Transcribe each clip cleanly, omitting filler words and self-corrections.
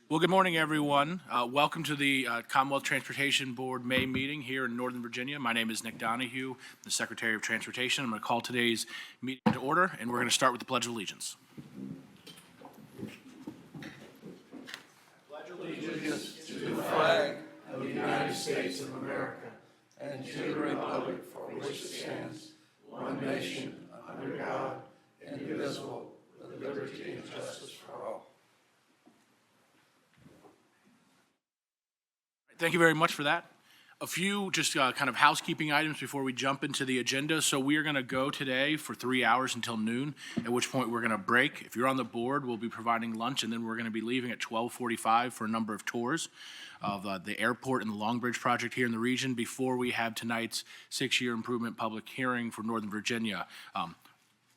Well, good morning, everyone. Welcome to the Commonwealth Transportation Board May meeting here in Northern Virginia. My name is Nick Donahue, the Secretary of Transportation. I'm going to call today's meeting to order, and we're going to start with the Pledge of Allegiance. Pledge allegiance to the flag of the United States of America and to the republic for which it stands, one nation, under God, indivisible, with liberty and justice for all. Thank you very much for that. A few just kind of housekeeping items before we jump into the agenda. So we are going to go today for 3 hours until noon, at which point we're going to break. If you're on the board, we'll be providing lunch, and then we're going to be leaving at 12:45 for a number of tours of the airport and the Long Bridge project here in the region before we have tonight's 6-year improvement public hearing for Northern Virginia.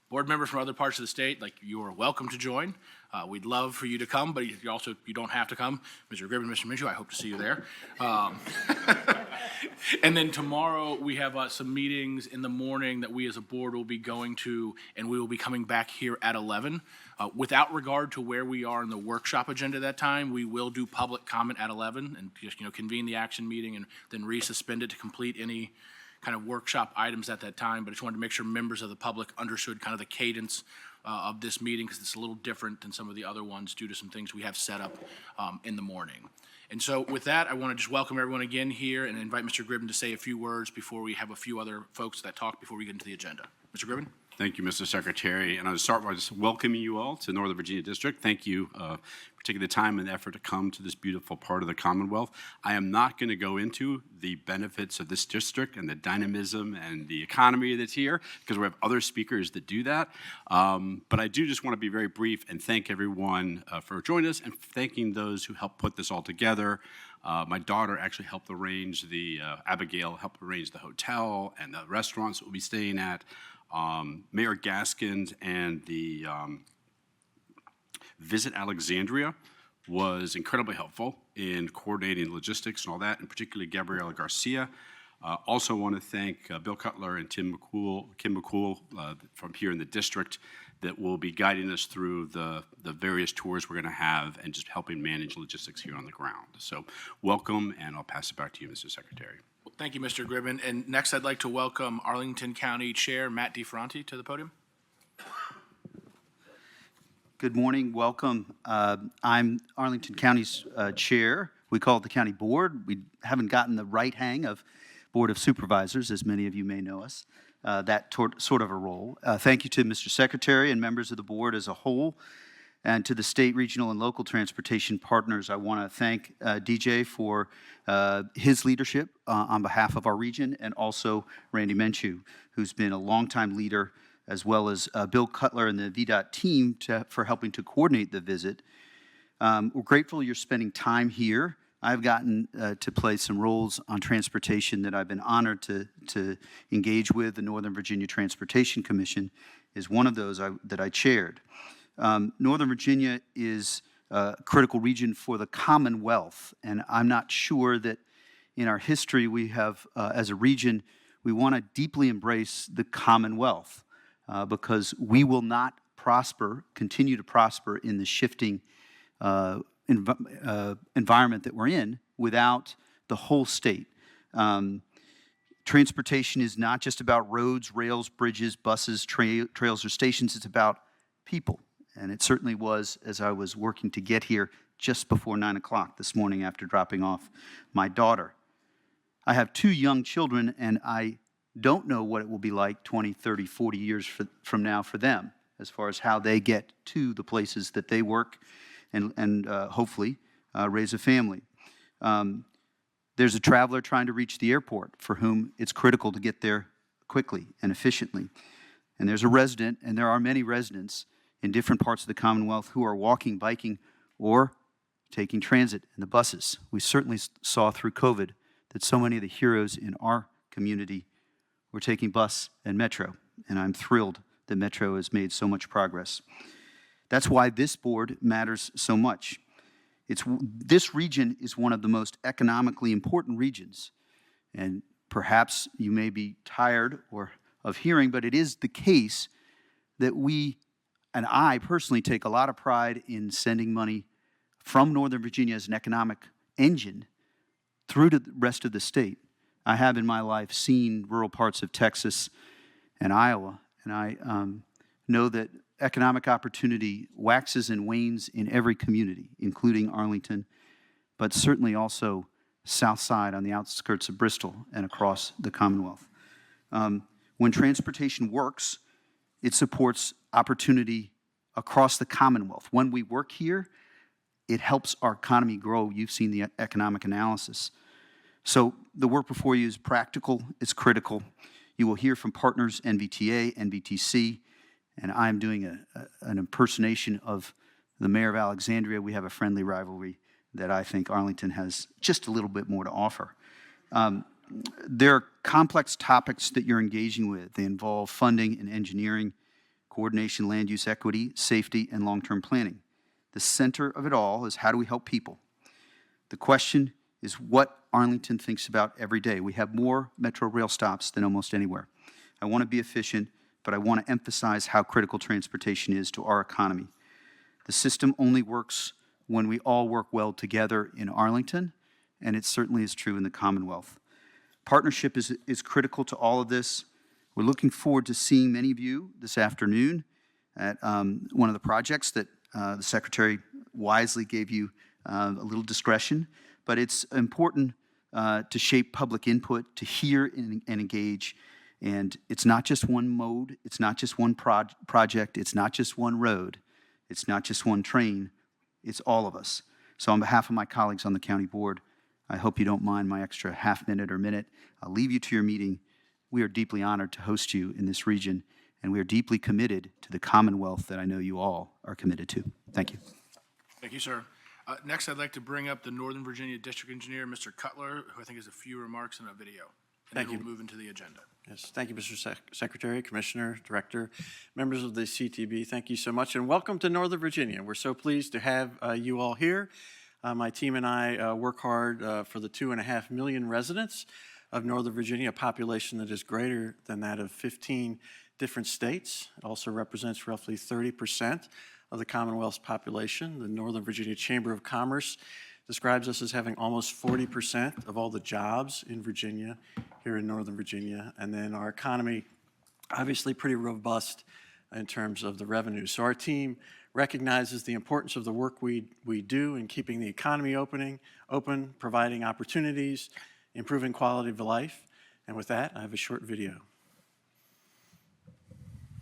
Board members from other parts of the state, you are welcome to join. We'd love for you to come, but you don't have to come. Mr. Gribbin, Mr. Minshew, I hope to see you there. And then tomorrow we have some meetings in the morning that we as a board will be going to, and we will be coming back here at 11. Without regard to where we are in the workshop agenda that time, we will do public comment at 11 and just convene the action meeting and then resuspend it to complete any kind of workshop items at that time. But I just wanted to make sure members of the public understood kind of the cadence of this meeting, because it's a little different than some of the other ones due to some things we have set up in the morning. And so with that, I want to just welcome everyone again here and invite Mr. Gribbin to say a few words before we have a few other folks that talk before we get into the agenda. Mr. Gribbin? Thank you, Mr. Secretary. And I'll start by just welcoming you all to Northern Virginia District. Thank you for taking the time and effort to come to this beautiful part of the Commonwealth. I am not going to go into the benefits of this district and the dynamism and the economy that's here, because we have other speakers that do that. But I do just want to be very brief and thank everyone for joining us and thanking those who helped put this all together. My daughter actually helped arrange Abigail helped arrange the hotel and the restaurants that we'll be staying at. Mayor Gaskins and the Visit Alexandria was incredibly helpful in coordinating logistics and all that, and particularly Gabriela Garcia. Also want to thank Bill Cutler and Kim McCool from here in the district that will be guiding us through the various tours we're going to have and just helping manage logistics here on the ground. So welcome, and I'll pass it back to you, Mr. Secretary. Thank you, Mr. Gribbin. And next, I'd like to welcome Arlington County Chair Matt DeFronte to the podium. Good morning. Welcome. I'm Arlington County's chair. We call it the county board. We haven't gotten the right hang of Board of Supervisors, as many of you may know us, that sort of a role. Thank you to Mr. Secretary and members of the board as a whole, and to the state, regional, and local transportation partners. I want to thank DJ for his leadership on behalf of our region, and also Randy Minshew, who's been a longtime leader, as well as Bill Cutler and the VDOT team for helping to coordinate the visit. We're grateful you're spending time here. I've gotten to play some roles on transportation that I've been honored to engage with. The Northern Virginia Transportation Commission is one of those that I chaired. Northern Virginia is a critical region for the Commonwealth, and I'm not sure that in our history we have, as a region, we want to deeply embrace the Commonwealth because we will not continue to prosper in the shifting environment that we're in without the whole state. Transportation is not just about roads, rails, bridges, buses, trails, or stations. It's about people. And it certainly was as I was working to get here just before 9 o'clock this morning after dropping off my daughter. I have 2 young children, and I don't know what it will be like 20, 30, 40 years from now for them as far as how they get to the places that they work and hopefully raise a family. There's a traveler trying to reach the airport for whom it's critical to get there quickly and efficiently. And there's a resident, and there are many residents in different parts of the Commonwealth who are walking, biking, or taking transit in the buses. We certainly saw through COVID that so many of the heroes in our community were taking bus and metro, and I'm thrilled that Metro has made so much progress. That's why this board matters so much. This region is one of the most economically important regions, and perhaps you may be tired of hearing, but it is the case that we, and I personally, take a lot of pride in sending money from Northern Virginia as an economic engine through to the rest of the state. I have in my life seen rural parts of Texas and Iowa, and I know that economic opportunity waxes and wanes in every community, including Arlington, but certainly also south side on the outskirts of Bristol and across the Commonwealth. When transportation works, it supports opportunity across the Commonwealth. When we work here, it helps our economy grow. You've seen the economic analysis. So the work before you is practical, it's critical. You will hear from partners, NVTA, NVTC, and I'm doing an impersonation of the mayor of Alexandria. We have a friendly rivalry that I think Arlington has just a little bit more to offer. There are complex topics that you're engaging with. They involve funding and engineering, coordination, land use equity, safety, and long-term planning. The center of it all is how do we help people? The question is what Arlington thinks about every day. We have more Metro rail stops than almost anywhere. I want to be efficient, but I want to emphasize how critical transportation is to our economy. The system only works when we all work well together in Arlington, and it certainly is true in the Commonwealth. Partnership is critical to all of this. We're looking forward to seeing many of you this afternoon at one of the projects that the Secretary wisely gave you a little discretion, but it's important to shape public input, to hear and engage, and it's not just one mode, it's not just one project, it's not just one road, it's not just one train, it's all of us. So on behalf of my colleagues on the county board, I hope you don't mind my extra half minute or minute. I'll leave you to your meeting. We are deeply honored to host you in this region, and we are deeply committed to the Commonwealth that I know you all are committed to. Thank you. Thank you, sir. Next, I'd like to bring up the Northern Virginia District Engineer, Mr. Cutler, who I think has a few remarks and a video. And Thank then you. we'll move into the agenda. Yes, thank you, Mr. Secretary, Commissioner, Director, members of the CTB. Thank you so much, and welcome to Northern Virginia. We're so pleased to have you all here. My team and I work hard for the 2.5 million residents of Northern Virginia, a population that is greater than that of 15 different states. It also represents roughly 30% of the Commonwealth's population. The Northern Virginia Chamber of Commerce describes us as having almost 40% of all the jobs in Virginia, here in Northern Virginia. And then our economy, obviously pretty robust in terms of the revenue. So our team recognizes the importance of the work we do in keeping the economy open, providing opportunities, improving quality of life. And with that, I have a short video.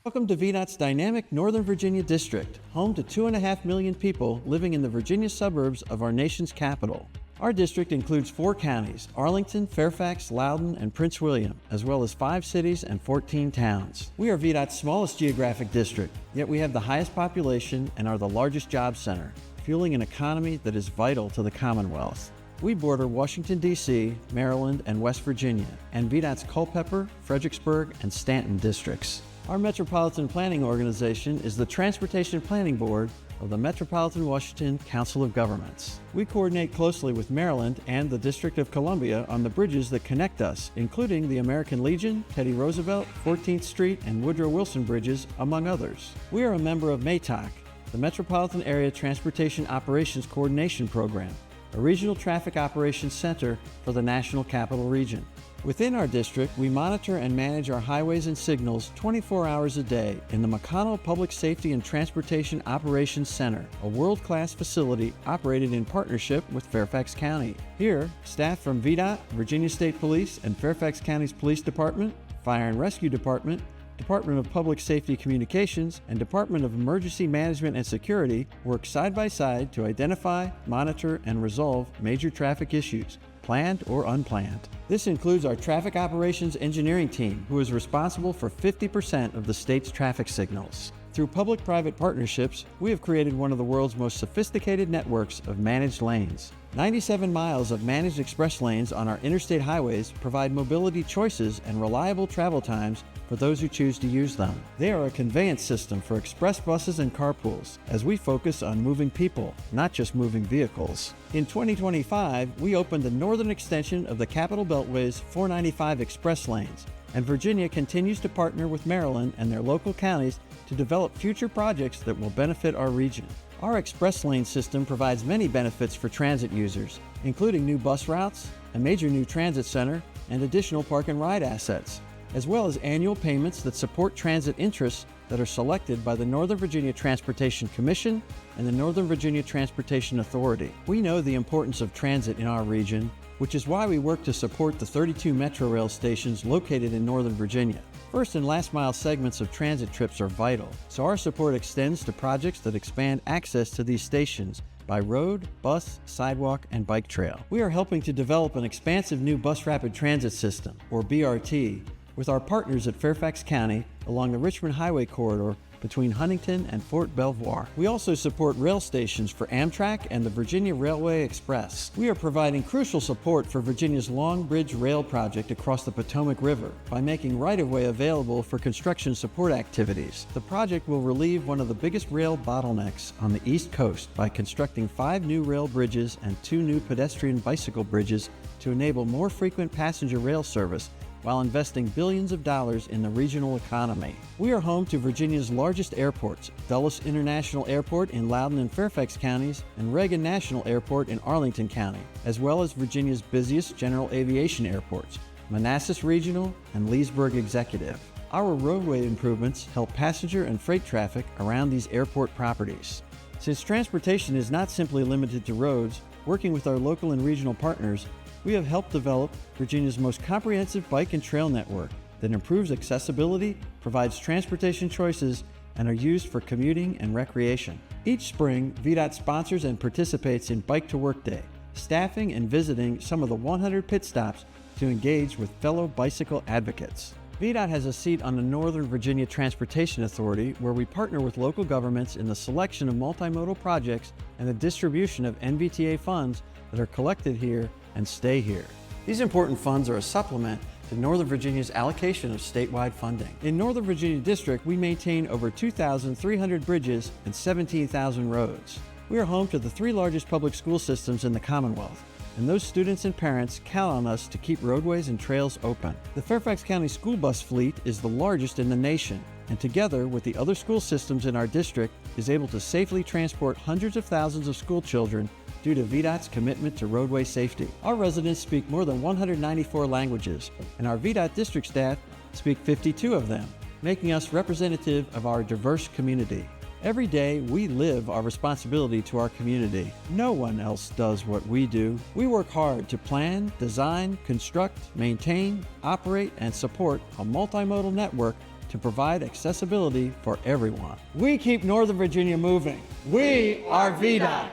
Welcome to VDOT's dynamic Northern Virginia district, home to 2.5 million people living in the Virginia suburbs of our nation's capital. Our district includes 4 counties, Arlington, Fairfax, Loudoun, and Prince William, as well as 5 cities and 14 towns. We are VDOT's smallest geographic district, yet we have the highest population and are the largest job center, fueling an economy that is vital to the Commonwealth. We border Washington, D.C., Maryland, and West Virginia, and VDOT's Culpeper, Fredericksburg, and Stanton districts. Our Metropolitan Planning Organization is the Transportation Planning Board of the Metropolitan Washington Council of Governments. We coordinate closely with Maryland and the District of Columbia on the bridges that connect us, including the American Legion, Teddy Roosevelt, 14th Street, and Woodrow Wilson bridges, among others. We are a member of MATOC, the Metropolitan Area Transportation Operations Coordination Program, a regional traffic operations center for the National Capital Region. Within our district, we monitor and manage our highways and signals 24 hours a day in the McConnell Public Safety and Transportation Operations Center, a world-class facility operated in partnership with Fairfax County. Here, staff from VDOT, Virginia State Police, and Fairfax County's Police Department, Fire and Rescue Department, Department of Public Safety Communications, and Department of Emergency Management and Security work side by side to identify, monitor, and resolve major traffic issues, planned or unplanned. This includes our Traffic Operations Engineering team, who is responsible for 50% of the state's traffic signals. Through public-private partnerships, we have created one of the world's most sophisticated networks of managed lanes. 97 miles of managed express lanes on our interstate highways provide mobility choices and reliable travel times for those who choose to use them. They are a conveyance system for express buses and carpools, as we focus on moving people, not just moving vehicles. In 2025, we opened the northern extension of the Capital Beltway's 495 express lanes, and Virginia continues to partner with Maryland and their local counties to develop future projects that will benefit our region. Our express lane system provides many benefits for transit users, including new bus routes, a major new transit center, and additional park and ride assets, as well as annual payments that support transit interests that are selected by the Northern Virginia Transportation Commission and the Northern Virginia Transportation Authority. We know the importance of transit in our region, which is why we work to support the 32 Metro Rail stations located in Northern Virginia. First and last mile segments of transit trips are vital, so our support extends to projects that expand access to these stations by road, bus, sidewalk, and bike trail. We are helping to develop an expansive new bus rapid transit system, or BRT, with our partners at Fairfax County along the Richmond Highway corridor between Huntington and Fort Belvoir. We also support rail stations for Amtrak and the Virginia Railway Express. We are providing crucial support for Virginia's Long Bridge Rail project across the Potomac River by making right-of-way available for construction support activities. The project will relieve one of the biggest rail bottlenecks on the East Coast by constructing 5 new rail bridges and 2 new pedestrian bicycle bridges to enable more frequent passenger rail service while investing billions of dollars in the regional economy. We are home to Virginia's largest airports, Dulles International Airport in Loudoun and Fairfax counties, and Reagan National Airport in Arlington County, as well as Virginia's busiest general aviation airports, Manassas Regional and Leesburg Executive. Our roadway improvements help passenger and freight traffic around these airport properties. Since transportation is not simply limited to roads, working with our local and regional partners, we have helped develop Virginia's most comprehensive bike and trail network that improves accessibility, provides transportation choices, and are used for commuting and recreation. Each spring, VDOT sponsors and participates in Bike to Work Day, staffing and visiting some of the 100 pit stops to engage with fellow bicycle advocates. VDOT has a seat on the Northern Virginia Transportation Authority, where we partner with local governments in the selection of multimodal projects and the distribution of NVTA funds that are collected here and stay here. These important funds are a supplement to Northern Virginia's allocation of statewide funding. In Northern Virginia District, we maintain over 2,300 bridges and 17,000 roads. We are home to the 3 largest public school systems in the Commonwealth, and those students and parents count on us to keep roadways and trails open. The Fairfax County school bus fleet is the largest in the nation, and together with the other school systems in our district, is able to safely transport hundreds of thousands of school children due to VDOT's commitment to roadway safety. Our residents speak more than 194 languages, and our VDOT district staff speak 52 of them, making us representative of our diverse community. Every day, we live our responsibility to our community. No one else does what we do. We work hard to plan, design, construct, maintain, operate, and support a multimodal network to provide accessibility for everyone. We keep Northern Virginia moving. We are VDOT.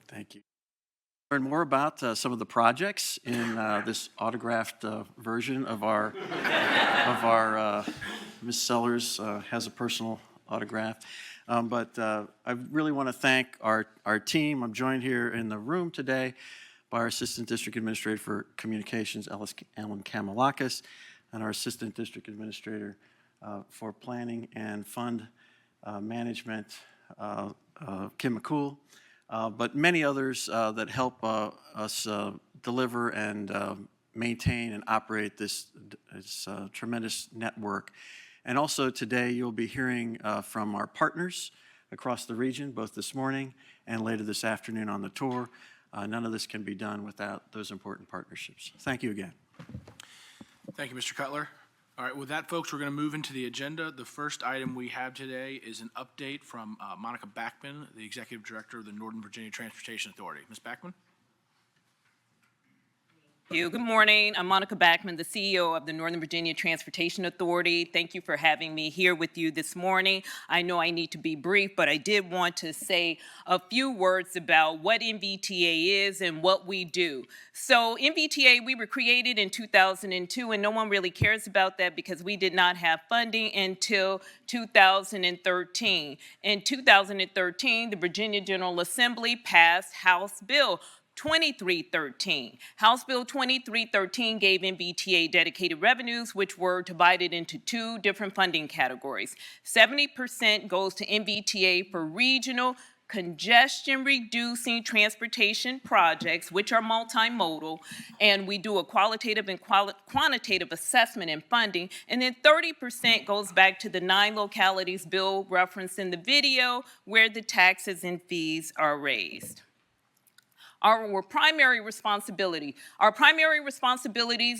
Thank you. Learn more about some of the projects in this autographed version of our Ms. Sellers has a personal autograph. But I really want to thank our team. I'm joined here in the room today by our Assistant District Administrator for Communications, Alan Kamalakis, and our Assistant District Administrator for Planning and Fund Management, Kim McCool. But many others that help us deliver and maintain and operate this tremendous network. And also today you'll be hearing from our partners across the region, both this morning and later this afternoon on the tour. None of this can be done without those important partnerships. Thank you again. Thank you, Mr. Cutler. All right, with that, folks, we're going to move into the agenda. The first item we have today is an update from Monica Backman, the Executive Director of the Northern Virginia Transportation Authority. Ms. Backman? Thank you. Good morning. I'm Monica Backman, the CEO of the Northern Virginia Transportation Authority. Thank you for having me here with you this morning. I know I need to be brief, but I did want to say a few words about what NVTA is and what we do. So NVTA, we were created in 2002, and no one really cares about that because we did not have funding until 2013. In 2013, the Virginia General Assembly passed House Bill 2313. House Bill 2313 gave NVTA dedicated revenues, which were divided into 2 different funding categories. 70% goes to NVTA for regional congestion-reducing transportation projects, which are multimodal, and we do a qualitative and quantitative assessment and funding, and then 30% goes back to the 9 localities Bill referenced in the video where the taxes and fees are raised. Our primary responsibilities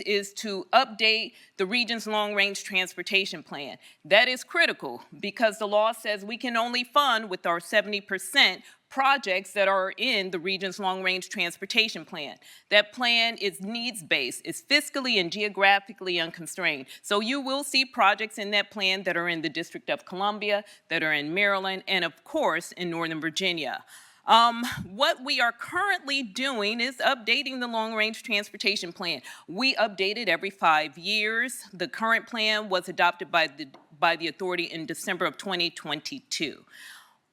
is to update the region's long-range transportation plan. That is critical because the law says we can only fund with our 70% projects that are in the region's long-range transportation plan. That plan is needs-based, it's fiscally and geographically unconstrained. So you will see projects in that plan that are in the District of Columbia, that are in Maryland, and of course in Northern Virginia. What we are currently doing is updating the long-range transportation plan. We update it every 5 years. The current plan was adopted by the authority in December of 2022.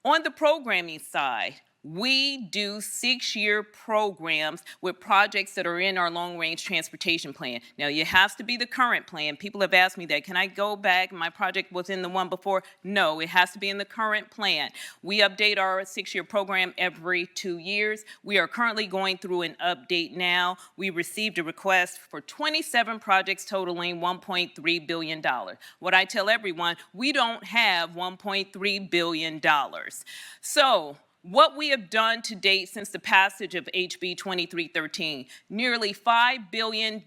On the programming side, we do 6-year programs with projects that are in our long-range transportation plan. Now, it has to be the current plan. People have asked me that. Can I go back? My project was in the one before. No, it has to be in the current plan. We update our 6-year program every 2 years. We are currently going through an update now. We received a request for 27 projects totaling $1.3 billion. What I tell everyone, we don't have $1.3 billion. So, what we have done to date since the passage of HB 2313, nearly $5 billion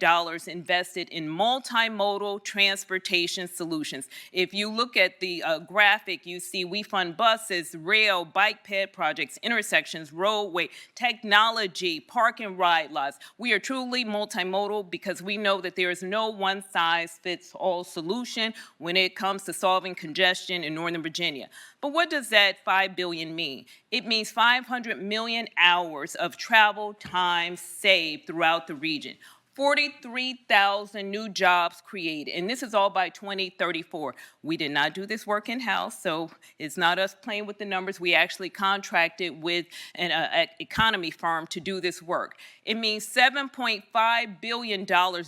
invested in multimodal transportation solutions. If you look at the graphic, you see we fund buses, rail, bike ped projects, intersections, roadway, technology, park and ride lots. We are truly multimodal because we know that there is no one-size-fits-all solution when it comes to solving congestion in Northern Virginia. But what does that $5 billion mean? It means 500 million hours of travel time saved throughout the region. 43,000 new jobs created, and this is all by 2034. We did not do this work in-house, so it's not us playing with the numbers. We actually contracted with an economy firm to do this work. It means $7.5 billion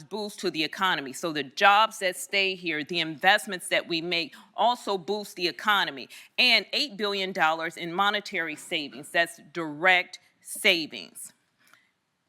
boost to the economy. So the jobs that stay here, the investments that we make also boost the economy, and $8 billion in monetary savings. That's direct savings.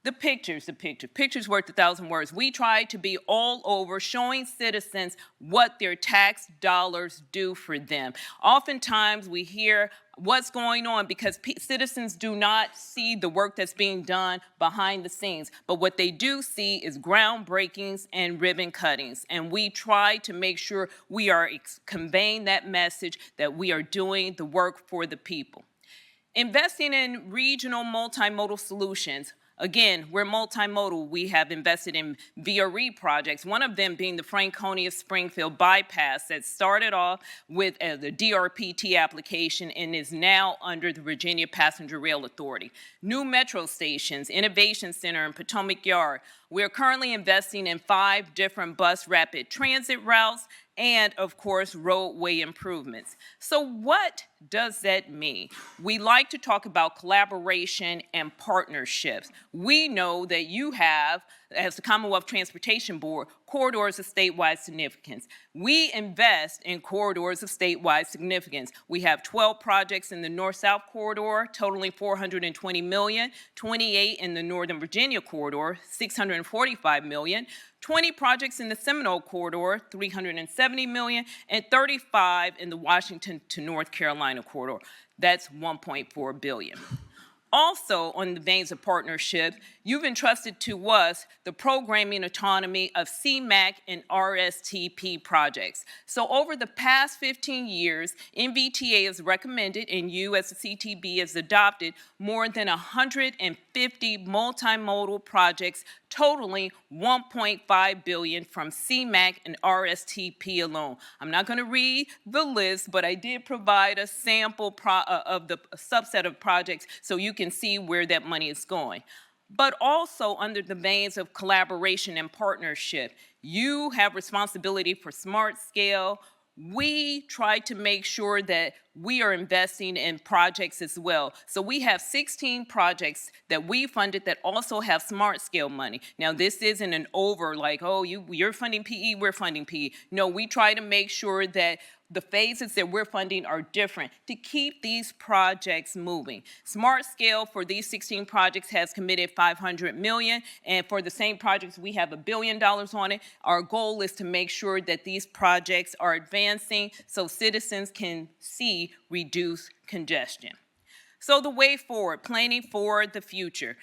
The picture's worth 1,000 words. We try to be all over showing citizens what their tax dollars do for them. Oftentimes we hear what's going on because citizens do not see the work that's being done behind the scenes. But what they do see is groundbreakings and ribbon cuttings. And we try to make sure we are conveying that message that we are doing the work for the people. Investing in regional multimodal solutions. Again, we're multimodal. We have invested in VRE projects, one of them being the Franconia-Springfield bypass that started off with the DRPT application and is now under the Virginia Passenger Rail Authority. New metro stations, Innovation Center in Potomac Yard. We're currently investing in 5 different bus rapid transit routes and, of course, roadway improvements. So what does that mean? We like to talk about collaboration and partnerships. We know that you have, as the Commonwealth Transportation Board, corridors of statewide significance. We invest in corridors of statewide significance. We have 12 projects in the North-South corridor, totaling $420 million, 28 in the Northern Virginia corridor, $645 million, 20 projects in the Seminole corridor, $370 million, and 35 in the Washington to North Carolina corridor. That's $1.4 billion. Also, on the veins of partnership, you've entrusted to us the programming autonomy of CMAQ and RSTP projects. So over the past 15 years, NVTA has recommended, and you as the CTB has adopted, more than 150 multimodal projects totaling $1.5 billion from CMAQ and RSTP alone. I'm not going to read the list, but I did provide a sample of the subset of projects so you can see where that money is going. But also under the veins of collaboration and partnership, you have responsibility for smart scale. We try to make sure that we are investing in projects as well. So we have 16 projects that we funded that also have smart scale money. Now this isn't an over like, oh, you're funding PE, we're funding PE. No, we try to make sure that the phases that we're funding are different to keep these projects moving. Smart Scale for these 16 projects has committed $500 million, and for the same projects, we have $1 billion on it. Our goal is to make sure that these projects are advancing so citizens can see reduced congestion. So the way forward, planning for the future.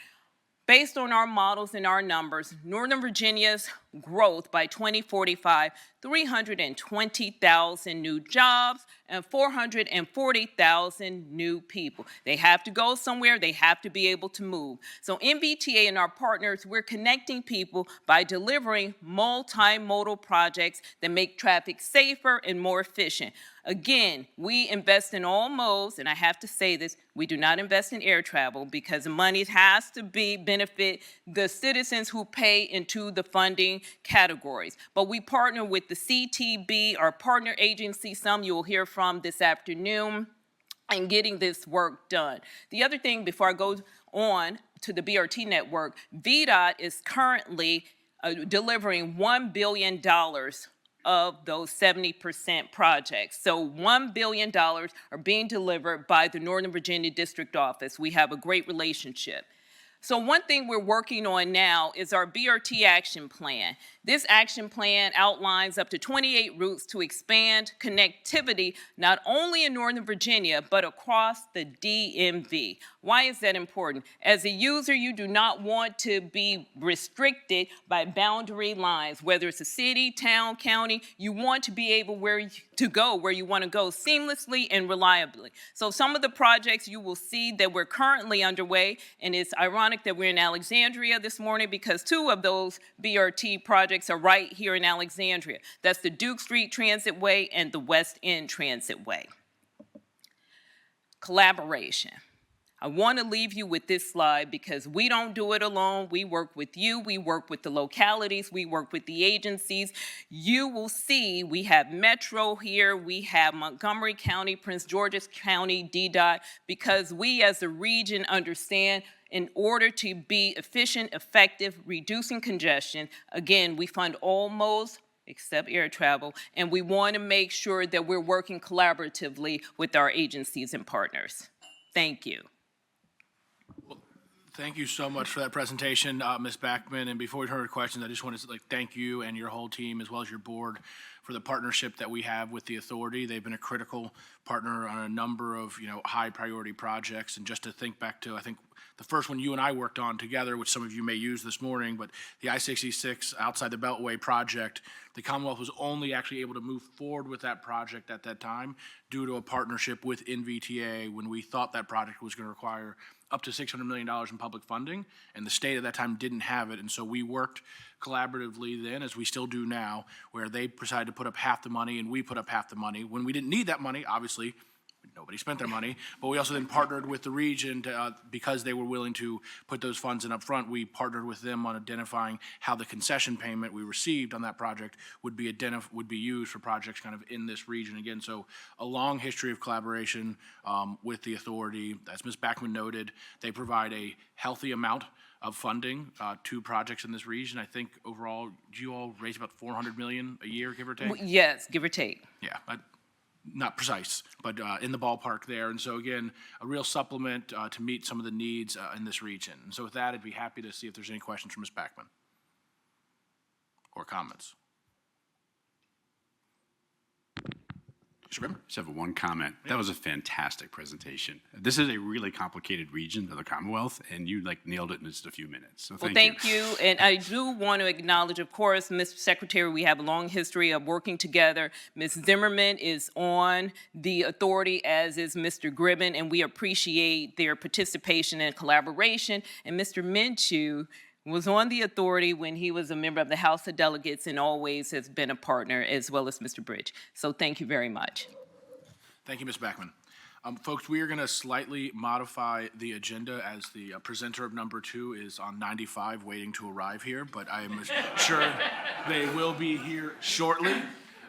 Based on our models and our numbers, Northern Virginia's growth by 2045, 320,000 new jobs and 440,000 new people. They have to go somewhere, they have to be able to move. So NVTA and our partners, we're connecting people by delivering multimodal projects that make traffic safer and more efficient. Again, we invest in all modes, and I have to say this, we do not invest in air travel because the money has to benefit the citizens who pay into the funding categories. But we partner with the CTB, our partner agency, some you will hear from this afternoon, and getting this work done. The other thing before I go on to the BRT network, VDOT is currently delivering $1 billion of those 70% projects. So $1 billion are being delivered by the Northern Virginia District Office. We have a great relationship. So one thing we're working on now is our BRT action plan. This action plan outlines up to 28 routes to expand connectivity, not only in Northern Virginia, but across the DMV. Why is that important? As a user, you do not want to be restricted by boundary lines, whether it's a city, town, county. You want to be able to go where you want to go seamlessly and reliably. So some of the projects you will see that we're currently underway, and it's ironic that we're in Alexandria this morning because 2 of those BRT projects are right here in Alexandria. That's the Duke Street Transit Way and the West End Transit Way. Collaboration. I want to leave you with this slide because we don't do it alone. We work with you, we work with the localities, we work with the agencies. You will see we have Metro here, we have Montgomery County, Prince George's County, DDOT, because we as a region understand in order to be efficient, effective, reducing congestion, again, we fund all modes except air travel, and we want to make sure that we're working collaboratively with our agencies and partners. Thank you. Thank you so much for that presentation, Ms. Backman. And before we turn to questions, I just want to thank you and your whole team, as well as your board, for the partnership that we have with the authority. They've been a critical partner on a number of high priority projects. And just to think back to, I think, the first one you and I worked on together, which some of you may use this morning, but the I-66 outside the Beltway project, the Commonwealth was only actually able to move forward with that project at that time due to a partnership with NVTA when we thought that project was going to require up to $600 million in public funding, and the state at that time didn't have it. And so we worked collaboratively then, as we still do now, where they decided to put up half the money and we put up half the money. When we didn't need that money, obviously, nobody spent their money, but we also then partnered with the region to, because they were willing to put those funds in up front. We partnered with them on identifying how the concession payment we received on that project would be used for projects kind of in this region again. So a long history of collaboration with the authority. As Ms. Backman noted, they provide a healthy amount of funding to projects in this region. I think overall, do you all raise about $400 million a year, give or take? Yes, give or take. Yeah. Not precise, but in the ballpark there. And so again, a real supplement to meet some of the needs in this region. And so with that, I'd be happy to see if there's any questions from Ms. Backman or comments. Mr. Grimm? Just have one comment. That was a fantastic presentation. This is a really complicated region of the Commonwealth, and you nailed it in just a few minutes. So thank you. And I do want to acknowledge, of course, Mr. Secretary, we have a long history of working together. Ms. Zimmerman is on the authority, as is Mr. Gribben, and we appreciate their participation and collaboration. And Mr. Minshew was on the authority when he was a member of the House of Delegates and always has been a partner, as well as Mr. Bridge. So thank you very much. Thank you, Ms. Backman. Folks, we are going to slightly modify the agenda as the presenter of number 2 is on 95 waiting to arrive here, but I am sure they will be here shortly.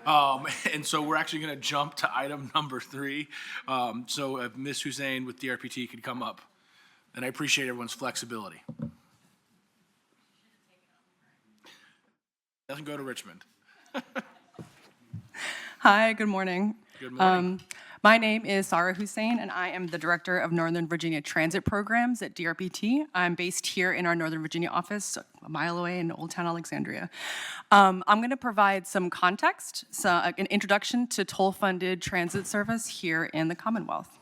And so we're actually going to jump to item number 3. So if Ms. Hussein with DRPT could come up, and I appreciate everyone's flexibility. Doesn't go to Richmond. Hi, good morning. Good morning. My name is Sarah Hussein, and I am the Director of Northern Virginia Transit Programs at DRPT. I'm based here in our Northern Virginia office, a mile away in Old Town Alexandria. I'm going to provide some context, an introduction to toll-funded transit service here in the Commonwealth.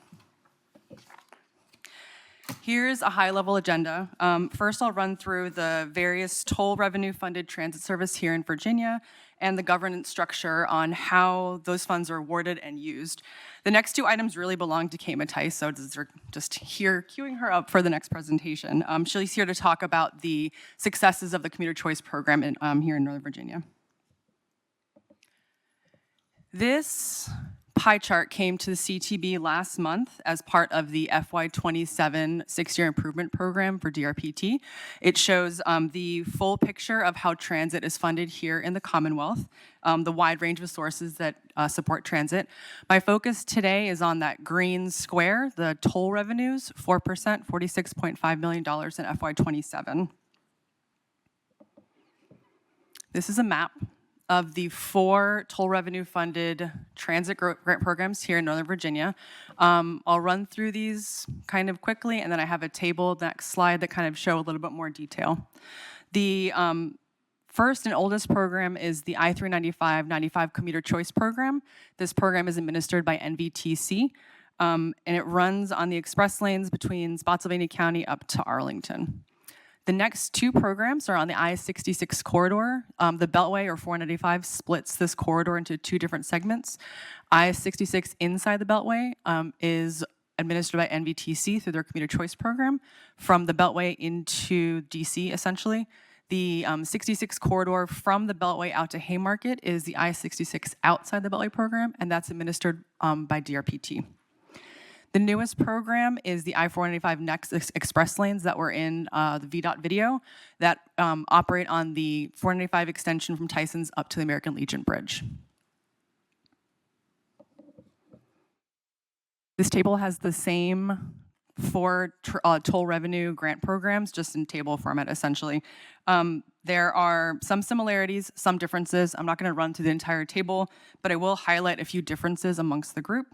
Here's a high-level agenda. First, I'll run through the various toll revenue-funded transit service here in Virginia and the governance structure on how those funds are awarded and used. The next two items really belong to Kate Mattice, so just here queuing her up for the next presentation. She's here to talk about the successes of the Commuter Choice Program here in Northern Virginia. This pie chart came to the CTB last month as part of the FY27 six-year improvement program for DRPT. It shows the full picture of how transit is funded here in the Commonwealth, the wide range of sources that support transit. My focus today is on that green square, the toll revenues, 4%, $46.5 million in FY27. This is a map of the 4 toll revenue-funded transit grant programs here in Northern Virginia. I'll run through these kind of quickly, and then I have a table, next slide, that kind of show a little bit more detail. The first and oldest program is the I-395-95 Commuter Choice Program. This program is administered by NVTC, and it runs on the express lanes between Spotsylvania County up to Arlington. The next 2 programs are on the I-66 corridor. The Beltway, or 495, splits this corridor into 2 different segments. I-66 inside the Beltway is administered by NVTC through their Commuter Choice Program from the Beltway into DC, essentially. The 66 corridor from the Beltway out to Haymarket is the I-66 outside the Beltway program, and that's administered by DRPT. The newest program is the I-495 Next Express lanes that were in the VDOT video that operate on the 495 extension from Tyson's up to the American Legion Bridge. This table has the same 4 toll revenue grant programs, just in table format, essentially. There are some similarities, some differences. I'm not going to run through the entire table, but I will highlight a few differences amongst the group.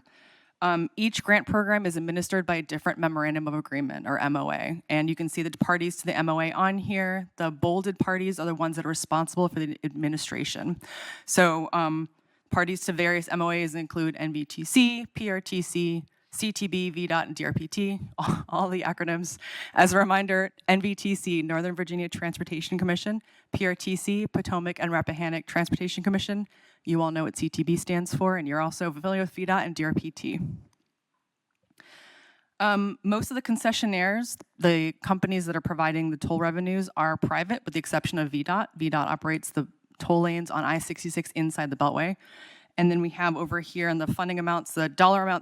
Each grant program is administered by a different memorandum of agreement, or MOA, and you can see the parties to the MOA on here. The bolded parties are the ones that are responsible for the administration. So parties to various MOAs include NVTC, PRTC, CTB, VDOT, and DRPT, all the acronyms. As a reminder, NVTC, Northern Virginia Transportation Commission, PRTC, Potomac and Rappahannock Transportation Commission. You all know what CTB stands for, and you're also familiar with VDOT and DRPT. Most of the concessionaires, the companies that are providing the toll revenues, are private, with the exception of VDOT. VDOT operates the toll lanes on I-66 inside the Beltway. And then we have over here in the funding amounts, the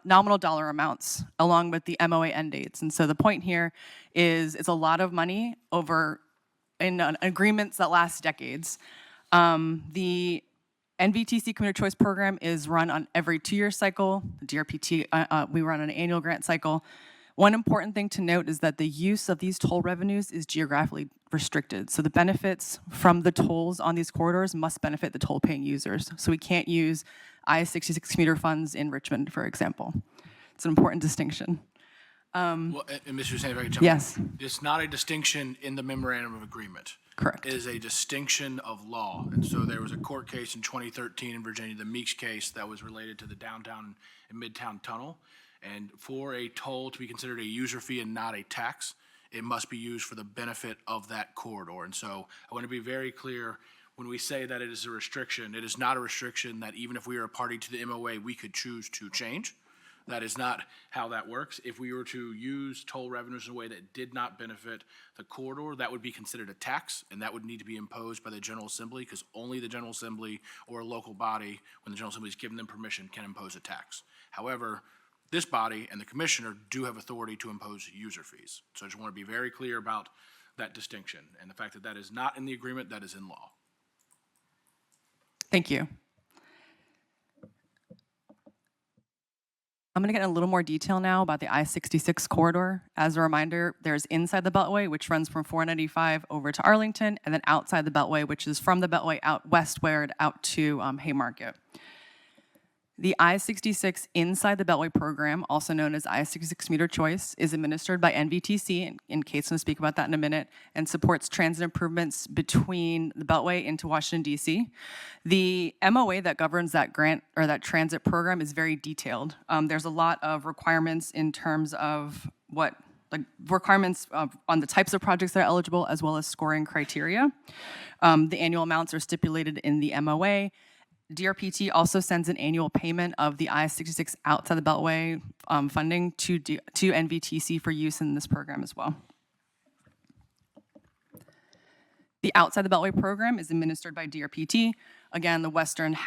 nominal dollar amounts, along with the MOA end dates. And so the point here is it's a lot of money over in agreements that last decades. The NVTC Commuter Choice Program is run on every 2-year cycle. The DRPT, we run an annual grant cycle. One important thing to note is that the use of these toll revenues is geographically restricted. So the benefits from the tolls on these corridors must benefit the toll-paying users. So we can't use I-66 commuter funds in Richmond, for example. It's an important distinction. Well, and Mr. Hussein, if I could jump Yes. in. It's not a distinction in the memorandum of agreement. Correct. It is a distinction of law. And so there was a court case in 2013 in Virginia, the Meeks case, that was related to the downtown and midtown tunnel. And for a toll to be considered a user fee and not a tax, it must be used for the benefit of that corridor. And so I want to be very clear, when we say that it is a restriction, it is not a restriction that even if we are a party to the MOA, we could choose to change. That is not how that works. If we were to use toll revenues in a way that did not benefit the corridor, that would be considered a tax, and that would need to be imposed by the General Assembly, because only the General Assembly or a local body, when the General Assembly has given them permission, can impose a tax. However, this body and the commissioner do have authority to impose user fees. So I just want to be very clear about that distinction and the fact that that is not in the agreement, that is in law. Thank you. I'm going to get in a little more detail now about the I-66 corridor. As a reminder, there's inside the Beltway, which runs from 495 over to Arlington, and then outside the Beltway, which is from the Beltway out westward out to Haymarket. The I-66 inside the Beltway program, also known as I-66 Commuter Choice, is administered by NVTC, in case I'm going to speak about that in a minute, and supports transit improvements between the Beltway into Washington, D.C. The MOA that governs that grant or that transit program is very detailed. There's a lot of requirements in terms of requirements on the types of projects that are eligible, as well as scoring criteria. The annual amounts are stipulated in the MOA. DRPT also sends an annual payment of the I-66 outside the Beltway funding to NVTC for use in this program as well. The outside the Beltway program is administered by DRPT. Again, the western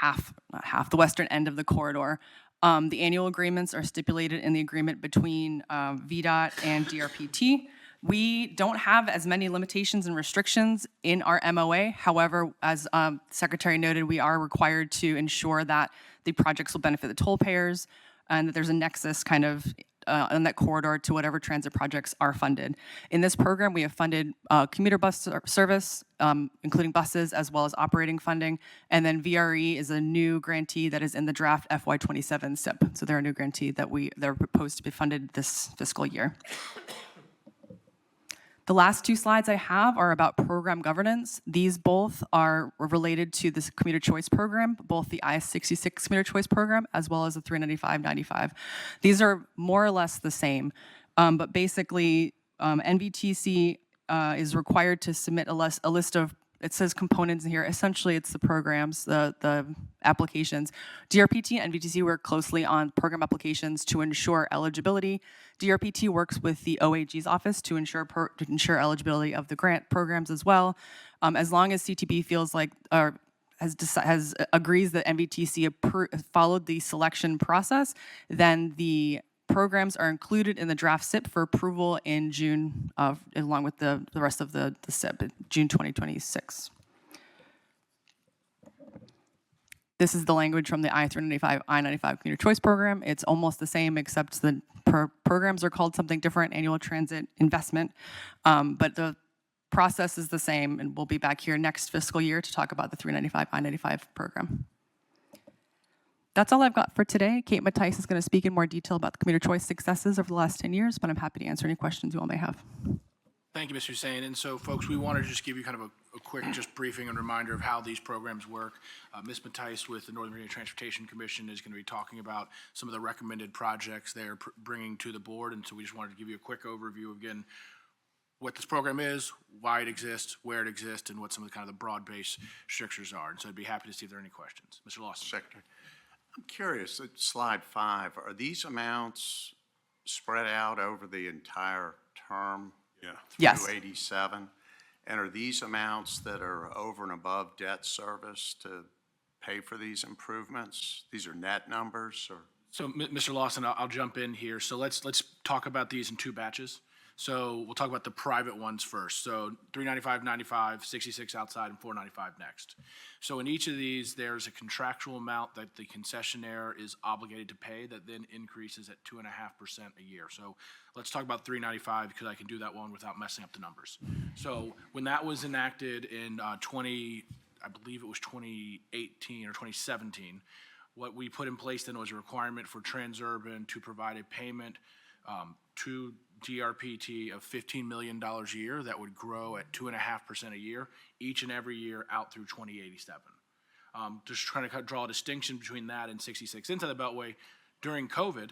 the western end of the corridor. The annual agreements are stipulated in the agreement between VDOT and DRPT. We don't have as many limitations and restrictions in our MOA. However, as Secretary noted, we are required to ensure that the projects will benefit the toll payers and that there's a nexus kind of in that corridor to whatever transit projects are funded. In this program, we have funded commuter bus service, including buses, as well as operating funding. And then VRE is a new grantee that is in the draft FY27 SIP. So they're a new grantee that they're proposed to be funded this fiscal year. The last two slides I have are about program governance. These both are related to this Commuter Choice program, both the I-66 Commuter Choice program as well as the 395-95. These are more or less the same, but basically NVTC is required to submit a list of, it says components in here, essentially it's the programs, the applications. DRPT and NVTC work closely on program applications to ensure eligibility. DRPT works with the OAG's office to ensure eligibility of the grant programs as well. As long as CTB feels like, or agrees that NVTC followed the selection process, then the programs are included in the draft SIP for approval in June, along with the rest of the SIP, June 2026. This is the language from the I-395, I-95 Commuter Choice Program. It's almost the same, except the programs are called something different, annual transit investment, but the process is the same, and we'll be back here next fiscal year to talk about the 395, I-95 program. That's all I've got for today. Kate Mattice is going to speak in more detail about the Commuter Choice successes over the last 10 years, but I'm happy to answer any questions you all may have. Thank you, Mr. Hussein. And so, folks, we want to just give you kind of a quick just briefing and reminder of how these programs work. Ms. Mattice with the Northern Virginia Transportation Commission is going to be talking about some of the recommended projects they're bringing to the board. And so we just wanted to give you a quick overview, again, what this program is, why it exists, where it exists, and what some of the kind of the broad-based strictures are. And so I'd be happy to see if there are any questions. Mr. Lawson. Secretary, I'm curious, at slide 5, are these amounts spread out over the entire term? Yeah. Yes. Through 87? And are these amounts that are over and above debt service to pay for these improvements? These are net numbers, or? So, Mr. Lawson, I'll jump in here. So let's talk about these in two batches. So we'll talk about the private ones first. So 395, 95, 66 outside, and 495 next. So in each of these, there's a contractual amount that the concessionaire is obligated to pay that then increases at 2.5% a year. So let's talk about 395 because I can do that one without messing up the numbers. So when that was enacted in I believe it was 2018 or 2017, what we put in place then was a requirement for Transurban to provide a payment to DRPT of $15 million a year that would grow at 2.5% a year, each and every year out through 2087. Just trying to draw a distinction between that and 66 inside the Beltway. During COVID,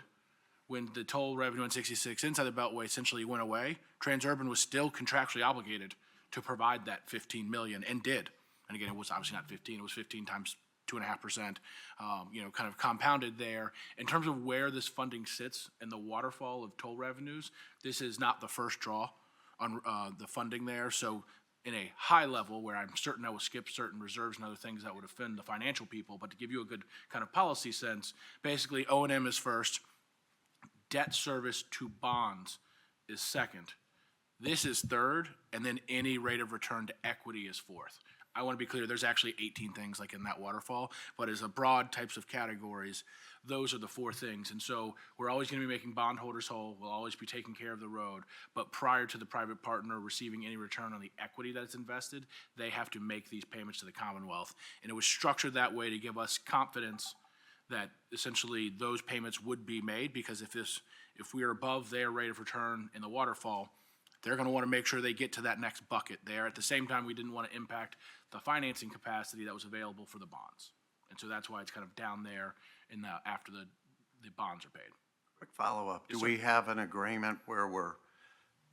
when the toll revenue on 66 inside the Beltway essentially went away, Transurban was still contractually obligated to provide that $15 million and did. And again, it was obviously not 15, it was 15 times 2.5%, kind of compounded there. In terms of where this funding sits in the waterfall of toll revenues, this is not the first draw on the funding there. So in a high level, where I'm certain I will skip certain reserves and other things that would offend the financial people, but to give you a good kind of policy sense, basically O&M is first, debt service to bonds is second, this is third, and then any rate of return to equity is fourth. I want to be clear, there's actually 18 things like in that waterfall, but as a broad types of categories, those are the 4 things. And so we're always going to be making bondholders whole, we'll always be taking care of the road, but prior to the private partner receiving any return on the equity that's invested, they have to make these payments to the Commonwealth. And it was structured that way to give us confidence that essentially those payments would be made, because if we are above their rate of return in the waterfall, they're going to want to make sure they get to that next bucket there. At the same time, we didn't want to impact the financing capacity that was available for the bonds. And so that's why it's kind of down there in after the bonds are paid. Quick follow-up. Do we have an agreement where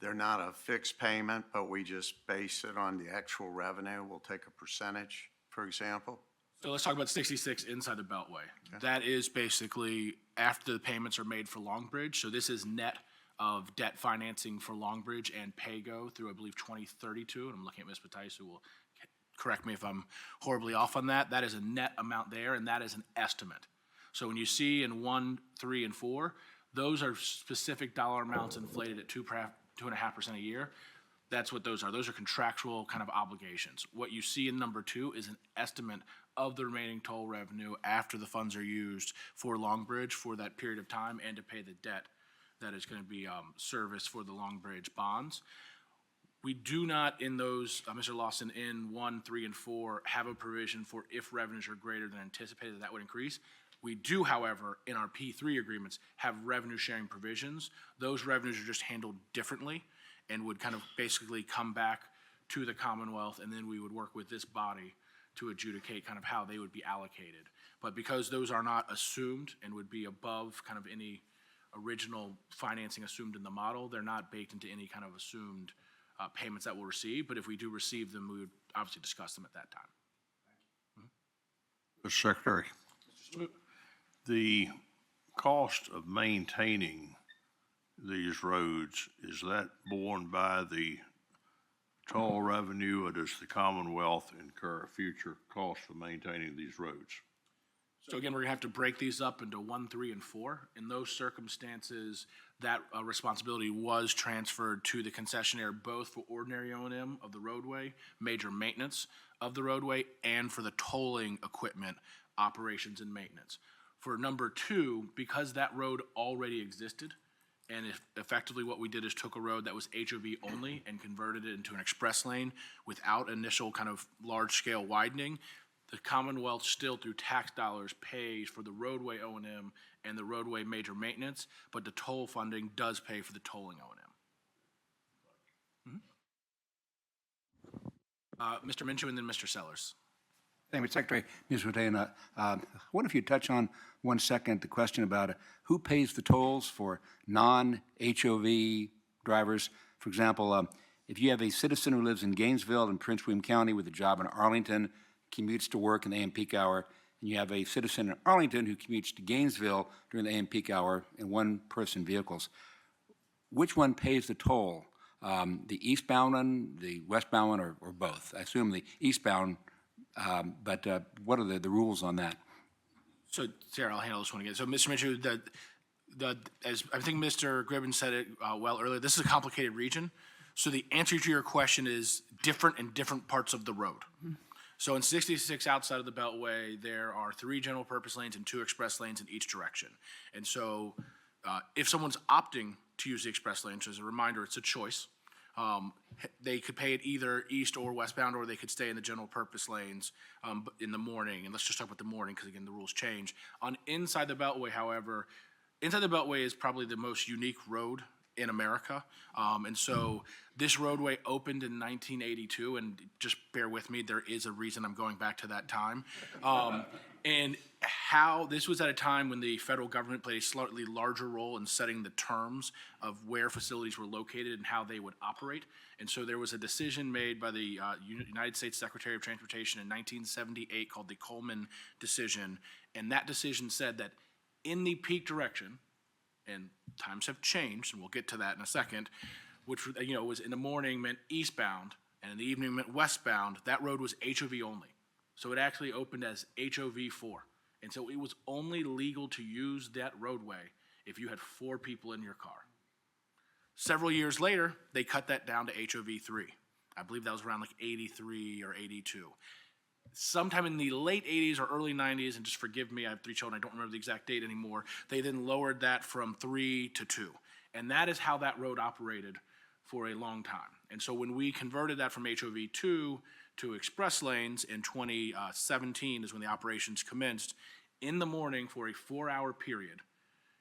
they're not a fixed payment, but we just base it on the actual revenue? We'll take a percentage, for example? So let's talk about 66 inside the Beltway. That is basically after the payments are made for Long Bridge. So this is net of debt financing for Long Bridge and PAYGO through, I believe, 2032. And I'm looking at Ms. Mattice, who will correct me if I'm horribly off on that. That is a net amount there, and that is an estimate. So when you see in 1, 3, and 4, those are specific dollar amounts inflated at 2.5% a year. That's what those are. Those are contractual kind of obligations. What you see in number 2 is an estimate of the remaining toll revenue after the funds are used for Long Bridge for that period of time and to pay the debt that is going to be serviced for the Long Bridge bonds. We do not in those, Mr. Lawson, in 1, 3, and 4 have a provision for if revenues are greater than anticipated that would increase. We do, however, in our P3 agreements, have revenue sharing provisions. Those revenues are just handled differently and would kind of basically come back to the Commonwealth, and then we would work with this body to adjudicate kind of how they would be allocated. But because those are not assumed and would be above kind of any original financing assumed in the model, they're not baked into any kind of assumed payments that we'll receive. But if we do receive them, we would obviously discuss them at that time. Mr. Secretary, the cost of maintaining these roads, is that borne by the toll revenue, or does the Commonwealth incur future costs for maintaining these roads? So again, we're gonna have to break these up into 1, 3, and 4. In those circumstances, that responsibility was transferred to the concessionaire, both for ordinary O&M of the roadway, major maintenance of the roadway, and for the tolling equipment, operations and maintenance. For number 2, because that road already existed, and effectively what we did is took a road that was HOV only and converted it into an express lane without initial kind of large-scale widening, the Commonwealth still through tax dollars pays for the roadway O&M and the roadway major maintenance, but the toll funding does pay for the tolling O&M. Mr. Minshew and then Mr. Sellers. Thank you, Secretary. Ms. Rodena, I wonder if you'd touch on 1 second the question about who pays the tolls for non-HOV drivers. For example, if you have a citizen who lives in Gainesville in Prince William County with a job in Arlington, commutes to work in the AM peak hour, and you have a citizen in Arlington who commutes to Gainesville during the AM peak hour in one-person vehicles, which one pays the toll? The eastbound one, the westbound one, or both? I assume the eastbound, but what are the rules on that? So, Sarah, I'll handle this one again. So, Mr. Minshew, as I think Mr. Gribben said it well earlier, this is a complicated region. So the answer to your question is different in different parts of the road. So in 66 outside of the Beltway, there are 3 general purpose lanes and 2 express lanes in each direction. And so if someone's opting to use the express lanes, as a reminder, it's a choice. They could pay it either east or westbound, or they could stay in the general purpose lanes in the morning. And let's just talk about the morning, because again, the rules change. On inside the Beltway, however, inside the Beltway is probably the most unique road in America. And so this roadway opened in 1982, and just bear with me, there is a reason I'm going back to that time. And how this was at a time when the federal government played a slightly larger role in setting the terms of where facilities were located and how they would operate. And so there was a decision made by the United States Secretary of Transportation in 1978 called the Coleman decision. And that decision said that in the peak direction, and times have changed, and we'll get to that in a second, which was in the morning meant eastbound, and in the evening meant westbound, that road was HOV only. So it actually opened as HOV4. And so it was only legal to use that roadway if you had 4 people in your car. Several years later, they cut that down to HOV3. I believe that was around like 83 or 82. Sometime in the late 80s or early 90s, and just forgive me, I have 3 children, I don't remember the exact date anymore, they then lowered that from 3 to 2. And that is how that road operated for a long time. And so when we converted that from HOV2 to express lanes in 2017 is when the operations commenced. in the morning for a 4-hour period.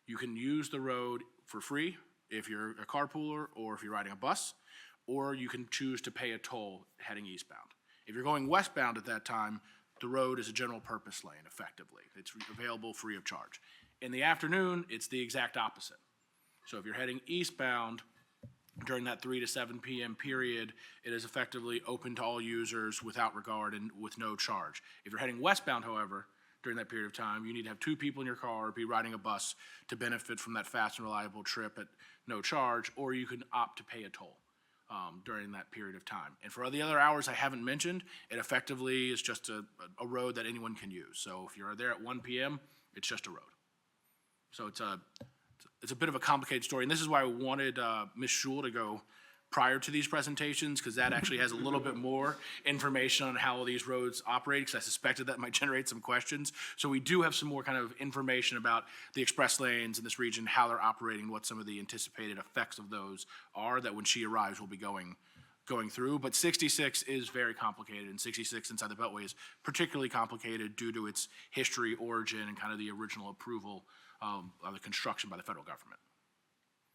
You can use the road for free if you're a carpooler or if you're riding a bus, or you can choose to pay a toll heading eastbound. If you're going westbound at that time, the road is a general purpose lane effectively. It's available free of charge. In the afternoon, it's the exact opposite. So if you're heading eastbound during that 3 to 7 p.m. period, it is effectively open to all users without regard and with no charge. If you're heading westbound, however, during that period of time, you need to have 2 people in your car or be riding a bus to benefit from that fast and reliable trip at no charge, or you can opt to pay a toll during that period of time. And for the other hours I haven't mentioned, it effectively is just a road that anyone can use. So if you're there at 1 p.m., it's just a road. So it's a bit of a complicated story, and this is why I wanted Ms. Schul to go prior to these presentations, because that actually has a little bit more information on how these roads operate, because I suspected that might generate some questions. So we do have some more kind of information about the express lanes in this region, how they're operating, what some of the anticipated effects of those are that when she arrives we'll be going through. But 66 is very complicated, and 66 inside the Beltway is particularly complicated due to its history, origin, and kind of the original approval of the construction by the federal government.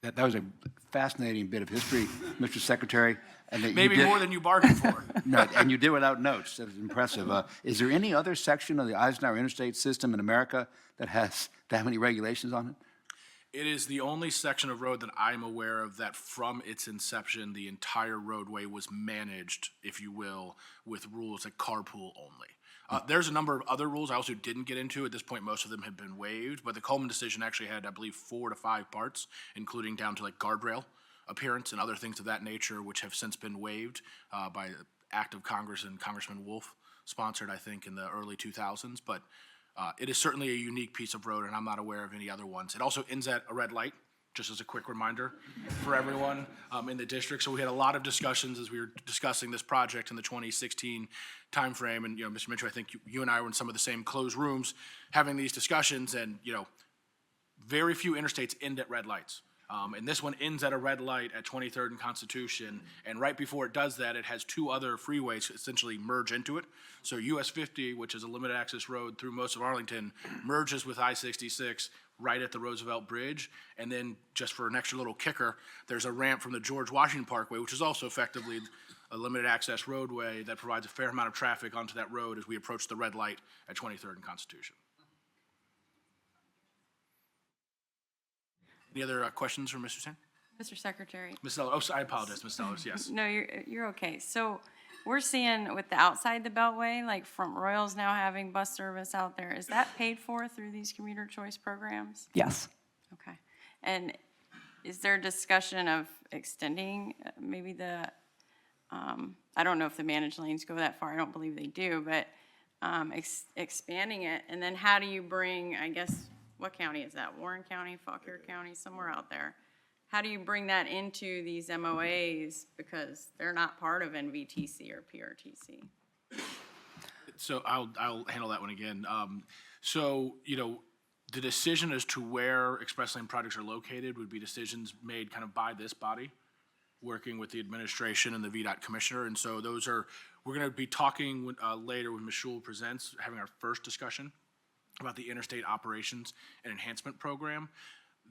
That was a fascinating bit of history, Mr. Secretary. And that you Maybe did- more than you bargained for. No, and you did without notes. That was impressive. Is there any other section of the Eisenhower Interstate system in America that has that many regulations on it? It is the only section of road that I'm aware of that from its inception, the entire roadway was managed, if you will, with rules like carpool only. There's a number of other rules I also didn't get into. At this point, most of them have been waived, but the Coleman decision actually had, I believe, 4 to 5 parts, including down to like guardrail appearance and other things of that nature, which have since been waived by the act of Congress and Congressman Wolf sponsored, I think, in the early 2000s. But it is certainly a unique piece of road, and I'm not aware of any other ones. It also ends at a red light, just as a quick reminder for everyone in the district. So we had a lot of discussions as we were discussing this project in the 2016 timeframe. And, Mr. Mitchell, I think you and I were in some of the same closed rooms having these discussions, and, very few interstates end at red lights. And this one ends at a red light at 23rd and Constitution. And right before it does that, it has 2 other freeways essentially merge into it. So US 50, which is a limited access road through most of Arlington, merges with I-66 right at the Roosevelt Bridge. And then just for an extra little kicker, there's a ramp from the George Washington Parkway, which is also effectively a limited access roadway that provides a fair amount of traffic onto that road as we approach the red light at 23rd and Constitution. Any other questions from Mr. Sen? Mr. Secretary. Ms. Sellers, I apologize, Ms. Sellers, yes. No, you're okay. So we're seeing with the outside the Beltway, like Front Royal's now having bus service out there. Is that paid for through these commuter choice programs? Yes. Okay. And is there discussion of extending maybe the, I don't know if the managed lanes go that far. I don't believe they do, but expanding it. And then how do you bring, I guess, what county is that? Warren County, Fauquier County, somewhere out there. How do you bring that into these MOAs because they're not part of NVTC or PRTC? So I'll handle that one again. The decision as to where express lane projects are located would be decisions made kind of by this body, working with the administration and the VDOT commissioner. And so we're going to be talking later when Ms. Schul presents, having our first discussion about the Interstate Operations and Enhancement Program.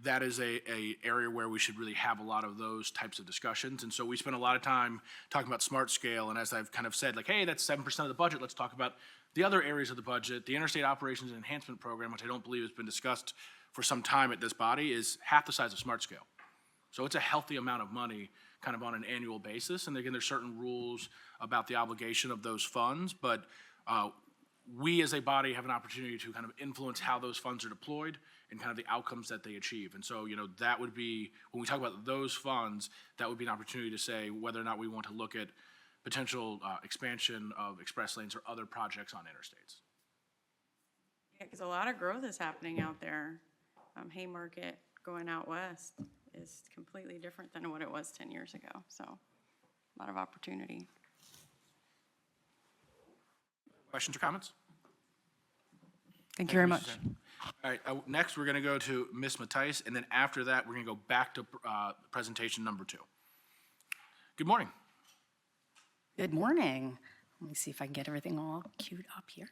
That is a area where we should really have a lot of those types of discussions. And so we spend a lot of time talking about smart scale. And as I've kind of said, like, hey, that's 7% of the budget. Let's talk about the other areas of the budget. The Interstate Operations and Enhancement Program, which I don't believe has been discussed for some time at this body, is half the size of smart scale. So it's a healthy amount of money kind of on an annual basis. And again, there's certain rules about the obligation of those funds, but we as a body have an opportunity to kind of influence how those funds are deployed and kind of the outcomes that they achieve. And so, that would be, when we talk about those funds, that would be an opportunity to say whether or not we want to look at potential expansion of express lanes or other projects on interstates. Yeah, because a lot of growth is happening out there. Haymarket going out west is completely different than what it was 10 years ago. So a lot of opportunity. Questions or comments? Thank you very much. All right, next we're going to go to Ms. Mattice, and then after that, we're going to go back to presentation number 2. Good morning. Good morning. Let me see if I can get everything all queued up here.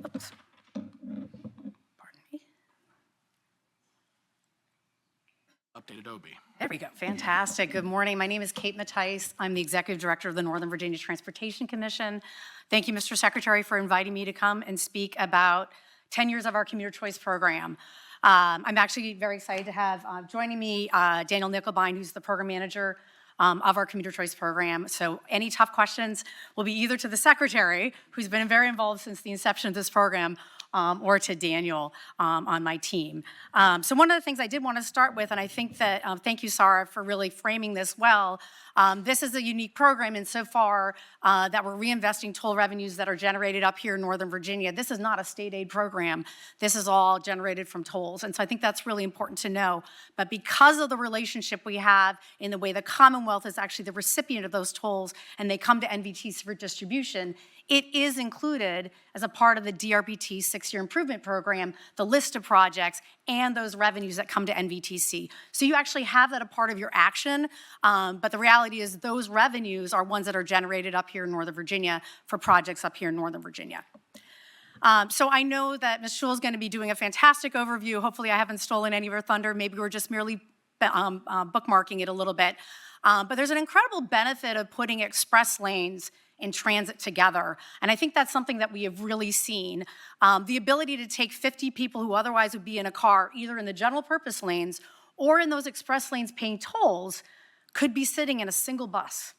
Oops. Pardon me. Updated OB. There we go. Fantastic. Good morning. My name is Kate Mattice. I'm the Executive Director of the Northern Virginia Transportation Commission. Thank you, Mr. Secretary, for inviting me to come and speak about 10 years of our Commuter Choice program. I'm actually very excited to have joining me Daniel Nickelbein, who's the program manager of our Commuter Choice program. So any tough questions will be either to the Secretary, who's been very involved since the inception of this program, or to Daniel on my team. So one of the things I did want to start with, and I think that, thank you, Sarah, for really framing this well. This is a unique program insofar that we're reinvesting toll revenues that are generated up here in Northern Virginia. This is not a state aid program. This is all generated from tolls. And so I think that's really important to know. But because of the relationship we have in the way the Commonwealth is actually the recipient of those tolls and they come to NVTC for distribution, it is included as a part of the DRPT 6-year improvement program, the list of projects and those revenues that come to NVTC. So you actually have that a part of your action, but the reality is those revenues are ones that are generated up here in Northern Virginia for projects up here in Northern Virginia. So I know that Ms. Schul is going to be doing a fantastic overview. Hopefully I haven't stolen any of her thunder. Maybe we're just merely bookmarking it a little bit. But there's an incredible benefit of putting express lanes in transit together. And I think that's something that we have really seen. The ability to take 50 people who otherwise would be in a car, either in the general purpose lanes or in those express lanes paying tolls, could be sitting in a single bus.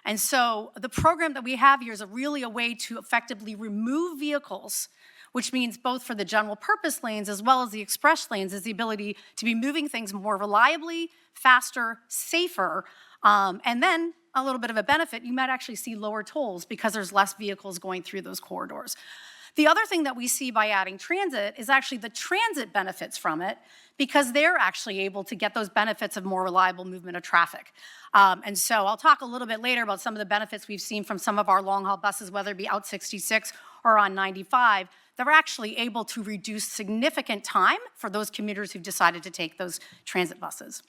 And so the program that we have here is really a way to effectively remove vehicles, which means both for the general purpose lanes as well as the express lanes, is the ability to be moving things more reliably, faster, safer, and then a little bit of a benefit, you might actually see lower tolls because there's less vehicles going through those corridors. The other thing that we see by adding transit is actually the transit benefits from it because they're actually able to get those benefits of more reliable movement of traffic. And so I'll talk a little bit later about some of the benefits we've seen from some of our long-haul buses, whether it be out 66 or on 95, that are actually able to reduce significant time for those commuters who've decided to take those transit buses.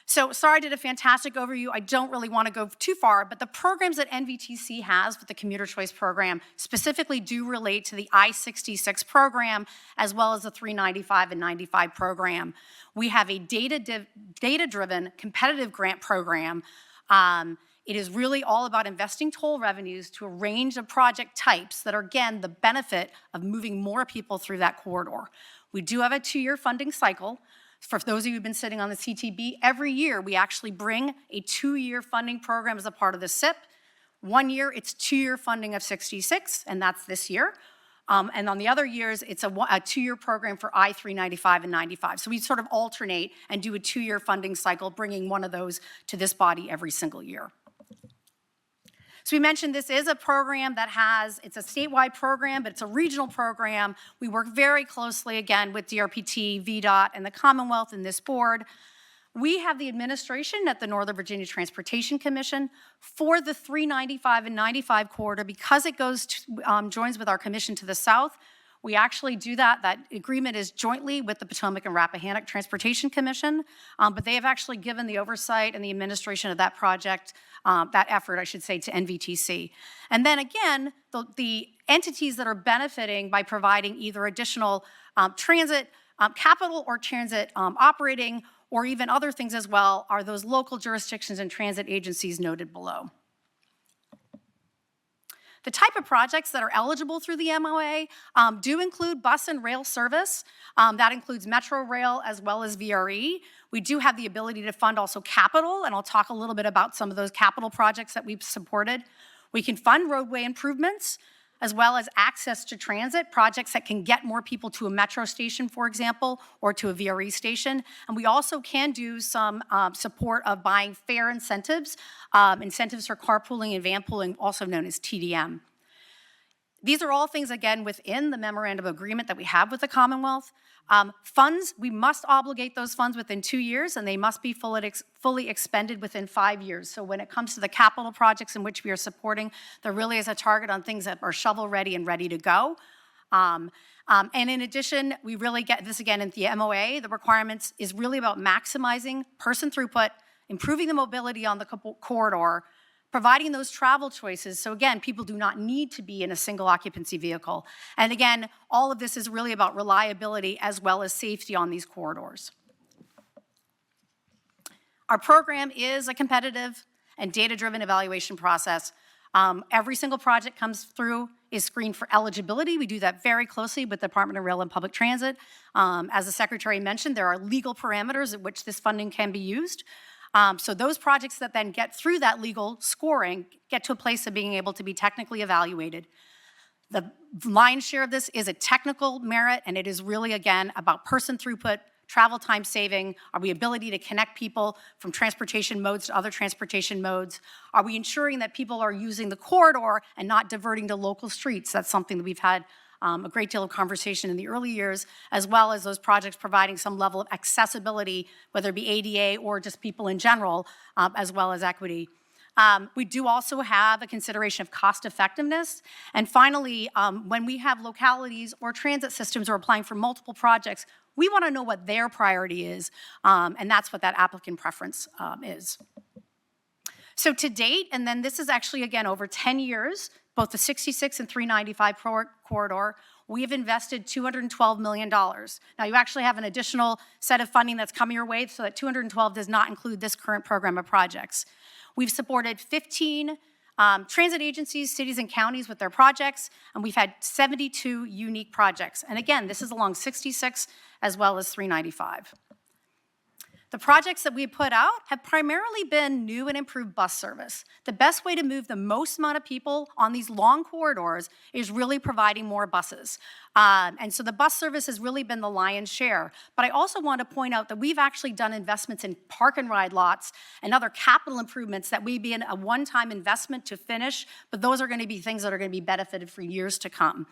So sorry, I did a fantastic overview. I don't really want to go too far, but the programs that NVTC has with the Commuter Choice program specifically do relate to the I-66 program as well as the 395 and 95 program. We have a data-driven competitive grant program. It is really all about investing toll revenues to a range of project types that are, again, the benefit of moving more people through that corridor. We do have a 2-year funding cycle. For those of you who've been sitting on the CTB, every year we actually bring a 2-year funding program as a part of the SIP. 1 year, it's 2-year funding of 66, and that's this year. And on the other years, it's a 2-year program for I-395 and 95. So we sort of alternate and do a 2-year funding cycle, bringing one of those to this body every single year. So we mentioned this is a program that it's a statewide program, but it's a regional program. We work very closely, again, with DRPT, VDOT, and the Commonwealth in this board. We have the administration at the Northern Virginia Transportation Commission for the 395 and 95 corridor. Because it joins with our commission to the south, we actually do that. That agreement is jointly with the Potomac and Rappahannock Transportation Commission, but they have actually given the oversight and the administration of that project, that effort, I should say, to NVTC. And then again, the entities that are benefiting by providing either additional transit capital or transit operating or even other things as well are those local jurisdictions and transit agencies noted below. The type of projects that are eligible through the MOA do include bus and rail service. That includes Metro Rail as well as VRE. We do have the ability to fund also capital, and I'll talk a little bit about some of those capital projects that we've supported. We can fund roadway improvements as well as access to transit, projects that can get more people to a metro station, for example, or to a VRE station. And we also can do some support of buying fare incentives, incentives for carpooling and van pooling, also known as TDM. These are all things, again, within the memorandum of agreement that we have with the Commonwealth. Funds, we must obligate those funds within 2 years, and they must be fully expended within 5 years. So when it comes to the capital projects in which we are supporting, there really is a target on things that are shovel-ready and ready to go. And in addition, we really get this again in the MOA. The requirements is really about maximizing person throughput, improving the mobility on the corridor, providing those travel choices. So again, people do not need to be in a single occupancy vehicle. And again, all of this is really about reliability as well as safety on these corridors. Our program is a competitive and data-driven evaluation process. Every single project comes through is screened for eligibility. We do that very closely with the Department of Rail and Public Transit. As the Secretary mentioned, there are legal parameters at which this funding can be used. So those projects that then get through that legal scoring get to a place of being able to be technically evaluated. The lion's share of this is a technical merit, and it is really, again, about person throughput, travel time saving, are we ability to connect people from transportation modes to other transportation modes? Are we ensuring that people are using the corridor and not diverting to local streets? That's something that we've had a great deal of conversation in the early years, as well as those projects providing some level of accessibility, whether it be ADA or just people in general, as well as equity. We do also have a consideration of cost effectiveness. And finally, when we have localities or transit systems who are applying for multiple projects, we want to know what their priority is, and that's what that applicant preference is. So to date, and then this is actually, again, over 10 years, both the 66 and 395 corridor, we have invested $212 million. Now, you actually have an additional set of funding that's coming your way, so that 212 does not include this current program of projects. We've supported 15 transit agencies, cities, and counties with their projects, and we've had 72 unique projects. And again, this is along 66 as well as 395. The projects that we put out have primarily been new and improved bus service. The best way to move the most amount of people on these long corridors is really providing more buses. And so the bus service has really been the lion's share. But I also want to point out that we've actually done investments in park and ride lots and other capital improvements that may be a one-time investment to finish, but those are going to be things that are going to be benefited for years to come.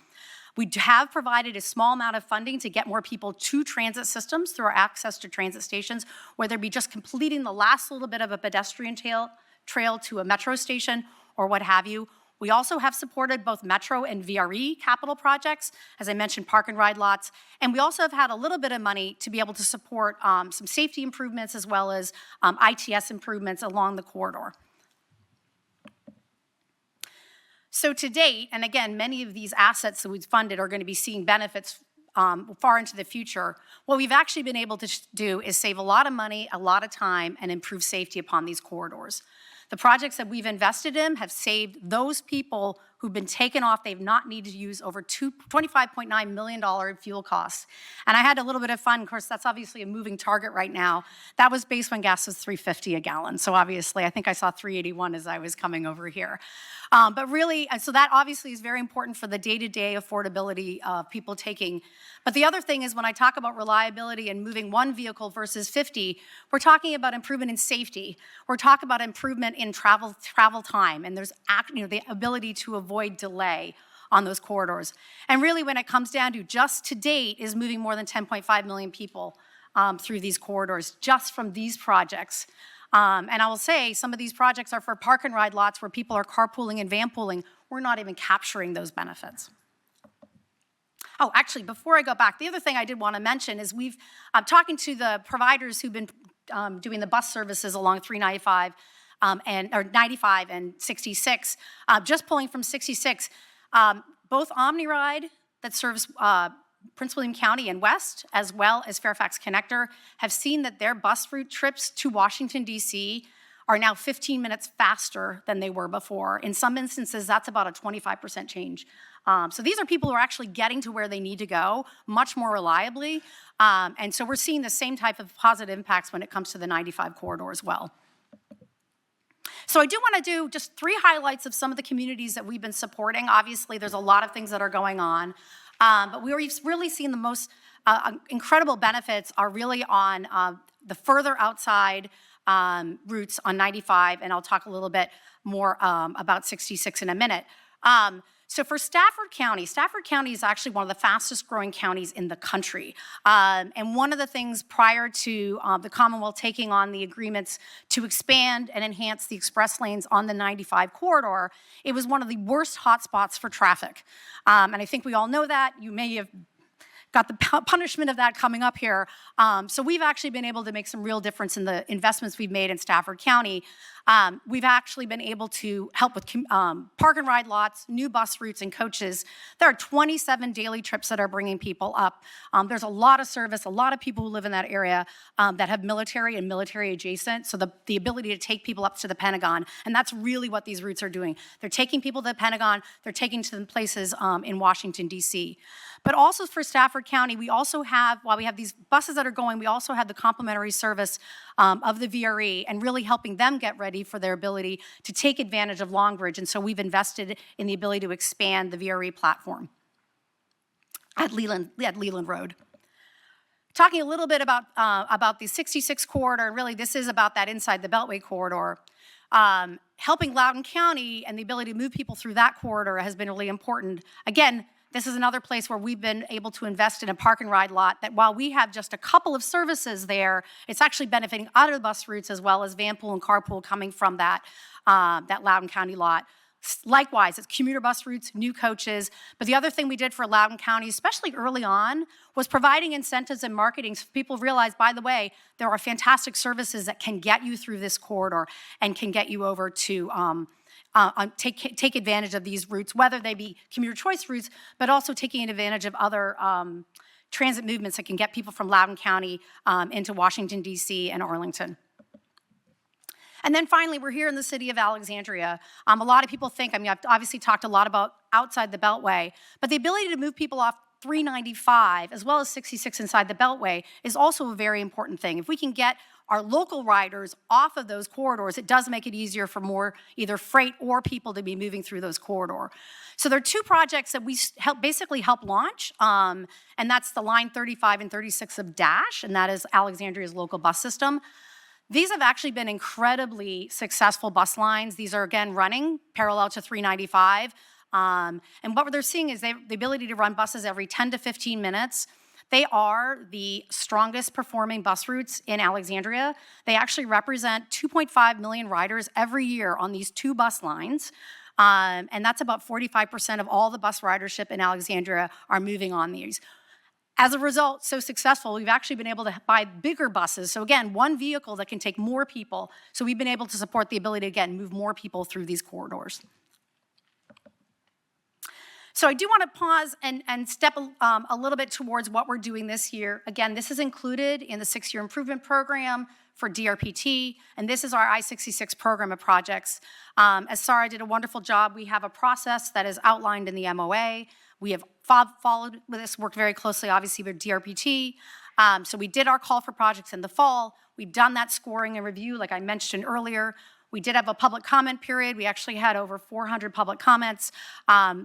We have provided a small amount of funding to get more people to transit systems through our access to transit stations, whether it be just completing the last little bit of a pedestrian trail to a metro station or what have you. We also have supported both metro and VRE capital projects, as I mentioned, park and ride lots. And we also have had a little bit of money to be able to support some safety improvements as well as ITS improvements along the corridor. So to date, and again, many of these assets that we've funded are going to be seeing benefits far into the future. What we've actually been able to do is save a lot of money, a lot of time, and improve safety upon these corridors. The projects that we've invested in have saved those people who've been taken off. They've not needed to use over $25.9 million in fuel costs. And I had a little bit of fun. Of course, that's obviously a moving target right now. That was based when gas was $3.50 a gallon. So obviously, I think I saw $3.81 as I was coming over here. But really, so that obviously is very important for the day-to-day affordability of people taking. But the other thing is when I talk about reliability and moving one vehicle versus 50, we're talking about improvement in safety. We're talking about improvement in travel time, and there's the ability to avoid delay on those corridors. And really, when it comes down to just to date, is moving more than 10.5 million people through these corridors just from these projects. And I will say some of these projects are for park and ride lots where people are carpooling and vanpooling. We're not even capturing those benefits. Oh, actually, before I go back, the other thing I did want to mention is I'm talking to the providers who've been doing the bus services along 395 or 95 and 66. Just pulling from 66, both OmniRide that serves Prince William County and West, as well as Fairfax Connector, have seen that their bus route trips to Washington, D.C. are now 15 minutes faster than they were before. In some instances, that's about a 25% change. So these are people who are actually getting to where they need to go much more reliably. And so we're seeing the same type of positive impacts when it comes to the 95 corridor as well. So I do want to do just 3 highlights of some of the communities that we've been supporting. Obviously, there's a lot of things that are going on. But we've really seen the most incredible benefits are really on the further outside routes on 95, and I'll talk a little bit more about 66 in a minute. So for Stafford County is actually one of the fastest growing counties in the country. And one of the things prior to the Commonwealth taking on the agreements to expand and enhance the express lanes on the 95 corridor, it was one of the worst hotspots for traffic. And I think we all know that. You may have got the punishment of that coming up here. So we've actually been able to make some real difference in the investments we've made in Stafford County. We've actually been able to help with park and ride lots, new bus routes and coaches. There are 27 daily trips that are bringing people up. There's a lot of service, a lot of people who live in that area that have military and military adjacent, so the ability to take people up to the Pentagon, and that's really what these routes are doing. They're taking people to the Pentagon, they're taking to the places in Washington, D.C. But also for Stafford County, we also have, while we have these buses that are going, we also have the complimentary service of the VRE and really helping them get ready for their ability to take advantage of Long Bridge. And so we've invested in the ability to expand the VRE platform at Leland Road. Talking a little bit about the 66 corridor, and really this is about that inside the Beltway corridor. Helping Loudoun County and the ability to move people through that corridor has been really important. Again, this is another place where we've been able to invest in a park and ride lot that while we have just a couple of services there, it's actually benefiting other bus routes as well as vanpool and carpool coming from that Loudoun County lot. Likewise, it's commuter bus routes, new coaches. But the other thing we did for Loudoun County, especially early on, was providing incentives and marketing so people realize, by the way, there are fantastic services that can get you through this corridor and can get you over to take advantage of these routes, whether they be commuter choice routes, but also taking advantage of other transit movements that can get people from Loudoun County into Washington, D.C. and Arlington. And then finally, we're here in the city of Alexandria. A lot of people think, I've obviously talked a lot about outside the Beltway, but the ability to move people off 395 as well as 66 inside the Beltway is also a very important thing. If we can get our local riders off of those corridors, it does make it easier for more either freight or people to be moving through those corridors. So there are two projects that we basically help launch, and that's the line 35 and 36 of DASH, and that is Alexandria's local bus system. These have actually been incredibly successful bus lines. These are, again, running parallel to 395. And what they're seeing is the ability to run buses every 10 to 15 minutes. They are the strongest performing bus routes in Alexandria. They actually represent 2.5 million riders every year on these two bus lines. And that's about 45% of all the bus ridership in Alexandria are moving on these. As a result, so successful, we've actually been able to buy bigger buses. So again, one vehicle that can take more people. So we've been able to support the ability to, again, move more people through these corridors. So I do want to pause and step a little bit towards what we're doing this year. Again, this is included in the 6-year improvement program for DRPT, and this is our I-66 program of projects. As Sarah did a wonderful job, we have a process that is outlined in the MOA. We have followed with this, worked very closely, obviously, with DRPT. So we did our call for projects in the fall. We've done that scoring and review, like I mentioned earlier. We did have a public comment period. We actually had over 400 public comments.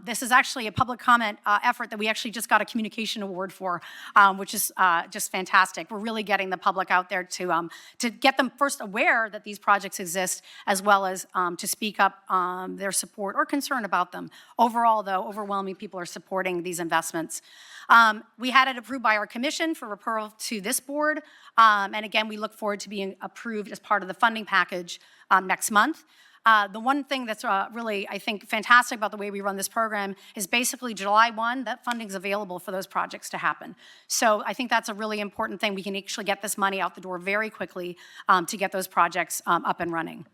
This is actually a public comment effort that we actually just got a communication award for, which is just fantastic. We're really getting the public out there to get them first aware that these projects exist, as well as to speak up their support or concern about them. Overall, though, overwhelming people are supporting these investments. We had it approved by our commission for referral to this board. And again, we look forward to being approved as part of the funding package next month. The one thing that's really, I think, fantastic about the way we run this program is basically July 1, that funding's available for those projects to happen. So I think that's a really important thing. We can actually get this money out the door very quickly to get those projects up and running.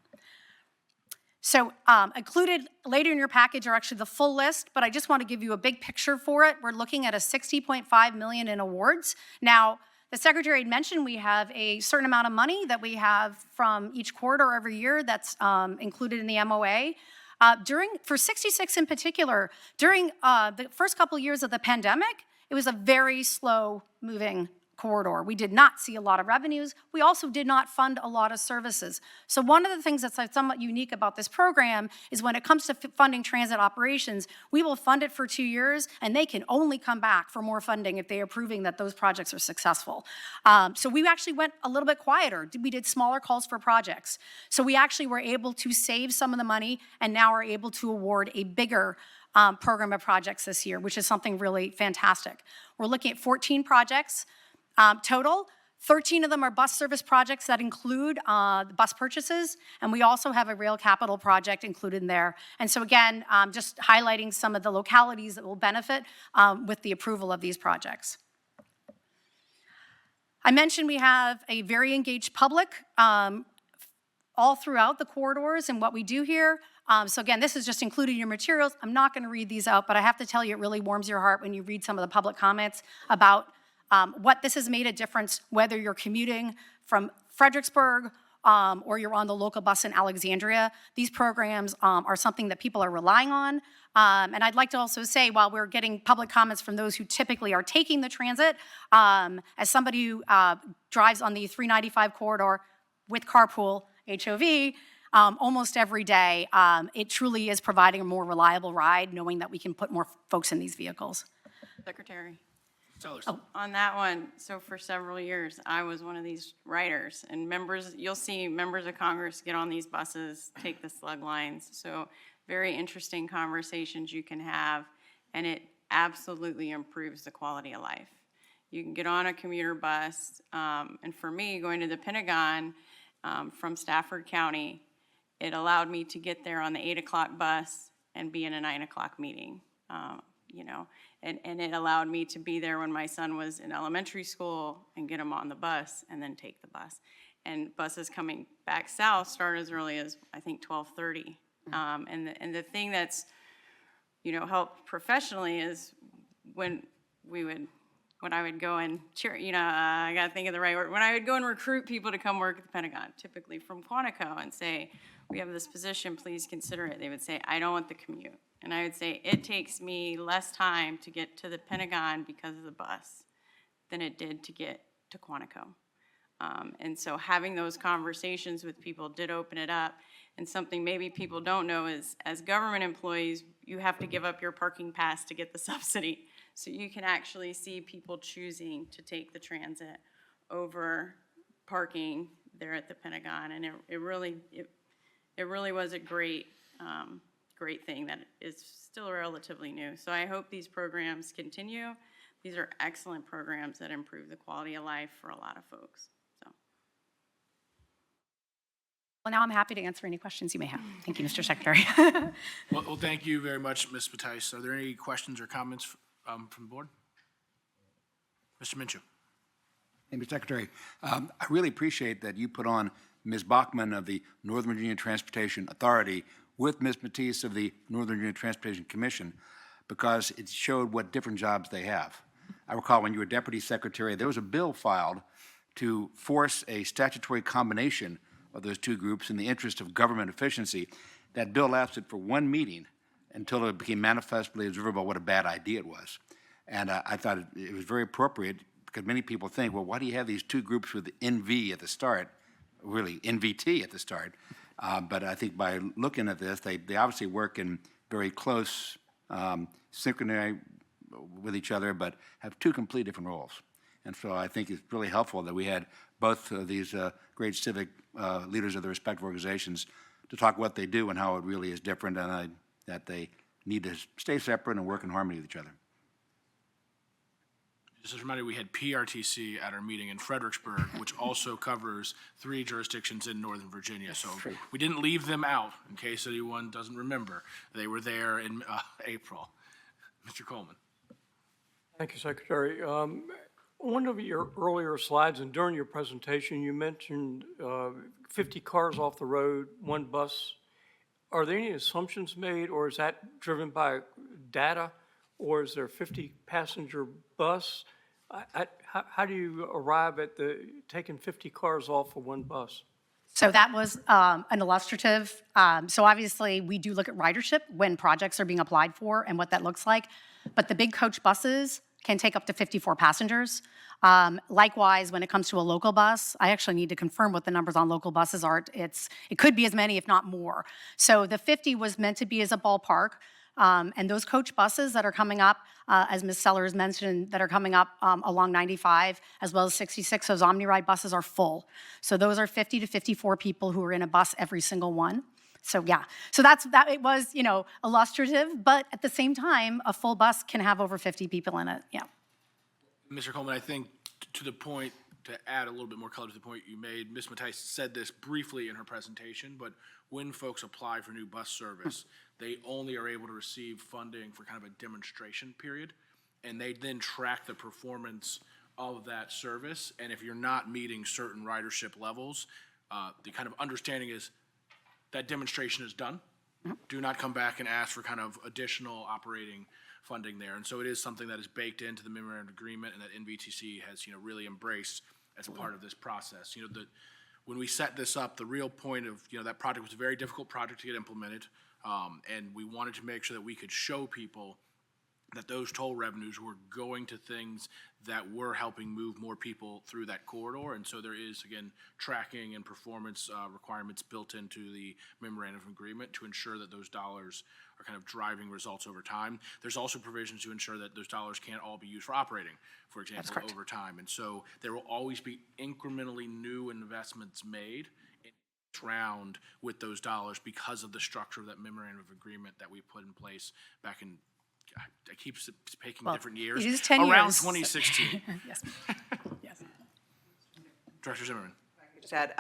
So included later in your package are actually the full list, but I just want to give you a big picture for it. We're looking at a $60.5 million in awards. Now, the Secretary had mentioned we have a certain amount of money that we have from each corridor every year that's included in the MOA. For 66 in particular, during the first couple of years of the pandemic, it was a very slow moving corridor. We did not see a lot of revenues. We also did not fund a lot of services. So one of the things that's somewhat unique about this program is when it comes to funding transit operations, we will fund it for 2 years, and they can only come back for more funding if they are proving that those projects are successful. So we actually went a little bit quieter. We did smaller calls for projects. So we actually were able to save some of the money and now are able to award a bigger program of projects this year, which is something really fantastic. We're looking at 14 projects. Total, 13 of them are bus service projects that include the bus purchases, and we also have a rail capital project included in there. And so again, just highlighting some of the localities that will benefit with the approval of these projects. I mentioned we have a very engaged public all throughout the corridors and what we do here. So again, this is just included in your materials. I'm not going to read these out, but I have to tell you, it really warms your heart when you read some of the public comments about what this has made a difference, whether you're commuting from Fredericksburg or you're on the local bus in Alexandria. These programs are something that people are relying on. And I'd like to also say, while we're getting public comments from those who typically are taking the transit, as somebody who drives on the 395 corridor with carpool, HOV, almost every day, it truly is providing a more reliable ride, knowing that we can put more folks in these vehicles. Secretary. Sellers. On that one, so for several years, I was one of these riders, and you'll see members of Congress get on these buses, take the slug lines. So very interesting conversations you can have, and it absolutely improves the quality of life. You can get on a commuter bus, and for me, going to the Pentagon from Stafford County, it allowed me to get there on the 8 o'clock bus and be in a 9 o'clock meeting. And it allowed me to be there when my son was in elementary school and get him on the bus and then take the bus. And buses coming back south start as early as, I think, 12:30. And the thing that's, helped professionally is when I would go and cheer, I got to think of the right word, when I would go and recruit people to come work at the Pentagon, typically from Quantico, and say, we have this position, please consider it. They would say, I don't want the commute. And I would say, it takes me less time to get to the Pentagon because of the bus than it did to get to Quantico. And so having those conversations with people did open it up. And something maybe people don't know is, as government employees, you have to give up your parking pass to get the subsidy. So you can actually see people choosing to take the transit over parking there at the Pentagon. And it really was a great thing that is still relatively new. So I hope these programs continue. These are excellent programs that improve the quality of life for a lot of folks. So. Well, now I'm happy to answer any questions you may have. Thank you, Mr. Secretary. Well, thank you very much, Ms. Mattice. Are there any questions or comments from the board? Mr. Minshew. Hey, Mr. Secretary, I really appreciate that you put on Ms. Bachman of the Northern Virginia Transportation Authority with Ms. Mattice of the Northern Virginia Transportation Commission, because it showed what different jobs they have. I recall when you were Deputy Secretary, there was a bill filed to force a statutory combination of those two groups in the interest of government efficiency. That bill lasted for one meeting until it became manifestly observable what a bad idea it was. And I thought it was very appropriate, because many people think, well, why do you have these two groups with NV at the start, really NVT at the start? But I think by looking at this, they obviously work in very close synchrony with each other, but have two completely different roles. And so I think it's really helpful that we had both of these great civic leaders of the respective organizations to talk what they do and how it really is different, and that they need to stay separate and work in harmony with each other. Just as a reminder, we had PRTC at our meeting in Fredericksburg, which also covers 3 jurisdictions in Northern Virginia. So we didn't leave them out, in case anyone doesn't remember. They were there in April. Mr. Coleman. Thank you, Secretary. One of your earlier slides and during your presentation, you mentioned 50 cars off the road, 1 bus. Are there any assumptions made, or is that driven by data, or is there a 50-passenger bus? How do you arrive at taking 50 cars off for 1 bus? So that was an illustrative. So obviously, we do look at ridership when projects are being applied for and what that looks like. But the big coach buses can take up to 54 passengers. Likewise, when it comes to a local bus, I actually need to confirm what the numbers on local buses are. It could be as many, if not more. So the 50 was meant to be as a ballpark. And those coach buses that are coming up, as Ms. Sellers mentioned, that are coming up along 95, as well as 66, those OmniRide buses are full. So those are 50 to 54 people who are in a bus every single one. So yeah, so that it was, illustrative, but at the same time, a full bus can have over 50 people in it, yeah. Mr. Coleman, I think to the point, to add a little bit more color to the point you made, Ms. Mattice said this briefly in her presentation, but when folks apply for new bus service, they only are able to receive funding for kind of a demonstration period, and they then track the performance of that service. And if you're not meeting certain ridership levels, the kind of understanding is that demonstration is done. Do not come back and ask for kind of additional operating funding there. And so it is something that is baked into the memorandum of agreement and that NVTC has, really embraced as part of this process. When we set this up, the real point of, that project was a very difficult project to get implemented. And we wanted to make sure that we could show people that those toll revenues were going to things that were helping move more people through that corridor. And so there is, again, tracking and performance requirements built into the memorandum of agreement to ensure that those dollars are kind of driving results over time. There's also provisions to ensure that those dollars can't all be used for operating, for example, over time. And so there will always be incrementally new investments made in each round with those dollars because of the structure of that memorandum of agreement that we put in place back in, I keep picking different years. It is 10 around years. 2016. Yes. Yes. Director Zimmerman. Just add,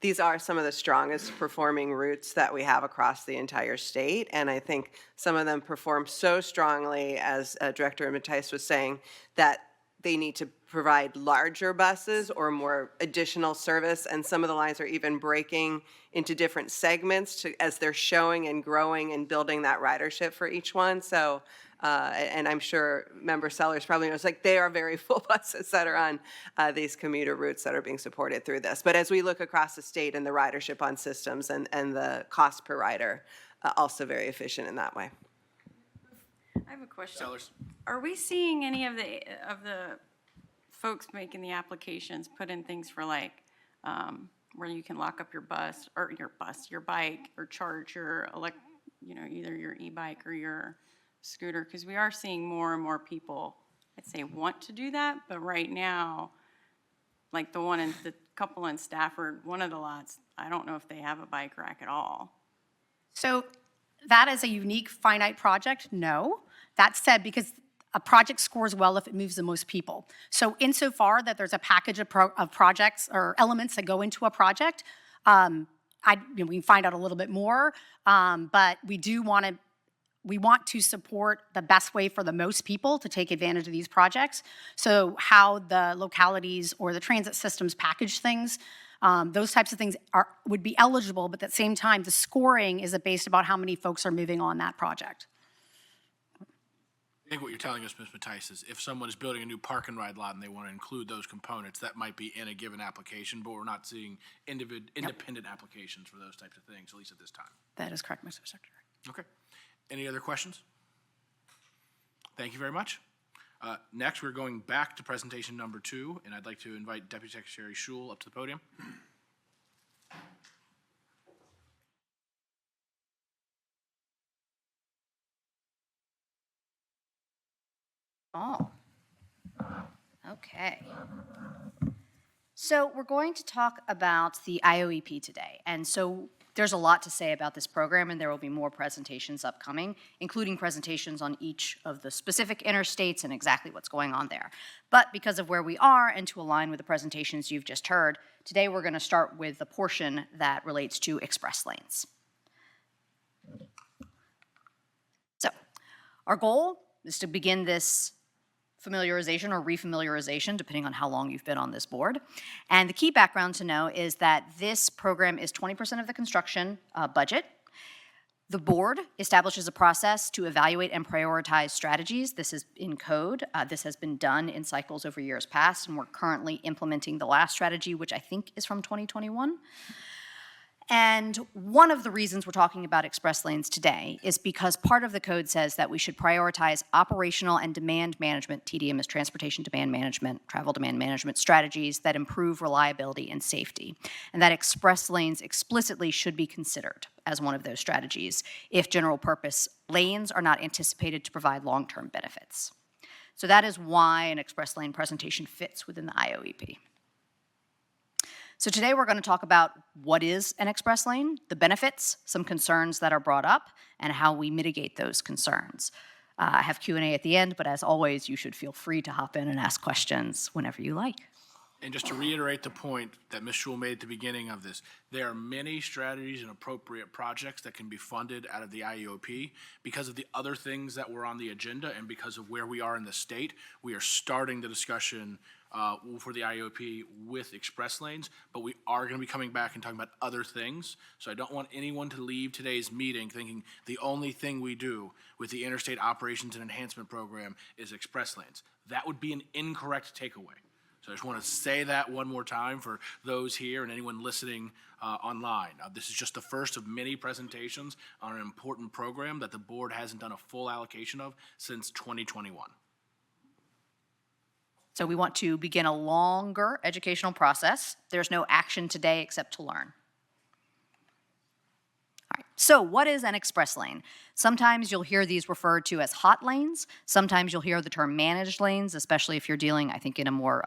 these are some of the strongest performing routes that we have across the entire state. And I think some of them perform so strongly, as Director Mattice was saying, that they need to provide larger buses or more additional service. And some of the lines are even breaking into different segments as they're showing and growing and building that ridership for each one. So, and I'm sure Member Sellers probably knows, they are very full buses that are on these commuter routes that are being supported through this. But as we look across the state and the ridership on systems and the cost per rider, also very efficient in that way. I have a question. Sellers. Are we seeing any of the folks making the applications put in things for where you can lock up your bus or your bike or charge your either your e-bike or your scooter? Because we are seeing more and more people, I'd say, want to do that, but right now, like the couple in Stafford, one of the lots, I don't know if they have a bike rack at all. So that is a unique finite project? No. That said, because a project scores well if it moves the most people. So insofar that there's a package of projects or elements that go into a project, we can find out a little bit more, but we want to support the best way for the most people to take advantage of these projects. So how the localities or the transit systems package things, those types of things would be eligible, but at the same time, the scoring is based about how many folks are moving on that project. I think what you're telling us, Ms. Mattice, is if someone is building a new park and ride lot and they want to include those components, that might be in a given application, but we're not seeing independent applications for those types of things, at least at this time. That is correct, Mr. Secretary. Okay. Any other questions? Thank you very much. Next, we're going back to presentation number 2, and I'd like to invite Deputy Secretary Schul up to the podium. Oh, okay. So we're going to talk about the IOEP today. And so there's a lot to say about this program, and there will be more presentations upcoming, including presentations on each of the specific interstates and exactly what's going on there. But because of where we are and to align with the presentations you've just heard, today we're going to start with the portion that relates to express lanes. So our goal is to begin this familiarization or refamiliarization, depending on how long you've been on this board. And the key background to know is that this program is 20% of the construction budget. The board establishes a process to evaluate and prioritize strategies. This is in code. This has been done in cycles over years past, and we're currently implementing the last strategy, which I think is from 2021. And one of the reasons we're talking about express lanes today is because part of the code says that we should prioritize operational and demand management, TDM is transportation demand management, travel demand management strategies that improve reliability and safety. And that express lanes explicitly should be considered as one of those strategies if general purpose lanes are not anticipated to provide long-term benefits. So that is why an express lane presentation fits within the IOEP. So today we're going to talk about what is an express lane, the benefits, some concerns that are brought up, and how we mitigate those concerns. I have Q&A at the end, but as always, you should feel free to hop in and ask questions whenever you like. And just to reiterate the point that Ms. Schul made at the beginning of this, there are many strategies and appropriate projects that can be funded out of the IOEP. Because of the other things that were on the agenda and because of where we are in the state, we are starting the discussion for the IOP with express lanes, but we are going to be coming back and talking about other things. So I don't want anyone to leave today's meeting thinking the only thing we do with the Interstate Operations and Enhancement Program is express lanes. That would be an incorrect takeaway. So I just want to say that one more time for those here and anyone listening online. This is just the first of many presentations on an important program that the board hasn't done a full allocation of since 2021. So we want to begin a longer educational process. There's no action today except to learn. All right, so what is an express lane? Sometimes you'll hear these referred to as hot lanes. Sometimes you'll hear the term managed lanes, especially if you're dealing, I think, in a more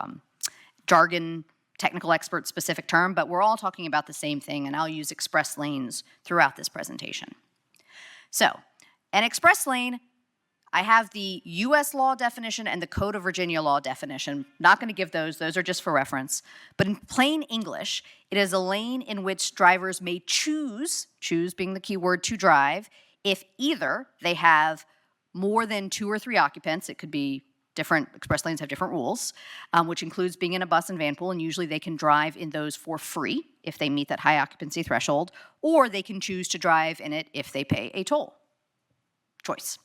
jargon, technical expert specific term, but we're all talking about the same thing, and I'll use express lanes throughout this presentation. So, an express lane, I have the US law definition and the Code of Virginia law definition. Not going to give those are just for reference. But in plain English, it is a lane in which drivers may choose being the key word, to drive, if either they have more than 2 or 3 occupants. It could be different, express lanes have different rules, which includes being in a bus and van pool, and usually they can drive in those for free if they meet that high occupancy threshold, or they can choose to drive in it if they pay a toll. Choice.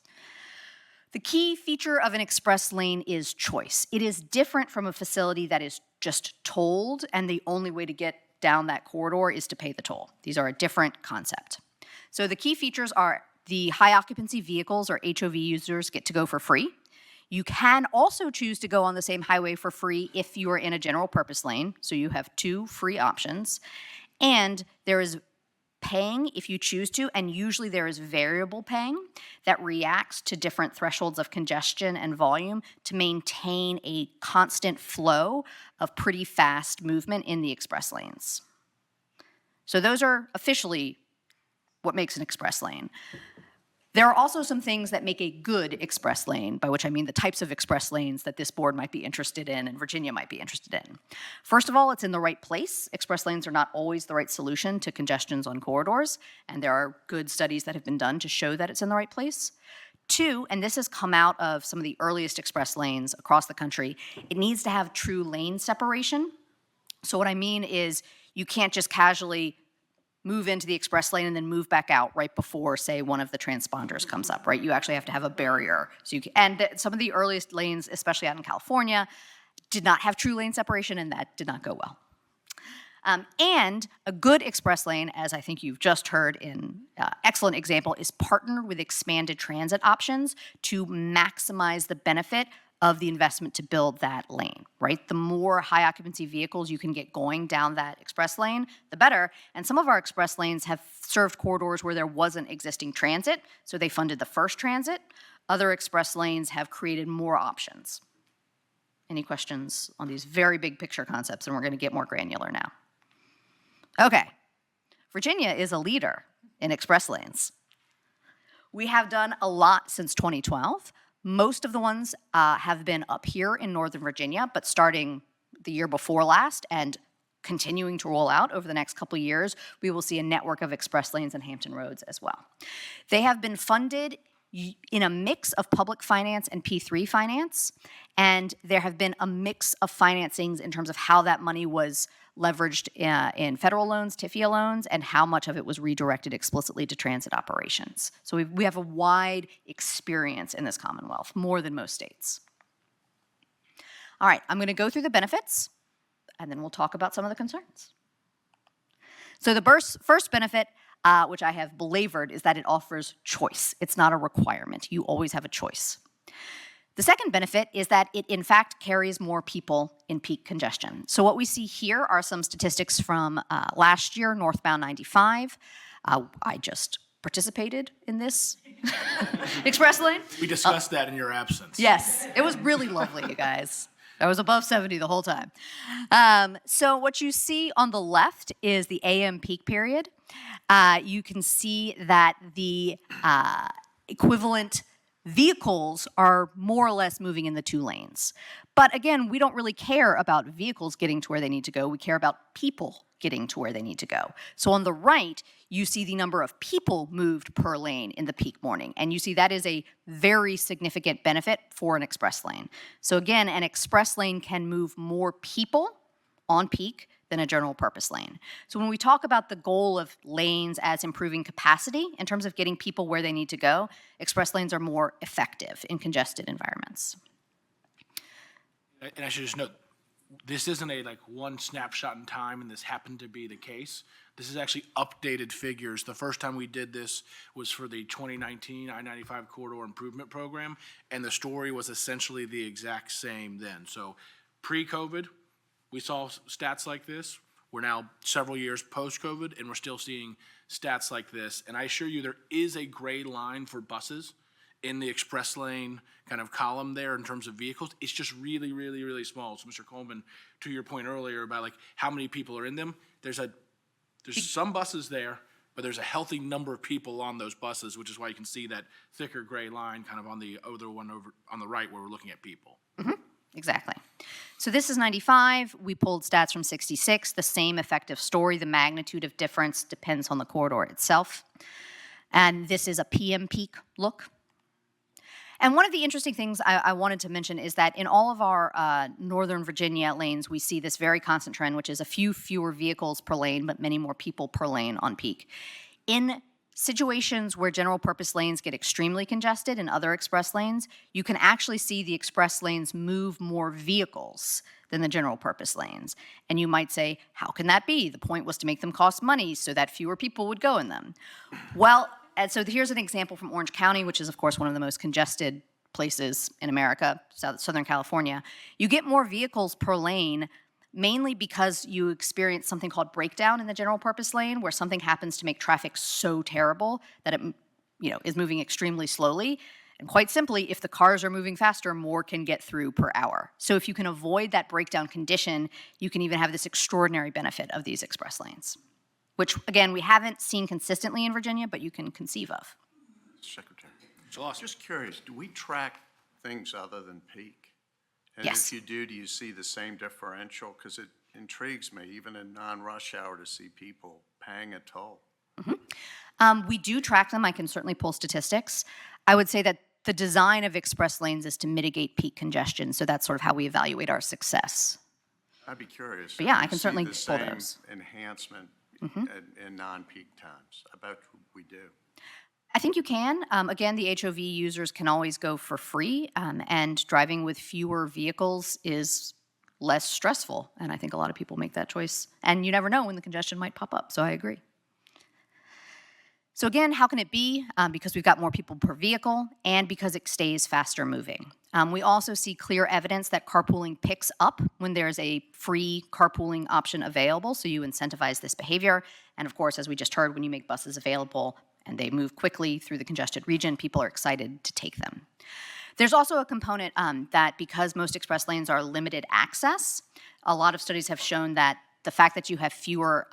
The key feature of an express lane is choice. It is different from a facility that is just tolled, and the only way to get down that corridor is to pay the toll. These are a different concept. So the key features are the high occupancy vehicles, or HOV users, get to go for free. You can also choose to go on the same highway for free if you are in a general purpose lane, so you have 2 free options. And there is paying if you choose to, and usually there is variable paying that reacts to different thresholds of congestion and volume to maintain a constant flow of pretty fast movement in the express lanes. So those are officially what makes an express lane. There are also some things that make a good express lane, by which I mean the types of express lanes that this board might be interested in and Virginia might be interested in. First of all, it's in the right place. Express lanes are not always the right solution to congestions on corridors, and there are good studies that have been done to show that it's in the right place. 2, and this has come out of some of the earliest express lanes across the country, it needs to have true lane separation. So what I mean is you can't just casually move into the express lane and then move back out right before, say, one of the transponders comes up, right? You actually have to have a barrier. So you can, and some of the earliest lanes, especially out in California, did not have true lane separation, and that did not go well. And a good express lane, as I think you've just heard in excellent example, is partnered with expanded transit options to maximize the benefit of the investment to build that lane, right? The more high occupancy vehicles you can get going down that express lane, the better. And some of our express lanes have served corridors where there wasn't existing transit, so they funded the first transit. Other express lanes have created more options. Any questions on these very big picture concepts? And we're going to get more granular now. Okay, Virginia is a leader in express lanes. We have done a lot since 2012. Most of the ones have been up here in Northern Virginia, but starting the year before last and continuing to roll out over the next couple of years, we will see a network of express lanes in Hampton Roads as well. They have been funded in a mix of public finance and P3 finance, and there have been a mix of financings in terms of how that money was leveraged in federal loans, TIFIA loans, and how much of it was redirected explicitly to transit operations. So we have a wide experience in this Commonwealth, more than most states. All right, I'm going to go through the benefits, and then we'll talk about some of the concerns. So the first benefit, which I have belabored, is that it offers choice. It's not a requirement. You always have a choice. The second benefit is that it, in fact, carries more people in peak congestion. So what we see here are some statistics from last year, northbound 95. I just participated in this express lane. We discussed that in your absence. Yes, it was really lovely, you guys. I was above 70 the whole time. So what you see on the left is the AM peak period. You can see that the equivalent Vehicles are more or less moving in the 2 lanes. But again, we don't really care about vehicles getting to where they need to go. We care about people getting to where they need to go. So on the right, you see the number of people moved per lane in the peak morning. And you see that is a very significant benefit for an express lane. So again, an express lane can move more people on peak than a general purpose lane. So when we talk about the goal of lanes as improving capacity in terms of getting people where they need to go, express lanes are more effective in congested environments. And I should just note, this isn't a one snapshot in time and this happened to be the case. This is actually updated figures. The first time we did this was for the 2019 I-95 Corridor Improvement Program, and the story was essentially the exact same then. So pre-COVID, we saw stats like this. We're now several years post-COVID, and we're still seeing stats like this. And I assure you there is a gray line for buses in the express lane kind of column there in terms of vehicles. It's just really, really, really small. So Mr. Coleman, to your point earlier about how many people are in them, there's some buses there, but there's a healthy number of people on those buses, which is why you can see that thicker gray line kind of on the other one over on the right where we're looking at people. Mm-hmm. Exactly. So this is 95. We pulled stats from 66. The same effective story. The magnitude of difference depends on the corridor itself. And this is a PM peak look. And one of the interesting things I wanted to mention is that in all of our Northern Virginia lanes, we see this very constant trend, which is a few fewer vehicles per lane, but many more people per lane on peak. In situations where general purpose lanes get extremely congested in other express lanes, you can actually see the express lanes move more vehicles than the general purpose lanes. And you might say, how can that be? The point was to make them cost money so that fewer people would go in them. Well, and so here's an example from Orange County, which is, of course, one of the most congested places in America, Southern California. You get more vehicles per lane, mainly because you experience something called breakdown in the general purpose lane, where something happens to make traffic so terrible that it is moving extremely slowly. And quite simply, if the cars are moving faster, more can get through per hour. So if you can avoid that breakdown condition, you can even have this extraordinary benefit of these express lanes, which, again, we haven't seen consistently in Virginia, but you can conceive of. Secretary. It's awesome. Just curious, do we track things other than peak? And Yes. if you do you see the same differential? Because it intrigues me, even in non-rush hour, to see people paying a toll. Mm-hmm. We do track them. I can certainly pull statistics. I would say that the design of express lanes is to mitigate peak congestion, so that's sort of how we evaluate our success. I'd be curious. But yeah, if I you can see certainly the pull same those. enhancement in non-peak times. I bet we do. I think you can. Again, the HOV users can always go for free, and driving with fewer vehicles is less stressful, and I think a lot of people make that choice. And you never know when the congestion might pop up, so I agree. So again, how can it be? Because we've got more people per vehicle and because it stays faster moving. We also see clear evidence that carpooling picks up when there's a free carpooling option available, so you incentivize this behavior. And of course, as we just heard, when you make buses available and they move quickly through the congested region, people are excited to take them. There's also a component that because most express lanes are limited access, a lot of studies have shown that the fact that you have fewer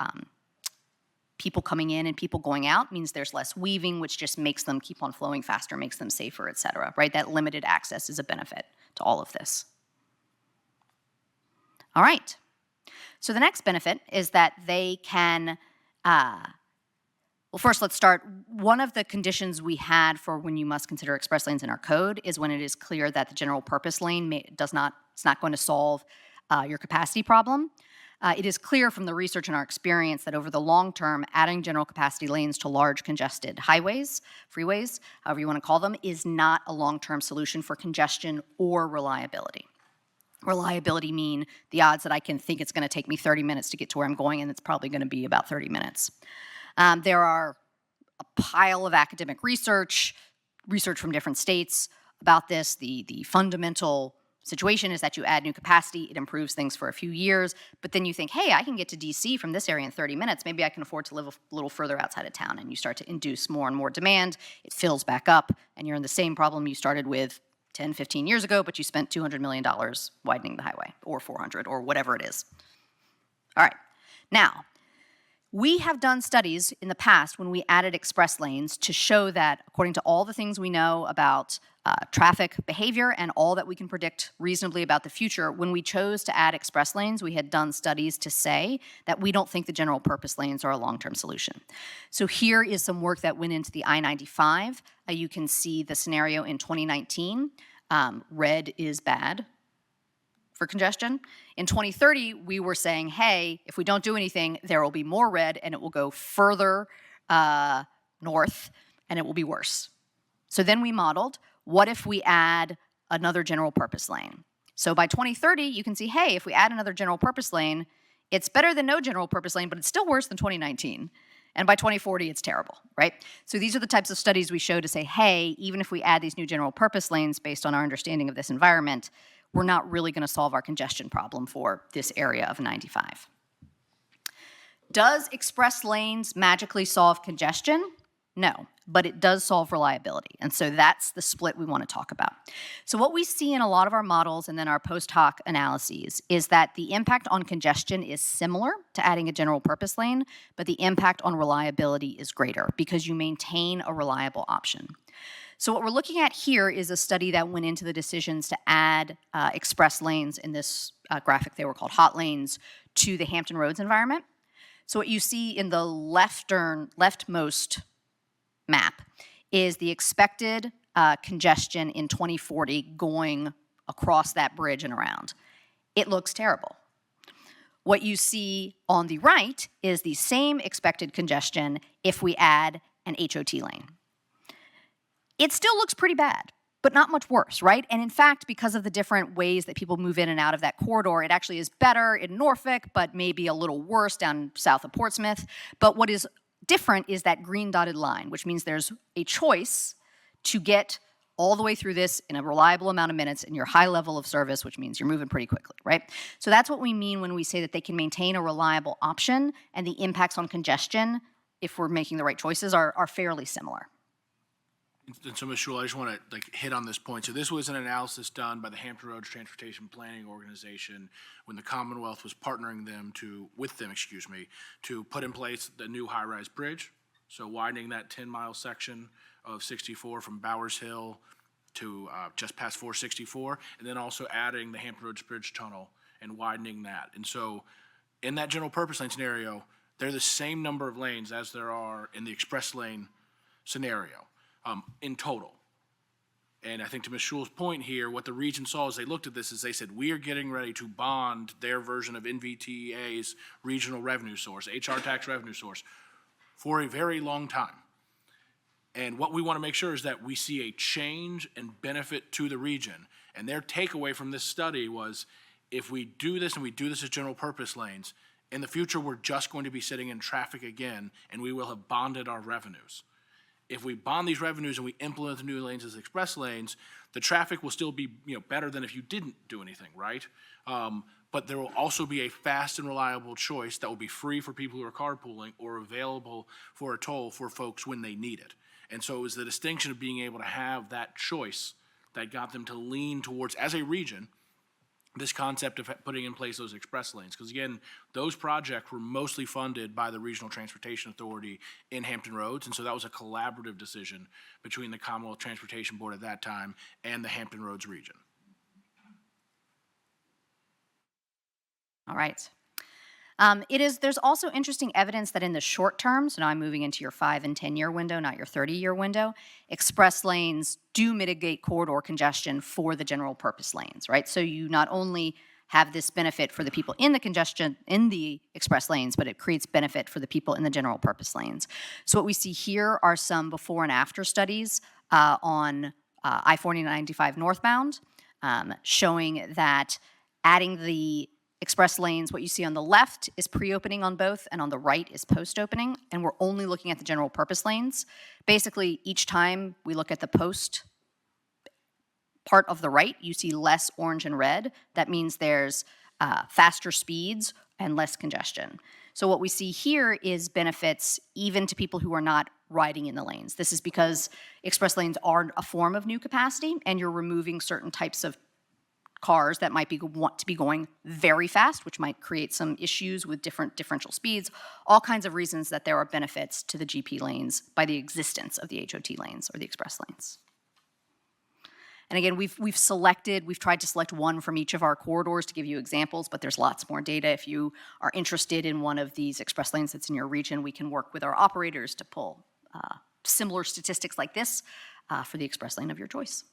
people coming in and people going out means there's less weaving, which just makes them keep on flowing faster, makes them safer, et cetera, right? That limited access is a benefit to all of this. All right. So the next benefit is that they can, well, first let's start. One of the conditions we had for when you must consider express lanes in our code is when it is clear that the general purpose lane it's not going to solve your capacity problem. It is clear from the research and our experience that over the long term, adding general capacity lanes to large congested highways, freeways, however you want to call them, is not a long-term solution for congestion or reliability. Reliability mean the odds that I can think it's going to take me 30 minutes to get to where I'm going, and it's probably going to be about 30 minutes. There are a pile of academic research from different states about this. The fundamental situation is that you add new capacity, it improves things for a few years, but then you think, hey, I can get to DC from this area in 30 minutes, maybe I can afford to live a little further outside of town, and you start to induce more and more demand, it fills back up, and you're in the same problem you started with 10, 15 years ago, but you spent $200 million widening the highway, or 400, or whatever it is. All right, now, We have done studies in the past when we added express lanes to show that, according to all the things we know about traffic behavior and all that we can predict reasonably about the future, when we chose to add express lanes, we had done studies to say that we don't think the general purpose lanes are a long-term solution. So here is some work that went into the I-95. You can see the scenario in 2019. Red is bad for congestion. In 2030, we were saying, hey, if we don't do anything, there will be more red and it will go further north and it will be worse. So then we modeled, what if we add another general purpose lane? So by 2030, you can see, hey, if we add another general purpose lane, it's better than no general purpose lane, but it's still worse than 2019. And by 2040, it's terrible, right? So these are the types of studies we show to say, hey, even if we add these new general purpose lanes based on our understanding of this environment, we're not really going to solve our congestion problem for this area of 95. Does express lanes magically solve congestion? No, but it does solve reliability. And so that's the split we want to talk about. So what we see in a lot of our models and then our post hoc analyses is that the impact on congestion is similar to adding a general purpose lane, but the impact on reliability is greater because you maintain a reliable option. So what we're looking at here is a study that went into the decisions to add express lanes in this graphic. They were called hot lanes to the Hampton Roads environment. So what you see in the leftmost map is the expected congestion in 2040 going across that bridge and around. It looks terrible. What you see on the right is the same expected congestion if we add an HOT lane. It still looks pretty bad, but not much worse, right? And in fact, because of the different ways that people move in and out of that corridor, it actually is better in Norfolk, but maybe a little worse down south of Portsmouth. But what is different is that green dotted line, which means there's a choice to get all the way through this in a reliable amount of minutes in your high level of service, which means you're moving pretty quickly, right? So that's what we mean when we say that they can maintain a reliable option, and the impacts on congestion, if we're making the right choices, are fairly similar. And so, Ms. Schul, I just want to hit on this point. So this was an analysis done by the Hampton Roads Transportation Planning Organization when the Commonwealth was partnering with them to put in place the new high-rise bridge. So widening that 10-mile section of 64 from Bowers Hill to just past 464, and then also adding the Hampton Roads Bridge Tunnel and widening that. And so in that general purpose lane scenario, they're the same number of lanes as there are in the express lane scenario. In total. And I think to Ms. Schul's point here, what the region saw as they looked at this is they said, we are getting ready to bond their version of NVTA's regional revenue source, HR tax revenue source, for a very long time. And what we want to make sure is that we see a change and benefit to the region. And their takeaway from this study was, if we do this and we do this as general purpose lanes, in the future we're just going to be sitting in traffic again, and we will have bonded our revenues. If we bond these revenues and we implement the new lanes as express lanes, the traffic will still be better than if you didn't do anything, right? But there will also be a fast and reliable choice that will be free for people who are carpooling or available for a toll for folks when they need it. And so it was the distinction of being able to have that choice that got them to lean towards, as a region, this concept of putting in place those express lanes. Because again, those projects were mostly funded by the Regional Transportation Authority in Hampton Roads, and so that was a collaborative decision between the Commonwealth Transportation Board at that time and the Hampton Roads region. All right. There's also interesting evidence that in the short term, so now I'm moving into your 5 and 10 year window, not your 30-year window, express lanes do mitigate corridor congestion for the general purpose lanes, right? So you not only have this benefit for the people in the congestion in the express lanes, but it creates benefit for the people in the general purpose lanes. So what we see here are some before and after studies on I-40-95 northbound, showing that adding the express lanes, what you see on the left is pre-opening on both, and on the right is post-opening, and we're only looking at the general purpose lanes. Basically, each time we look at the post part of the right, you see less orange and red. That means there's faster speeds and less congestion. So what we see here is benefits even to people who are not riding in the lanes. This is because express lanes are a form of new capacity, and you're removing certain types of cars that might want to be going very fast, which might create some issues with different differential speeds, all kinds of reasons that there are benefits to the GP lanes by the existence of the HOT lanes or the express lanes. And again, we've tried to select one from each of our corridors to give you examples, but there's lots more data. If you are interested in one of these express lanes that's in your region, we can work with our operators to pull similar statistics like this for the express lane of your choice.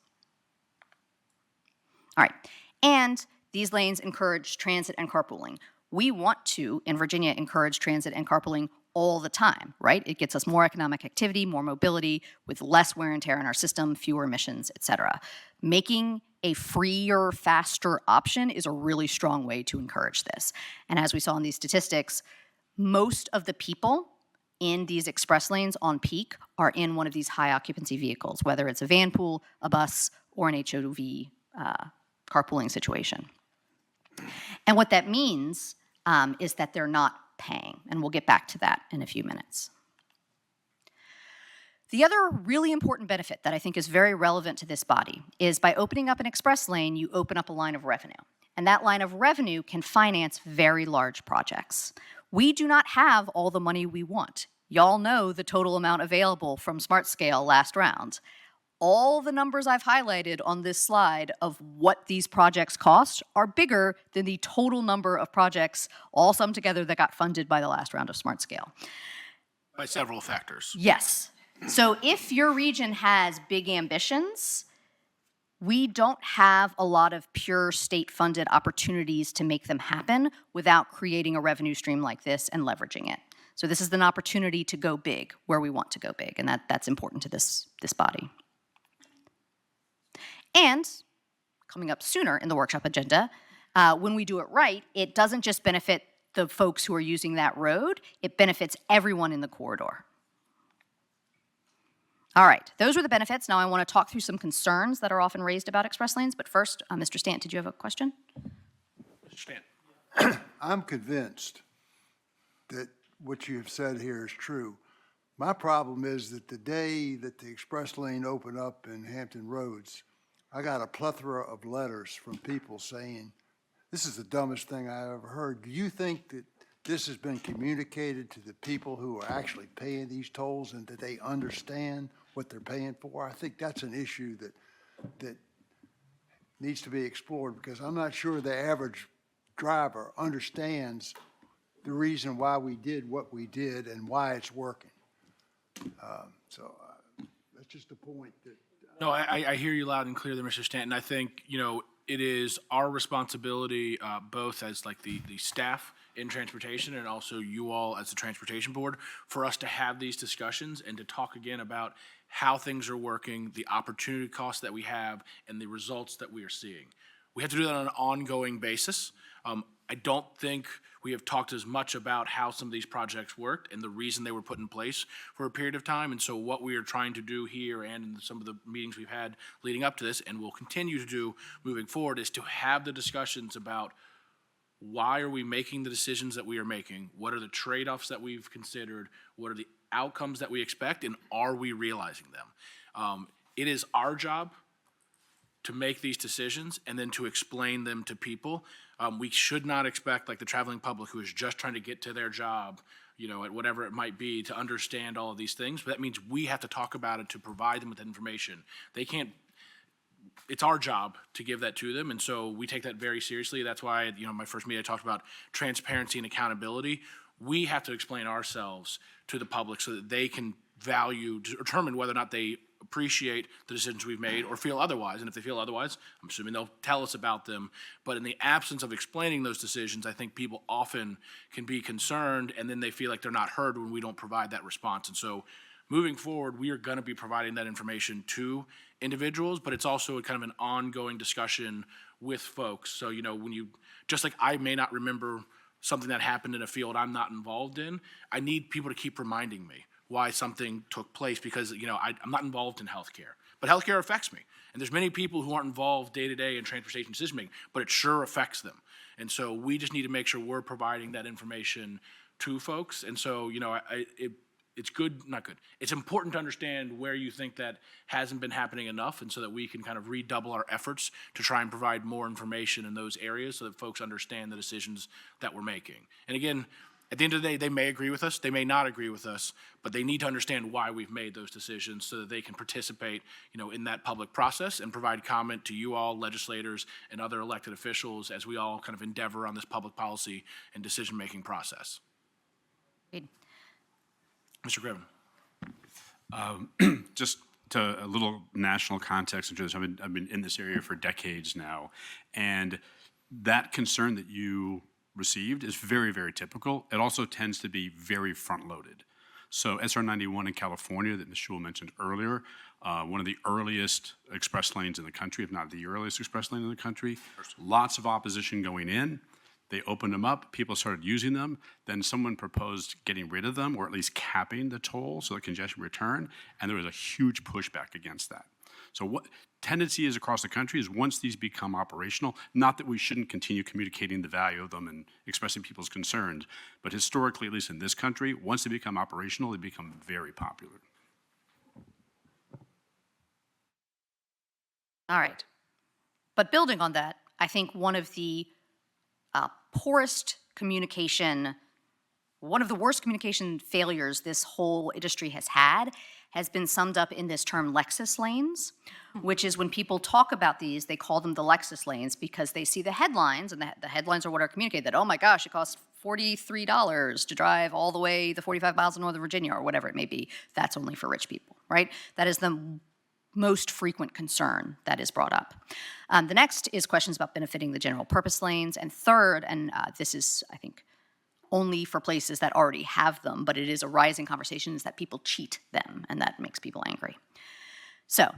All right, and these lanes encourage transit and carpooling. We want to, in Virginia, encourage transit and carpooling all the time, right? It gets us more economic activity, more mobility, with less wear and tear in our system, fewer emissions, et cetera. Making a freer, faster option is a really strong way to encourage this. And as we saw in these statistics, most of the people in these express lanes on peak are in one of these high occupancy vehicles, whether it's a van pool, a bus, or an HOV carpooling situation. And what that means is that they're not paying, and we'll get back to that in a few minutes. The other really important benefit that I think is very relevant to this body is by opening up an express lane, you open up a line of revenue. And that line of revenue can finance very large projects. We do not have all the money we want. Y'all know the total amount available from SmartScale last round. All the numbers I've highlighted on this slide of what these projects cost are bigger than the total number of projects all summed together that got funded by the last round of SmartScale. By several factors. Yes. So if your region has big ambitions, we don't have a lot of pure state-funded opportunities to make them happen without creating a revenue stream like this and leveraging it. So this is an opportunity to go big where we want to go big, and that's important to this body. And coming up sooner in the workshop agenda, when we do it right, it doesn't just benefit the folks who are using that road, it benefits everyone in the corridor. All right, those were the benefits. Now I want to talk through some concerns that are often raised about express lanes, but first, Mr. Stant, did you have a question? Mr. Stant. I'm convinced that what you have said here is true. My problem is that the day that the express lane opened up in Hampton Roads, I got a plethora of letters from people saying, this is the dumbest thing I ever heard. Do you think that this has been communicated to the people who are actually paying these tolls and that they understand what they're paying for? I think that's an issue that needs to be explored, because I'm not sure the average driver understands the reason why we did what we did and why it's working. So that's just a point that. No, I hear you loud and clear there, Mr. Stanton. I think, it is our responsibility, both as like the staff in transportation and also you all as the transportation board, for us to have these discussions and to talk again about how things are working, the opportunity costs that we have, and the results that we are seeing. We have to do that on an ongoing basis. I don't think we have talked as much about how some of these projects worked and the reason they were put in place for a period of time. And so what we are trying to do here and in some of the meetings we've had leading up to this and will continue to do moving forward is to have the discussions about why are we making the decisions that we are making? What are the trade-offs that we've considered? What are the outcomes that we expect? And are we realizing them? It is our job to make these decisions and then to explain them to people. We should not expect like the traveling public who is just trying to get to their job, at whatever it might be, to understand all of these things. But that means we have to talk about it to provide them with information. They can't, it's our job to give that to them. And so we take that very seriously. That's why, my first meeting I talked about transparency and accountability. We have to explain ourselves to the public so that they can determine whether or not they appreciate the decisions we've made or feel otherwise. And if they feel otherwise, I'm assuming they'll tell us about them. But in the absence of explaining those decisions, I think people often can be concerned and then they feel like they're not heard when we don't provide that response. And so moving forward, we are going to be providing that information to individuals, but it's also kind of an ongoing discussion with folks. So, just like I may not remember something that happened in a field I'm not involved in, I need people to keep reminding me why something took place, because I'm not involved in healthcare, but healthcare affects me. And there's many people who aren't involved day to day in transportation decision making, but it sure affects them. And so we just need to make sure we're providing that information to folks. And so, it's good, not good. It's important to understand where you think that hasn't been happening enough, and so that we can kind of redouble our efforts to try and provide more information in those areas so that folks understand the decisions that we're making. And again, at the end of the day, they may agree with us, they may not agree with us, but they need to understand why we've made those decisions so that they can participate, in that public process and provide comment to you all, legislators, and other elected officials as we all kind of endeavor on this public policy and decision-making process. Mr. Griffin. Just to a little national context into this, I've been in this area for decades now, and that concern that you received is very, very typical. It also tends to be very front-loaded. So SR 91 in California that Ms. Schul mentioned earlier, one of the earliest express lanes in the country, if not the earliest express lane in the country, lots of opposition going in. They opened them up, people started using them, then someone proposed getting rid of them or at least capping the toll so that congestion return, and there was a huge pushback against that. So what tendency is across the country is once these become operational, not that we shouldn't continue communicating the value of them and expressing people's concerns, but historically, at least in this country, once they become operational, they become very popular. All right. But building on that, I think one of the poorest communication, one of the worst communication failures this whole industry has been summed up in this term Lexus lanes, which is when people talk about these, they call them the Lexus lanes because they see the headlines, and the headlines are what are communicated, that, oh my gosh, it costs $43 to drive all the way the 45 miles in Northern Virginia, or whatever it may be. That's only for rich people, right? That is the most frequent concern that is brought up. The next is questions about benefiting the general purpose lanes. And third, and this is, I think, only for places that already have them, but it is a rising conversation, is that people cheat them, and that makes people angry. So,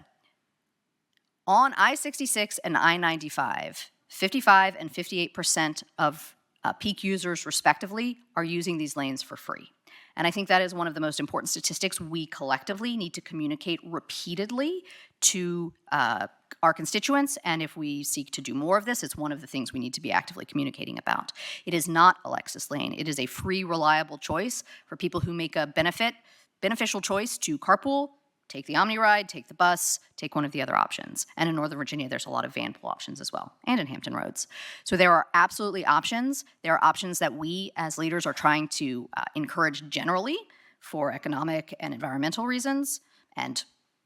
on I-66 and I-95, 55 and 58% of peak users, respectively, are using these lanes for free. And I think that is one of the most important statistics we collectively need to communicate repeatedly to our constituents. And if we seek to do more of this, it's one of the things we need to be actively communicating about. It is not a Lexus lane. It is a free, reliable choice for people who make a beneficial choice to carpool, take the Omni ride, take the bus, take one of the other options. And in Northern Virginia, there's a lot of van pool options as well, and in Hampton Roads. So there are absolutely options. There are options that we as leaders are trying to encourage generally for economic and environmental reasons, and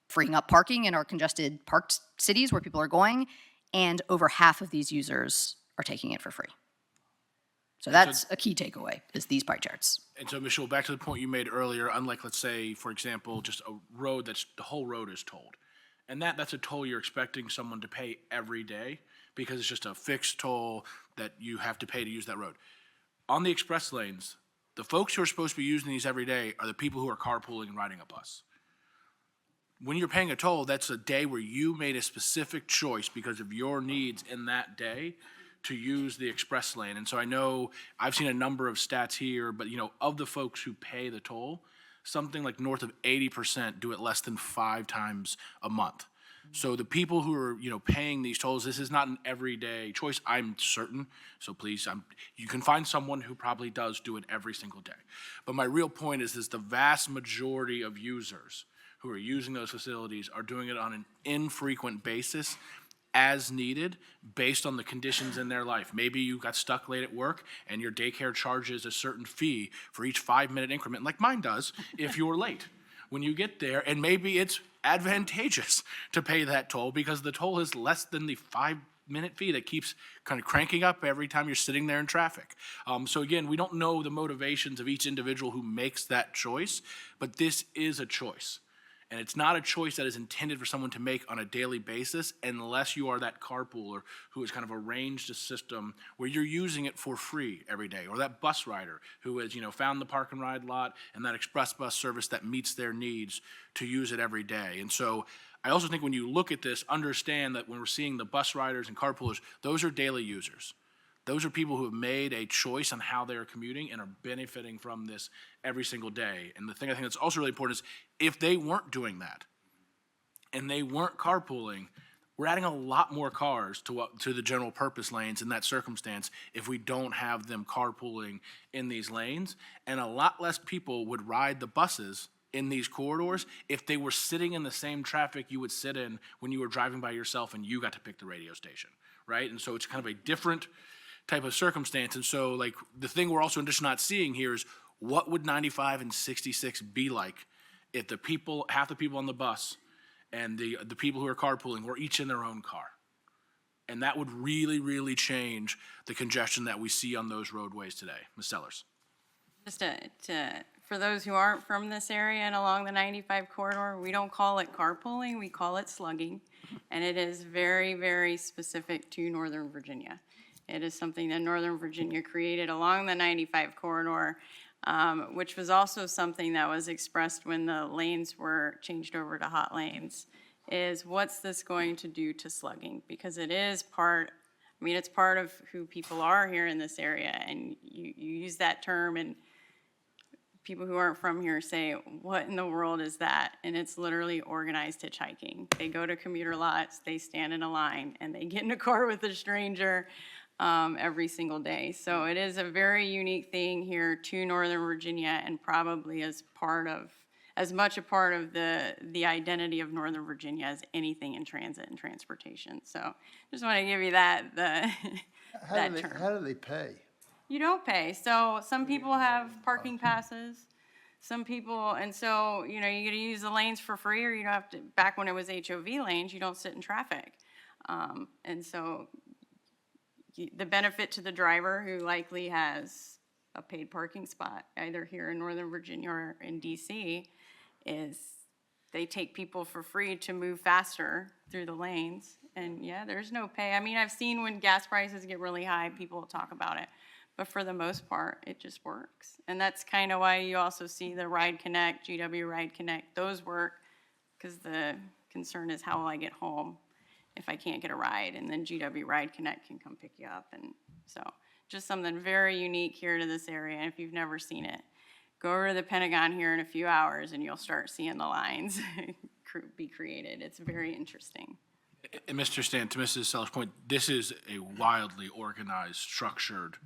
freeing up parking in our congested parked cities where people are going, and over half of these users are taking it for free. So that's a key takeaway, is these pie charts. And so, Michelle, back to the point you made earlier, unlike, let's say, for example, just a road that's, the whole road is tolled. And that's a toll you're expecting someone to pay every day because it's just a fixed toll that you have to pay to use that road. On the express lanes, the folks who are supposed to be using these every day are the people who are carpooling and riding a bus. When you're paying a toll, that's a day where you made a specific choice because of your needs in that day to use the express lane. And so I know I've seen a number of stats here, but of the folks who pay the toll, something like north of 80% do it less than 5 times a month. So the people who are paying these tolls, this is not an everyday choice, I'm certain. So please, you can find someone who probably does do it every single day. But my real point is the vast majority of users who are using those facilities are doing it on an infrequent basis, as needed, based on the conditions in their life. Maybe you got stuck late at work and your daycare charges a certain fee for each 5-minute increment, like mine does, if you're late when you get there. And maybe it's advantageous to pay that toll because the toll is less than the 5-minute fee that keeps kind of cranking up every time you're sitting there in traffic. So again, we don't know the motivations of each individual who makes that choice, but this is a choice. And it's not a choice that is intended for someone to make on a daily basis unless you are that carpooler who has kind of arranged a system where you're using it for free every day, or that bus rider who has found the park and ride lot and that express bus service that meets their needs to use it every day. And so I also think when you look at this, understand that when we're seeing the bus riders and carpoolers, those are daily users. Those are people who have made a choice on how they're commuting and are benefiting from this every single day. And the thing I think that's also really important is if they weren't doing that and they weren't carpooling, we're adding a lot more cars to the general purpose lanes in that circumstance if we don't have them carpooling in these lanes. And a lot less people would ride the buses in these corridors if they were sitting in the same traffic you would sit in when you were driving by yourself and you got to pick the radio station, right? And so it's kind of a different type of circumstance. And so like the thing we're also just not seeing here is what would 95 and 66 be like if the people, half the people on the bus and the people who are carpooling were each in their own car. And that would really, really change the congestion that we see on those roadways today. Ms. Sellers. Just for those who aren't from this area and along the 95 corridor, we don't call it carpooling, we call it slugging. And it is very, very specific to Northern Virginia. It is something that Northern Virginia created along the 95 corridor, which was also something that was expressed when the lanes were changed over to hot lanes, is what's this going to do to slugging? Because it is part, I mean, it's part of who people are here in this area, and you use that term and people who aren't from here say, what in the world is that? And it's literally organized hitchhiking. They go to commuter lots, they stand in a line, and they get in a car with a stranger every single day. So it is a very unique thing here to Northern Virginia, and probably as much a part of the identity of Northern Virginia as anything in transit and transportation. So just want to give you that, term. How do they pay? You don't pay. So some people have parking passes. Some people, and so, you know, you get to use the lanes for free, or you don't have to, back when it was HOV lanes, you don't sit in traffic. And so the benefit to the driver, who likely has a paid parking spot, either here in Northern Virginia or in DC, is they take people for free to move faster through the lanes. And yeah, there's no pay. I mean, I've seen when gas prices get really high, people talk about it. But for the most part, it just works. And that's kind of why you also see the Ride Connect, GW Ride Connect, those work, because the concern is how will I get home if I can't get a ride, and then GW Ride Connect can come pick you up. And so just something very unique here to this area. And if you've never seen it, go over to the Pentagon here in a few hours and you'll start seeing the lines be created. It's very interesting. And Mr. Stan, to Mrs. Sellers' point, this is a wildly organized, structured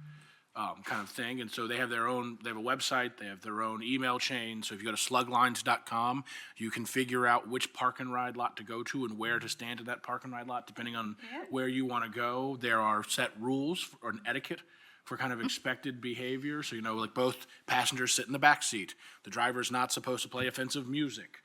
kind of thing. And so they have a website, they have their own email chain. So if you go to sluglines.com, you can figure out which park and ride lot to go to and where to stand at that park and ride lot, depending on where you want to go. There are set rules or an etiquette for kind of expected behavior. So, you know, like both passengers sit in the back seat. The driver's not supposed to play offensive music.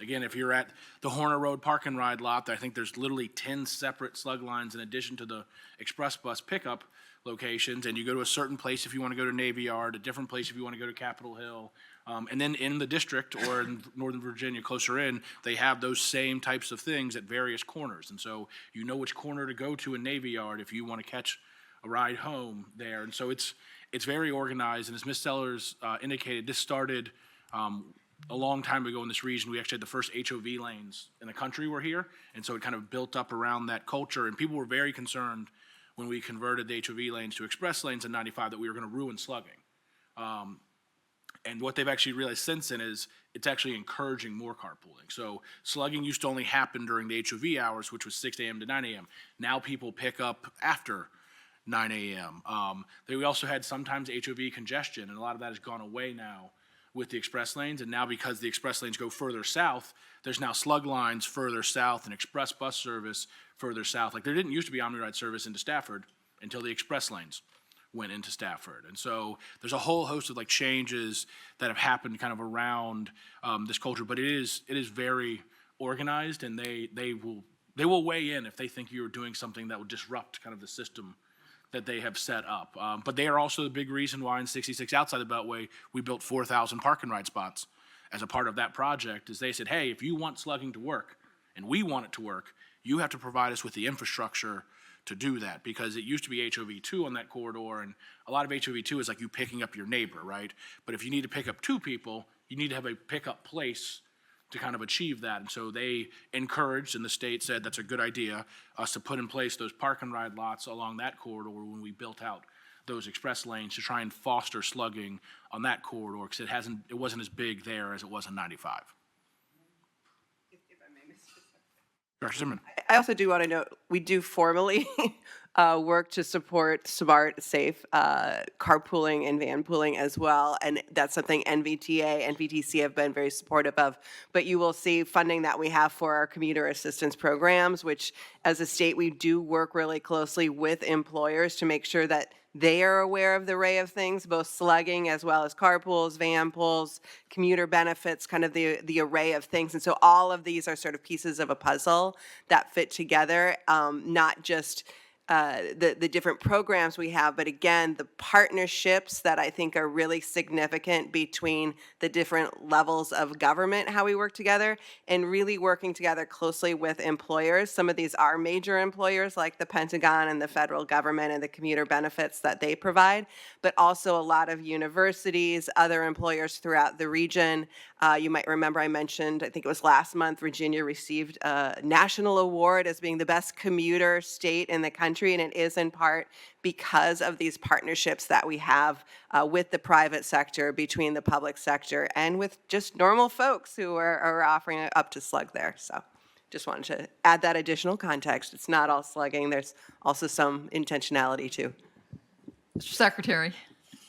Again, if you're at the Horner Road Park and Ride lot, I think there's literally 10 separate slug lines in addition to the express bus pickup locations, and you go to a certain place if you want to go to Navy Yard, a different place if you want to go to Capitol Hill, and then in the district or in Northern Virginia closer in, they have those same types of things at various corners. And so you know which corner to go to in Navy Yard if you want to catch a ride home there. And so it's very organized, and as Ms. Sellers indicated, this started a long time ago in this region. We actually had the first HOV lanes in the country were here, and so it kind of built up around that culture, and people were very concerned when we converted the HOV lanes to express lanes in 95 that we were going to ruin slugging. And what they've actually realized since then is it's actually encouraging more carpooling. So slugging used to only happen during the HOV hours, which was 6 a.m. to 9 a.m. Now people pick up after 9 a.m. We also had sometimes HOV congestion, and a lot of that has gone away now with the express lanes. And now because the express lanes go further south, there's now slug lines further south and express bus service further south. Like there didn't used to be OmniRide service into Stafford until the express lanes went into Stafford. And so there's a whole host of like changes that have happened kind of around this culture, but it is very organized, and they will weigh in if they think you're doing something that will disrupt kind of the system that they have set up. But they are also the big reason why in 66 outside the Beltway, we built 4,000 park and ride spots as a part of that project, is they said, hey, if you want slugging to work, and we want it to work, you have to provide us with the infrastructure to do that, because it used to be HOV2 on that corridor, and a lot of HOV2 is like you picking up your neighbor, right? But if you need to pick up two people, you need to have a pickup place to kind of achieve that. And so they encouraged, and the state said that's a good idea, us to put in place those park and ride lots along that corridor when we built out those express lanes to try and foster slugging on that corridor, because it wasn't as big there as it was in 95. Dr. Zimmerman. I also do want to note, we do formally work to support smart, safe carpooling and van pooling as well. And that's something NVTA and VTC have been very supportive of. But you will see funding that we have for our commuter assistance programs, which as a state, we do work really closely with employers to make sure that they are aware of the array of things, both slugging as well as carpools, van pools, commuter benefits, kind of the array of things. And so all of these are sort of pieces of a puzzle that fit together, not just the different programs we have, but again, the partnerships that I think are really significant between the different levels of government, how we work together, and really working together closely with employers. Some of these are major employers like the Pentagon and the federal government and the commuter benefits that they provide, but also a lot of universities, other employers throughout the region. You might remember I mentioned, I think it was last month, Virginia received a national award as being the best commuter state in the country, and it is in part because of these partnerships that we have with the private sector, between the public sector, and with just normal folks who are offering up to slug there. So just wanted to add that additional context. It's not all slugging. There's also some intentionality too. Mr. Secretary.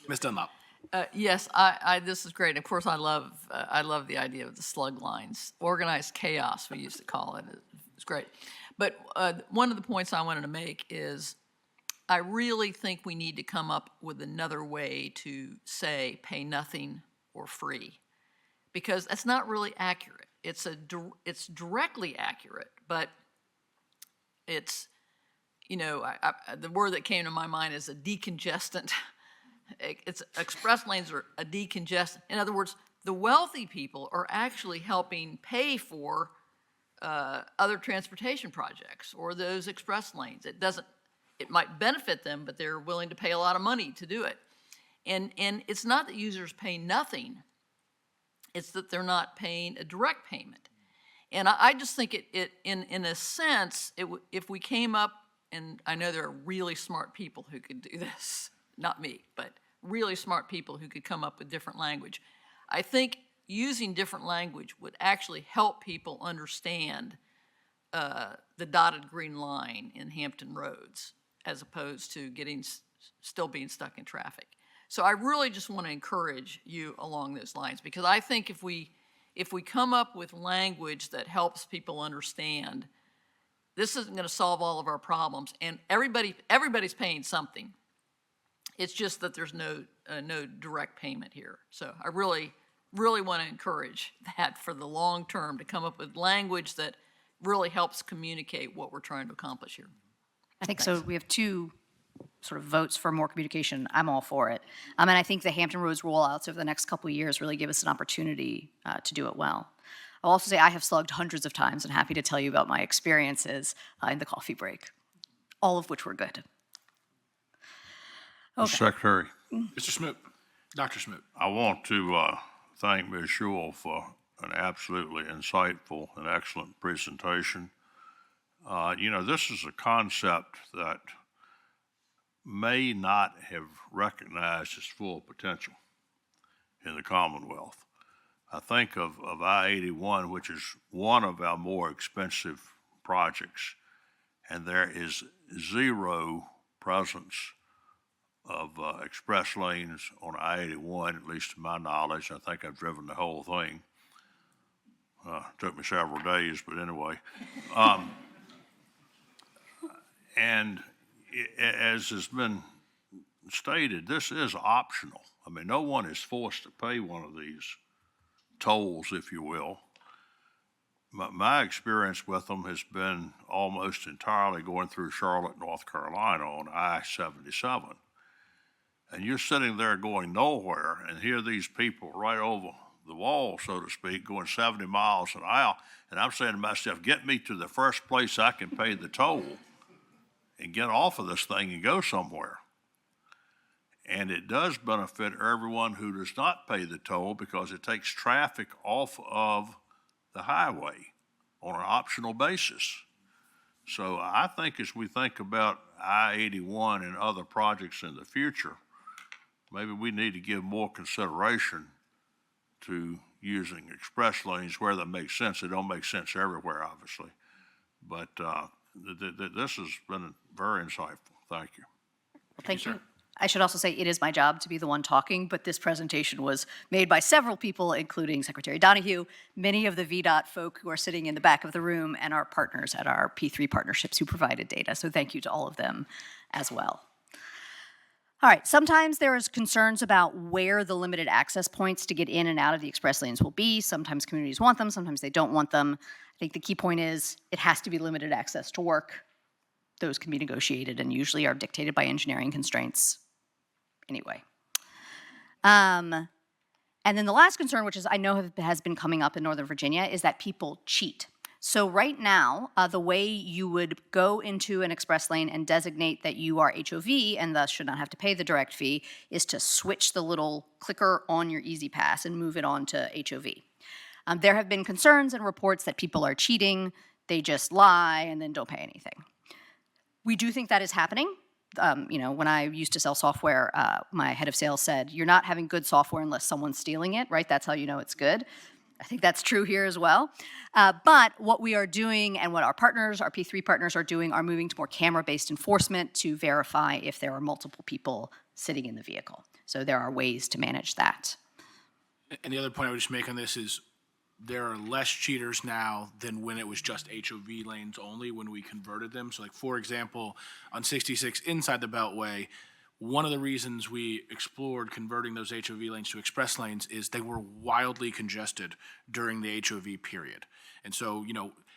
Ms. Dunlop. Yes, this is great. Of course, I love the idea of the slug lines. Organized chaos, we used to call it. It's great. But one of the points I wanted to make is I really think we need to come up with another way to say pay nothing or free, because that's not really accurate. It's directly accurate, but it's, you know, the word that came to my mind is a decongestant. It's express lanes are a decongestant. In other words, the wealthy people are actually helping pay for other transportation projects or those express lanes. It might benefit them, but they're willing to pay a lot of money to do it. And it's not that users pay nothing, it's that they're not paying a direct payment. And I just think in a sense, if we came up, and I know there are really smart people who could do this, not me, but really smart people who could come up with different language. I think using different language would actually help people understand the dotted green line in Hampton roads, as opposed to still being stuck in traffic. So I really just want to encourage you along those lines, because I think if we come up with language that helps people understand, this isn't going to solve all of our problems, and everybody's paying something. It's just that there's no direct payment here. So I really want to encourage that for the long term, to come up with language that really helps communicate what we're trying to accomplish here. I think so. We have two sort of votes for more communication. I'm all for it. And I think the Hampton Roads rollouts over the next couple of years really give us an opportunity to do it well. I'll also say I have slugged hundreds of times, and happy to tell you about my experiences in the coffee break, all of which were good. Okay. Secretary. Mr. Smoot. Dr. Smoot. I want to thank Ms. Schewel for an absolutely insightful and excellent presentation. You know, this is a concept that may not have recognized its full potential in the Commonwealth. I think of I-81, which is one of our more expensive projects, and there is zero presence of express lanes on I-81, at least to my knowledge. I think I've driven the whole thing. Took me several days, but anyway. And as has been stated, this is optional. I mean, no one is forced to pay one of these tolls, if you will. My experience with them has been almost entirely going through Charlotte, North Carolina on I-77. And you're sitting there going nowhere, and here these people right over the wall, so to speak, going 70 miles an hour. And I'm saying to myself, get me to the first place I can pay the toll and get off of this thing and go somewhere. And it does benefit everyone who does not pay the toll, because it takes traffic off of the highway on an optional basis. So I think as we think about I-81 and other projects in the future, maybe we need to give more consideration to using express lanes where that makes sense. It don't make sense everywhere, obviously. But this has been very insightful. Thank you. Thank you. I should also say it is my job to be the one talking, but this presentation was made by several people, including Secretary Donahue, many of the VDOT folk who are sitting in the back of the room, and our partners at our P3 partnerships who provided data. So thank you to all of them as well. All right, sometimes there is concerns about where the limited access points to get in and out of the express lanes will be. Sometimes communities want them, sometimes they don't want them. I think the key point is it has to be limited access to work. Those can be negotiated and usually are dictated by engineering constraints anyway. And then the last concern, which is I know has been coming up in Northern Virginia, is that people cheat. So right now, the way you would go into an express lane and designate that you are HOV and thus should not have to pay the direct fee is to switch the little clicker on your Easy Pass and move it on to HOV. There have been concerns and reports that people are cheating, they just lie and then don't pay anything. We do think that is happening. When I used to sell software, my head of sales said, you're not having good software unless someone's stealing it, right? That's how you know it's good. I think that's true here as well. But what we are doing and what our partners, our P3 partners are doing are moving to more camera-based enforcement to verify if there are multiple people sitting in the vehicle. So there are ways to manage that. And the other point I would just make on this is there are less cheaters now than when it was just HOV lanes only when we converted them. So like, for example, on 66 inside the Beltway, one of the reasons we explored converting those HOV lanes to express lanes is they were wildly congested during the HOV period. And so,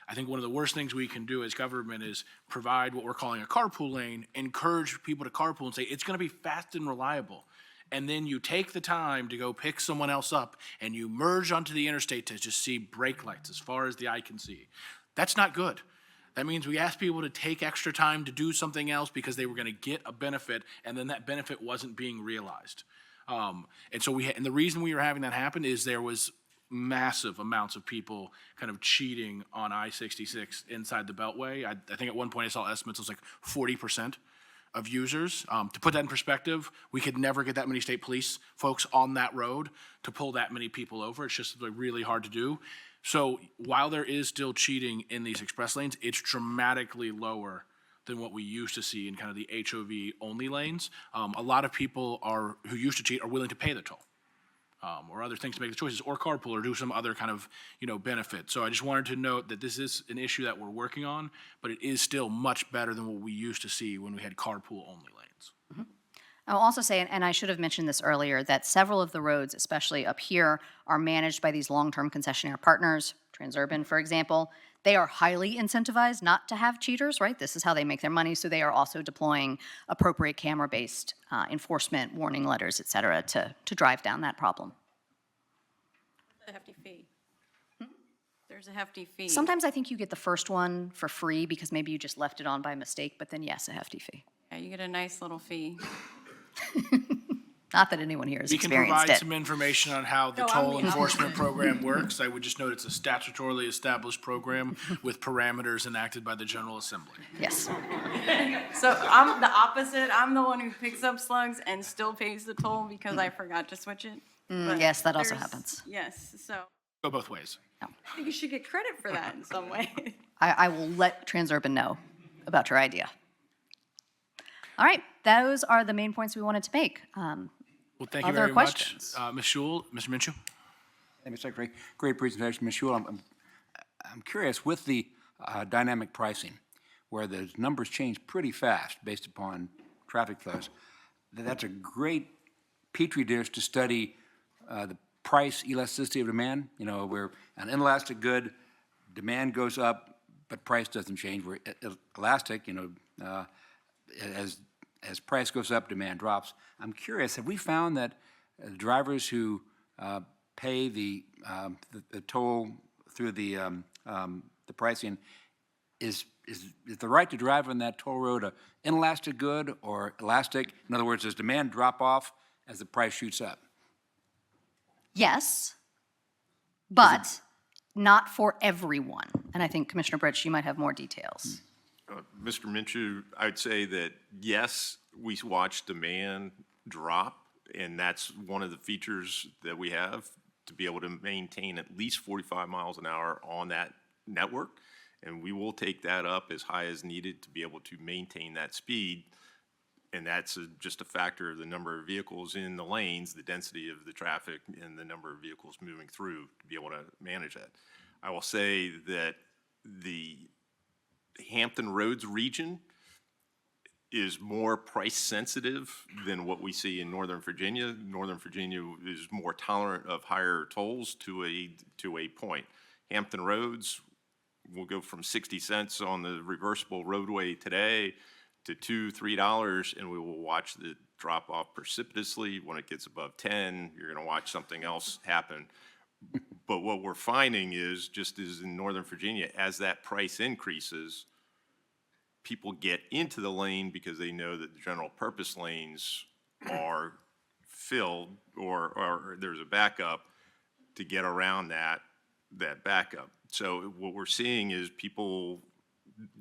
I think one of the worst things we can do as government is provide what we're calling a carpool lane, encourage people to carpool and say it's going to be fast and reliable. And then you take the time to go pick someone else up and you merge onto the interstate to just see brake lights as far as the eye can see. That's not good. That means we ask people to take extra time to do something else because they were going to get a benefit, and then that benefit wasn't being realized. And the reason we were having that happen is there was massive amounts of people kind of cheating on I-66 inside the Beltway. I think at one point I saw estimates it was like 40% of users. To put that in perspective, we could never get that many state police folks on that road to pull that many people over. It's just really hard to do. So while there is still cheating in these express lanes, it's dramatically lower than what we used to see in kind of the HOV only lanes. A lot of people who used to cheat are willing to pay the toll. Or other things to make the choices, or carpool, or do some other kind of benefit. So I just wanted to note that this is an issue that we're working on, but it is still much better than what we used to see when we had carpool only lanes. Mm-hmm. I'll also say, and I should have mentioned this earlier, that several of the roads, especially up here, are managed by these long-term concessionaire partners. Transurban, for example, they are highly incentivized not to have cheaters, right? This is how they make their money, so they are also deploying appropriate camera-based enforcement, warning letters, et cetera, to drive down that problem. A hefty fee. There's a hefty fee. Sometimes I think you get the first one for free because maybe you just left it on by mistake, but then yes, a hefty fee. Yeah, you get a nice little fee. Not that anyone here has experienced it. We can provide some information on how the toll enforcement program works. I would just note it's a statutorily established program with parameters enacted by the General Assembly. Yes. So I'm the opposite. I'm the one who picks up slugs and still pays the toll because I forgot to switch it. Yes, that also happens. Yes, so Go both ways. I think you should get credit for that in some way. I will let Transurban know about your idea. All right, those are the main points we wanted to make. Well, thank you Other very questions? much. Ms. Schul, Mr. Minshew? Thank you, Secretary. Great presentation, Ms. Schul. I'm curious, with the dynamic pricing, where the numbers change pretty fast based upon traffic flows, that's a great petri dish to study the price elasticity of demand. Where an inelastic good, demand goes up, but price doesn't change. We're elastic, as price goes up, demand drops. I'm curious, have we found that drivers who pay the toll through the pricing, is the right to drive on that toll road an inelastic good or elastic? In other words, does demand drop off as the price shoots up? Yes, but not for everyone. And I think, Commissioner Britch, you might have more details. Mr. Minshew, I'd say that, yes, we watch demand drop, and that's one of the features that we have to be able to maintain at least 45 miles an hour on that network. And we will take that up as high as needed to be able to maintain that speed. And that's just a factor of the number of vehicles in the lanes, the density of the traffic, and the number of vehicles moving through to be able to manage that. I will say that the Hampton Roads region is more price sensitive than what we see in Northern Virginia. Northern Virginia is more tolerant of higher tolls to a point. Hampton Roads will go from 60 cents on the reversible roadway today to $2, $3, and we will watch the drop off precipitously. When it gets above 10, you're going to watch something else happen. But what we're finding is, just as in Northern Virginia, as that price increases, people get into the lane because they know that the general purpose lanes are filled or there's a backup to get around that backup. So what we're seeing is people,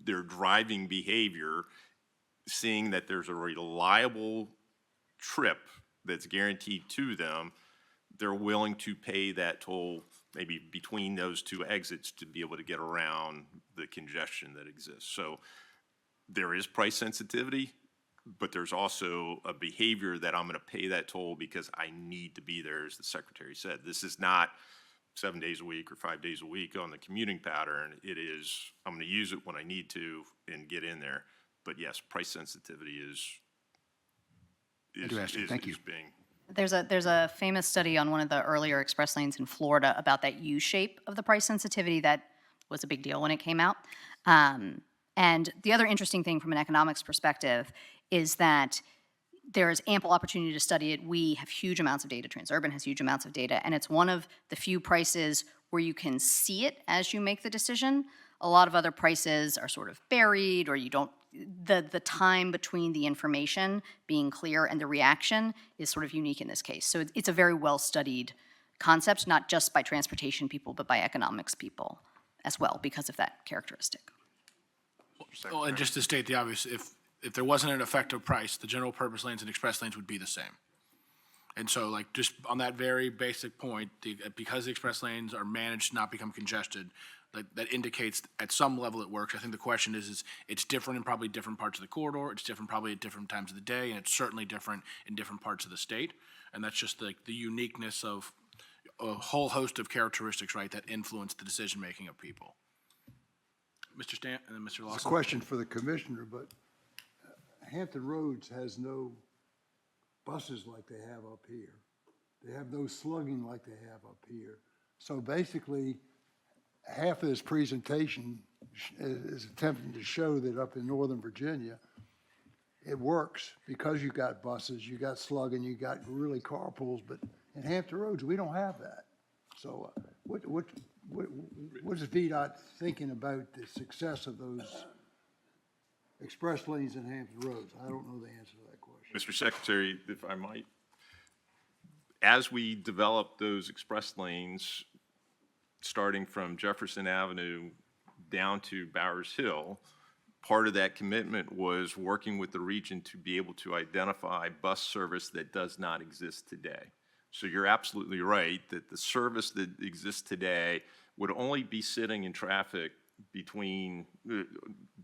their driving behavior, seeing that there's a reliable trip that's guaranteed to them, they're willing to pay that toll maybe between those two exits to be able to get around the congestion that exists. So there is price sensitivity, but there's also a behavior that I'm going to pay that toll because I need to be there, as the Secretary said. This is not 7 days a week or 5 days a week on the commuting pattern. It is, I'm going to use it when I need to and get in there. But yes, price sensitivity is Interesting. Thank you. There's a famous study on one of the earlier express lanes in Florida about that U shape of the price sensitivity that was a big deal when it came out. And the other interesting thing from an economics perspective is that there's ample opportunity to study it. We have huge amounts of data. Transurban has huge amounts of data, and it's one of the few prices where you can see it as you make the decision. A lot of other prices are sort of buried, or you don't, the time between the information being clear and the reaction is sort of unique in this case. So it's a very well-studied concept, not just by transportation people, but by economics people as well, because of that characteristic. Well, and just to state the obvious, if there wasn't an effective price, the general purpose lanes and express lanes would be the same. And so, like, just on that very basic point, because the express lanes are managed to not become congested, that indicates at some level it works. I think the question is it's different in probably different parts of the corridor. It's different probably at different times of the day, and it's certainly different in different parts of the state. And that's just the uniqueness of a whole host of characteristics, right, that influence the decision-making of people. Mr. Stant and then Mr. Lawson. It's a question for the commissioner, but Hampton Roads has no buses like they have up here. They have no slugging like they have up here. So basically, half of this presentation is attempting to show that up in Northern Virginia, it works because you got buses, you got slugging, you got really carpools, but in Hampton Roads, we don't have that. So what is VDOT thinking about the success of those express lanes in Hampton Roads? I don't know the answer to that question. Mr. Secretary, if I might, as we develop those express lanes, starting from Jefferson Avenue down to Bowers Hill, part of that commitment was working with the region to be able to identify bus service that does not exist today. So you're absolutely right that the service that exists today would only be sitting in traffic between,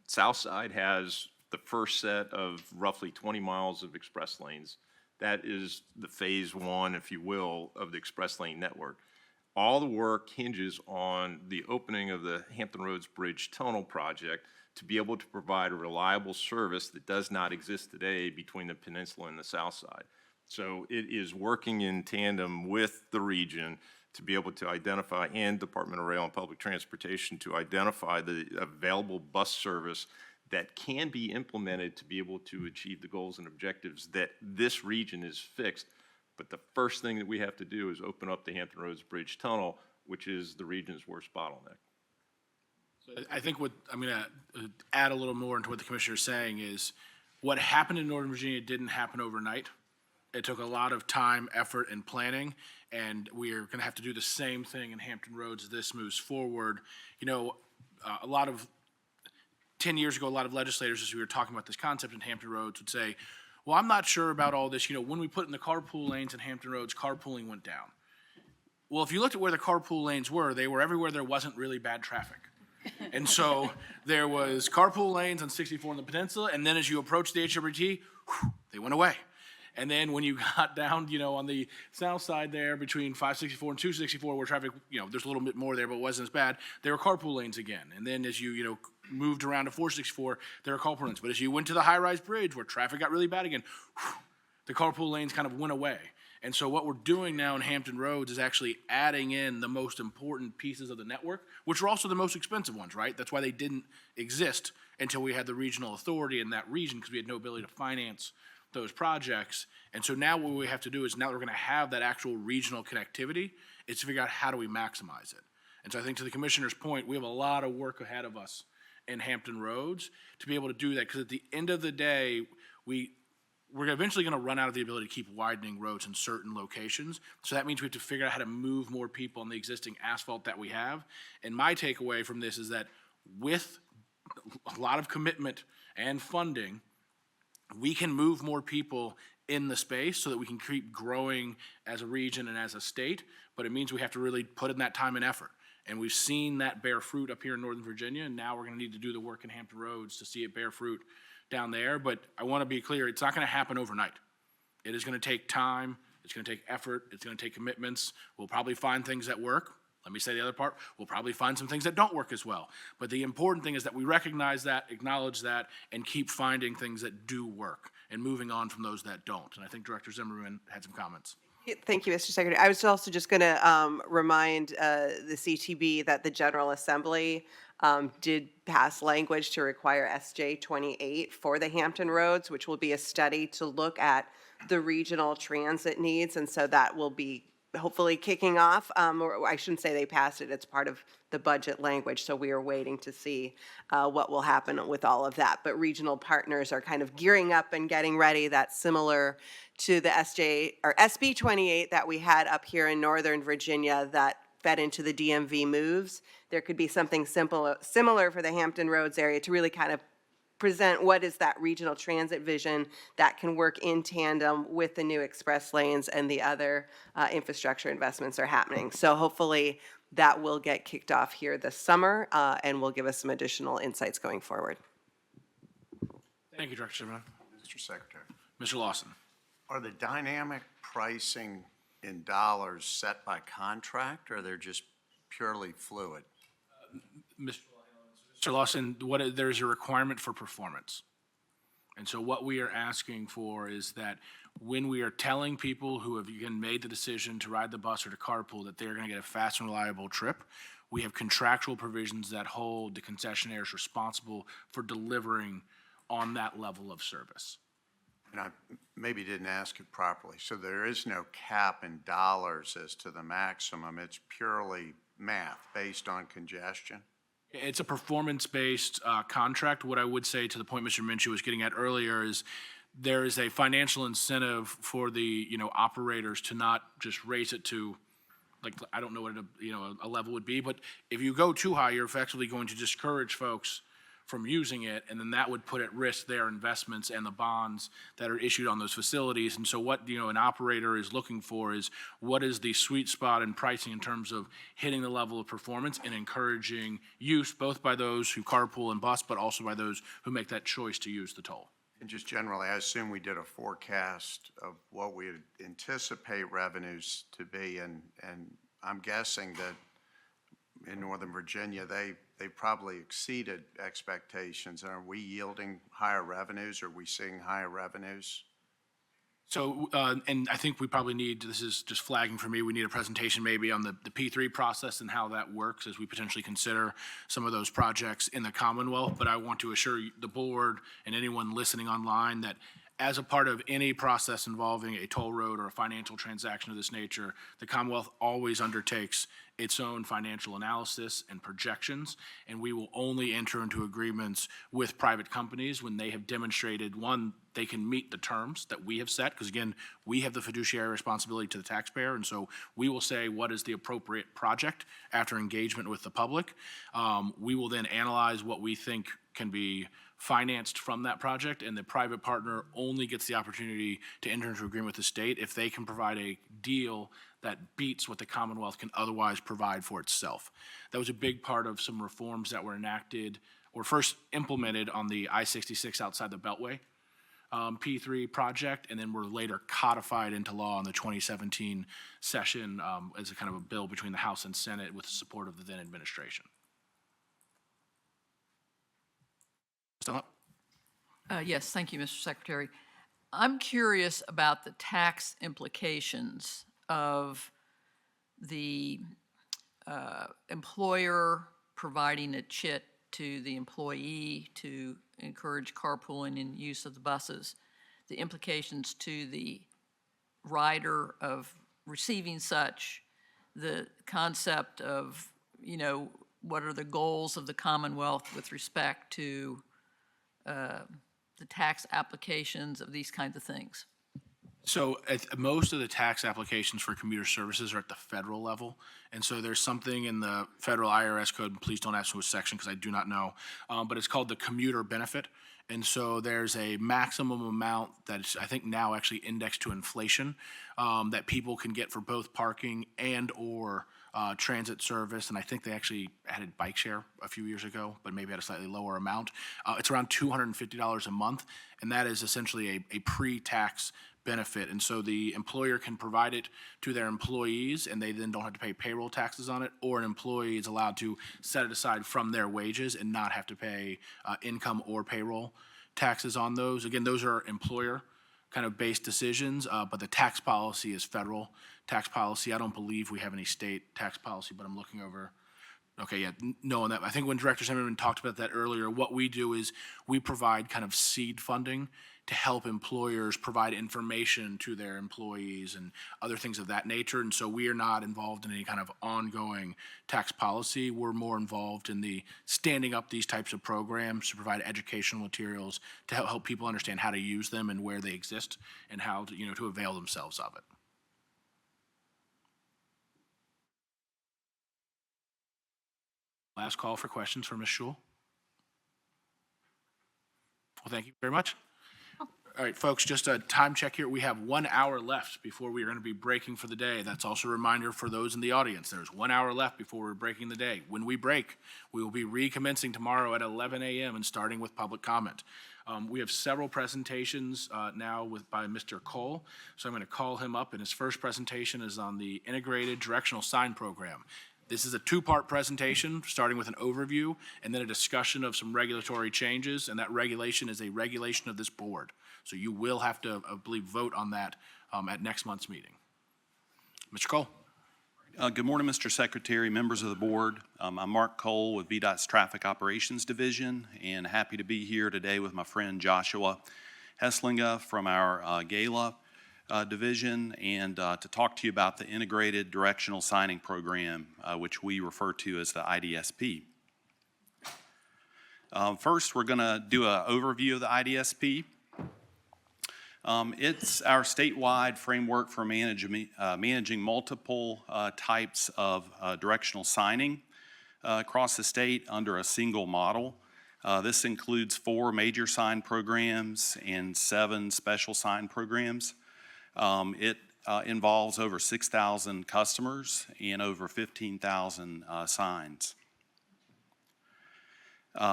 Southside has the first set of roughly 20 miles of express lanes. That is the phase one, if you will, of the express lane network. All the work hinges on the opening of the Hampton Roads Bridge Tunnel project to be able to provide a reliable service that does not exist today between the peninsula and the south side. So it is working in tandem with the region to be able to identify, and Department of Rail and Public Transportation, to identify the available bus service that can be implemented to be able to achieve the goals and objectives that this region is fixed. But the first thing that we have to do is open up the Hampton Roads Bridge Tunnel, which is the region's worst bottleneck. So I think what I'm going to add a little more into what the commissioner is saying is what happened in Northern Virginia didn't happen overnight. It took a lot of time, effort, and planning, and we're going to have to do the same thing in Hampton Roads as this moves forward. You know, 10 years ago, a lot of legislators, as we were talking about this concept in Hampton Roads, would say, well, I'm not sure about all this. You know, when we put in the carpool lanes in Hampton Roads, carpooling went down. Well, if you looked at where the carpool lanes were, they were everywhere there wasn't really bad traffic. And so there was carpool lanes on 64 in the peninsula, and then as you approach the HWT, they went away. And then when you got down, on the south side there between 564 and 264 where traffic, there's a little bit more there, but it wasn't as bad, there were carpool lanes again. And then as you, moved around to 464, there were carpool lanes. But as you went to the high-rise bridge where traffic got really bad again, the carpool lanes kind of went away. And so what we're doing now in Hampton Roads is actually adding in the most important pieces of the network, which are also the most expensive ones, right? That's why they didn't exist until we had the regional authority in that region, because we had no ability to finance those projects. And so now what we have to do is, now that we're going to have that actual regional connectivity, is to figure out how do we maximize it. And so I think, to the commissioner's point, we have a lot of work ahead of us in Hampton Roads to be able to do that, because at the end of the day, we're eventually going to run out of the ability to keep widening roads in certain locations. So that means we have to figure out how to move more people on the existing asphalt that we have. And my takeaway from this is that with a lot of commitment and funding, we can move more people in the space so that we can keep growing as a region and as a state. But it means we have to really put in that time and effort. And we've seen that bear fruit up here in Northern Virginia, and now we're going to need to do the work in Hampton Roads to see it bear fruit down there. But I want to be clear, it's not going to happen overnight. It is going to take time, it's going to take effort, it's going to take commitments. We'll probably find things that work. Let me say the other part, we'll probably find some things that don't work as well. But the important thing is that we recognize that, acknowledge that, and keep finding things that do work and moving on from those that don't. And I think Director Zimmerman had some comments. Thank you, Mr. Secretary. I was also just going to remind the CTB that the General Assembly did pass language to require SJ 28 for the Hampton Roads, which will be a study to look at the regional transit needs. And so that will be hopefully kicking off, or I shouldn't say they passed it, it's part of the budget language, so we are waiting to see what will happen with all of that. But regional partners are kind of gearing up and getting ready. That's similar to the SB 28 that we had up here in Northern Virginia that fed into the DMV moves. There could be something similar for the Hampton Roads area to really kind of present what is that regional transit vision that can work in tandem with the new express lanes and the other infrastructure investments are happening. So hopefully that will get kicked off here this summer and will give us some additional insights going forward. Thank you, Director Zimmerman. Mr. Secretary, Mr. Lawson. are the dynamic pricing in dollars set by contract, or they're just purely fluid? Mr. Lawson, there's a requirement for performance. And so what we are asking for is that when we are telling people who have again made the decision to ride the bus or to carpool that they're going to get a fast and reliable trip, we have contractual provisions that hold the concessionaires responsible for delivering on that level of service. And I maybe didn't ask it properly. So there is no cap in dollars as to the maximum. It's purely math based on congestion? It's a performance-based contract. What I would say, to the point Mr. Minshew was getting at earlier, is there is a financial incentive for the operators to not just raise it to, like, I don't know what a level would be, but if you go too high, you're effectively going to discourage folks from using it, and then that would put at risk their investments and the bonds that are issued on those facilities. And so what an operator is looking for is what is the sweet spot in pricing in terms of hitting the level of performance and encouraging use both by those who carpool and bus, but also by those who make that choice to use the toll. And just generally, I assume we did a forecast of what we anticipate revenues to be, and I'm guessing that in Northern Virginia, they probably exceeded expectations. Are we yielding higher revenues? Are we seeing higher revenues? So, and I think we probably need, this is just flagging for me, we need a presentation maybe on the P3 process and how that works as we potentially consider some of those projects in the Commonwealth. But I want to assure the board and anyone listening online that as a part of any process involving a toll road or a financial transaction of this nature, the Commonwealth always undertakes its own financial analysis and projections, and we will only enter into agreements with private companies when they have demonstrated, one, they can meet the terms that we have set, because again, we have the fiduciary responsibility to the taxpayer, and so we will say what is the appropriate project after engagement with the public. We will then analyze what we think can be financed from that project, and the private partner only gets the opportunity to enter into agreement with the state if they can provide a deal that beats what the Commonwealth can otherwise provide for itself. That was a big part of some reforms that were enacted or first implemented on the I-66 outside the Beltway P3 project, and then were later codified into law in the 2017 session as a kind of a bill between the House and Senate with the support of the then administration. Still up? Yes, thank you, Mr. Secretary. I'm curious about the tax implications of the employer providing a chit to the employee to encourage carpooling and use of the buses, the implications to the rider of receiving such, the concept of, you know, what are the goals of the Commonwealth with respect to the tax applications of these kinds of things. So most of the tax applications for commuter services are at the federal level. And so there's something in the federal IRS code, and please don't ask me which section because I do not know, but it's called the commuter benefit. And so there's a maximum amount that's, I think now actually indexed to inflation, that people can get for both parking and or transit service. And I think they actually added bike share a few years ago, but maybe at a slightly lower amount. It's around $250 a month, and that is essentially a pre-tax benefit. And so the employer can provide it to their employees, and they then don't have to pay payroll taxes on it, or an employee is allowed to set it aside from their wages and not have to pay income or payroll taxes on those. Again, those are employer kind of based decisions, but the tax policy is federal tax policy. I don't believe we have any state tax policy, but I'm looking over. Okay, yeah, knowing that. I think when Director Zimmerman talked about that earlier, what we do is we provide kind of seed funding to help employers provide information to their employees and other things of that nature. And so we are not involved in any kind of ongoing tax policy. We're more involved in the standing up these types of programs to provide educational materials to help people understand how to use them and where they exist and how to, you know, to avail themselves of it. Last call for questions for Ms. Schul. Well, thank you very much. All right, folks, just a time check here. We have 1 hour left before we are going to be breaking for the day. That's also a reminder for those in the audience. There's 1 hour left before we're breaking the day. When we break, we will be recommencing tomorrow at 11 a.m. and starting with public comment. We have several presentations now by Mr. Cole, so I'm going to call him up, and his first presentation is on the Integrated Directional Sign Program. This is a two-part presentation, starting with an overview and then a discussion of some regulatory changes, and that regulation is a regulation of this board. So you will have to, I believe, vote on that at next month's meeting. Mr. Cole. Good morning, Mr. Secretary, members of the board. I'm Mark Cole with VDOT's Traffic Operations Division, and happy to be here today with my friend Joshua Hesslinga from our Gala division, and to talk to you about the Integrated Directional Signing Program, which we refer to as the IDSP. First, we're going to do an overview of the IDSP. It's our statewide framework for managing multiple types of directional signing across the state under a single model. This includes 4 major sign programs and 7 special sign programs. It involves over 6,000 customers and over 15,000 signs.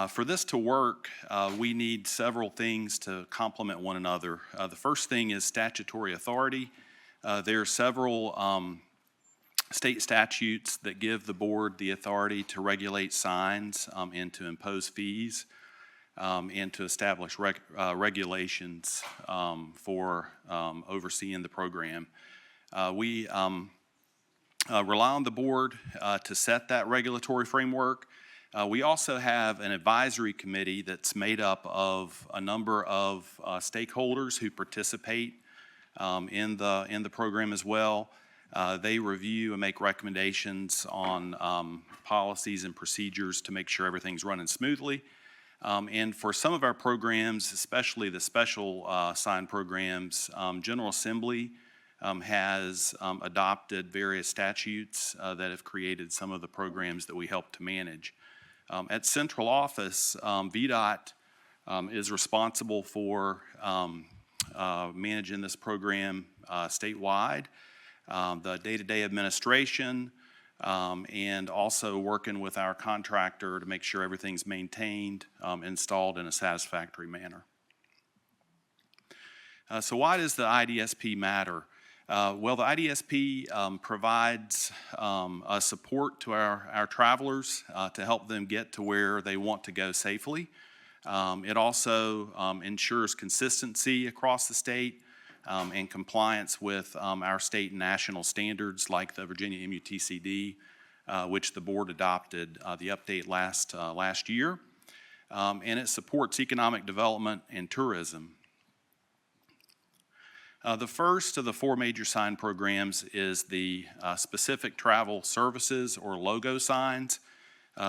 For this to work, we need several things to complement one another. The first thing is statutory authority. There are several state statutes that give the board the authority to regulate signs and to impose fees and to establish regulations for overseeing the program. We rely on the board to set that regulatory framework. We also have an advisory committee that's made up of a number of stakeholders who participate in the program as well. They review and make recommendations on policies and procedures to make sure everything's running smoothly. And for some of our programs, especially the special sign programs, General Assembly has adopted various statutes that have created some of the programs that we help to manage. At central office, VDOT is responsible for managing this program statewide. the day-to-day administration, and also working with our contractor to make sure everything's maintained, installed in a satisfactory manner. So why does the IDSP matter? Well, the IDSP provides a support to our travelers to help them get to where they want to go safely. It also ensures consistency across the state and compliance with our state and national standards like the Virginia MUTCD, which the board adopted the update last year. And it supports economic development and tourism. The first of the 4 major sign programs is the specific travel services or logo signs.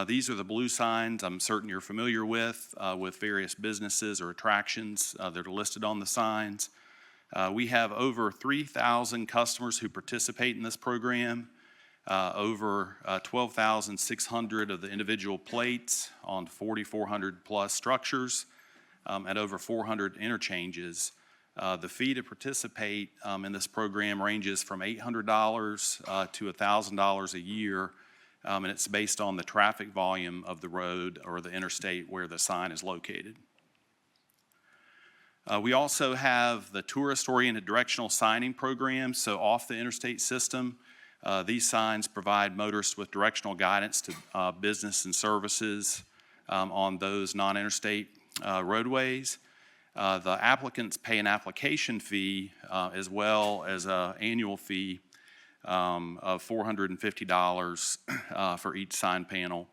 These are the blue signs I'm certain you're familiar with various businesses or attractions that are listed on the signs. We have over 3,000 customers who participate in this program, over 12,600 of the individual plates on 4,400 plus structures, and over 400 interchanges. The fee to participate in this program ranges from $800 to $1,000 a year, and it's based on the traffic volume of the road or the interstate where the sign is located. We also have the tourist-oriented directional signing program, so off the interstate system. These signs provide motorists with directional guidance to business and services on those non-interstate roadways. The applicants pay an application fee as well as an annual fee of $450 for each sign panel.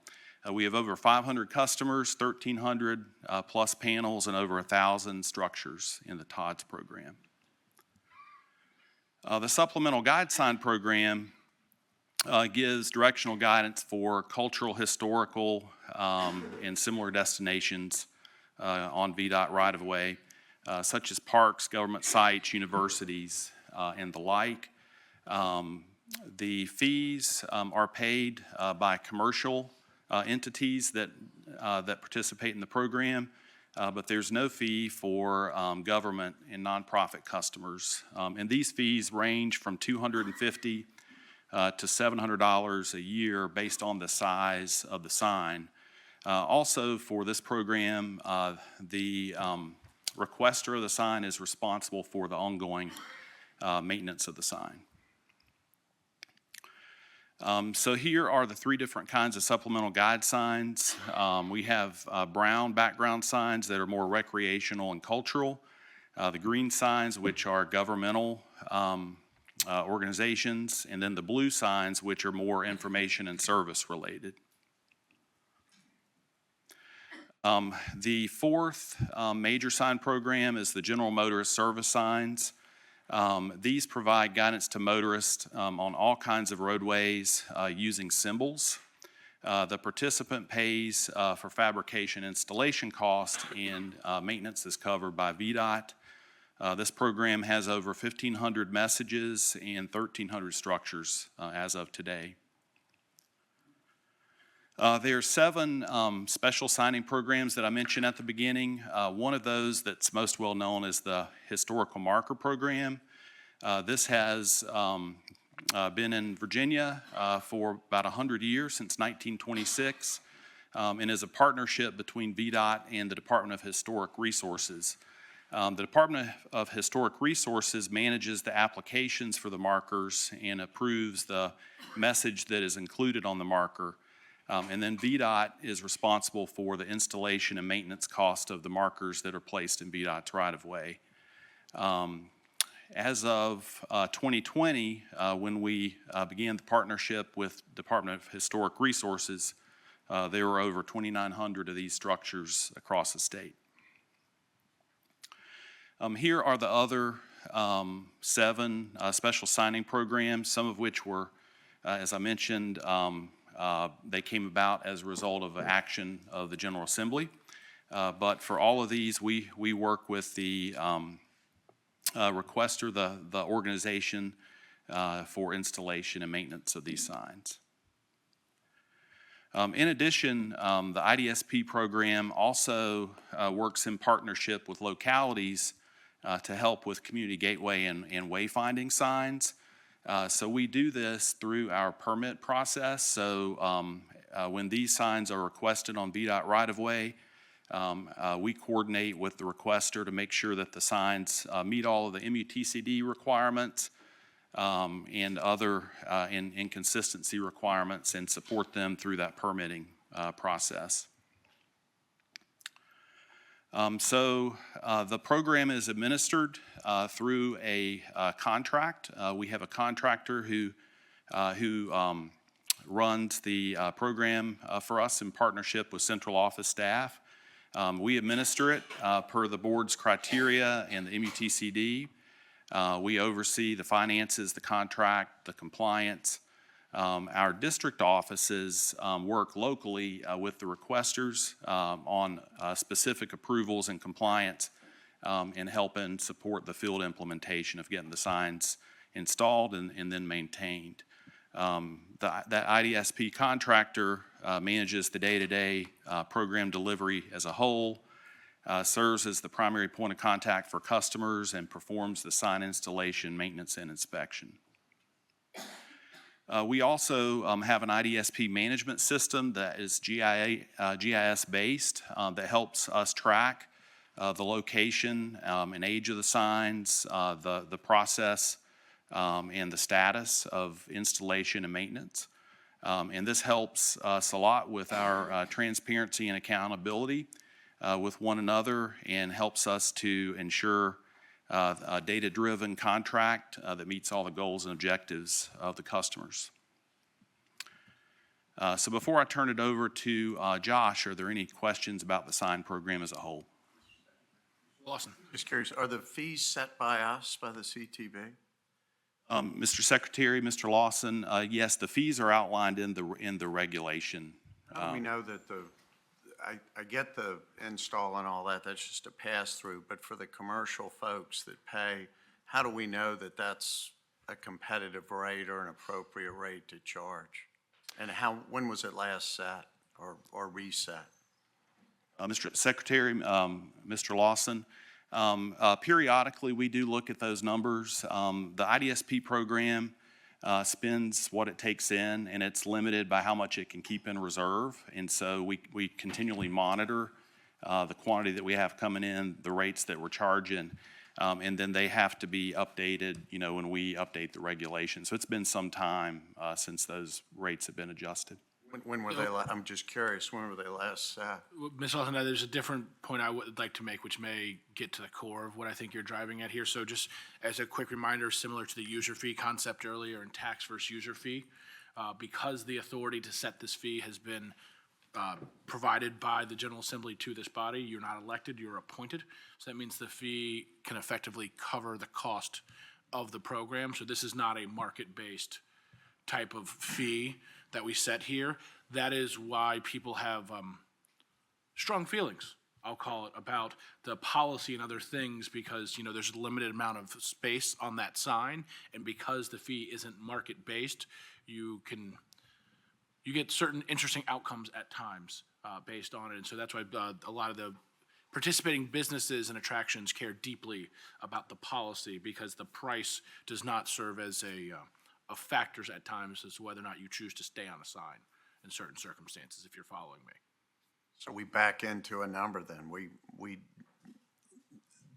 We have over 500 customers, 1,300 plus panels, and over 1,000 structures in the TODS program. The supplemental guide sign program gives directional guidance for cultural, historical, and similar destinations on VDOT right-of-way, such as parks, government sites, universities, and the like. The fees are paid by commercial entities that participate in the program, but there's no fee for government and nonprofit customers. And these fees range from $250 to $700 a year based on the size of the sign. Also, for this program, the requester of the sign is responsible for the ongoing maintenance of the sign. So here are the 3 different kinds of supplemental guide signs. We have brown background signs that are more recreational and cultural. The green signs, which are governmental organizations, and then the blue signs, which are more information and service related. The 4th major sign program is the general motorist service signs. These provide guidance to motorists on all kinds of roadways using symbols. The participant pays for fabrication installation cost, and maintenance is covered by VDOT. This program has over 1,500 messages and 1,300 structures as of today. There are 7 special signing programs that I mentioned at the beginning. One of those that's most well known is the Historical Marker Program. This has been in Virginia for about 100 years, since 1926, and is a partnership between VDOT and the Department of Historic Resources. The Department of Historic Resources manages the applications for the markers and approves the message that is included on the marker. And then VDOT is responsible for the installation and maintenance cost of the markers that are placed in VDOT's right-of-way. As of 2020, when we began the partnership with Department of Historic Resources, there were over 2,900 of these structures across the state. Here are the other 7 special signing programs, some of which were, as I mentioned, they came about as a result of action of the General Assembly. But for all of these, we work with the requester, the organization, for installation and maintenance of these signs. In addition, the IDSP program also works in partnership with localities to help with community gateway and wayfinding signs. So we do this through our permit process. So when these signs are requested on VDOT right-of-way, we coordinate with the requester to make sure that the signs meet all of the MUTCD requirements and other inconsistency requirements, and support them through that permitting process. The program is administered through a contract. We have a contractor who runs the program for us in partnership with central office staff. We administer it per the board's criteria and the MUTCD. We oversee the finances, the contract, the compliance. Our district offices work locally with the requesters on specific approvals and compliance and help and support the field implementation of getting the signs installed and then maintained. That IDSP contractor manages the day-to-day program delivery as a whole, serves as the primary point of contact for customers, and performs the sign installation, maintenance, and inspection. We also have an IDSP management system that is GIS-based that helps us track the location and age of the signs, the process, and the status of installation and maintenance. And this helps us a lot with our transparency and accountability with one another, and helps us to ensure a data-driven contract that meets all the goals and objectives of the customers. So before I turn it over to Josh, are there any questions about the sign program as a whole? Lawson. Just curious, are the fees set by us, by the CTB? Mr. Secretary, Mr. Lawson, yes, the fees are outlined in the regulation. How do we know that I get the install and all that, that's just a pass-through, but for the commercial folks that pay, how do we know that that's a competitive rate or an appropriate rate to charge? And when was it last set or reset? Mr. Secretary, Mr. Lawson, periodically we do look at those numbers. The IDSP program spends what it takes in, and it's limited by how much it can keep in reserve. And so we continually monitor the quantity that we have coming in, the rates that we're charging, and then they have to be updated, when we update the regulation. So it's been some time since those rates have been adjusted. When were they? I'm just curious. When were they last set? Ms. Lawson, there's a different point I would like to make, which may get to the core of what I think you're driving at here. So just as a quick reminder, similar to the user fee concept earlier in tax versus user fee, because the authority to set this fee has been provided by the General Assembly to this body, you're not elected, you're appointed. So that means the fee can effectively cover the cost of the program. So this is not a market-based type of fee that we set here. That is why people have strong feelings, I'll call it, about the policy and other things, because there's a limited amount of space on that sign, and because the fee isn't market-based, you get certain interesting outcomes at times based on it. And so that's why a lot of the participating businesses and attractions care deeply about the policy, because the price does not serve as a factors at times as to whether or not you choose to stay on a sign in certain circumstances, if you're following me. So we back into a number then. We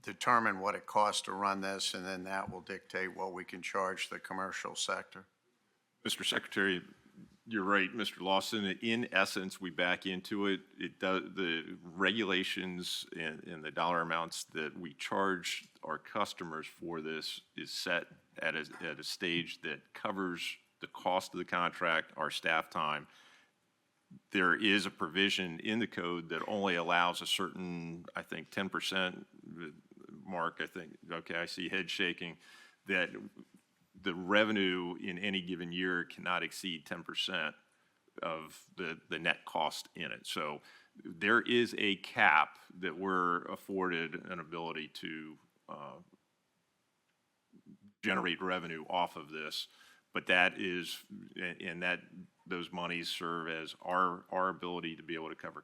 determine what it costs to run this, and then that will dictate what we can charge the commercial sector. Mr. Secretary, you're right, Mr. Lawson. In essence, we back into it. The regulations and the dollar amounts that we charge our customers for this is set at a stage that covers the cost of the contract, our staff time. There is a provision in the code that only allows a certain, I think, 10% mark, I think, okay, I see head shaking, that the revenue in any given year cannot exceed 10% of the net cost in it. So there is a cap that we're afforded an ability to generate revenue off of this, but that is, and that those monies serve as our ability to be able to cover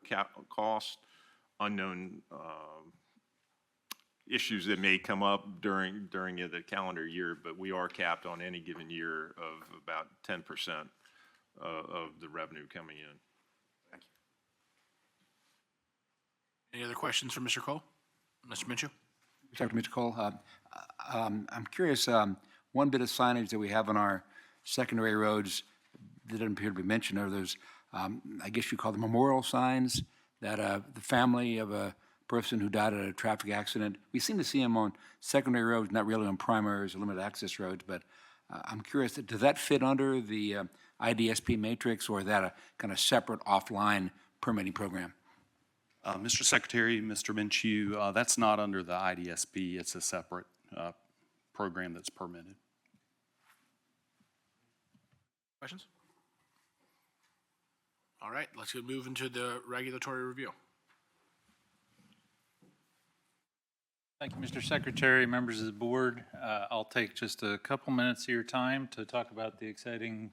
cost, unknown issues that may come up during the calendar year, but we are capped on any given year of about 10% of the revenue coming in. Thank you. Any other questions for Mr. Cole? Mr. Minshew? Dr. Mr. Cole, I'm curious, one bit of signage that we have on our secondary roads that doesn't appear to be mentioned are those, I guess you call them memorial signs that the family of a person who died at a traffic accident. We seem to see them on secondary roads, not really on primaries or limited access roads, but I'm curious, does that fit under the IDSP matrix, or is that a kind of separate offline permitting program? Mr. Secretary, Mr. Minshew, that's not under the IDSP. It's a separate program that's permitted. Questions? All right, let's move into the regulatory review. Thank you, Mr. Secretary, members of the board. I'll take just a couple minutes of your time to talk about the exciting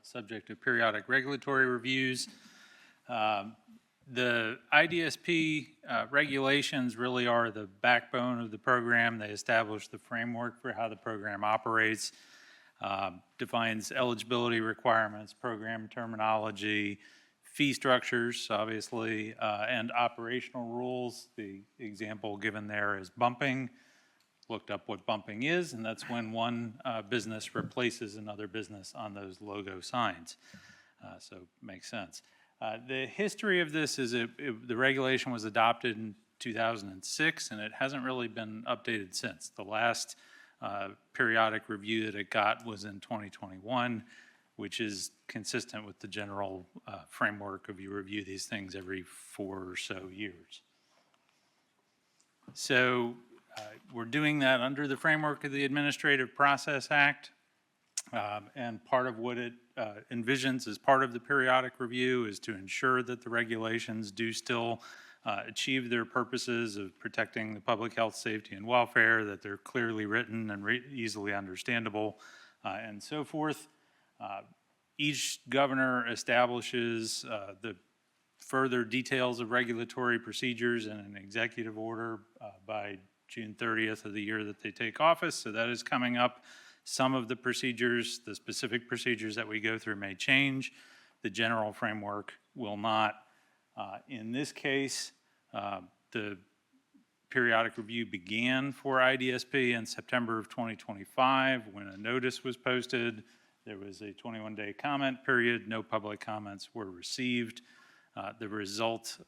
subject of periodic regulatory reviews. The IDSP regulations really are the backbone of the program. They establish the framework for how the program operates, defines eligibility requirements, program terminology, fee structures, obviously, and operational rules. The example given there is bumping. Looked up what bumping is, and that's when one business replaces another business on those logo signs. So makes sense. The history of this is the regulation was adopted in 2006, and it hasn't really been updated since. The last periodic review that it got was in 2021, which is consistent with the general framework of you review these things every 4 or so years. So we're doing that under the framework of the Administrative Process Act. And part of what it envisions as part of the periodic review is to ensure that the regulations do still achieve their purposes of protecting the public health, safety, and welfare, that they're clearly written and easily understandable, and so forth. Each governor establishes the further details of regulatory procedures in an executive order by June 30th of the year that they take office, so that is coming up. Some of the procedures, the specific procedures that we go through may change. The general framework will not. In this case, the periodic review began for IDSP in September of 2025 when a notice was posted. There was a 21-day comment period. No public comments were received. The result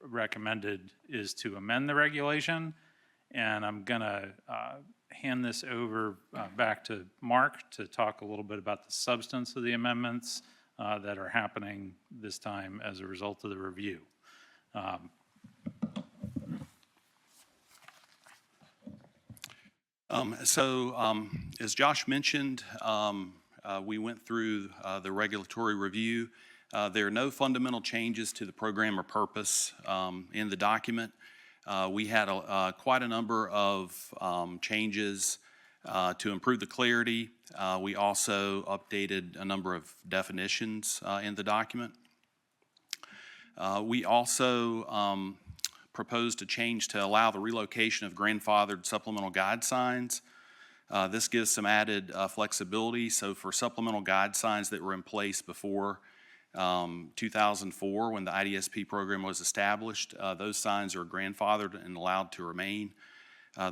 recommended is to amend the regulation, and I'm going to hand this over back to Mark to talk a little bit about the substance of the amendments that are happening this time as a result of the review. As Josh mentioned, we went through the regulatory review. There are no fundamental changes to the program or purpose in the document. We had quite a number of changes to improve the clarity. We also updated a number of definitions in the document. We also proposed a change to allow the relocation of grandfathered supplemental guide signs. This gives some added flexibility. So for supplemental guide signs that were in place before 2004, when the IDSP program was established, those signs are grandfathered and allowed to remain.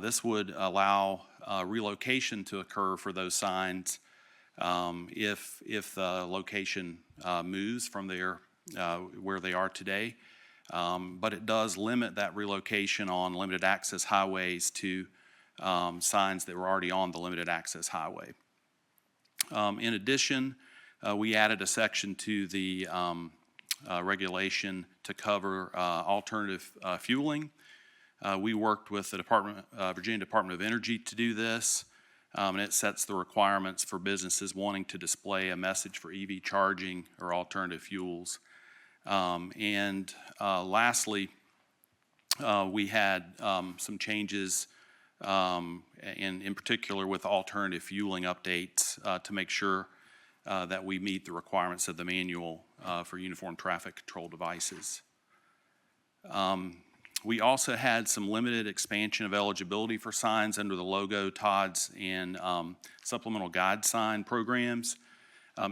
This would allow relocation to occur for those signs if the location moves from where they are today. But it does limit that relocation on limited access highways to signs that were already on the limited access highway. In addition, we added a section to the regulation to cover alternative fueling. We worked with the Virginia Department of Energy to do this, and it sets the requirements for businesses wanting to display a message for EV charging or alternative fuels. Lastly, we had some changes in particular with alternative fueling updates to make sure that we meet the requirements of the manual for uniform traffic control devices. We also had some limited expansion of eligibility for signs under the logo, TODS, and supplemental guide sign programs.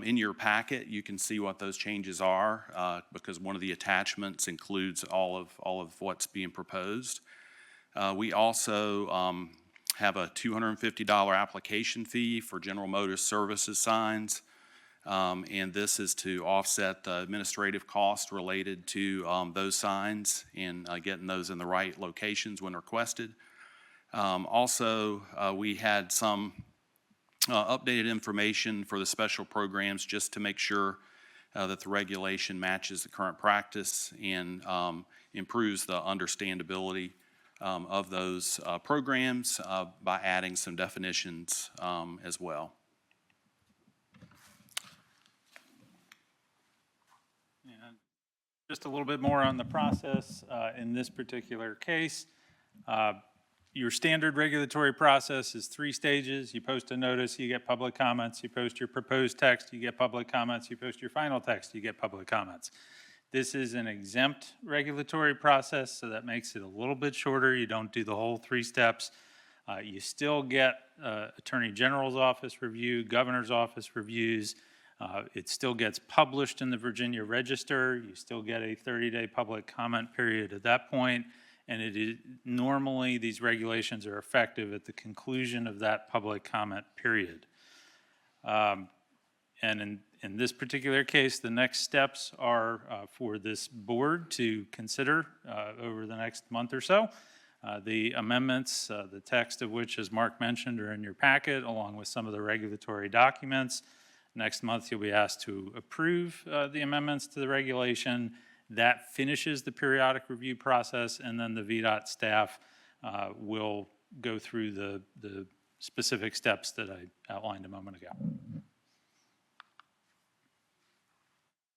In your packet, you can see what those changes are because one of the attachments includes all of what's being proposed. We also have a $250 application fee for General Motors Services signs. And this is to offset the administrative cost related to those signs and getting those in the right locations when requested. Also, we had some updated information for the special programs just to make sure that the regulation matches the current practice and improves the understandability of those programs by adding some definitions as well. Just a little bit more on the process in this particular case. Your standard regulatory process is 3 stages. You post a notice, you get public comments. You post your proposed text, you get public comments. You post your final text, you get public comments. This is an exempt regulatory process, so that makes it a little bit shorter. You don't do the whole 3 steps. You still get Attorney General's office review, Governor's office reviews. It still gets published in the Virginia Register. You still get a 30-day public comment period at that point, and it is normally these regulations are effective at the conclusion of that public comment period. And in this particular case, the next steps are for this board to consider over the next month or so. The amendments, the text of which, as Mark mentioned, are in your packet, along with some of the regulatory documents. Next month, you'll be asked to approve the amendments to the regulation. That finishes the periodic review process, and then the VDOT staff will go through the specific steps that I outlined a moment ago.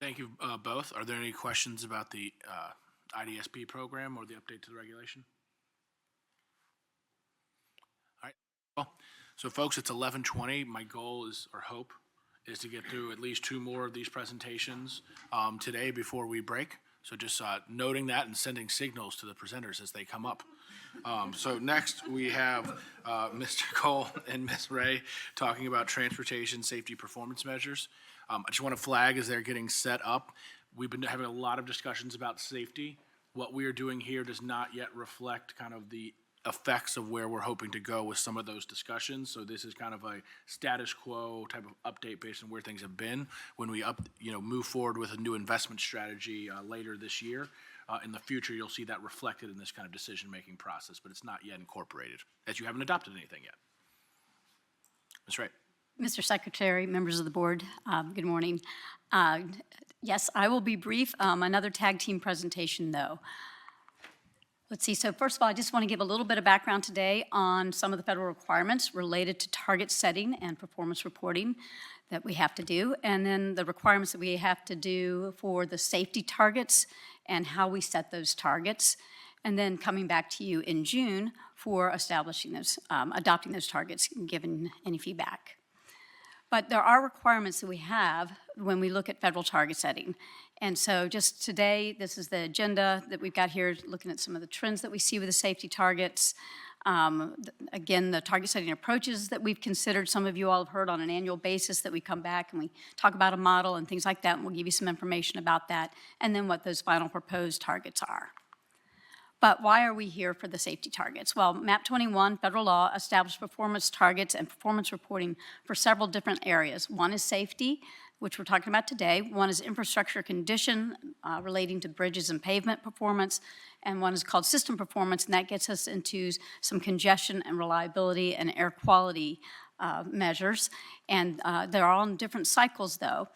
Thank you both. Are there any questions about the IDSP program or the update to the regulation? All right. Well, so folks, it's 11:20. My goal is, or hope, is to get through at least 2 more of these presentations today before we break. So just noting that and sending signals to the presenters as they come up. So next we have Mr. Cole and Ms. Ray talking about transportation safety performance measures. I just want to flag as they're getting set up, we've been having a lot of discussions about safety. What we are doing here does not yet reflect kind of the effects of where we're hoping to go with some of those discussions. So this is kind of a status quo type of update based on where things have been. When we move forward with a new investment strategy later this year, in the future, you'll see that reflected in this kind of decision-making process, but it's not yet incorporated, as you haven't adopted anything yet. That's right. Mr. Secretary, members of the board, good morning. Yes, I will be brief. Another tag team presentation, though. Let's see, so first of all, I just want to give a little bit of background today on some of the federal requirements related to target setting and performance reporting that we have to do, and then the requirements that we have to do for the safety targets and how we set those targets, and then coming back to you in June for establishing those, adopting those targets and giving any feedback. But there are requirements that we have when we look at federal target setting. And so just today, this is the agenda that we've got here, looking at some of the trends that we see with the safety targets. Again, the target setting approaches that we've considered, some of you all have heard on an annual basis that we come back and we talk about a model and things like that, and we'll give you some information about that, and then what those final proposed targets are. But why are we here for the safety targets? Well, MAP 21, federal law, established performance targets and performance reporting for several different areas. One is safety, which we're talking about today. One is infrastructure condition relating to bridges and pavement performance. And one is called system performance, and that gets us into some congestion and reliability and air quality measures. And they're all in different cycles, though.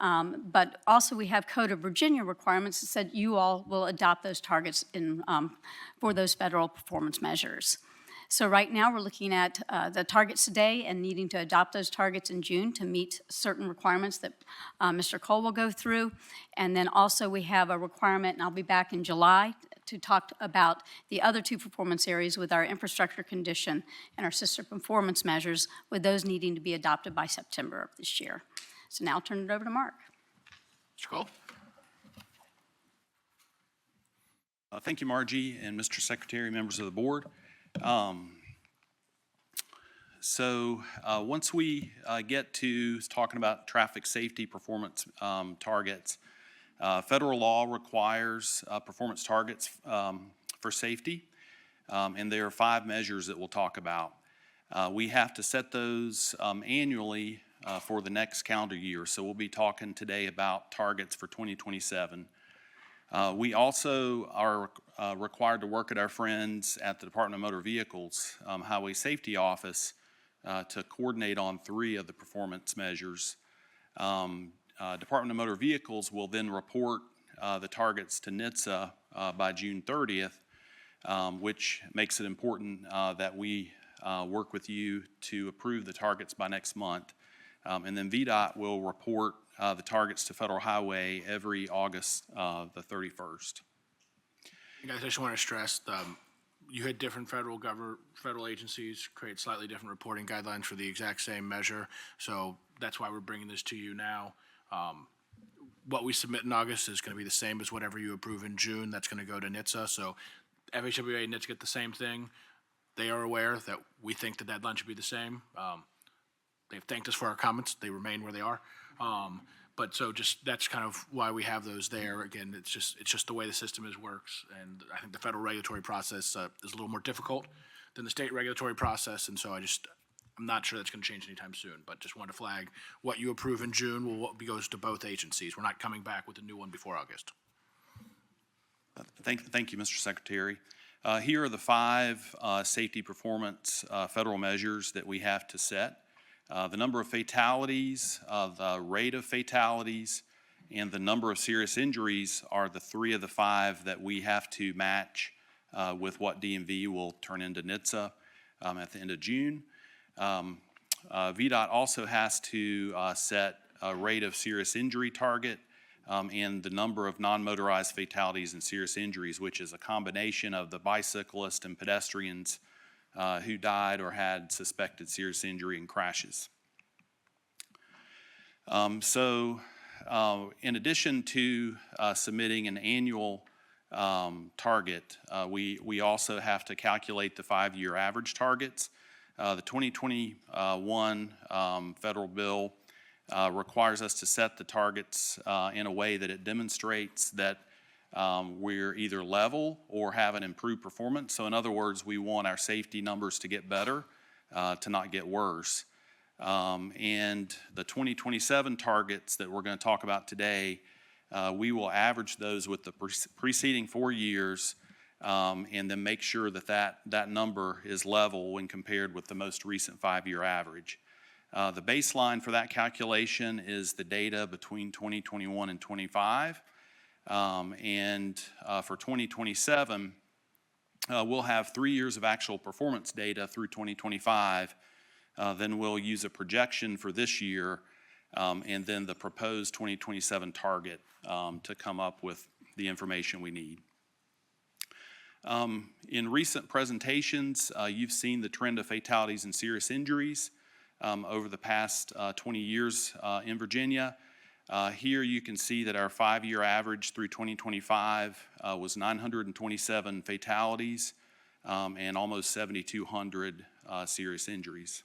But also we have Code of Virginia requirements that said you all will adopt those targets for those federal performance measures. So right now we're looking at the targets today and needing to adopt those targets in June to meet certain requirements that Mr. Cole will go through. And then also we have a requirement, and I'll be back in July to talk about the other 2 performance areas with our infrastructure condition and our system performance measures, with those needing to be adopted by September of this year. So now I'll turn it over to Mark. Mr. Cole. Thank you, Margie and Mr. Secretary, members of the board. Once we get to talking about traffic safety performance targets, federal law requires performance targets for safety, and there are 5 measures that we'll talk about. We have to set those annually for the next calendar year, so we'll be talking today about targets for 2027. We also are required to work at our friends at the Department of Motor Vehicles Highway Safety Office to coordinate on 3 of the performance measures. Department of Motor Vehicles will then report the targets to NHTSA by June 30th, which makes it important that we work with you to approve the targets by next month. And then VDOT will report the targets to Federal Highway every August the 31st. Guys, I just want to stress, you had different federal agencies create slightly different reporting guidelines for the exact same measure, so that's why we're bringing this to you now. What we submit in August is going to be the same as whatever you approve in June. That's going to go to NHTSA, so FHWA and NHTSA get the same thing. They are aware that we think the deadline should be the same. They've thanked us for our comments. They remain where they are. But so just that's kind of why we have those there. Again, it's just the way the system works, and I think the federal regulatory process is a little more difficult than the state regulatory process, and so I'm not sure that's going to change anytime soon. But just wanted to flag what you approve in June goes to both agencies. We're not coming back with a new one before August. Thank you, Mr. Secretary. Here are the 5 safety performance federal measures that we have to set. The number of fatalities, the rate of fatalities, and the number of serious injuries are the 3 of the 5 that we have to match with what DMV will turn into NHTSA at the end of June. VDOT also has to set a rate of serious injury target and the number of non-motorized fatalities and serious injuries, which is a combination of the bicyclists and pedestrians who died or had suspected serious injury in crashes. In addition to submitting an annual target, we also have to calculate the 5-year average targets. The 2021 federal bill requires us to set the targets in a way that it demonstrates that we're either level or have an improved performance. So in other words, we want our safety numbers to get better, to not get worse. And the 2027 targets that we're going to talk about today, we will average those with the preceding 4 years and then make sure that number is level when compared with the most recent 5-year average. The baseline for that calculation is the data between 2021 and 25. For 2027, we'll have 3 years of actual performance data through 2025. Then we'll use a projection for this year and then the proposed 2027 target to come up with the information we need. In recent presentations, you've seen the trend of fatalities and serious injuries over the past 20 years in Virginia. Here you can see that our 5-year average through 2025 was 927 fatalities and almost 7,200 serious injuries.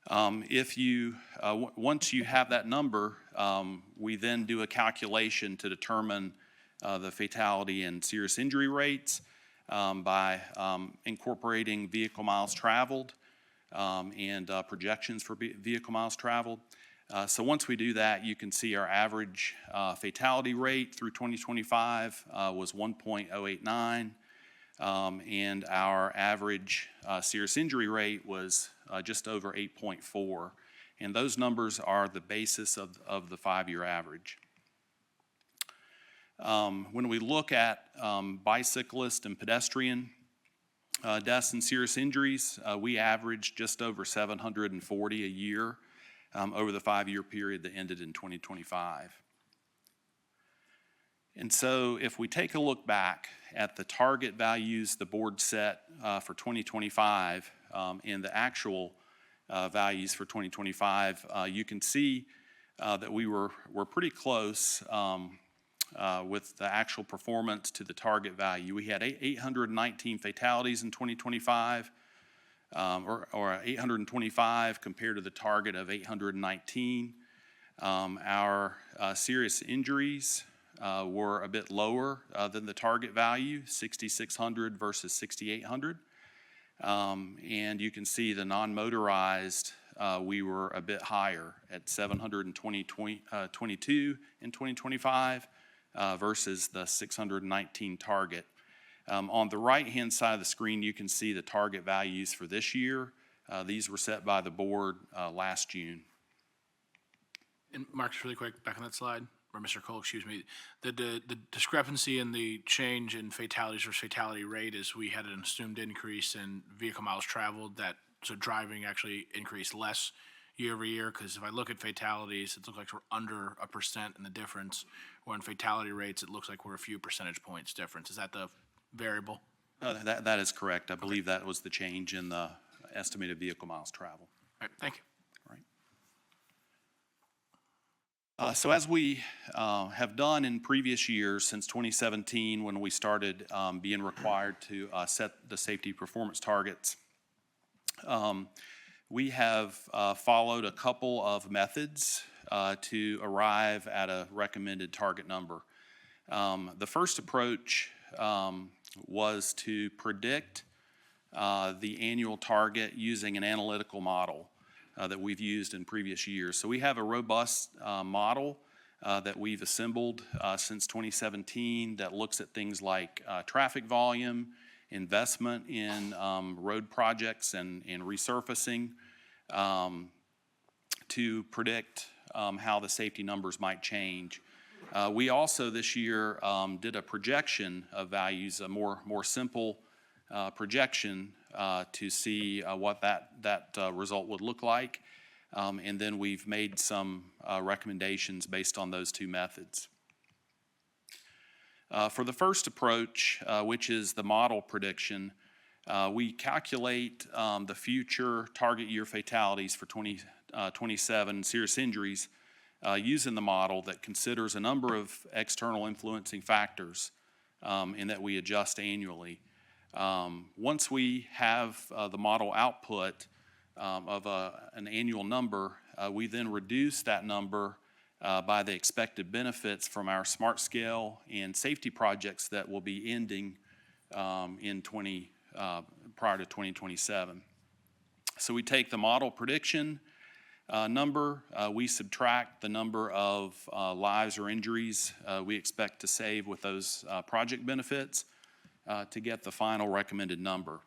Once you have that number, we then do a calculation to determine the fatality and serious injury rates by incorporating vehicle miles traveled and projections for vehicle miles traveled. So once we do that, you can see our average fatality rate through 2025 was 1.089, and our average serious injury rate was just over 8.4. And those numbers are the basis of the 5-year average. When we look at bicyclist and pedestrian deaths and serious injuries, we averaged just over 740 a year over the 5-year period that ended in 2025. And so if we take a look back at the target values the board set for 2025 and the actual values for 2025, you can see that we're pretty close with the actual performance to the target value. We had 819 fatalities in 2025, or 825 compared to the target of 819. Our serious injuries were a bit lower than the target value, 6,600 versus 6,800. And you can see the non-motorized, we were a bit higher at 722 in 2025 versus the 619 target. On the right-hand side of the screen, you can see the target values for this year. These were set by the board last June. And Mark, just really quick, back on that slide, or Mr. Cole, excuse me, the discrepancy in the change in fatalities versus fatality rate is we had an assumed increase in vehicle miles traveled, so driving actually increased less year over year, because if I look at fatalities, it looks like we're under 1% in the difference, or in fatality rates, it looks like we're a few percentage points difference. Is that the variable? That is correct. I believe that was the change in the estimated vehicle miles traveled. All right, thank you. So as we have done in previous years since 2017, when we started being required to set the safety performance targets, we have followed a couple of methods to arrive at a recommended target number. The first approach was to predict the annual target using an analytical model that we've used in previous years. So we have a robust model that we've assembled since 2017 that looks at things like traffic volume, investment in road projects and resurfacing to predict how the safety numbers might change. We also this year did a projection of values, a more simple projection to see what that result would look like. And then we've made some recommendations based on those two methods. For the first approach, which is the model prediction, we calculate the future target year fatalities for 2027 serious injuries using the model that considers a number of external influencing factors and that we adjust annually. Once we have the model output of an annual number, we then reduce that number by the expected benefits from our smart scale and safety projects that will be ending prior to 2027. So we take the model prediction number, we subtract the number of lives or injuries we expect to save with those project benefits to get the final recommended number.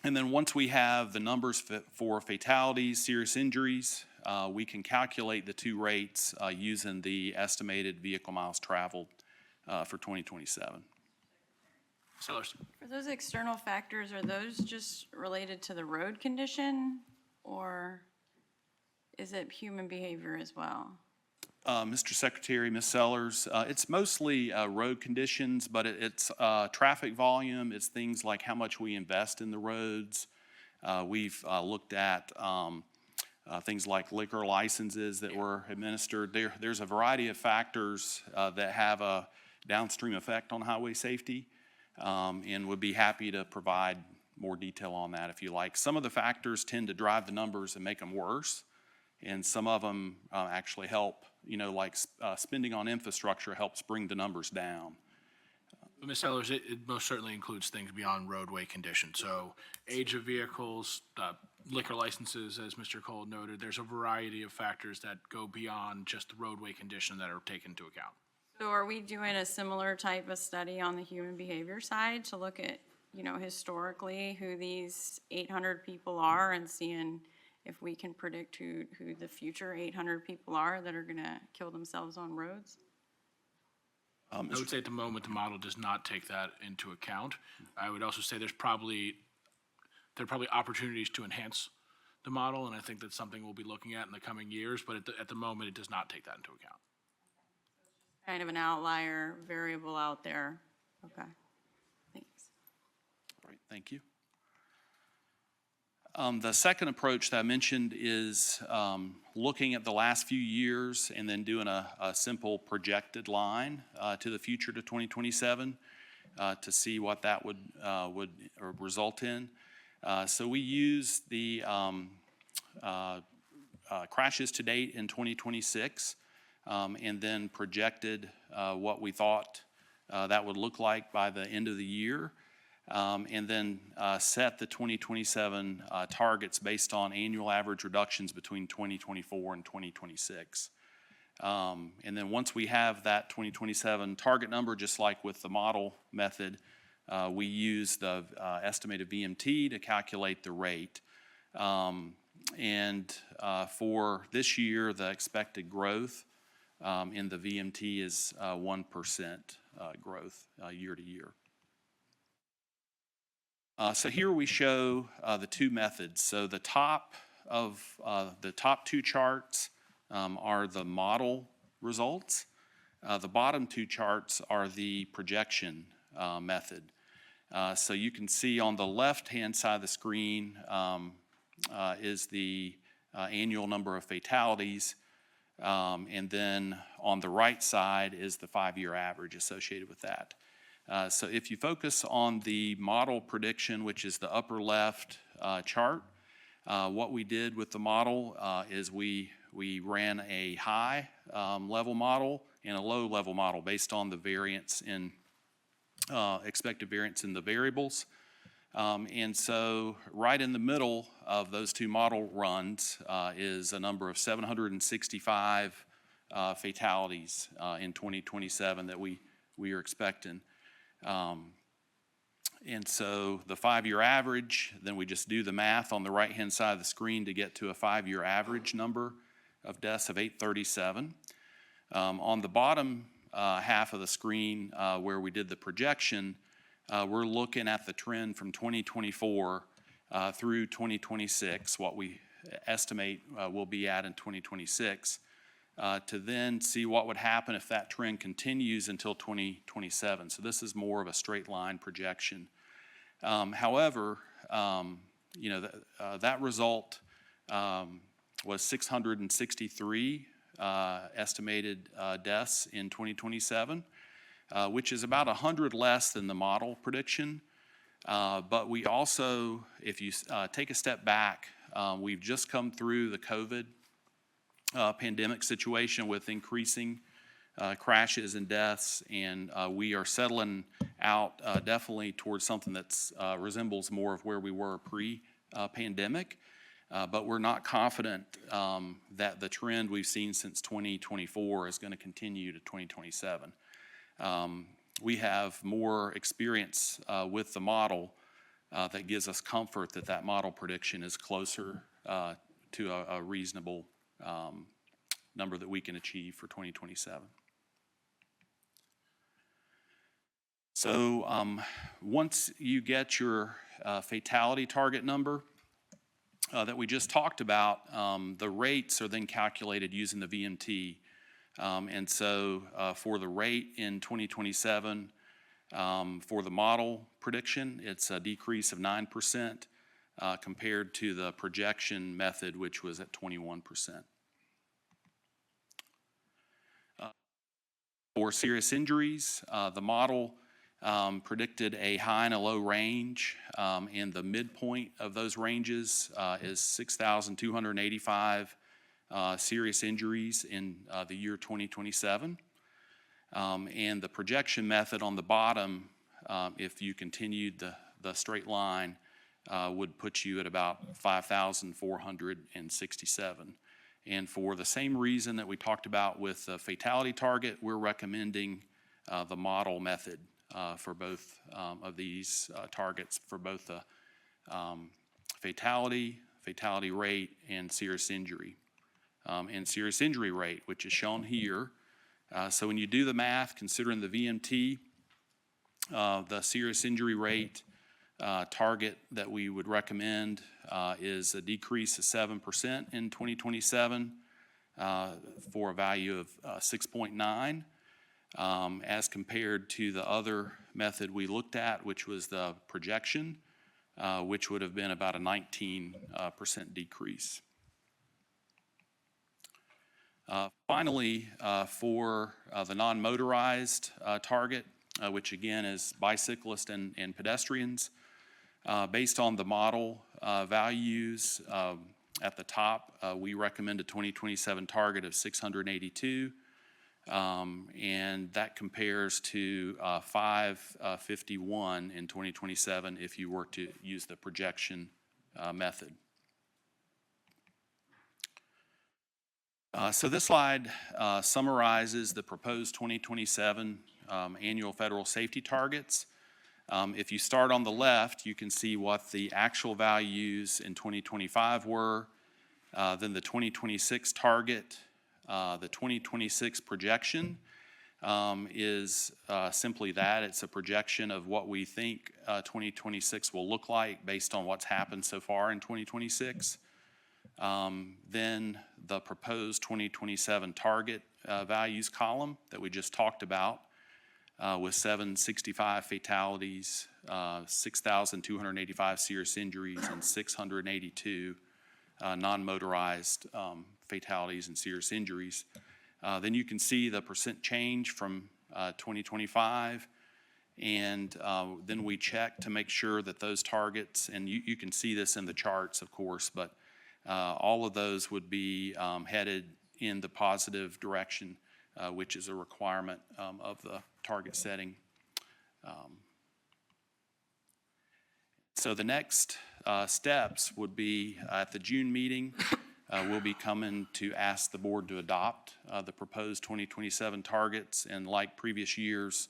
And then once we have the numbers for fatalities, serious injuries, we can calculate the two rates using the estimated vehicle miles traveled for 2027. Sellers. For those external factors, are those just related to the road condition, or is it human behavior as well? Mr. Secretary, Ms. Sellers, it's mostly road conditions, but it's traffic volume. It's things like how much we invest in the roads. We've looked at things like liquor licenses that were administered. There's a variety of factors that have a downstream effect on highway safety, and would be happy to provide more detail on that if you like. Some of the factors tend to drive the numbers and make them worse, and some of them actually help. Like spending on infrastructure helps bring the numbers down. Ms. Sellers, it most certainly includes things beyond roadway conditions. So age of vehicles, liquor licenses, as Mr. Cole noted, there's a variety of factors that go beyond just the roadway condition that are taken into account. So are we doing a similar type of study on the human behavior side to look at, historically who these 800 people are and seeing if we can predict who the future 800 people are that are going to kill themselves on roads? I would say at the moment the model does not take that into account. I would also say there are probably opportunities to enhance the model, and I think that's something we'll be looking at in the coming years, but at the moment it does not take that into account. Kind of an outlier variable out there. Okay, thanks. Great, thank you. The second approach that I mentioned is looking at the last few years and then doing a simple projected line to the future to 2027 to see what that would result in. So we use the crashes to date in 2026 and then projected what we thought that would look like by the end of the year. And then set the 2027 targets based on annual average reductions between 2024 and 2026. And then once we have that 2027 target number, just like with the model method, we use the estimated VMT to calculate the rate. And for this year, the expected growth in the VMT is 1% growth year to year. So here we show the two methods. So the top two charts are the model results. The bottom two charts are the projection method. So you can see on the left-hand side of the screen is the annual number of fatalities, and then on the right side is the 5-year average associated with that. So if you focus on the model prediction, which is the upper left chart, what we did with the model is we ran a high level model and a low level model based on the variance in expected variance in the variables. And so right in the middle of those two model runs is a number of 765 fatalities in 2027 that we are expecting. And so the 5-year average, then we just do the math on the right-hand side of the screen to get to a 5-year average number of deaths of 837. On the bottom half of the screen where we did the projection, we're looking at the trend from 2024 through 2026, what we estimate we'll be at in 2026. To then see what would happen if that trend continues until 2027. So this is more of a straight line projection. However, that result was 663 estimated deaths in 2027, which is about 100 less than the model prediction. But we also, if you take a step back, we've just come through the COVID pandemic situation with increasing crashes and deaths, and we are settling out definitely towards something that resembles more of where we were pre-pandemic, but we're not confident that the trend we've seen since 2024 is going to continue to 2027. We have more experience with the model that gives us comfort that that model prediction is closer to a reasonable number that we can achieve for 2027. So once you get your fatality target number that we just talked about, the rates are then calculated using the VMT. And so for the rate in 2027, for the model prediction, it's a decrease of 9% compared to the projection method, which was at 21%. For serious injuries, the model predicted a high and a low range, and the midpoint of those ranges is 6,285 serious injuries in the year 2027. And the projection method on the bottom, if you continued the straight line, would put you at about 5,467. And for the same reason that we talked about with the fatality target, we're recommending the model method for both of these targets, for both the fatality rate, and serious injury. And serious injury rate, which is shown here. So when you do the math, considering the VMT, the serious injury rate target that we would recommend is a decrease of 7% in 2027 for a value of 6.9, as compared to the other method we looked at, which was the projection, which would have been about a 19% decrease. Finally, for the non-motorized target, which again is bicyclists and pedestrians, based on the model values at the top, we recommend a 2027 target of 682, and that compares to 551 in 2027 if you were to use the projection method. So this slide summarizes the proposed 2027 annual federal safety targets. If you start on the left, you can see what the actual values in 2025 were, then the 2026 target. The 2026 projection is simply that. It's a projection of what we think 2026 will look like based on what's happened so far in 2026. Then the proposed 2027 target values column that we just talked about with 765 fatalities, 6,285 serious injuries, and 682 non-motorized fatalities and serious injuries. Then you can see the percent change from 2025, and then we check to make sure that those targets, and you can see this in the charts, of course, but all of those would be headed in the positive direction, which is a requirement of the target setting. So the next steps would be at the June meeting, we'll be coming to ask the board to adopt the proposed 2027 targets, and like previous years,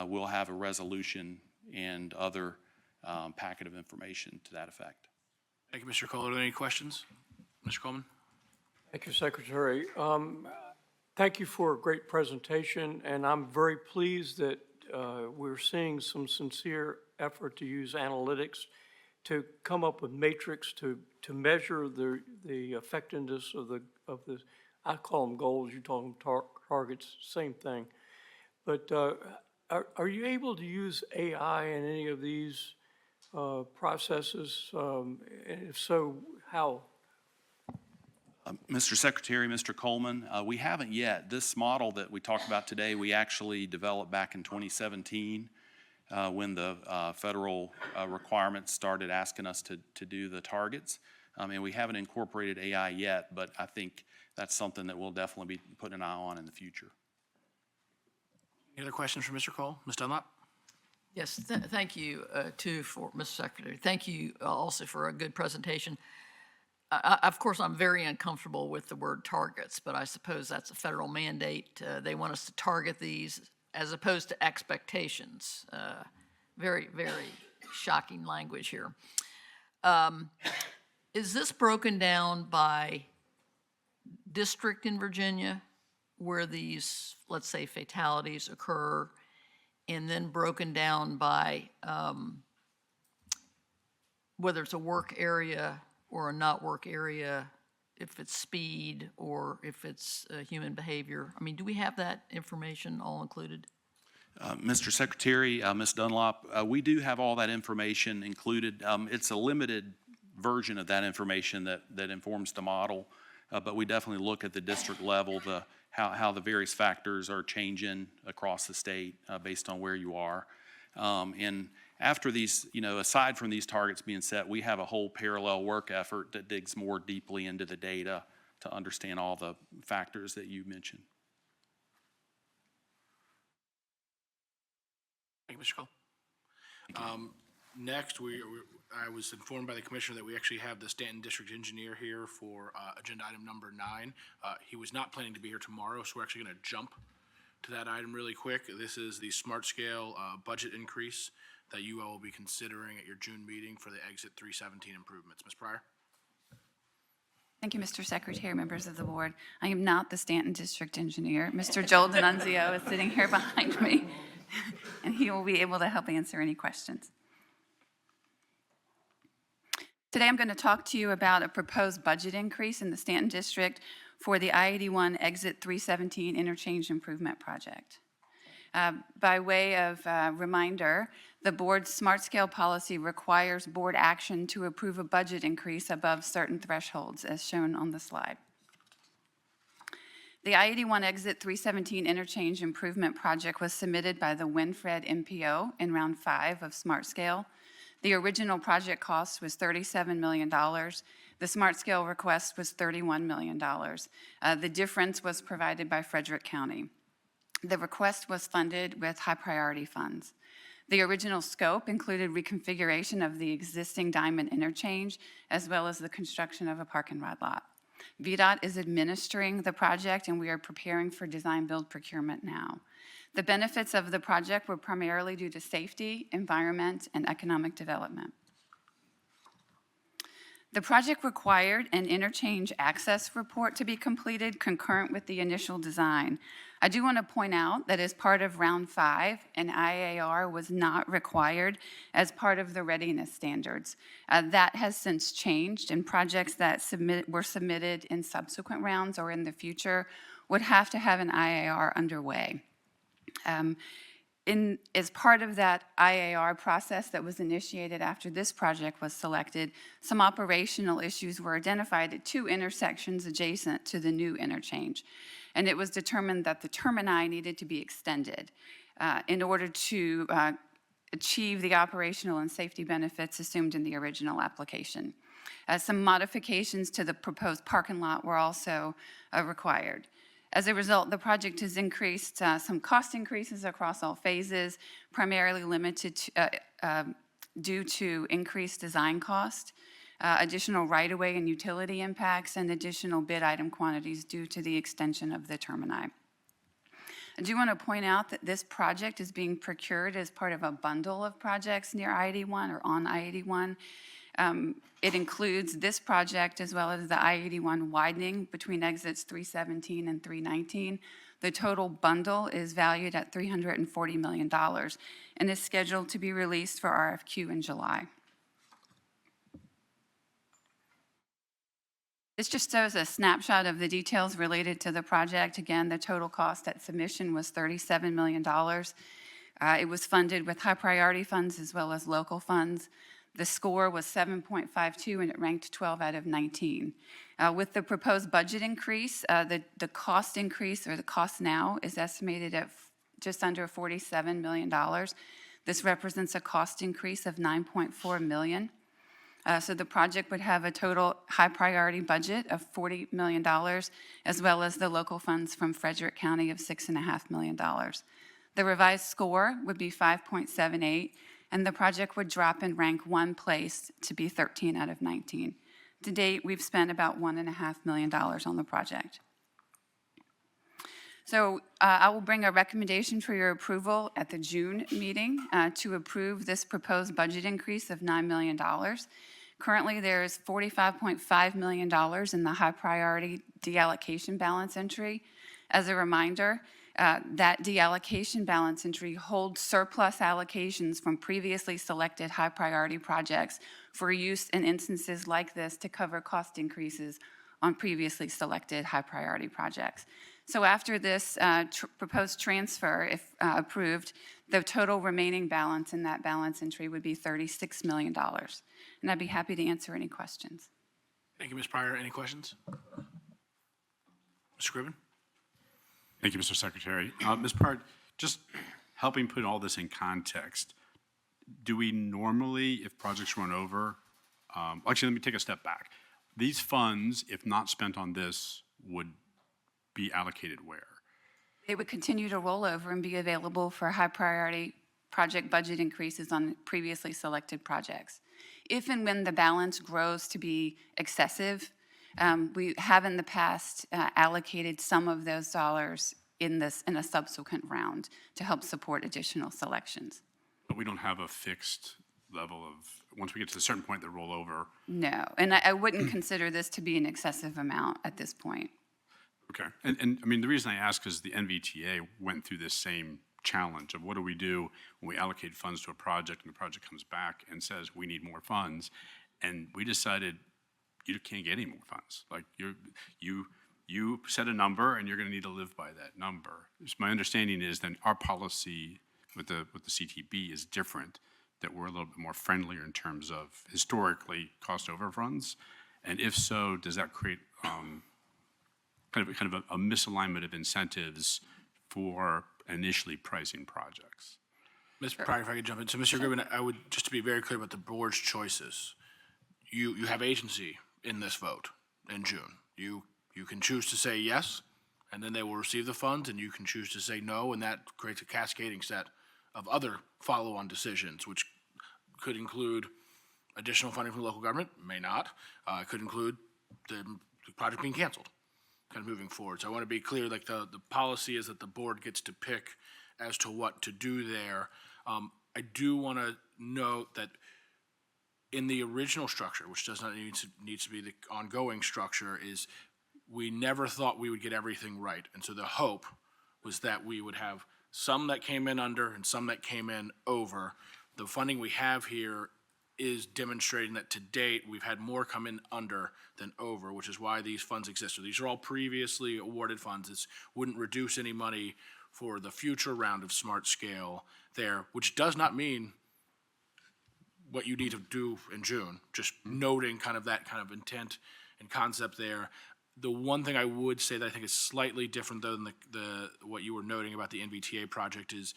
we'll have a resolution and other packet of information to that effect. Thank you, Mr. Cole. Are there any questions? Mr. Coleman? Thank you, Secretary. Thank you for a great presentation, and I'm very pleased that we're seeing some sincere effort to use analytics to come up with matrix to measure the effectiveness of the, I call them goals, you call them targets, same thing. But are you able to use AI in any of these processes? And if so, how? Mr. Secretary, Mr. Coleman, we haven't yet. This model that we talked about today, we actually developed back in 2017 when the federal requirements started asking us to do the targets. And we haven't incorporated AI yet, but I think that's something that we'll definitely be putting an eye on in the future. Any other questions for Mr. Cole? Ms. Dunlop? Yes, thank you, too, for Mr. Secretary. Thank you also for a good presentation. Of course, I'm very uncomfortable with the word targets, but I suppose that's a federal mandate. They want us to target these as opposed to expectations. Very, very shocking language here. Is this broken down by district in Virginia where these, let's say, fatalities occur, and then broken down by whether it's a work area or a not work area, if it's speed or if it's human behavior? I mean, do we have that information all included? Mr. Secretary, Ms. Dunlop, we do have all that information included. It's a limited version of that information that informs the model, but we definitely look at the district level, how the various factors are changing across the state based on where you are. And after these, aside from these targets being set, we have a whole parallel work effort that digs more deeply into the data to understand all the factors that you mentioned. Thank you, Mr. Cole. Next, I was informed by the commissioner that we actually have the Stanton District Engineer here for agenda item number 9. He was not planning to be here tomorrow, so we're actually going to jump to that item really quick. This is the smart scale budget increase that you all will be considering at your June meeting for the Exit 317 improvements. Ms. Pryor? Thank you, Mr. Secretary, members of the board. I am not the Stanton District Engineer. Mr. Joel D'Annunzio is sitting here behind me, and he will be able to help answer any questions. Today I'm going to talk to you about a proposed budget increase in the Stanton District for the I-81 Exit 317 Interchange Improvement Project. By way of reminder, the board's smart scale policy requires board action to approve a budget increase above certain thresholds, as shown on the slide. The I-81 Exit 317 Interchange Improvement Project was submitted by the Winfred MPO in round 5 of Smart Scale. The original project cost was $37 million. The Smart Scale request was $31 million. The difference was provided by Frederick County. The request was funded with high priority funds. The original scope included reconfiguration of the existing Diamond Interchange, as well as the construction of a park and ride lot. VDOT is administering the project, and we are preparing for design build procurement now. The benefits of the project were primarily due to safety, environment, and economic development. The project required an interchange access report to be completed concurrent with the initial design. I do want to point out that as part of round 5, an IAR was not required as part of the readiness standards. That has since changed, and projects that were submitted in subsequent rounds or in the future would have to have an IAR underway. As part of that IAR process that was initiated after this project was selected, some operational issues were identified at 2 intersections adjacent to the new interchange. And it was determined that the termini needed to be extended in order to achieve the operational and safety benefits assumed in the original application. Some modifications to the proposed parking lot were also required. As a result, the project has increased some cost increases across all phases, primarily limited to, due to increased design cost, additional right-of-way and utility impacts, and additional bid item quantities due to the extension of the termini. I do want to point out that this project is being procured as part of a bundle of projects near I-81 or on I-81. It includes this project as well as the I-81 widening between exits 317 and 319. The total bundle is valued at $340 million and is scheduled to be released for RFQ in July. This just shows a snapshot of the details related to the project. Again, the total cost at submission was $37 million. It was funded with high priority funds as well as local funds. The score was 7.52 and it ranked 12 out of 19. With the proposed budget increase, the cost increase, or the cost now, is estimated at just under $47 million. This represents a cost increase of $9.4 million. So the project would have a total high priority budget of $40 million, as well as the local funds from Frederick County of $6.5 million. The revised score would be 5.78, and the project would drop and rank 1 place to be 13 out of 19. To date, we've spent about $1.5 million on the project. So I will bring a recommendation for your approval at the June meeting to approve this proposed budget increase of $9 million. Currently, there is $45.5 million in the high priority deallocation balance entry. As a reminder, that deallocation balance entry holds surplus allocations from previously selected high priority projects for use in instances like this to cover cost increases on previously selected high priority projects. So after this proposed transfer, if approved, the total remaining balance in that balance entry would be $36 million. And I'd be happy to answer any questions. Thank you, Ms. Pryor. Any questions? Ms. Scriven? Thank you, Mr. Secretary. Ms. Pryor, just helping put all this in context, do we normally, if projects run over, actually, let me take a step back. These funds, if not spent on this, would be allocated where? They would continue to roll over and be available for high priority project budget increases on previously selected projects. If and when the balance grows to be excessive, we have in the past allocated some of those dollars in a subsequent round to help support additional selections. But we don't have a fixed level of, once we get to a certain point, they roll over? No, and I wouldn't consider this to be an excessive amount at this point. Okay, and I mean, the reason I ask is the NVTA went through this same challenge of what do we do when we allocate funds to a project and the project comes back and says we need more funds, and we decided you can't get any more funds. Like you set a number and you're going to need to live by that number. My understanding is then our policy with the CTB is different, that we're a little bit more friendlier in terms of historically cost overruns. And if so, does that create kind of a misalignment of incentives for initially pricing projects? Ms. Pryor, if I could jump in. So, Mr. Goodman, I would, just to be very clear about the board's choices, you have agency in this vote in June. You can choose to say yes, and then they will receive the funds, and you can choose to say no, and that creates a cascading set of other follow-on decisions, which could include additional funding from the local government, may not. Could include the project being canceled, kind of moving forward. So I want to be clear, like the policy is that the board gets to pick as to what to do there. I do want to note that in the original structure, which does not needs to be the ongoing structure, is we never thought we would get everything right. And so the hope was that we would have some that came in under and some that came in over. The funding we have here is demonstrating that to date, we've had more come in under than over, which is why these funds exist. So these are all previously awarded funds. This wouldn't reduce any money for the future round of Smart Scale there, which does not mean what you need to do in June, just noting kind of that kind of intent and concept there. The one thing I would say that I think is slightly different though than the what you were noting about the NVTA project is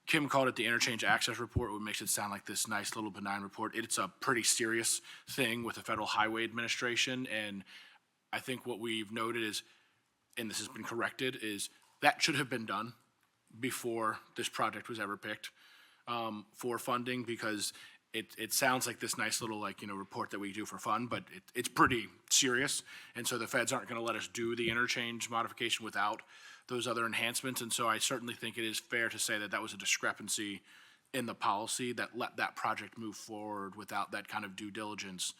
Kim called it the Interchange Access Report, which makes it sound like this nice little benign report. It's a pretty serious thing with the Federal Highway Administration, and I think what we've noted is, and this has been corrected, is that should have been done before this project was ever picked for funding, because it sounds like this nice little report that we do for fun, but it's pretty serious, and so the feds aren't going to let us do the interchange modification without those other enhancements. And so I certainly think it is fair to say that that was a discrepancy in the policy that let that project move forward without that kind of due diligence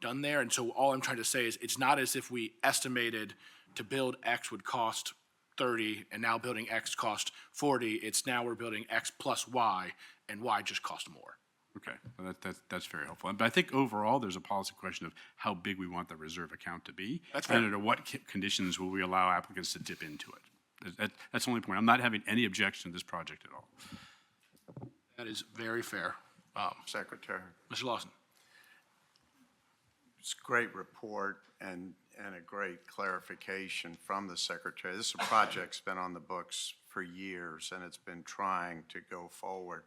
done there. And so all I'm trying to say is it's not as if we estimated to build X would cost 30 and now building X cost 40. It's now we're building X plus Y and Y just cost more. Okay, well, that's very helpful. But I think overall, there's a policy question of how big we want the reserve account to be. That's fair. And under what conditions will we allow applicants to dip into it? That's the only point. I'm not having any objection to this project at all. That is very fair. Secretary. Mr. Lawson. It's a great report and a great clarification from the Secretary. This project's been on the books for years, and it's been trying to go forward.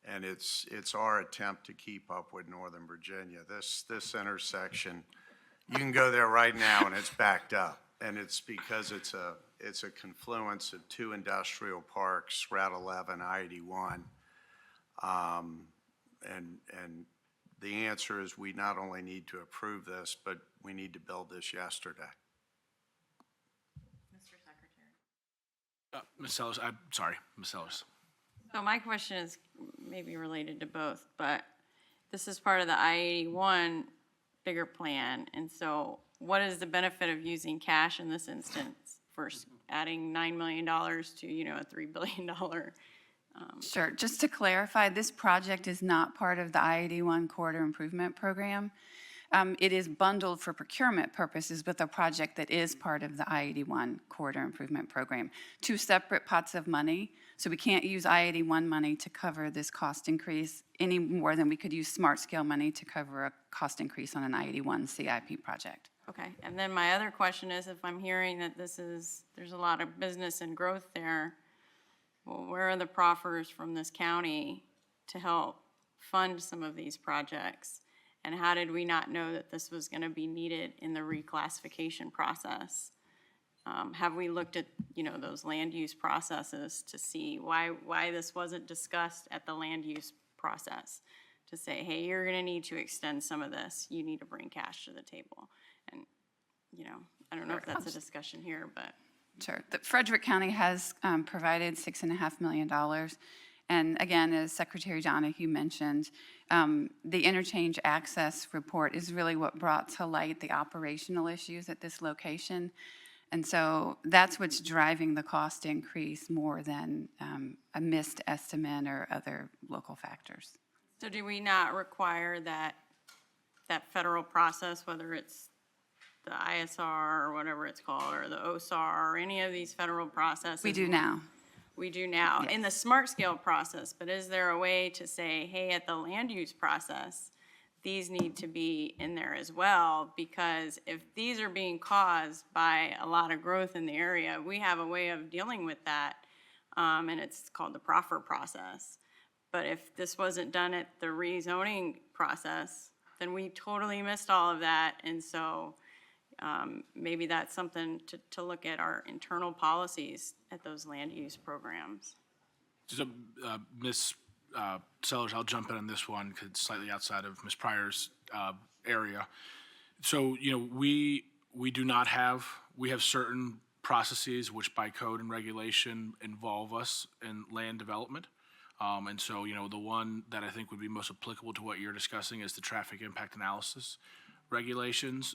And it's our attempt to keep up with Northern Virginia. This intersection, you can go there right now and it's backed up. And it's because it's a confluence of two industrial parks, Route 11, I-81. And the answer is we not only need to approve this, but we need to build this yesterday. Mr. Secretary. Ms. Sellers, I'm sorry, Ms. Sellers. So my question is maybe related to both, but this is part of the I-81 bigger plan. And so what is the benefit of using cash in this instance for adding $9 million to, a $3 billion? Sure. Just to clarify, this project is not part of the I-81 Corridor Improvement Program. It is bundled for procurement purposes with a project that is part of the I-81 Corridor Improvement Program. Two separate pots of money, so we can't use I-81 money to cover this cost increase any more than we could use Smart Scale money to cover a cost increase on an I-81 CIP project. Okay, and then my other question is, if I'm hearing that there's a lot of business and growth there, well, where are the proffers from this county to help fund some of these projects? And how did we not know that this was going to be needed in the reclassification process? Have we looked at, those land use processes to see why this wasn't discussed at the land use process? To say, hey, you're going to need to extend some of this. You need to bring cash to the table. And, I don't know if that's a discussion here, but. Sure. Frederick County has provided $6.5 million. And again, as Secretary Donahue mentioned, the interchange access report is really what brought to light the operational issues at this location. And so that's what's driving the cost increase more than a missed estimate or other local factors. So do we not require that federal process, whether it's the ISR or whatever it's called, or the OSAR, or any of these federal processes? We do now. We do now, in the smart scale process, but is there a way to say, hey, at the land use process, these need to be in there as well? Because if these are being caused by a lot of growth in the area, we have a way of dealing with that, and it's called the proffer process. But if this wasn't done at the rezoning process, then we totally missed all of that, and so maybe that's something to look at our internal policies at those land use programs. So, Ms. Sellers, I'll jump in on this one because it's slightly outside of Ms. Pryor's area. So, we have certain processes which by code and regulation involve us in land development. And so, the one that I think would be most applicable to what you're discussing is the traffic impact analysis regulations.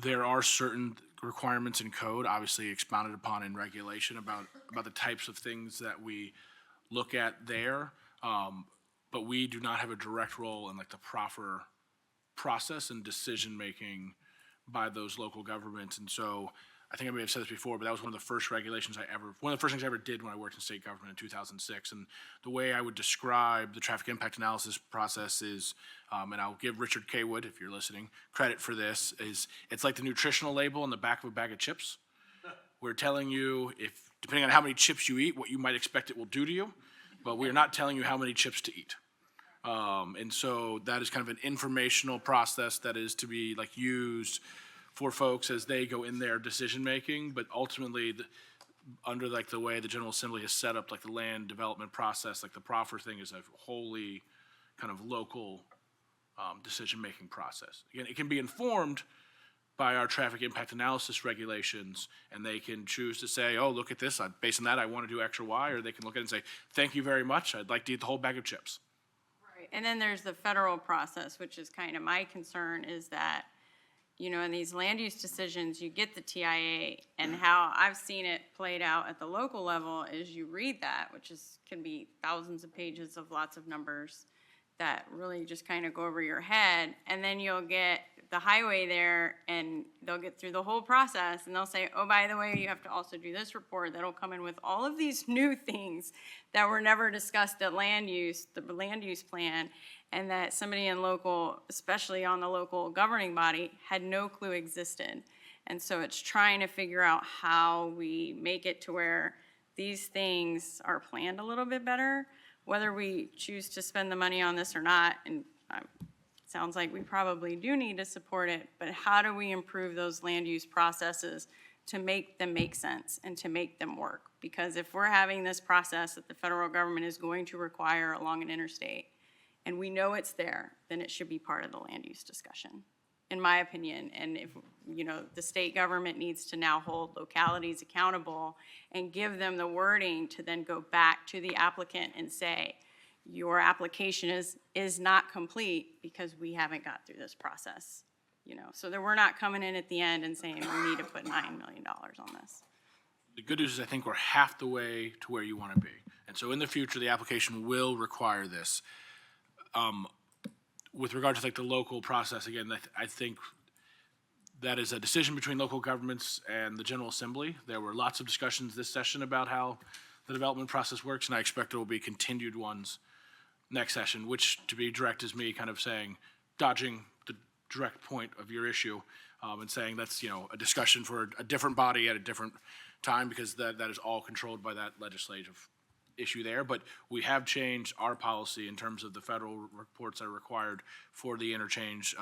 There are certain requirements in code, obviously expounded upon in regulation about the types of things that we look at there. But we do not have a direct role in like the proffer process and decision-making by those local governments. And so I think I may have said this before, but that was one of the first things I ever did when I worked in state government in 2006. And the way I would describe the traffic impact analysis process is, and I'll give Richard K. Wood, if you're listening, credit for this, is it's like the nutritional label on the back of a bag of chips. We're telling you, depending on how many chips you eat, what you might expect it will do to you, but we're not telling you how many chips to eat. And so that is kind of an informational process that is to be like used for folks as they go in their decision-making, but ultimately, under like the way the General Assembly has set up like the land development process, like the proffer thing is a wholly kind of local decision-making process. Again, it can be informed by our traffic impact analysis regulations, and they can choose to say, oh, look at this, based on that, I want to do X or Y, or they can look at it and say, thank you very much, I'd like to eat the whole bag of chips. Right, and then there's the federal process, which is kind of my concern, is that in these land use decisions, you get the TIA, and how I've seen it played out at the local level is you read that, which can be thousands of pages of lots of numbers that really just kind of go over your head, and then you'll get the highway there, and they'll get through the whole process, and they'll say, oh, by the way, you have to also do this report that'll come in with all of these new things that were never discussed at the land use plan, and that somebody in local, especially on the local governing body, had no clue existed. And so it's trying to figure out how we make it to where these things are planned a little bit better, whether we choose to spend the money on this or not, and sounds like we probably do need to support it, but how do we improve those land use processes to make them make sense and to make them work? Because if we're having this process that the federal government is going to require along an interstate, and we know it's there, then it should be part of the land use discussion, in my opinion. And if, the state government needs to now hold localities accountable and give them the wording to then go back to the applicant and say, your application is not complete because we haven't got through this process, so that we're not coming in at the end and saying we need to put $9 million on this. The good news is I think we're half the way to where you want to be. And so in the future, the application will require this. With regard to like the local process, again, I think that is a decision between local governments and the General Assembly. There were lots of discussions this session about how the development process works, and I expect there will be continued ones next session, which, to be direct, is me kind of saying, dodging the direct point of your issue, and saying that's, a discussion for a different body at a different time, because that is all controlled by that legislative issue there. But we have changed our policy in terms of the federal reports that are required for the interchange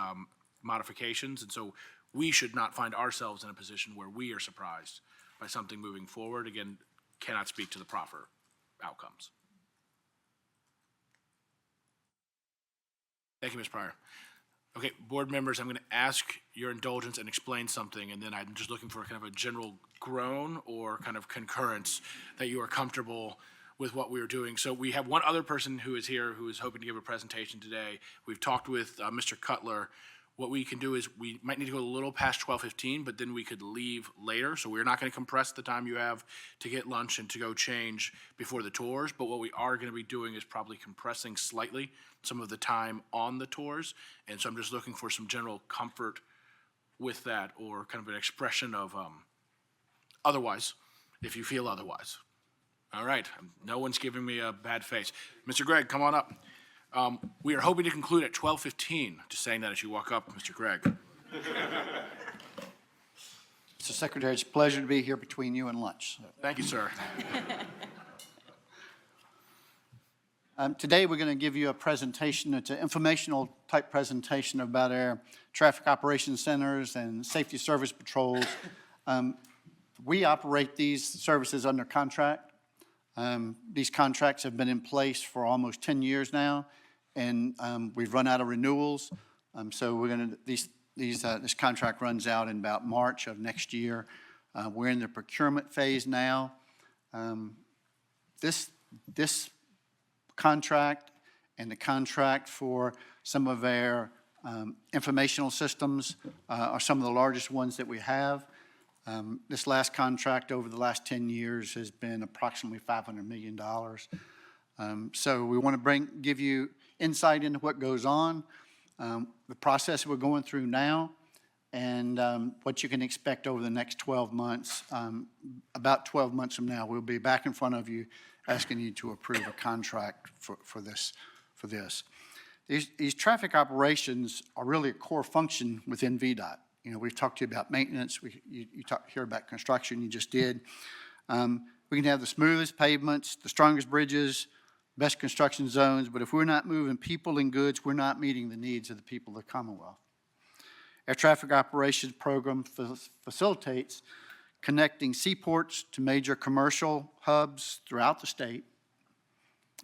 modifications, and so we should not find ourselves in a position where we are surprised by something moving forward. Again, cannot speak to the proffer outcomes. Thank you, Ms. Pryor. Okay, board members, I'm going to ask your indulgence and explain something, and then I'm just looking for kind of a general groan or kind of concurrence that you are comfortable with what we are doing. So we have one other person who is here who is hoping to give a presentation today. We've talked with Mr. Cutler. What we can do is we might need to go a little past 12:15, but then we could leave later. So we're not going to compress the time you have to get lunch and to go change before the tours. But what we are going to be doing is probably compressing slightly some of the time on the tours. And so I'm just looking for some general comfort with that, or kind of an expression of otherwise, if you feel otherwise. All right, no one's giving me a bad face. Mr. Gregg, come on up. We are hoping to conclude at 12:15. Just saying that as you walk up, Mr. Gregg. Mr. Secretary, it's a pleasure to be here between you and lunch. Thank you, sir. Today, we're going to give you a presentation. It's an informational type presentation about our traffic operations centers and safety service patrols. We operate these services under contract. These contracts have been in place for almost 10 years now, and we've run out of renewals. So we're going to, this contract runs out in about March of next year. We're in the procurement phase now. This contract and the contract for some of our informational systems are some of the largest ones that we have. This last contract over the last 10 years has been approximately $500 million. So we want to give you insight into what goes on, the process we're going through now, and what you can expect over the next 12 months. About 12 months from now, we'll be back in front of you asking you to approve a contract for this. These traffic operations are really a core function within VDOT. You know, we've talked to you about maintenance. You hear about construction, you just did. We can have the smoothest pavements, the strongest bridges, best construction zones, but if we're not moving people and goods, we're not meeting the needs of the people of the Commonwealth. Our traffic operations program facilitates connecting seaports to major commercial hubs throughout the state,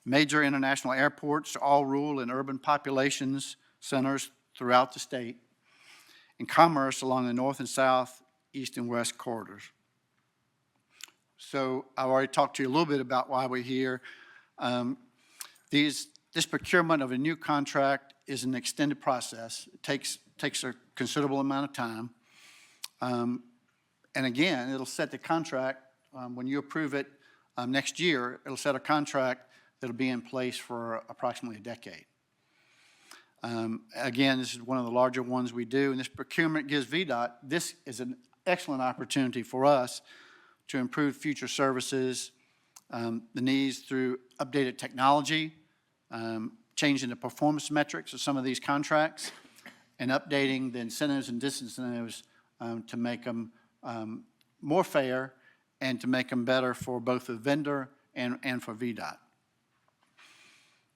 major international airports to all rural and urban populations centers throughout the state, and commerce along the north and south, east and west corridors. So I've already talked to you a little bit about why we're here. This procurement of a new contract is an extended process. It takes a considerable amount of time. And again, it'll set the contract, when you approve it next year, it'll set a contract that'll be in place for approximately a decade. Again, this is one of the larger ones we do, and this procurement gives VDOT, this is an excellent opportunity for us to improve future services, the needs through updated technology, changing the performance metrics of some of these contracts, and updating the incentives and disincentives to make them more fair and to make them better for both the vendor and for VDOT.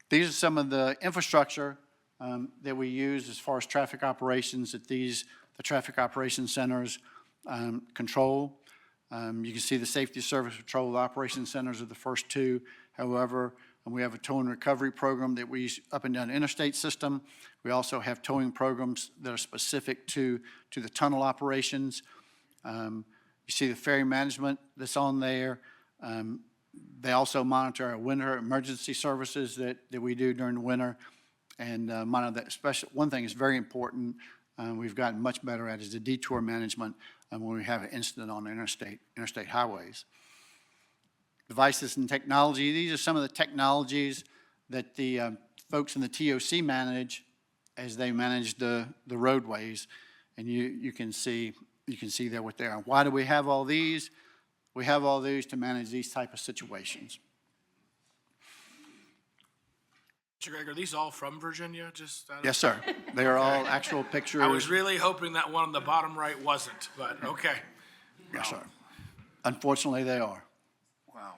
These are some of the infrastructure that we use as far as traffic operations that the traffic operations centers control. You can see the safety service patrol operations centers are the first two. However, we have a towing recovery program that we use up and down the interstate system. We also have towing programs that are specific to the tunnel operations. You see the ferry management that's on there. They also monitor our winter emergency services that we do during the winter, and monitor that. Especially one thing is very important, we've gotten much better at, is the detour management when we have an incident on the interstate highways. Devices and technology. These are some of the technologies that the folks in the TOC manage as they manage the roadways, and you can see there what they are. Why do we have all these? We have all these to manage these type of situations. Mr. Gregg, are these all from Virginia? Yes, sir. They are all actual pictures. I was really hoping that one on the bottom right wasn't, but okay. Yes, sir. Unfortunately, they are. Wow.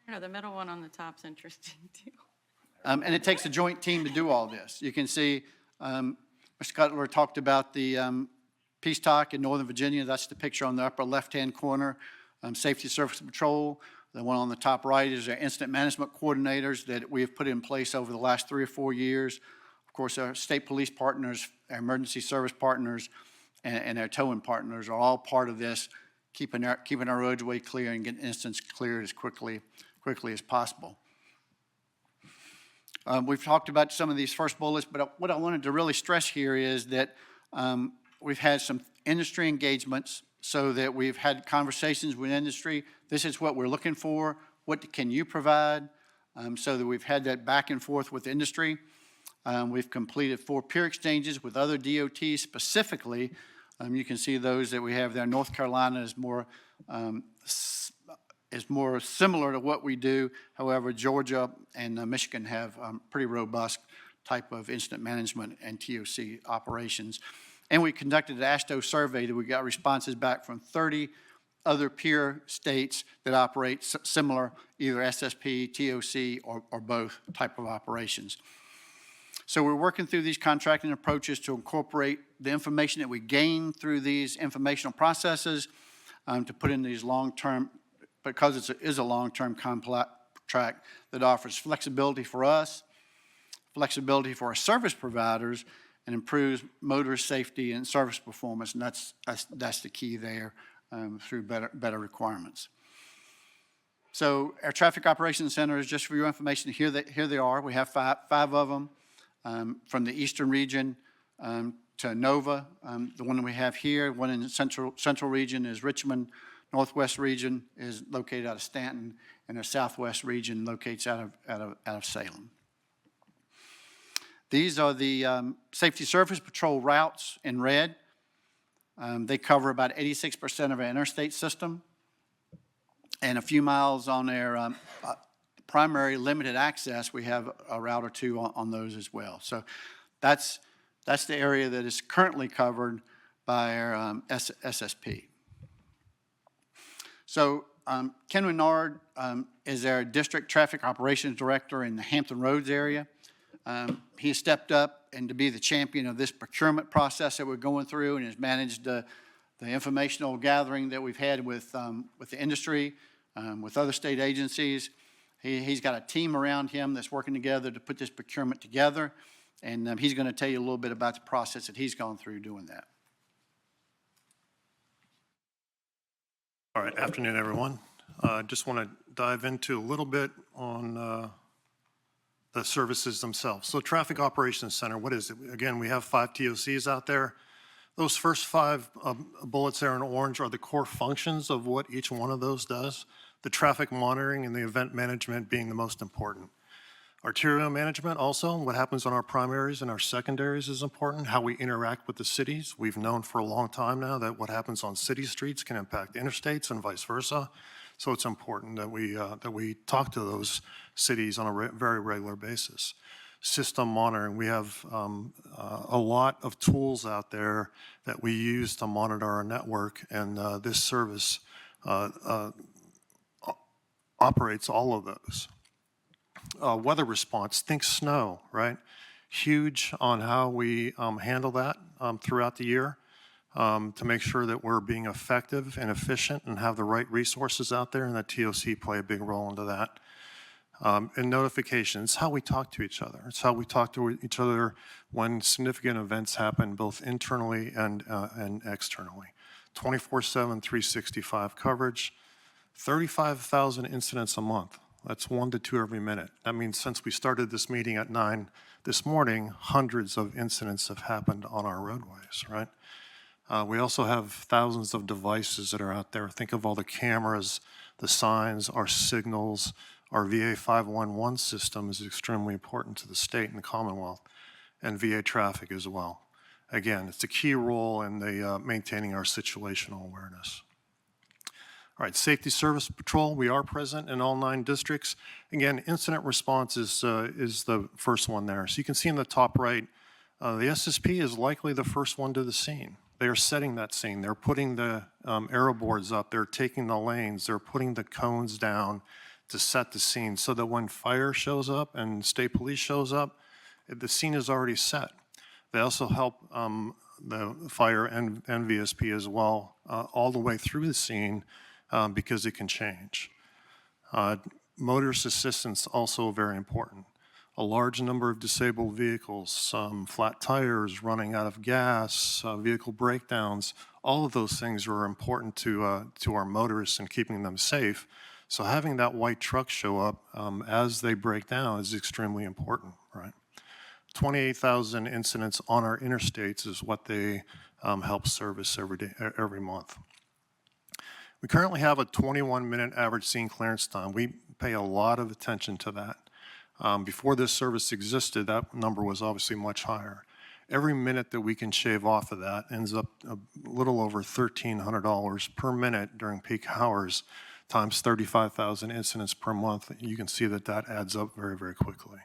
I know, the middle one on the top's interesting too. And it takes a joint team to do all this. You can see Mr. Cutler talked about the Peace Talk in Northern Virginia. That's the picture on the upper left-hand corner. Safety Service Patrol. The one on the top right is our incident management coordinators that we have put in place over the last 3 or 4 years. Of course, our state police partners, our emergency service partners, and our towing partners are all part of this, keeping our roadway clear and getting incidents cleared as quickly as possible. We've talked about some of these first bullets, but what I wanted to really stress here is that we've had some industry engagements, so that we've had conversations with industry. This is what we're looking for. What can you provide? So that we've had that back and forth with industry. We've completed 4 peer exchanges with other DOTs specifically You can see those that we have there. North Carolina is more similar to what we do. However, Georgia and Michigan have pretty robust type of incident management and TOC operations. And we conducted an ASHTO survey that we got responses back from 30 other peer states that operate similar, either SSP, TOC, or both type of operations. So we're working through these contracting approaches to incorporate the information that we gain through these informational processes to put in these long-term, because it is a long-term contract that offers flexibility for us, flexibility for our service providers, and improves motorist safety and service performance, and that's the key there through better requirements. So our traffic operations centers, just for your information, here they are. We have five of them. From the eastern region to Nova, the one that we have here, one in the central region is Richmond, northwest region is located out of Stanton, and the southwest region locates out of Salem. These are the Safety Service Patrol routes in red. They cover about 86% of our interstate system, and a few miles on their primary limited access, we have a route or two on those as well. So that's the area that is currently covered by our SSP. So Ken Renard is our District Traffic Operations Director in the Hampton Roads area. He has stepped up and to be the champion of this procurement process that we're going through, and has managed the informational gathering that we've had with the industry, with other state agencies. He's got a team around him that's working together to put this procurement together, and he's going to tell you a little bit about the process that he's gone through doing that. All right, afternoon, everyone. I just want to dive into a little bit on the services themselves. So Traffic Operations Center, what is it? Again, we have 5 TOCs out there. Those first 5 bullets there in orange are the core functions of what each one of those does. The traffic monitoring and the event management being the most important. Arterial management also, what happens on our primaries and our secondaries is important. How we interact with the cities. We've known for a long time now that what happens on city streets can impact interstates and vice versa. So it's important that we talk to those cities on a very regular basis. System monitoring, we have a lot of tools out there that we use to monitor our network, and this service operates all of those. Weather response, think snow, right? Huge on how we handle that throughout the year to make sure that we're being effective and efficient and have the right resources out there, and that TOC play a big role into that. And notifications, how we talk to each other. It's how we talk to each other when significant events happen, both internally and externally. 24/7, 365 coverage, 35,000 incidents a month. That's 1 to 2 every minute. That means since we started this meeting at 9 this morning, hundreds of incidents have happened on our roadways, right? We also have thousands of devices that are out there. Think of all the cameras, the signs, our signals. Our VA 511 system is extremely important to the state and the Commonwealth, and VA traffic as well. Again, it's a key role in the maintaining our situational awareness. All right, Safety Service Patrol, we are present in all 9 districts. Again, incident response is the first one there. So you can see in the top right, the SSP is likely the first one to the scene. They are setting that scene. They're putting the arrow boards up. They're taking the lanes. They're putting the cones down to set the scene so that when fire shows up and state police shows up, the scene is already set. They also help the fire and VSP as well all the way through the scene because it can change. Motorist assistance also very important. A large number of disabled vehicles, some flat tires, running out of gas, vehicle breakdowns, all of those things are important to our motorists and keeping them safe. So having that white truck show up as they break down is extremely important, right? 28,000 incidents on our interstates is what they help service every month. We currently have a 21-minute average scene clearance time. We pay a lot of attention to that. Before this service existed, that number was obviously much higher. Every minute that we can shave off of that ends up a little over $1,300 per minute during peak hours, times 35,000 incidents per month. You can see that that adds up very, very quickly.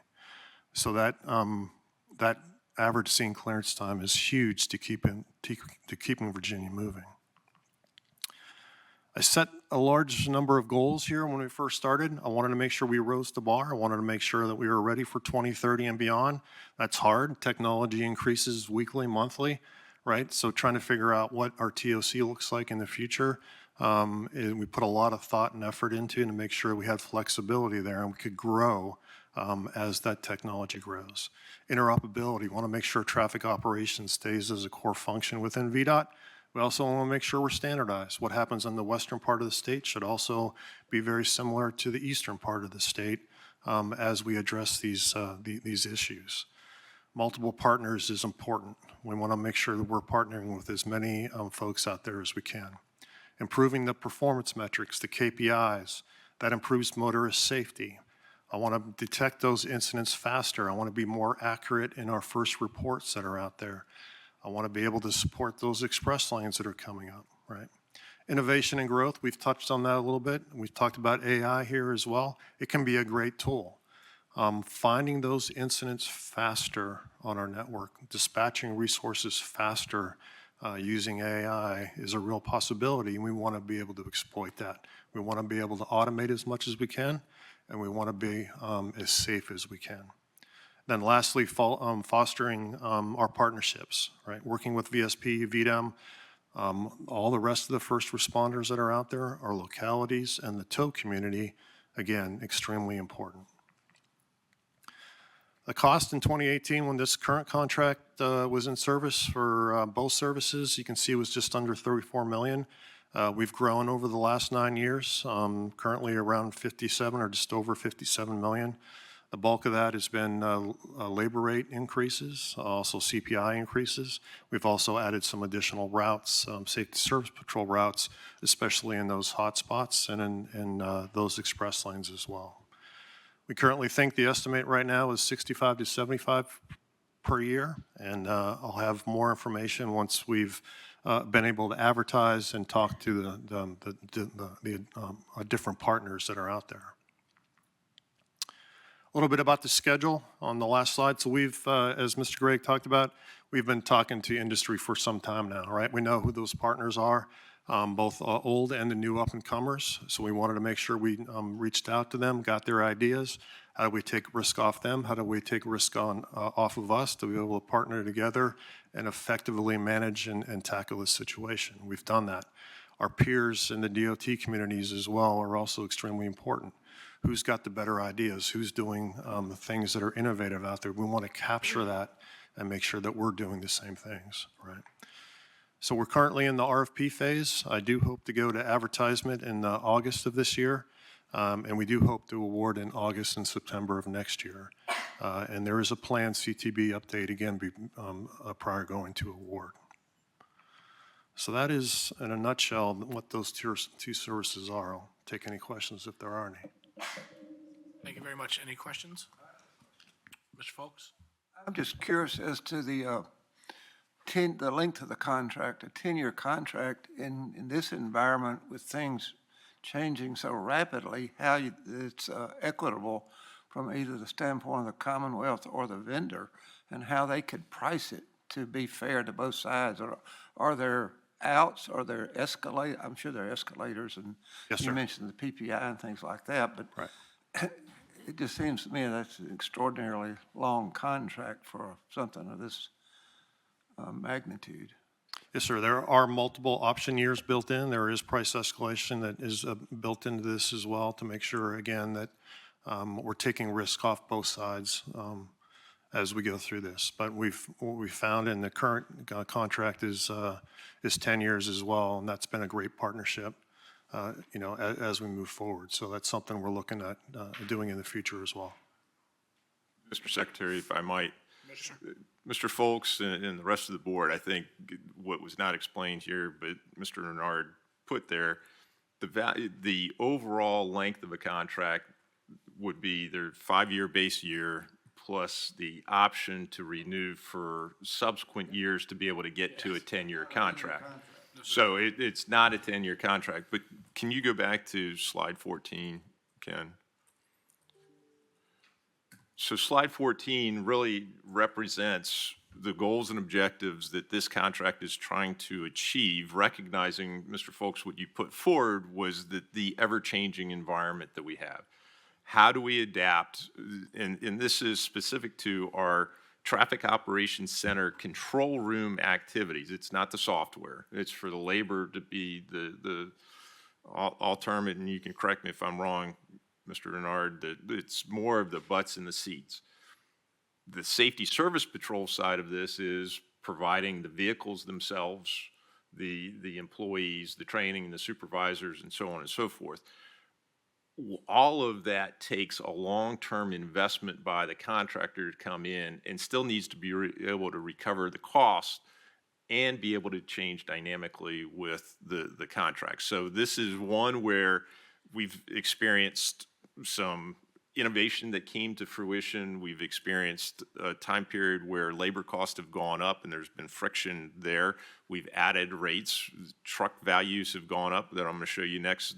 So that average scene clearance time is huge to keeping Virginia moving. I set a large number of goals here when we first started. I wanted to make sure we rose the bar. I wanted to make sure that we were ready for 2030 and beyond. That's hard. Technology increases weekly, monthly, right? So trying to figure out what our TOC looks like in the future, we put a lot of thought and effort into to make sure we had flexibility there and we could grow as that technology grows. Interoperability, we want to make sure traffic operations stays as a core function within VDOT. We also want to make sure we're standardized. What happens in the western part of the state should also be very similar to the eastern part of the state as we address these issues. Multiple partners is important. We want to make sure that we're partnering with as many folks out there as we can. Improving the performance metrics, the KPIs, that improves motorist safety. I want to detect those incidents faster. I want to be more accurate in our first reports that are out there. I want to be able to support those express lanes that are coming up, right? Innovation and growth, we've touched on that a little bit. We've talked about AI here as well. It can be a great tool. Finding those incidents faster on our network, dispatching resources faster using AI is a real possibility, and we want to be able to exploit that. We want to be able to automate as much as we can, and we want to be as safe as we can. Then lastly, fostering our partnerships, right? Working with VSP, VDEM, all the rest of the first responders that are out there, our localities, and the tow community, again, extremely important. The cost in 2018 when this current contract was in service for both services, you can see it was just under $34 million. We've grown over the last 9 years, currently around 57 or just over 57 million. The bulk of that has been labor rate increases, also CPI increases. We've also added some additional routes, safety service patrol routes, especially in those hot spots and in those express lanes as well. We currently think the estimate right now is 65 to 75 per year, and I'll have more information once we've been able to advertise and talk to the different partners that are out there. A little bit about the schedule on the last slide. So we've, as Mr. Gregg talked about, we've been talking to industry for some time now, right? We know who those partners are, both old and the new up-and-comers. So we wanted to make sure we reached out to them, got their ideas. How do we take risk off them? How do we take risk off of us to be able to partner together and effectively manage and tackle this situation? We've done that. Our peers in the DOT communities as well are also extremely important. Who's got the better ideas? Who's doing the things that are innovative out there? We want to capture that and make sure that we're doing the same things, right? So we're currently in the RFP phase. I do hope to go to advertisement in August of this year, and we do hope to award in August and September of next year. And there is a planned CTB update, again, prior going to award. So that is, in a nutshell, what those two services are. I'll take any questions if there are any. Thank you very much. Any questions? Mr. Folks? I'm just curious as to the length of the contract, a 10-year contract in this environment with things changing so rapidly, how it's equitable from either the standpoint of the Commonwealth or the vendor, and how they could price it to be fair to both sides. Are there outs? Are there escalators? I'm sure there are escalators, and yes, you mentioned the PPI and things like that, but right. It just seems to me that's an extraordinarily long contract for something of this magnitude. Yes, sir. There are multiple option years built in. There is price escalation that is built into this as well to make sure, again, that we're taking risk off both sides as we go through this. But what we found in the current contract is 10 years as well, and that's been a great partnership, as we move forward. So that's something we're looking at doing in the future as well. Mr. Secretary, if I might. Mr. Folks and the rest of the board, I think what was not explained here, but Mr. Renard put there, the overall length of a contract would be their 5-year base year plus the option to renew for subsequent years to be able to get to a 10-year contract. So it's not a 10-year contract, but can you go back to slide 14, Ken? So slide 14 really represents the goals and objectives that this contract is trying to achieve, recognizing, Mr. Folks, what you put forward was that the ever-changing environment that we have. How do we adapt? And this is specific to our Traffic Operations Center control room activities. It's not the software. It's for the labor to be I'll term it, and you can correct me if I'm wrong, Mr. Renard, that it's more of the butts in the seats. The Safety Service Patrol side of this is providing the vehicles themselves, the employees, the training, the supervisors, and so on and so forth. All of that takes a long-term investment by the contractor to come in and still needs to be able to recover the cost and be able to change dynamically with the contract. So this is one where we've experienced some innovation that came to fruition. We've experienced a time period where labor costs have gone up and there's been friction there. We've added rates. Truck values have gone up that I'm going to show you next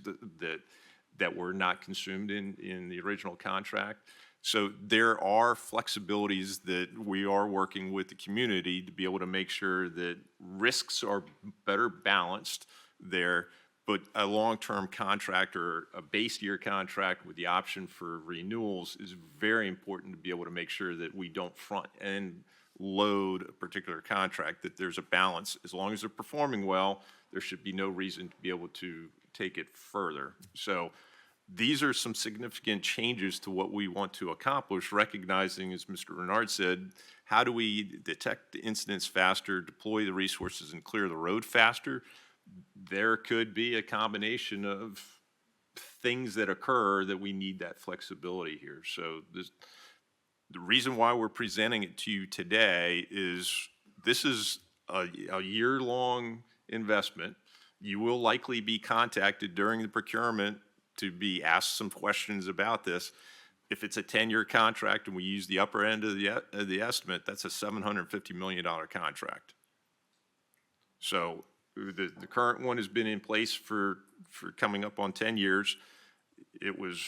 that were not consumed in the original contract. So there are flexibilities that we are working with the community to be able to make sure that risks are better balanced there. But a long-term contract or a base year contract with the option for renewals is very important to be able to make sure that we don't front end load a particular contract, that there's a balance. As long as they're performing well, there should be no reason to be able to take it further. So these are some significant changes to what we want to accomplish, recognizing, as Mr. Renard said, how do we detect the incidents faster, deploy the resources, and clear the road faster? There could be a combination of things that occur that we need that flexibility here. So the reason why we're presenting it to you today is this is a year-long investment. You will likely be contacted during the procurement to be asked some questions about this. If it's a 10-year contract and we use the upper end of the estimate, that's a $750 million contract. So the current one has been in place for coming up on 10 years. It was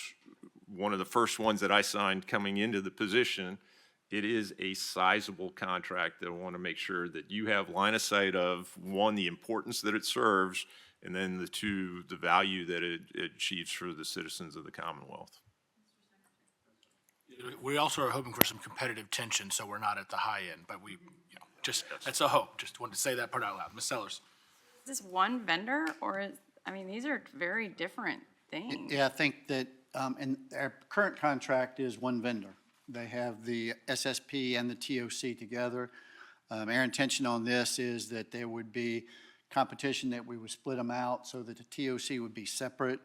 one of the first ones that I signed coming into the position. It is a sizable contract that I want to make sure that you have line of sight of, one, the importance that it serves, and then the two, the value that it achieves for the citizens of the Commonwealth. We also are hoping for some competitive tension, so we're not at the high end, but that's a hope. Just wanted to say that part out loud. Ms. Sellers. Is this one vendor these are very different things. Yeah, I think that, and our current contract is one vendor. They have the SSP and the TOC together. Our intention on this is that there would be competition, that we would split them out so that the TOC would be separate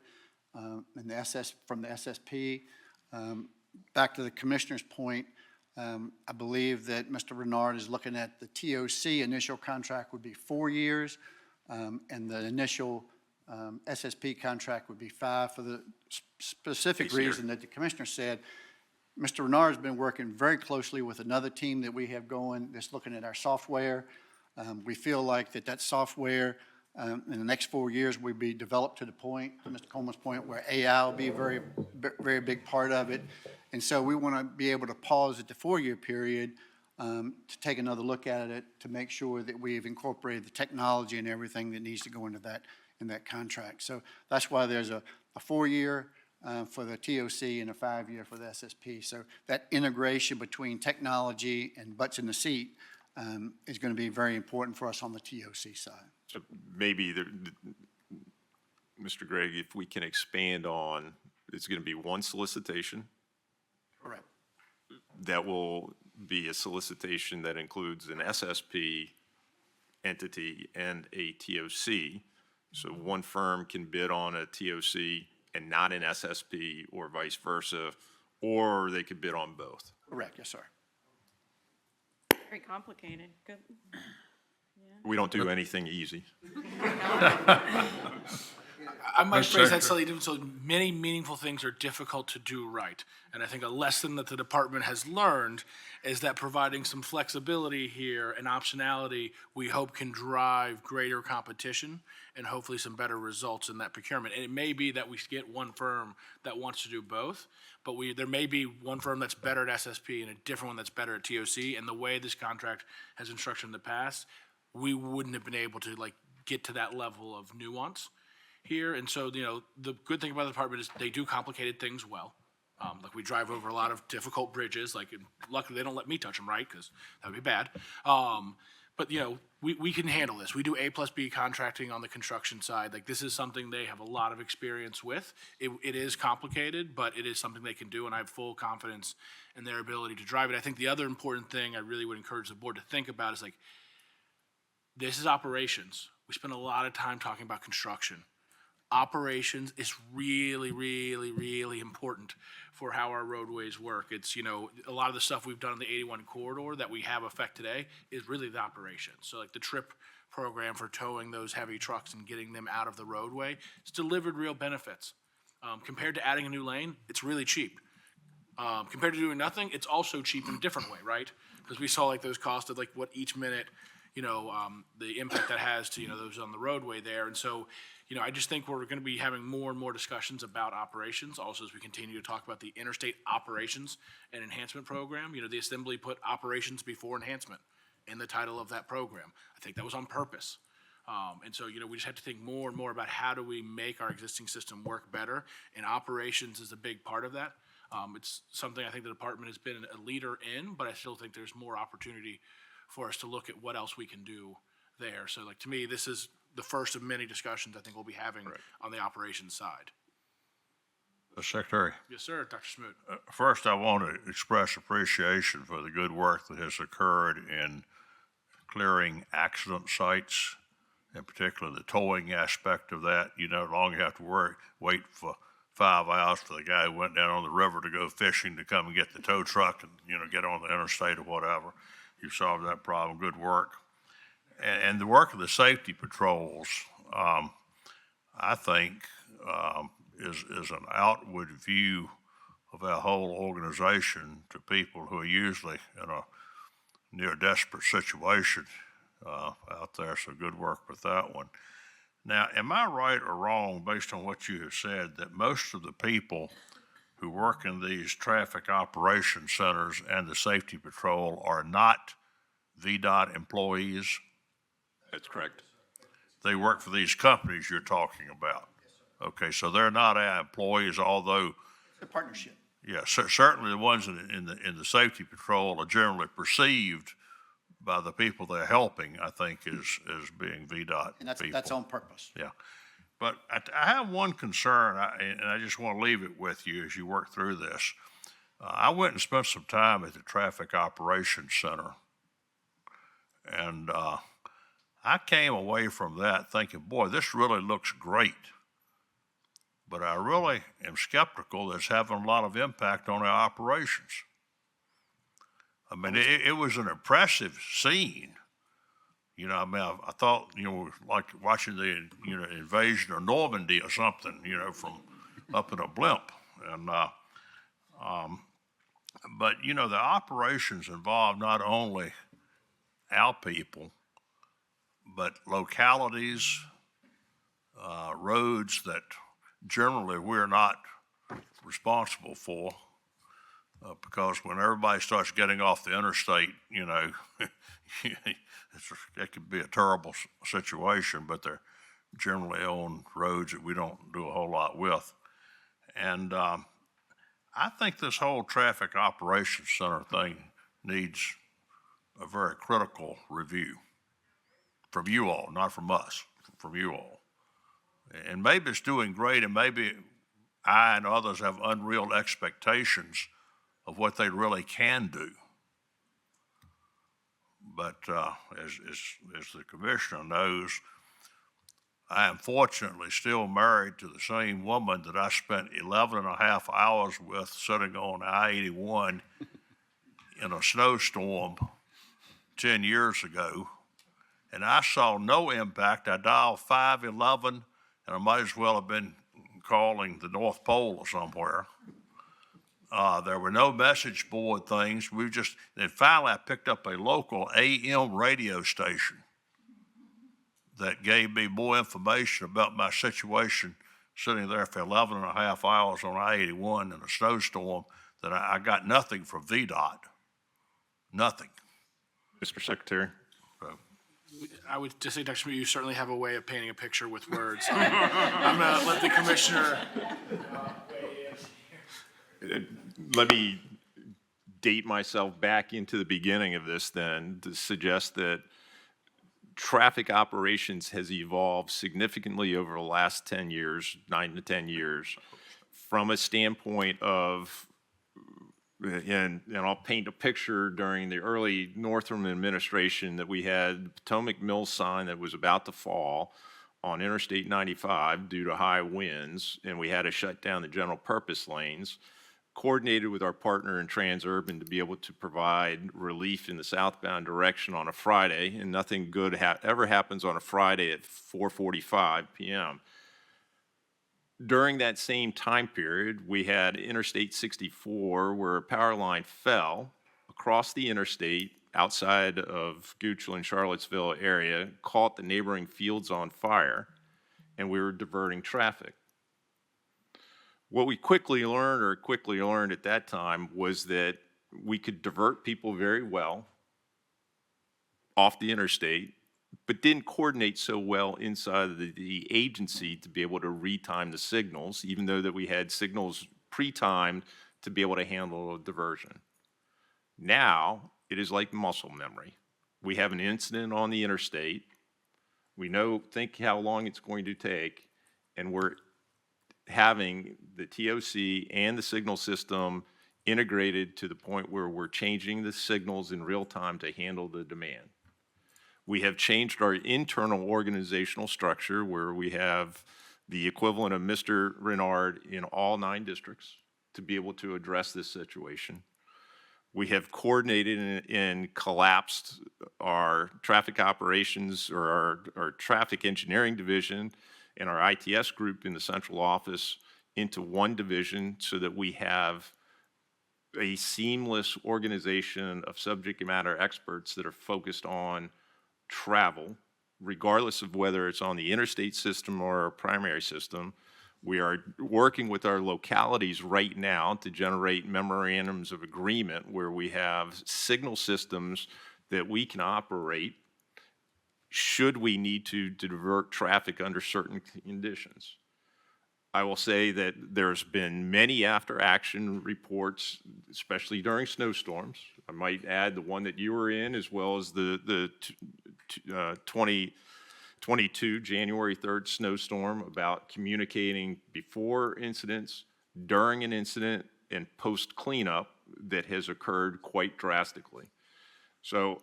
and from the SSP. Back to the commissioner's point, I believe that Mr. Renard is looking at the TOC initial contract would be 4 years, and the initial SSP contract would be 5 for the specific reason that the commissioner said. Mr. Renard has been working very closely with another team that we have going that's looking at our software. We feel like that software in the next 4 years will be developed to the point, to Mr. Coleman's point, where AI will be a very, very big part of it. And so we want to be able to pause at the 4-year period to take another look at it to make sure that we've incorporated the technology and everything that needs to go into that contract. So that's why there's a 4-year for the TOC and a 5-year for the SSP. So that integration between technology and butts in the seat is going to be very important for us on the TOC side. So maybe, Mr. Gregg, if we can expand on, it's going to be one solicitation. Correct. That will be a solicitation that includes an SSP entity and a TOC. So one firm can bid on a TOC and not an SSP, or vice versa, or they could bid on both. Correct, yes, sir. Very complicated. Good. We don't do anything easy. I might Mr. phrase that Secretary. slightly different. So many meaningful things are difficult to do right. And I think a lesson that the department has learned is that providing some flexibility here and optionality, we hope can drive greater competition and hopefully some better results in that procurement. And it may be that we get one firm that wants to do both, but there may be one firm that's better at SSP and a different one that's better at TOC. And the way this contract has been structured in the past, we wouldn't have been able to get to that level of nuance here. And so, the good thing about the department is they do complicated things well. Like we drive over a lot of difficult bridges, luckily they don't let me touch them, right? Because that would be bad. But we can handle this. We do A+B contracting on the construction side. This is something they have a lot of experience with. It is complicated, but it is something they can do, and I have full confidence in their ability to drive it. I think the other important thing I really would encourage the board to think about is this is operations. We spend a lot of time talking about construction. Operations is really, really, really important for how our roadways work. It's, a lot of the stuff we've done in the 81 corridor that we have effect today is really the operations. So the TRIP program for towing those heavy trucks and getting them out of the roadway, it's delivered real benefits. Compared to adding a new lane, it's really cheap. Compared to doing nothing, it's also cheap in a different way, right? Because we saw those costs of what each minute, the impact that has to, those on the roadway there. And so, I just think we're going to be having more and more discussions about operations. Also, as we continue to talk about the Interstate Operations and Enhancement Program, the Assembly put operations before enhancement in the title of that program. I think that was on purpose. And so, we just have to think more and more about how do we make our existing system work better, and operations is a big part of that. It's something I think the department has been a leader in, but I still think there's more opportunity for us to look at what else we can do there. So to me, this is the first of many discussions I think we'll be having on the operations side. Secretary. Yes, sir, Dr. Smoot. First, I want to express appreciation for the good work that has occurred in clearing accident sites, in particular the towing aspect of that. You no longer have to wait for 5 hours for the guy who went down on the river to go fishing to come and get the tow truck and, get on the interstate or whatever. You solved that problem. Good work. And the work of the safety patrols, I think, is an outward view of our whole organization to people who are usually in a near desperate situation out there. So good work with that one. Now, am I right or wrong, based on what you have said, that most of the people who work in these traffic operation centers and the safety patrol are not VDOT employees? That's correct. They work for these companies you're talking about. Okay, so they're not our employees, although The partnership. yeah, certainly the ones in the safety patrol are generally perceived by the people they're helping, I think, as being VDOT And that's people. on purpose. Yeah. But I have one concern, and I just want to leave it with you as you work through this. I went and spent some time at the Traffic Operations Center, and I came away from that thinking, boy, this really looks great. But I really am skeptical that it's having a lot of impact on our operations. I mean, it was an impressive scene. I thought, like watching the, invasion of Normandy or something, from up in a blimp. And, but, the operations involve not only our people, but localities, roads that generally we're not responsible for. Because when everybody starts getting off the interstate, it could be a terrible situation, but they're generally on roads that we don't do a whole lot with. And I think this whole traffic operations center thing needs a very critical review from you all, not from us, from you all. And maybe it's doing great, and maybe I and others have unreal expectations of what they really can do. But as the commissioner knows, I am fortunately still married to the same woman that I spent 11 and a half hours with sitting on I-81 in a snowstorm 10 years ago, and I saw no impact. I dialed 511 and I might as well have been calling the North Pole or somewhere. There were no message board things. And finally I picked up a local AM radio station that gave me more information about my situation sitting there for 11 and a half hours on I-81 in a snowstorm that I got nothing from VDOT. Nothing. Mr. Secretary. I would just say, Dr. Schmidt, you certainly have a way of painting a picture with words. I'm going to let the commissioner. Let me date myself back into the beginning of this then to suggest that traffic operations has evolved significantly over the last 10 years, 9 to 10 years, from a standpoint of, and I'll paint a picture during the early Northam administration that we had the Potomac Mills sign that was about to fall on Interstate 95 due to high winds, and we had to shut down the general purpose lanes, coordinated with our partner in Transurban to be able to provide relief in the southbound direction on a Friday, and nothing good ever happens on a Friday at 4:45 p.m. During that same time period, we had Interstate 64 where a power line fell across the interstate outside of Goochland, Charlottesville area, caught the neighboring fields on fire, and we were diverting traffic. What we quickly learned at that time was that we could divert people very well off the interstate, but didn't coordinate so well inside of the agency to be able to retime the signals, even though that we had signals pre-timed to be able to handle a diversion. Now, it is like muscle memory. We have an incident on the interstate. We think how long it's going to take, and we're having the TOC and the signal system integrated to the point where we're changing the signals in real time to handle the demand. We have changed our internal organizational structure where we have the equivalent of Mr. Renard in all 9 districts to be able to address this situation. We have coordinated and collapsed our traffic operations or our traffic engineering division and our ITS group in the central office into one division so that we have a seamless organization of subject matter experts that are focused on travel, regardless of whether it's on the interstate system or our primary system. We are working with our localities right now to generate memorandums of agreement where we have signal systems that we can operate should we need to divert traffic under certain conditions. I will say that there's been many after-action reports, especially during snowstorms. I might add the one that you were in, as well as the 2022 January 3rd snowstorm, about communicating before incidents, during an incident, and post-cleanup that has occurred quite drastically. So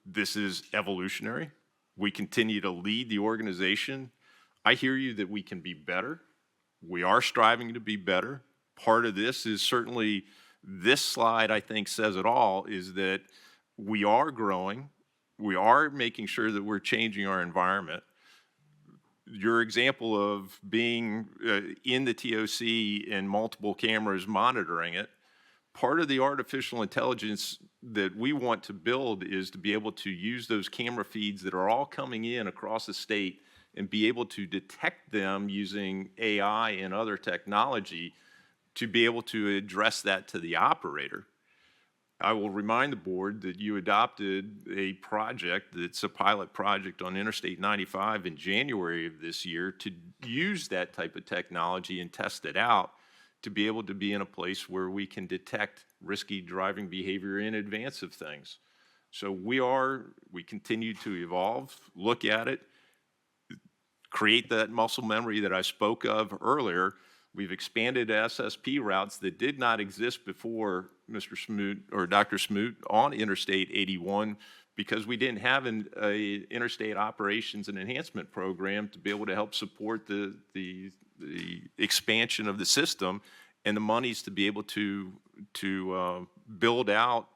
this is evolutionary. We continue to lead the organization. I hear you that we can be better. We are striving to be better. Part of this is certainly, this slide I think says it all, is that we are growing. We are making sure that we're changing our environment. Your example of being in the TOC and multiple cameras monitoring it, part of the artificial intelligence that we want to build is to be able to use those camera feeds that are all coming in across the state and be able to detect them using AI and other technology to be able to address that to the operator. I will remind the board that you adopted a project that's a pilot project on Interstate 95 in January of this year to use that type of technology and test it out to be able to be in a place where we can detect risky driving behavior in advance of things. So we continue to evolve, look at it, create that muscle memory that I spoke of earlier. We've expanded SSP routes that did not exist before Mr. Smoot or Dr. Smoot on Interstate 81 because we didn't have an interstate operations and enhancement program to be able to help support the expansion of the system and the monies to be able to build out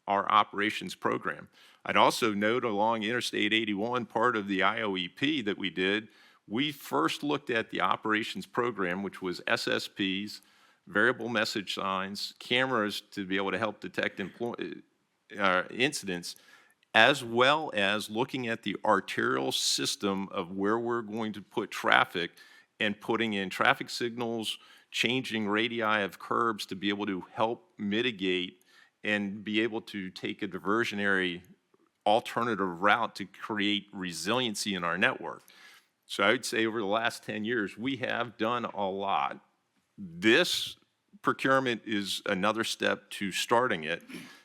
our operations program. I'd also note along Interstate 81, part of the IOEP that we did We first looked at the operations program, which was SSPs, variable message signs, cameras to be able to help detect incidents, as well as looking at the arterial system of where we're going to put traffic and putting in traffic signals, changing radii of curbs to be able to help mitigate and be able to take a diversionary alternative route to create resiliency in our network. So I would say over the last 10 years, we have done a lot. This procurement is another step to starting it.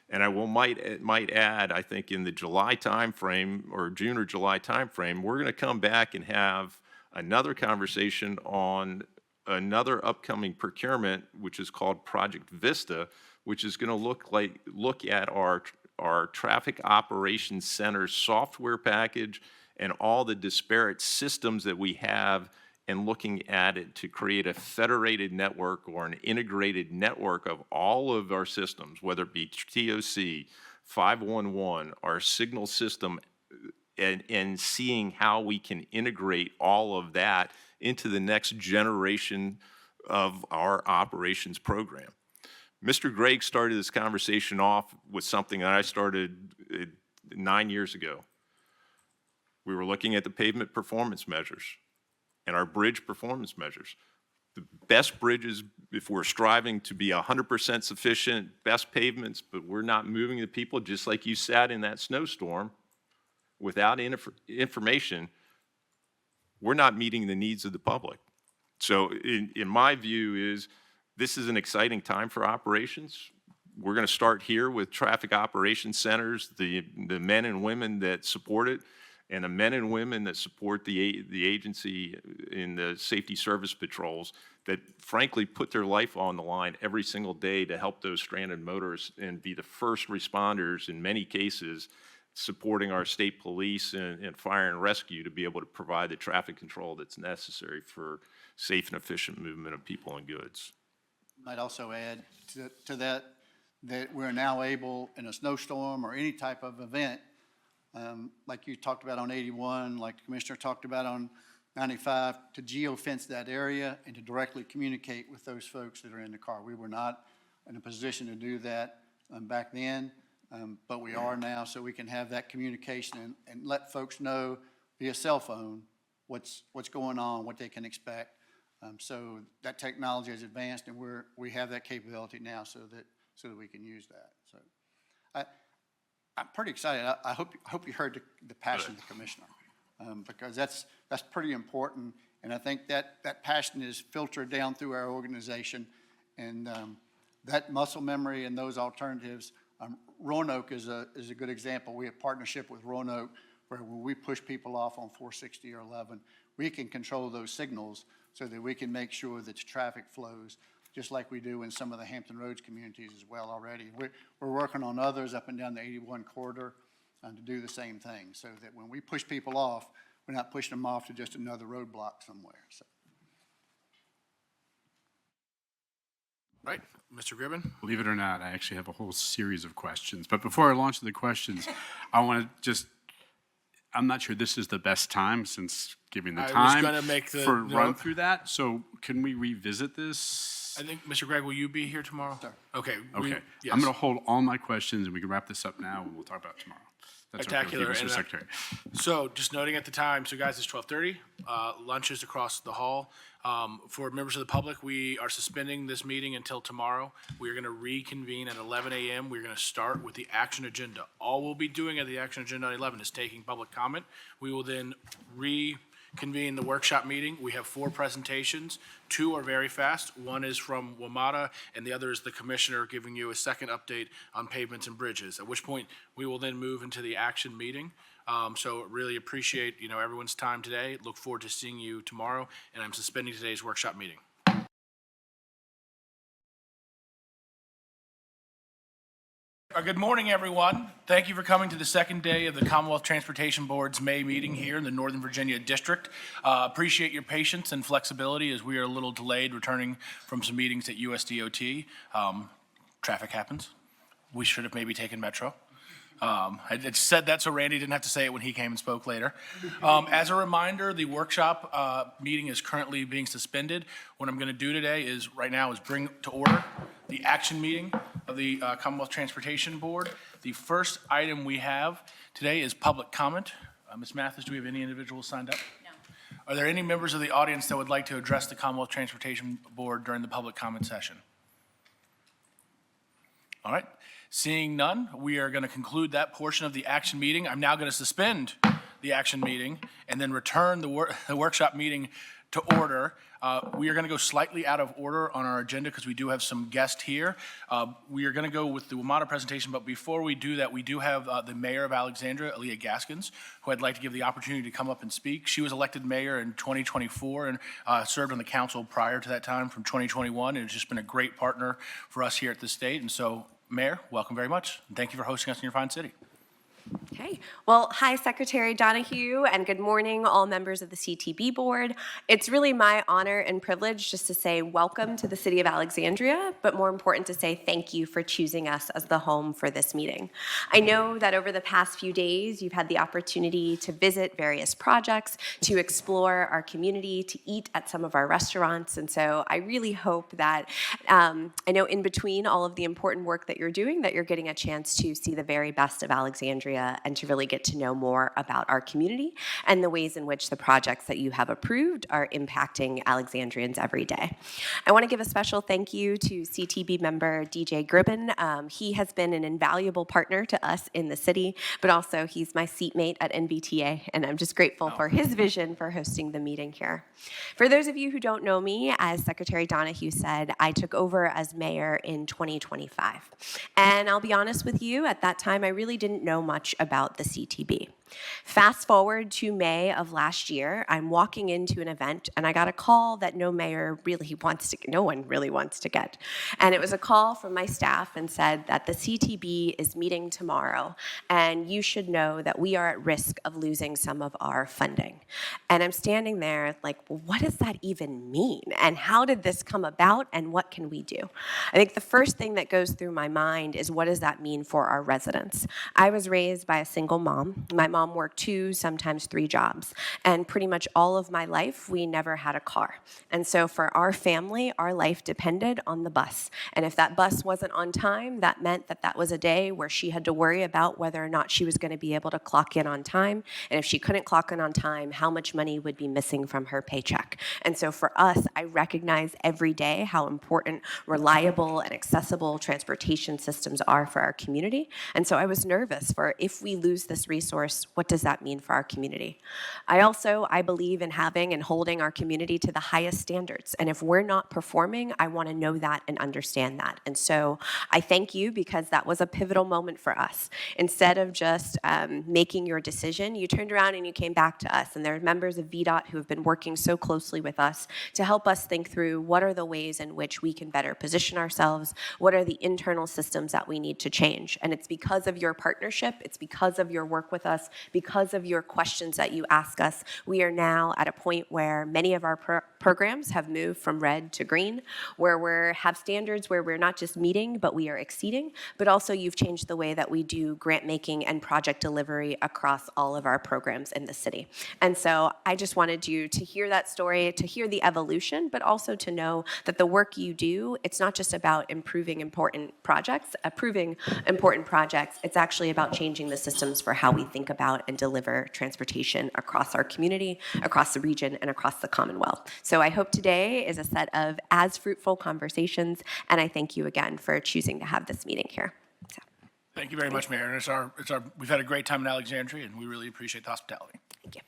And I might add, I think in the July timeframe or June or July timeframe, we're going to come back and have another conversation on another upcoming procurement, which is called Project Vista, which is going to look at our traffic operations center software package and all the disparate systems that we have, and looking at it to create a federated network or an integrated network of all of our systems, whether it be TOC, 511, our signal system, and seeing how we can integrate all of that into the next generation of our operations program. Mr. Gregg started this conversation off with something that I started 9 years ago. We were looking at the pavement performance measures and our bridge performance measures. The best bridges, if we're striving to be 100% sufficient, best pavements, but we're not moving the people, just like you sat in that snowstorm without information, we're not meeting the needs of the public. So in my view is, this is an exciting time for operations. We're going to start here with traffic operations centers, the men and women that support it, and the men and women that support the agency in the safety service patrols that frankly put their life on the line every single day to help those stranded motorists and be the first responders in many cases, supporting our state police and fire and rescue to be able to provide the traffic control that's necessary for safe and efficient movement of people and goods. Might also add to that we're now able, in a snowstorm or any type of event, like you talked about on 81, like the Commissioner talked about on 95, to geofence that area and to directly communicate with those folks that are in the car. We were not in a position to do that back then, but we are now, so we can have that communication and let folks know via cell phone what's going on, what they can expect. So that technology has advanced, and we have that capability now so that we can use that. So I'm pretty excited. I hope you heard the passion of the Commissioner, because that's pretty important, and I think that passion is filtered down through our organization, and that muscle memory and those alternatives. Roanoke is a good example. We have partnership with Roanoke, where when we push people off on 460 or 11, we can control those signals so that we can make sure that the traffic flows, just like we do in some of the Hampton Roads communities as well already. We're working on others up and down the 81 corridor to do the same thing, so that when we push people off, we're not pushing them off to just another roadblock somewhere. So. Right, Mr. Gribben? Believe it or not, I actually have a whole series of questions. But before I launch the questions, I want to just, I'm not sure this is the best time, since giving the time for run through that. So can we revisit this? I think, Mr. Gregg, will you be here tomorrow? Sure. Okay. Okay. Yes. I'm going to hold all my questions, and we can wrap this up now, and we'll talk about it tomorrow. That's Spectacular. okay with you, Mr. Secretary. So just noting at the time, so guys, it's 12:30. Lunch is across the hall. For members of the public, we are suspending this meeting until tomorrow. We are going to reconvene at 11 a.m. We're going to start with the action agenda. All we'll be doing at the action agenda at 11 is taking public comment. We will then reconvene the workshop meeting. We have 4 presentations. 2 are very fast. One is from WMATA, and the other is the Commissioner giving you a second update on pavements and bridges, at which point we will then move into the action meeting. So really appreciate, everyone's time today. Look forward to seeing you tomorrow, and I'm suspending today's workshop meeting. Good morning, everyone. Thank you for coming to the second day of the Commonwealth Transportation Board's May meeting here in the Northern Virginia District. Appreciate your patience and flexibility as we are a little delayed returning from some meetings at USDOT. Traffic happens. We should have maybe taken Metro. I just said that so Randy didn't have to say it when he came and spoke later. As a reminder, the workshop meeting is currently being suspended. What I'm going to do today is, right now, is bring to order the action meeting of the Commonwealth Transportation Board. The first item we have today is public comment. Ms. Mathis, do we have any individuals signed up? No. Are there any members of the audience that would like to address the Commonwealth Transportation Board during the public comment session? All right. Seeing none, we are going to conclude that portion of the action meeting. I'm now going to suspend the action meeting and then return the workshop meeting to order. We are going to go slightly out of order on our agenda because we do have some guests here. We are going to go with the WMATA presentation, but before we do that, we do have the Mayor of Alexandria, Aaliyah Gaskins, who I'd like to give the opportunity to come up and speak. She was elected mayor in 2024 and served on the council prior to that time from 2021, and has just been a great partner for us here at the state. And so, Mayor, welcome very much. And thank you for hosting us in your fine city. Okay. Well, hi, Secretary Donahue, and good morning, all members of the CTB board. It's really my honor and privilege just to say welcome to the city of Alexandria, but more important to say thank you for choosing us as the home for this meeting. I know that over the past few days, you've had the opportunity to visit various projects, to explore our community, to eat at some of our restaurants, and so I really hope that, I know in between all of the important work that you're doing, that you're getting a chance to see the very best of Alexandria and to really get to know more about our community and the ways in which the projects that you have approved are impacting Alexandrians every day. I want to give a special thank you to CTB member DJ Gribben. He has been an invaluable partner to us in the city, but also he's my seatmate at NBTA, and I'm just grateful for his vision for hosting the meeting here. For those of you who don't know me, as Secretary Donahue said, I took over as mayor in 2025. And I'll be honest with you, at that time, I really didn't know much about the CTB. Fast forward to May of last year, I'm walking into an event and I got a call that no one really wants to get. And it was a call from my staff and said that the CTB is meeting tomorrow and you should know that we are at risk of losing some of our funding. And I'm standing there like, well, what does that even mean? And how did this come about and what can we do? I think the first thing that goes through my mind is what does that mean for our residents? I was raised by a single mom. My mom worked 2, sometimes 3 jobs. And pretty much all of my life, we never had a car. And so for our family, our life depended on the bus. And if that bus wasn't on time, that meant that that was a day where she had to worry about whether or not she was going to be able to clock in on time. And if she couldn't clock in on time, how much money would be missing from her paycheck. And so for us, I recognize every day how important reliable and accessible transportation systems are for our community. And so I was nervous for if we lose this resource, what does that mean for our community? I believe in having and holding our community to the highest standards. And if we're not performing, I want to know that and understand that. And so I thank you because that was a pivotal moment for us. Instead of just making your decision, you turned around and you came back to us. And there are members of VDOT who have been working so closely with us to help us think through what are the ways in which we can better position ourselves, what are the internal systems that we need to change. And it's because of your partnership, it's because of your work with us, because of your questions that you ask us, we are now at a point where many of our programs have moved from red to green, where we have standards where we're not just meeting, but we are exceeding, but also you've changed the way that we do grant making and project delivery across all of our programs in the city. And so I just wanted you to hear that story, to hear the evolution, but also to know that the work you do, it's not just about improving important projects, it's actually about changing the systems for how we think about and deliver transportation across our community, across the region, and across the Commonwealth. So I hope today is a set of as fruitful conversations, and I thank you again for choosing to have this meeting here. Thank you very much, Mayor. And we've had a great time in Alexandria, and we really appreciate the hospitality. Thank you.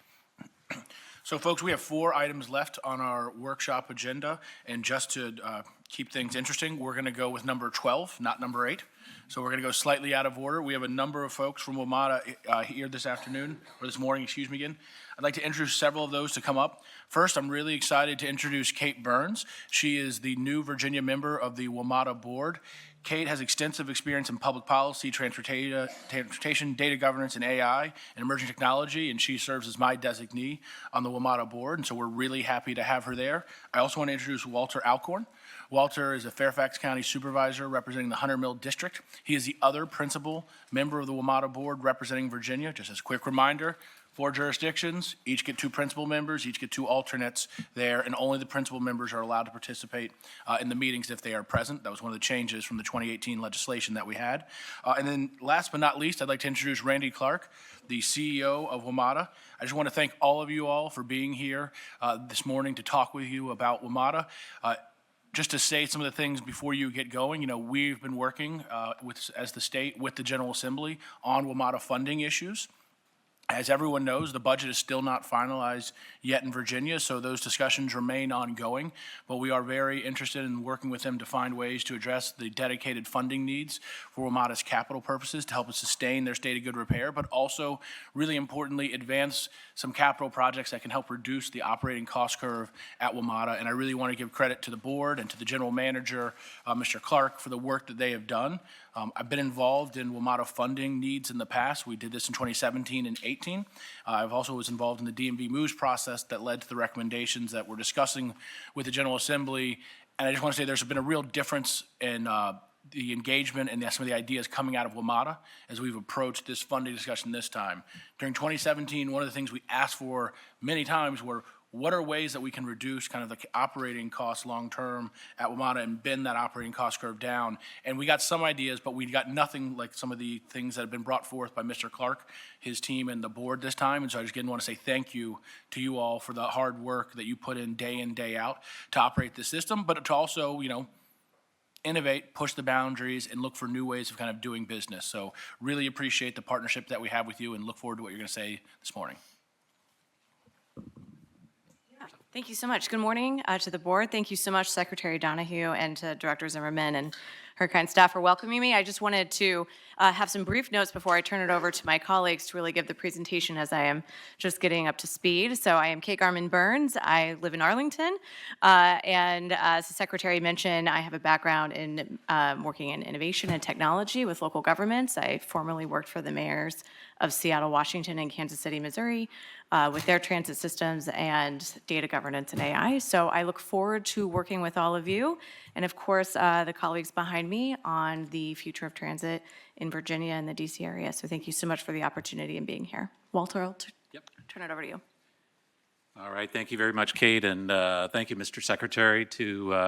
So, folks, we have 4 items left on our workshop agenda, and just to keep things interesting, we're going to go with number 12, not number 8. So we're going to go slightly out of order. We have a number of folks from WMATA here this morning, again. I'd like to introduce several of those to come up. First, I'm really excited to introduce Kate Burns. She is the new Virginia member of the WMATA board. Kate has extensive experience in public policy, transportation, data governance, and AI, and emerging technology, and she serves as my designee on the WMATA board, and so we're really happy to have her there. I also want to introduce Walter Alcorn. Walter is a Fairfax County Supervisor representing the Hunter Mill District. He is the other principal member of the WMATA Board representing Virginia. Just as a quick reminder, 4 jurisdictions, each get 2 principal members, each get 2 alternates there, and only the principal members are allowed to participate in the meetings if they are present. That was one of the changes from the 2018 legislation that we had. And then last but not least, I'd like to introduce Randy Clark, the CEO of WMATA. I just want to thank all of you all for being here this morning to talk with you about WMATA. Just to say some of the things before you get going, we've been working as the state with the General Assembly on WMATA funding issues. As everyone knows, the budget is still not finalized yet in Virginia, so those discussions remain ongoing. But we are very interested in working with them to find ways to address the dedicated funding needs for WMATA's capital purposes to help us sustain their state of good repair, but also, really importantly, advance some capital projects that can help reduce the operating cost curve at WMATA. And I really want to give credit to the board and to the general manager, Mr. Clark, for the work that they have done. I've been involved in WMATA funding needs in the past. We did this in 2017 and 18. I've also was involved in the DMV moves process that led to the recommendations that we're discussing with the General Assembly. And I just want to say there's been a real difference in the engagement and some of the ideas coming out of WMATA as we've approached this funding discussion this time. During 2017, one of the things we asked for many times were, what are ways that we can reduce kind of the operating costs long-term at WMATA and bend that operating cost curve down? And we got some ideas, but we got nothing like some of the things that have been brought forth by Mr. Clark, his team, and the board this time. And so I just again want to say thank you to you all for the hard work that you put in, day out, to operate this system, but to also, innovate, push the boundaries, and look for new ways of kind of doing business. So really appreciate the partnership that we have with you and look forward to what you're going to say this morning. Thank you so much. Good morning to the board. Thank you so much, Secretary Donahue, and to Director Zimmerman and her kind staff for welcoming me. I just wanted to have some brief notes before I turn it over to my colleagues to really give the presentation as I am just getting up to speed. So I am Kate Garman-Burns. I live in Arlington. And as the Secretary mentioned, I have a background in working in innovation and technology with local governments. I formerly worked for the mayors of Seattle, Washington, and Kansas City, Missouri, with their transit systems and data governance and AI. So I look forward to working with all of you, and of course, the colleagues behind me on the future of transit in Virginia and the DC area. So thank you so much for the opportunity and being here. Walter, I'll turn it over to you. All right, thank you very much, Kate, and thank you, Mr. Secretary,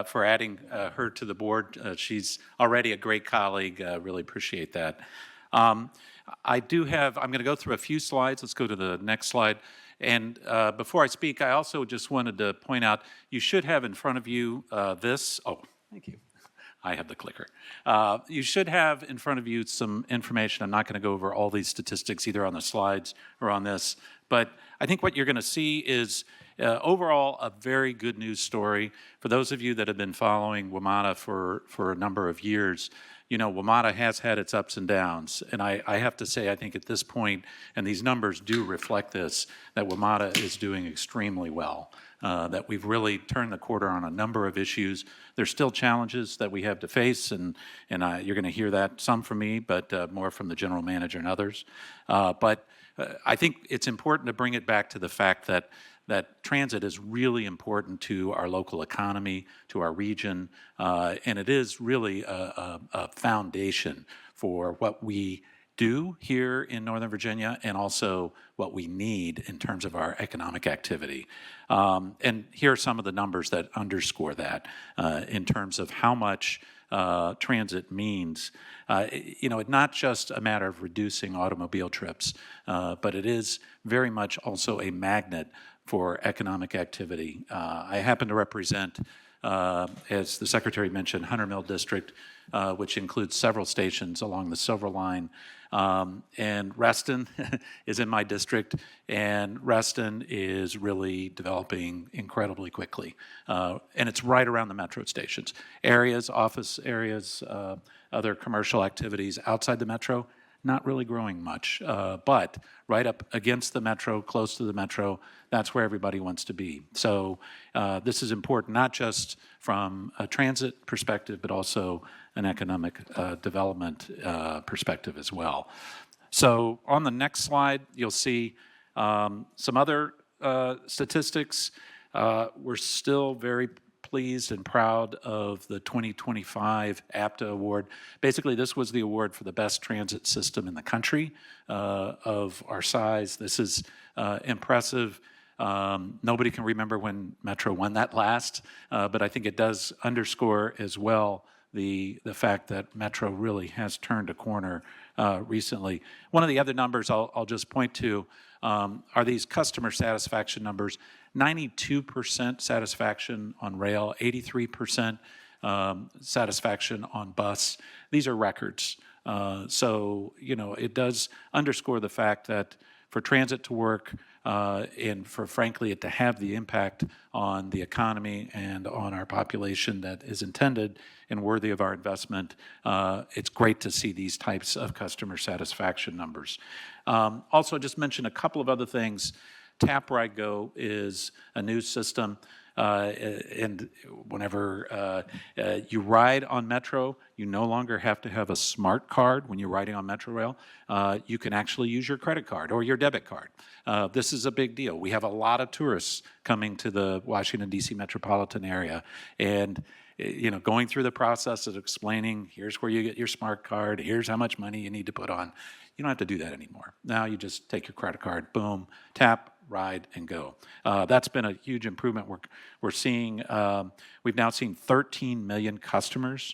for adding her to the board. She's already a great colleague. Really appreciate that. I'm going to go through a few slides. Let's go to the next slide. And before I speak, I also just wanted to point out, you should have in front of you this. Oh, thank you. I have the clicker. You should have in front of you some information. I'm not going to go over all these statistics either on the slides or on this, but I think what you're going to see is overall a very good news story. For those of you that have been following WMATA for a number of years, WMATA has had its ups and downs, and I have to say, I think at this point, and these numbers do reflect this, that WMATA is doing extremely well, that we've really turned the corner on a number of issues. There's still challenges that we have to face, and you're going to hear that some from me, but more from the general manager and others. But I think it's important to bring it back to the fact that transit is really important to our local economy, to our region, and it is really a foundation for what we do here in Northern Virginia and also what we need in terms of our economic activity. And here are some of the numbers that underscore that in terms of how much transit means. It's not just a matter of reducing automobile trips, but it is very much also a magnet for economic activity. I happen to represent, as the Secretary mentioned, Hunter Mill District, which includes several stations along the Silver Line. And Reston is in my district, and Reston is really developing incredibly quickly. And it's right around the metro stations. Areas, office areas, other commercial activities outside the metro, not really growing much, but right up against the metro, close to the metro, that's where everybody wants to be. So this is important, not just from a transit perspective, but also an economic development perspective as well. So on the next slide, you'll see some other statistics. We're still very pleased and proud of the 2025 APTA award. Basically, this was the award for the best transit system in the country of our size. This is impressive. Nobody can remember when Metro won that last, but I think it does underscore as well the fact that Metro really has turned a corner recently. One of the other numbers I'll just point to are these customer satisfaction numbers. 92% satisfaction on rail, 83% satisfaction on bus. These are records. So, you know, it does underscore the fact that for transit to work and for, frankly, it to have the impact on the economy and on our population that is intended and worthy of our investment, it's great to see these types of customer satisfaction numbers. Also, just mention a couple of other things. Tap Ride Go is a new system, and whenever you ride on Metro, you no longer have to have a smart card when you're riding on Metro Rail. You can actually use your credit card or your debit card. This is a big deal. We have a lot of tourists coming to the Washington, D.C. metropolitan area, and you know, going through the process of explaining, here's where you get your smart card, here's how much money you need to put on. You don't have to do that anymore. Now you just take your credit card, boom, tap, ride, and go. That's been a huge improvement. We're seeing, we've now seen 13 million customers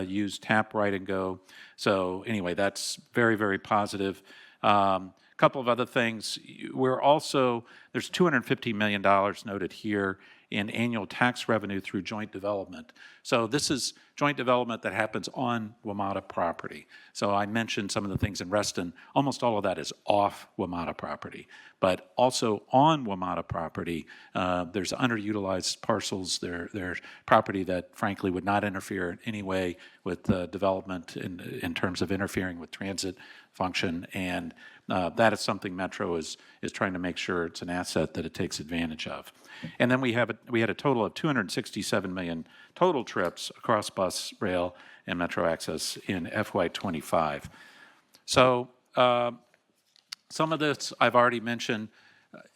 use tap, ride, and go. So anyway, that's very, very positive. Couple of other things. We're also, there's $250 million noted here in annual tax revenue through joint development. So this is joint development that happens on WMATA property. So I mentioned some of the things in Reston. Almost all of that is off WMATA property. But also on WMATA property, there's underutilized parcels. There's property that, frankly, would not interfere in any way with development in terms of interfering with transit function. And that is something Metro is trying to make sure it's an asset that it takes advantage of. And then we had a total of 267 million total trips across bus, rail, and Metro Access in FY25. So some of this I've already mentioned.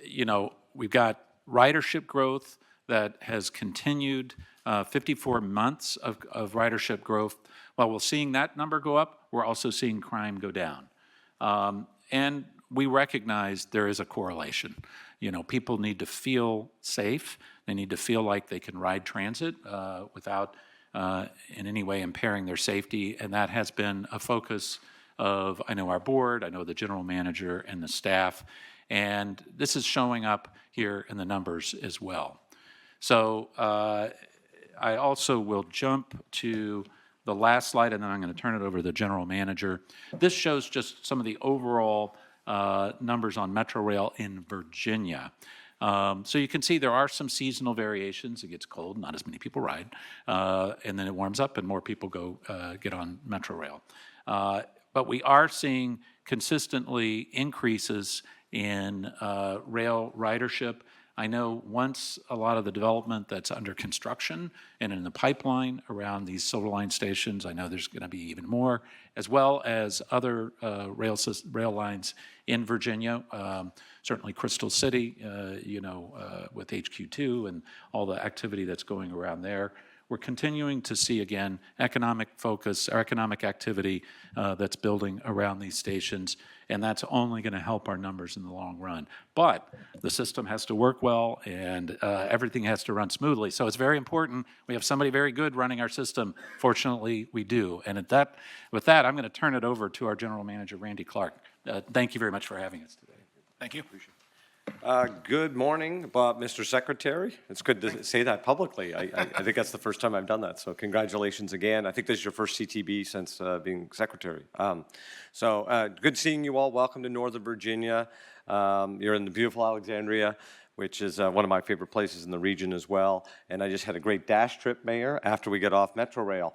You know, we've got ridership growth that has continued, 54 months of ridership growth. While we're seeing that number go up, we're also seeing crime go down. And we recognize there is a correlation. You know, people need to feel safe. They need to feel like they can ride transit without in any way impairing their safety. And that has been a focus of, I know, our board, I know the general manager and the staff. And this is showing up here in the numbers as well. So I also will jump to the last slide, and then I'm going to turn it over to the general manager. This shows just some of the overall numbers on Metro Rail in Virginia. So you can see there are some seasonal variations. It gets cold, not as many people ride, and then it warms up and more people go get on Metro Rail. But we are seeing consistently increases in rail ridership. I know once a lot of the development that's under construction and in the pipeline around these Silver Line stations, I know there's going to be even more, as well as other rail lines in Virginia, certainly Crystal City, you know, with HQ2 and all the activity that's going around there. We're continuing to see, again, economic focus, or economic activity that's building around these stations, and that's only going to help our numbers in the long run. But the system has to work well, and everything has to run smoothly. So it's very important. We have somebody very good running our system. Fortunately, we do. And with that, I'm going to turn it over to our General Manager, Randy Clark. Thank you very much for having us today. Thank you. Appreciate it. Good morning, Mr. Secretary. It's good to say that publicly. I think that's the first time I've done that, so congratulations again. I think this is your first CTB since being Secretary. So good seeing you all. Welcome to Northern Virginia. You're in the beautiful Alexandria, which is one of my favorite places in the region as well. And I just had a great dash trip, Mayor, after we got off Metro Rail.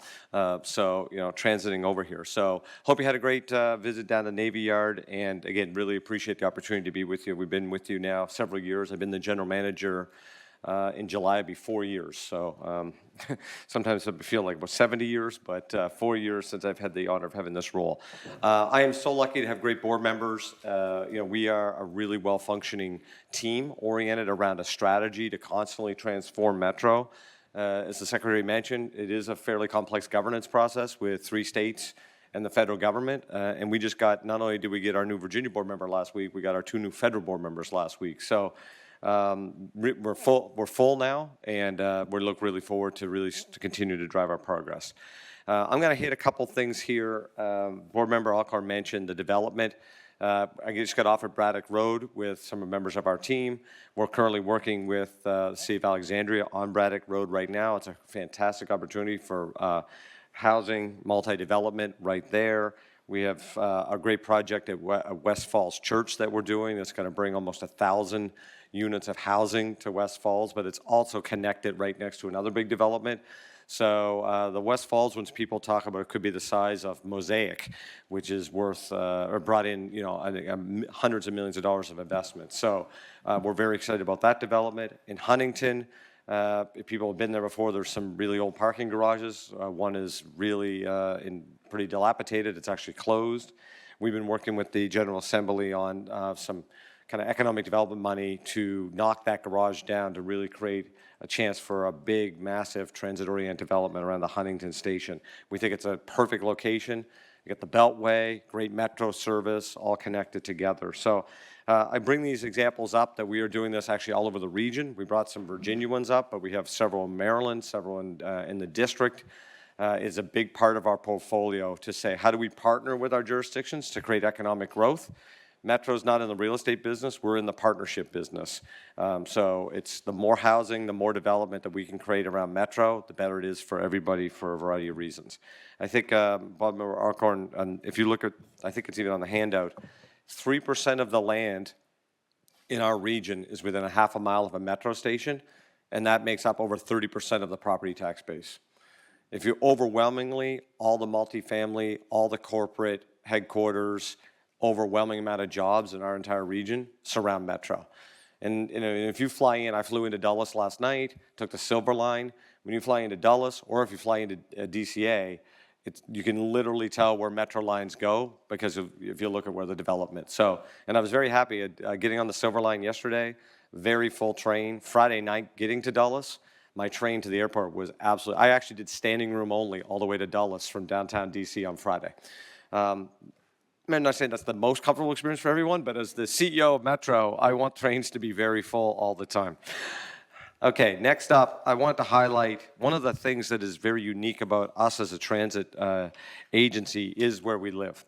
So, you know, transiting over here. So hope you had a great visit down to Navy Yard. And again, really appreciate the opportunity to be with you. We've been with you now several years. I've been the general manager in July, it'll be 4 years. So sometimes I feel like 70 years, but 4 years since I've had the honor of having this role. I am so lucky to have great board members. You know, we are a really well-functioning team oriented around a strategy to constantly transform Metro. As the Secretary mentioned, it is a fairly complex governance process with 3 states and the federal government. And we just got, not only did we get our new Virginia board member last week, we got our 2 new federal board members last week. So we're full now, and we look really forward to to continue to drive our progress. I'm going to hit a couple things here. Board Member Alcorn mentioned the development. I just got off at Braddock Road with some members of our team. We're currently working with the City of Alexandria on Braddock Road right now. It's a fantastic opportunity for housing, multi-development right there. We have a great project at West Falls Church that we're doing that's going to bring almost 1,000 units of housing to West Falls, but it's also connected right next to another big development. So the West Falls ones, people talk about, it could be the size of Mosaic, which is worth or brought in, I think hundreds of millions of dollars of investment. So we're very excited about that development. In Huntington, if people have been there before, there's some really old parking garages. One is really pretty dilapidated. It's actually closed. We've been working with the General Assembly on some kind of economic development money to knock that garage down to really create a chance for a big, massive transit-oriented development around the Huntington station. We think it's a perfect location. You get the Beltway, great metro service, all connected together. So I bring these examples up that we are doing this actually all over the region. We brought some Virginia ones up, but we have several in Maryland, several in the district. Is a big part of our portfolio to say, how do we partner with our jurisdictions to create economic growth? Metro's not in the real estate business, we're in the partnership business. So it's the more housing, the more development that we can create around Metro, the better it is for everybody for a variety of reasons. I think, Bob Member Alcorn, if you look at, I think it's even on the handout, 3% of the land in our region is within a half a mile of a Metro station, and that makes up over 30% of the property tax base. If you overwhelmingly, all the multifamily, all the corporate headquarters, overwhelming amount of jobs in our entire region surround Metro. And if you fly in, I flew into Dulles last night, took the Silver Line. When you fly into Dulles, or if you fly into DCA, you can literally tell where Metro lines go because if you look at where the development. So, and I was very happy at getting on the Silver Line yesterday, very full train. Friday night getting to Dulles, my train to the airport was absolutely, I actually did standing room only all the way to Dulles from downtown DC on Friday. I'm not saying that's the most comfortable experience for everyone, but as the CEO of Metro, I want trains to be very full all the time. Okay, next up, I want to highlight one of the things that is very unique about us as a transit agency is where we live.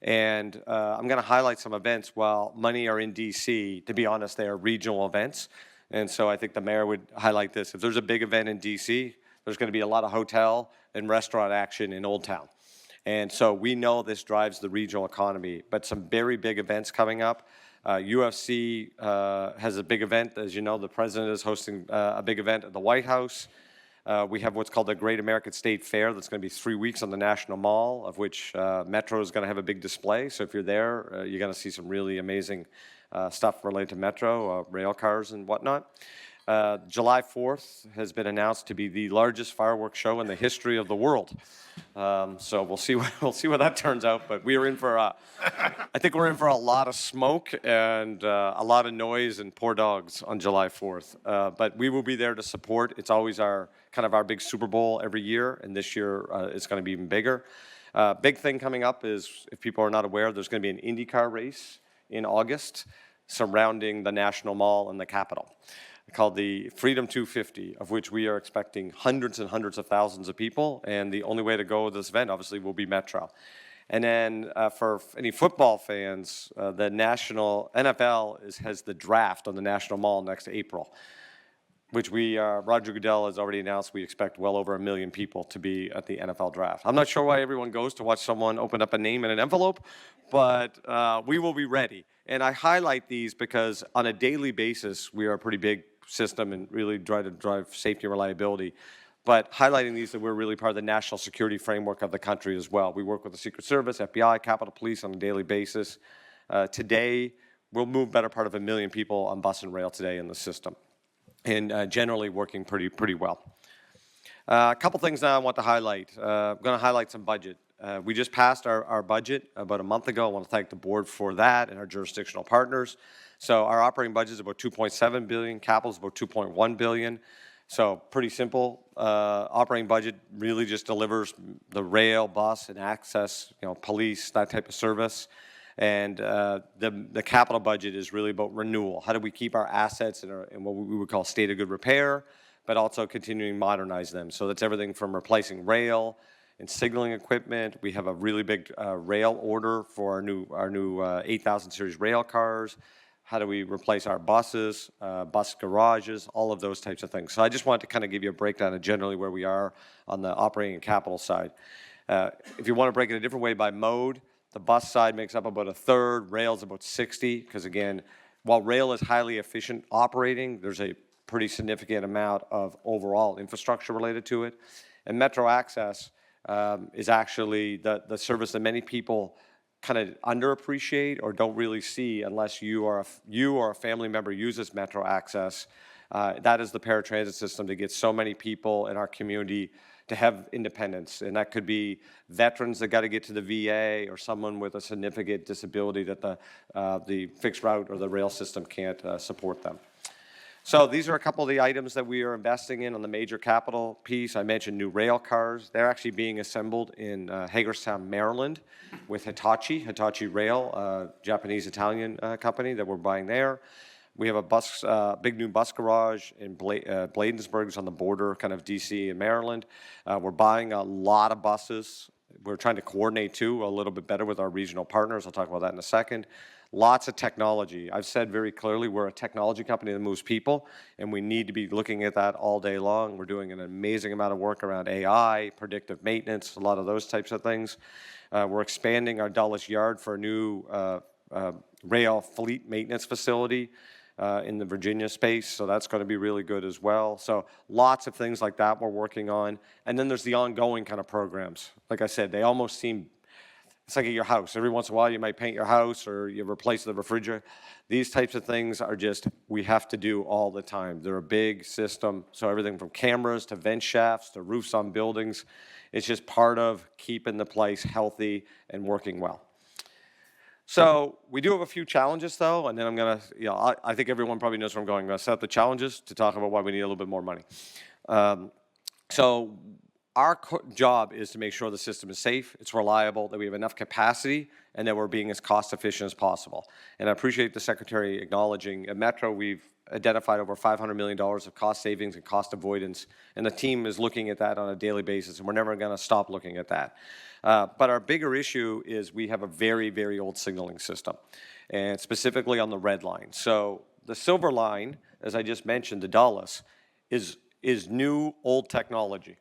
And I'm going to highlight some events. While many are in DC, to be honest, they are regional events. And so I think the mayor would highlight this. If there's a big event in DC, there's going to be a lot of hotel and restaurant action in Old Town. And so we know this drives the regional economy, but some very big events coming up. UFC has a big event. As you know, the president is hosting a big event at the White House. We have what's called the Great American State Fair that's going to be 3 weeks on the National Mall, of which Metro is going to have a big display. So if you're there, you're going to see some really amazing stuff related to Metro, rail cars and whatnot. July 4th has been announced to be the largest fireworks show in the history of the world. So we'll see what that turns out. But we are in for I think we're in for a lot of smoke and a lot of noise and poor dogs on July 4th. But we will be there to support. It's always our big Super Bowl every year, and this year it's going to be even bigger. Big thing coming up is, if people are not aware, there's going to be an IndyCar race in August surrounding the National Mall and the Capitol, called the Freedom 250, of which we are expecting hundreds and hundreds of thousands of people. And the only way to go to this event, obviously, will be Metro. And then for any football fans, the national NFL has the draft on the National Mall next April, which Roger Goodell has already announced we expect well over 1 million people to be at the NFL draft. I'm not sure why everyone goes to watch someone open up a name in an envelope, but we will be ready. And I highlight these because on a daily basis, we are a pretty big system and really try to drive safety and reliability. But highlighting these, that we're really part of the national security framework of the country as well. We work with the Secret Service, FBI, Capitol Police on a daily basis. Today, we'll move better part of 1 million people on bus and rail today in the system, and generally working pretty well. A couple things that I want to highlight. I'm going to highlight some budget. We just passed our budget about a month ago. I want to thank the board for that and our jurisdictional partners. So our operating budget is about $2.7 billion. Capital is about $2.1 billion. So pretty simple. Operating budget really just delivers the rail, bus, and access, police, that type of service. And the capital budget is really about renewal. How do we keep our assets in what we would call state of good repair, but also continuing to modernize them? So that's everything from replacing rail and signaling equipment. We have a really big rail order for our new 8,000 series rail cars. How do we replace our buses, bus garages, all of those types of things. So I just wanted to kind of give you a breakdown of generally where we are on the operating and capital side. If you want to break it a different way by mode, the bus side makes up about a third, rail's about 60, because again, while rail is highly efficient operating, there's a pretty significant amount of overall infrastructure related to it. And Metro Access is actually the service that many people kind of underappreciate or don't really see unless you or a family member uses Metro Access. That is the paratransit system that gets so many people in our community to have independence. And that could be veterans that got to get to the VA or someone with a significant disability that the fixed route or the rail system can't support them. So these are a couple of the items that we are investing in on the major capital piece. I mentioned new rail cars. They're actually being assembled in Hagerstown, Maryland with Hitachi Rail, Japanese-Italian company that we're buying there. We have a big new bus garage in Bladensburg, on the border, kind of DC and Maryland. We're buying a lot of buses. We're trying to coordinate, too, a little bit better with our regional partners. I'll talk about that in a second. Lots of technology. I've said very clearly we're a technology company that moves people, and we need to be looking at that all day long. We're doing an amazing amount of work around AI, predictive maintenance, a lot of those types of things. We're expanding our Dulles Yard for a new rail fleet maintenance facility in the Virginia space, so that's going to be really good as well. So lots of things like that we're working on. And then there's the ongoing kind of programs. Like I said, they almost seem, it's like at your house. Every once in a while you might paint your house or you replace the refrigerator. These types of things are just, we have to do all the time. They're a big system, so everything from cameras to vent shafts to roofs on buildings. It's just part of keeping the place healthy and working well. So we do have a few challenges, though, and then I'm going to, I think everyone probably knows where I'm going. I'm going to set up the challenges to talk about why we need a little bit more money. So our job is to make sure the system is safe, it's reliable, that we have enough capacity, and that we're being as cost efficient as possible. And I appreciate the Secretary acknowledging at Metro we've identified over $500 million of cost savings and cost avoidance, and the team is looking at that on a daily basis, and we're never going to stop looking at that. But our bigger issue is we have a very, very old signaling system, and specifically on the red line. So the silver line, as I just mentioned, the Dulles, is new, old technology.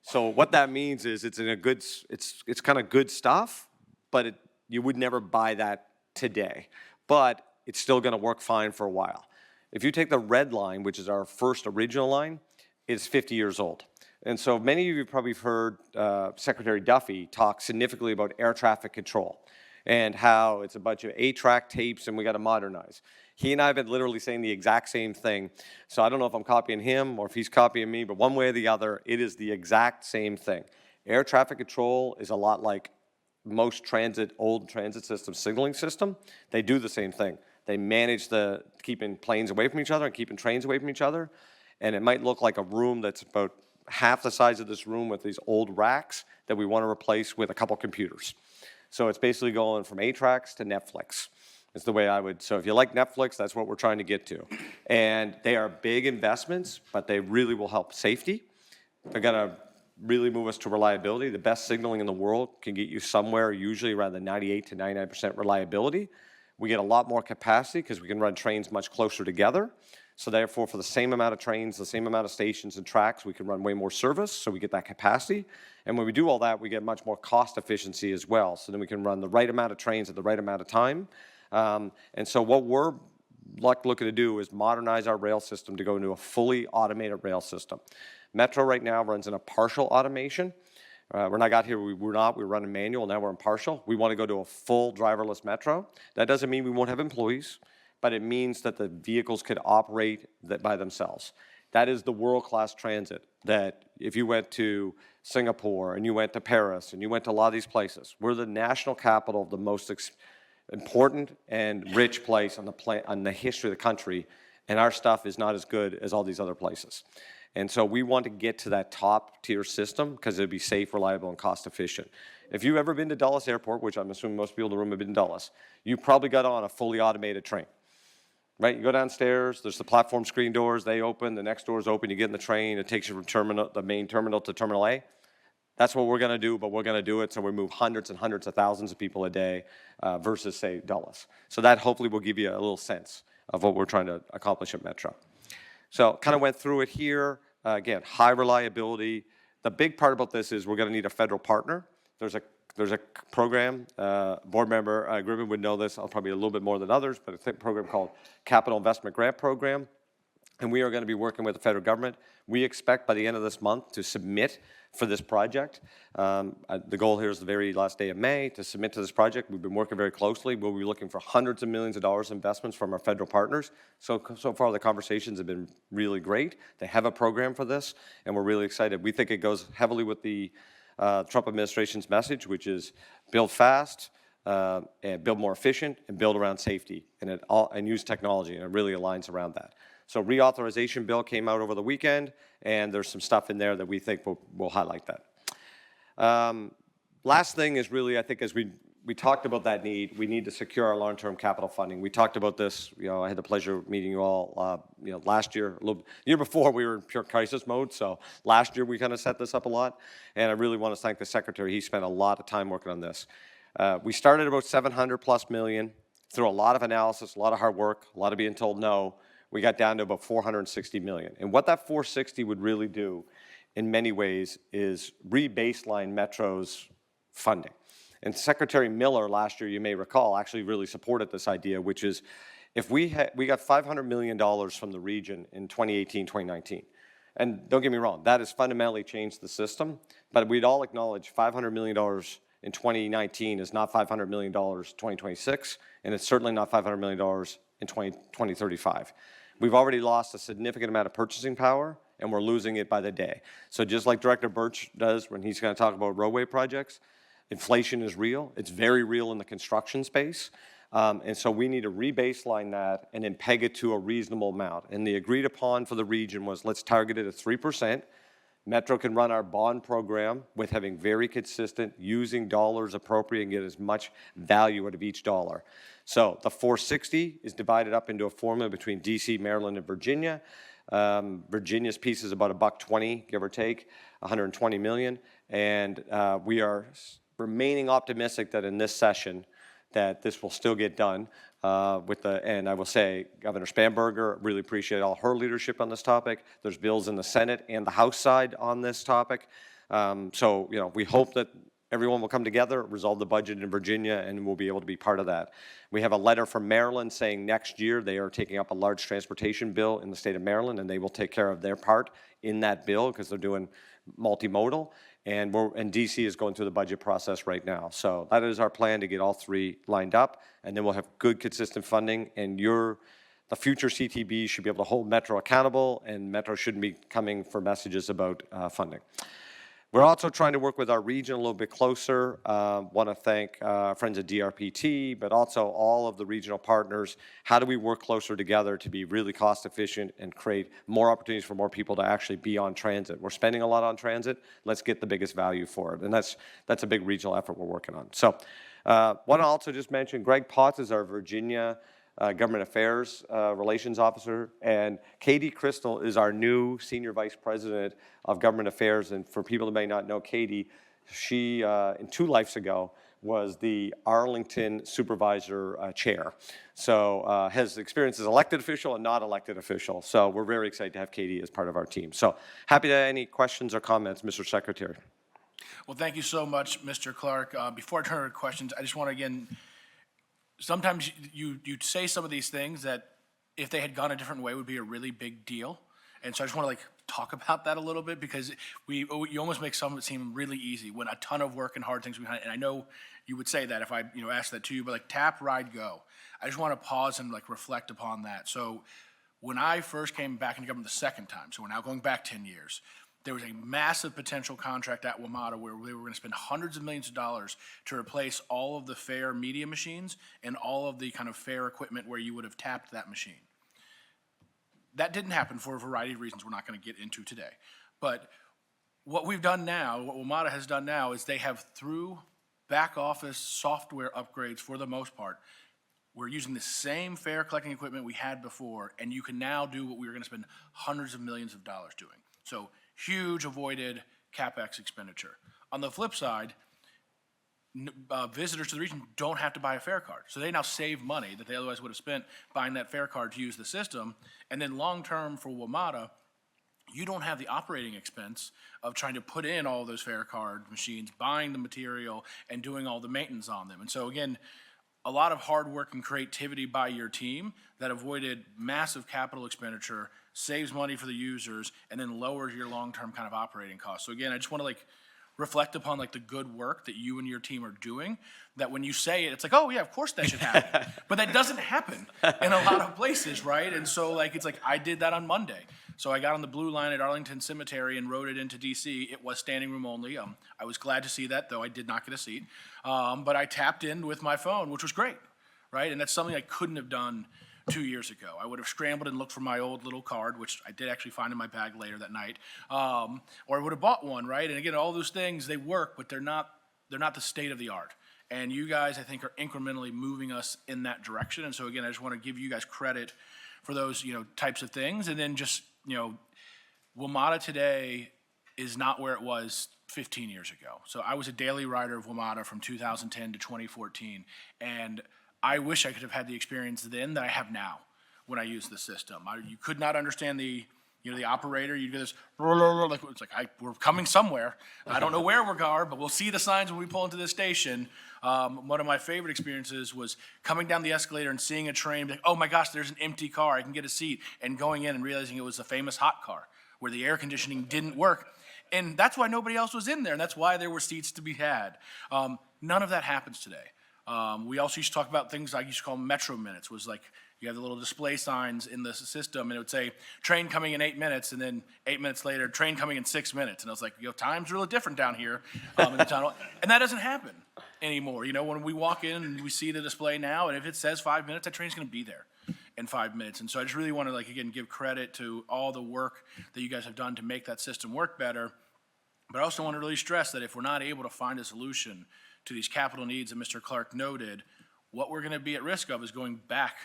So what that means is it's kind of good stuff, but you would never buy that today. But it's still going to work fine for a while. If you take the red line, which is our first original line, it's 50 years old. And so many of you probably heard Secretary Duffy talk significantly about air traffic control and how it's a bunch of 8-track tapes and we got to modernize. He and I have been literally saying the exact same thing. So I don't know if I'm copying him or if he's copying me, but one way or the other, it is the exact same thing. Air traffic control is a lot like most old transit system signaling system. They do the same thing. They manage keeping planes away from each other and keeping trains away from each other. And it might look like a room that's about half the size of this room with these old racks that we want to replace with a couple computers. So it's basically going from 8 tracks to Netflix. Is the way I would. So if you like Netflix, that's what we're trying to get to. And they are big investments, but they really will help safety. They're going to really move us to reliability. The best signaling in the world can get you somewhere usually around the 98 to 99% reliability. We get a lot more capacity because we can run trains much closer together. So therefore, for the same amount of trains, the same amount of stations and tracks, we can run way more service, so we get that capacity. And when we do all that, we get much more cost efficiency as well. So then we can run the right amount of trains at the right amount of time. And so what we're looking to do is modernize our rail system to go into a fully automated rail system. Metro right now runs in a partial automation. When I got here, we were running manual, now we're in partial. We want to go to a full driverless Metro. That doesn't mean we won't have employees, but it means that the vehicles could operate by themselves. That is the world-class transit that if you went to Singapore and you went to Paris and you went to a lot of these places, we're the national capital of the most important and rich place on the history of the country, and our stuff is not as good as all these other places. And so we want to get to that top tier system because it'll be safe, reliable, and cost efficient. If you've ever been to Dulles Airport, which I'm assuming most people in the room have been to Dulles, you probably got on a fully automated train, right? You go downstairs, there's the platform screen doors, they open, the next doors open, you get in the train, it takes you from the main terminal to Terminal A. That's what we're going to do, but we're going to do it so we move hundreds and hundreds of thousands of people a day versus, say, Dulles. So that hopefully will give you a little sense of what we're trying to accomplish at Metro. So kind of went through it here. Again, high reliability. The big part about this is we're going to need a federal partner. There's a program, board member Griffin would know this probably a little bit more than others, but it's a program called Capital Investment Grant Program. And we are going to be working with the federal government. We expect by the end of this month to submit for this project. The goal here is the very last day of May to submit to this project. We've been working very closely. We'll be looking for hundreds of millions of dollars investments from our federal partners. So far the conversations have been really great. They have a program for this, and we're really excited. We think it goes heavily with the Trump administration's message, which is build fast, and build more efficient, and build around safety, and use technology, and it really aligns around that. So reauthorization bill came out over the weekend, and there's some stuff in there that we think will highlight that. Last thing is really, I think, as we talked about that need, we need to secure our long-term capital funding. We talked about this. I had the pleasure of meeting you all. Last year, the year before, we were in pure crisis mode. So last year, we kind of set this up a lot, and I really want to thank the secretary. He spent a lot of time working on this. We started about $700+ million through a lot of analysis, a lot of hard work, a lot of being told no. We got down to about $460 million. And what that $460 would really do in many ways is re-baseline Metro's funding. And Secretary Miller last year, you may recall, actually really supported this idea, which is if we got $500 million from the region in 2018, 2019. And don't get me wrong, that has fundamentally changed the system, but we'd all acknowledge $500 million in 2019 is not $500 million in 2026, and it's certainly not $500 million in 2035. We've already lost a significant amount of purchasing power, and we're losing it by the day. So just like Director Birch does when he's going to talk about roadway projects, inflation is real. It's very real in the construction space. And so we need to re-baseline that and then peg it to a reasonable amount. And the agreed upon for the region was let's target it at 3%. Metro can run our bond program with having very consistent, using dollars appropriate and get as much value out of each dollar. So the 460 is divided up into a formula between DC, Maryland, and Virginia. Virginia's piece is about $1.20, give or take, $120 million. And we are remaining optimistic that in this session that this will still get done. And I will say Governor Spanberger, really appreciate all her leadership on this topic. There's bills in the Senate and the House side on this topic. So, we hope that everyone will come together, resolve the budget in Virginia, and we'll be able to be part of that. We have a letter from Maryland saying next year they are taking up a large transportation bill in the state of Maryland, and they will take care of their part in that bill because they're doing multimodal. And DC is going through the budget process right now. So that is our plan to get all three lined up, and then we'll have good, consistent funding, and the future CTB should be able to hold Metro accountable, and Metro shouldn't be coming for messages about funding. We're also trying to work with our region a little bit closer. Want to thank our friends at DRPT, but also all of the regional partners. How do we work closer together to be really cost efficient and create more opportunities for more people to actually be on transit? We're spending a lot on transit. Let's get the biggest value for it. And that's a big regional effort we're working on. So want to also just mention Greg Potts is our Virginia Government Affairs Relations Officer, and Katie Crystal is our new Senior Vice President of Government Affairs. And for people that may not know Katie, she, in 2 lives ago, was the Arlington Supervisor Chair. So has experience as elected official and not elected official. So we're very excited to have Katie as part of our team. So happy to any questions or comments, Mr. Secretary. Well, thank you so much, Mr. Clark. Before I turn to questions, I just want to again, sometimes you'd say some of these things that if they had gone a different way would be a really big deal. And so I just want to talk about that a little bit because you almost make some of it seem really easy when a ton of work and hard things behind it. And I know you would say that if I asked that to you, but tap, ride, go. I just want to pause and reflect upon that. So when I first came back into government the second time, so we're now going back 10 years, there was a massive potential contract at WMATA where we were going to spend hundreds of millions of dollars to replace all of the fare media machines and all of the kind of fare equipment where you would have tapped that machine. That didn't happen for a variety of reasons we're not going to get into today. But what we've done now, what WMATA has done now, is they have, through back office software upgrades for the most part, we're using the same fare collecting equipment we had before, and you can now do what we were going to spend hundreds of millions of dollars doing. So huge avoided CapEx expenditure. On the flip side, visitors to the region don't have to buy a fare card. So they now save money that they otherwise would have spent buying that fare card to use the system. And then long-term for WMATA, you don't have the operating expense of trying to put in all those fare card machines, buying the material, and doing all the maintenance on them. And so again, a lot of hard work and creativity by your team that avoided massive capital expenditure, saves money for the users, and then lowers your long-term kind of operating costs. So again, I just want to reflect upon the good work that you and your team are doing, that when you say it, it's like, oh yeah, of course that should happen. But that doesn't happen in a lot of places, right? And so it's like, I did that on Monday. So I got on the blue line at Arlington Cemetery and rode it into DC. It was standing room only. I was glad to see that, though I did not get a seat. But I tapped in with my phone, which was great, right? And that's something I couldn't have done 2 years ago. I would have scrambled and looked for my old little card, which I did actually find in my bag later that night, or I would have bought one, right? And again, all those things, they work, but they're not the state of the art. And you guys, I think, are incrementally moving us in that direction. And so again, I just want to give you guys credit for those, types of things. And then just, WMATA today is not where it was 15 years ago. So I was a daily rider of WMATA from 2010 to 2014, and I wish I could have had the experience then that I have now when I use the system. You could not understand the operator. You'd get this, it's like, we're coming somewhere. I don't know where we're going, but we'll see the signs when we pull into the station. One of my favorite experiences was coming down the escalator and seeing a train, like, oh my gosh, there's an empty car, I can get a seat, and going in and realizing it was a famous hot car where the air conditioning didn't work. And that's why nobody else was in there, and that's why there were seats to be had. None of that happens today. We also used to talk about things I used to call metro minutes, was like, you have the little display signs in the system, and it would say, train coming in 8 minutes, and then 8 minutes later, train coming in 6 minutes. And I was like, time's really different down here in the tunnel. And that doesn't happen anymore. When we walk in and we see the display now, and if it says 5 minutes, that train's gonna be there in 5 minutes. And so I just really want to, again, give credit to all the work that you guys have done to make that system work better. But I also want to really stress that if we're not able to find a solution to these capital needs that Mr. Clark noted, what we're going to be at risk of is going back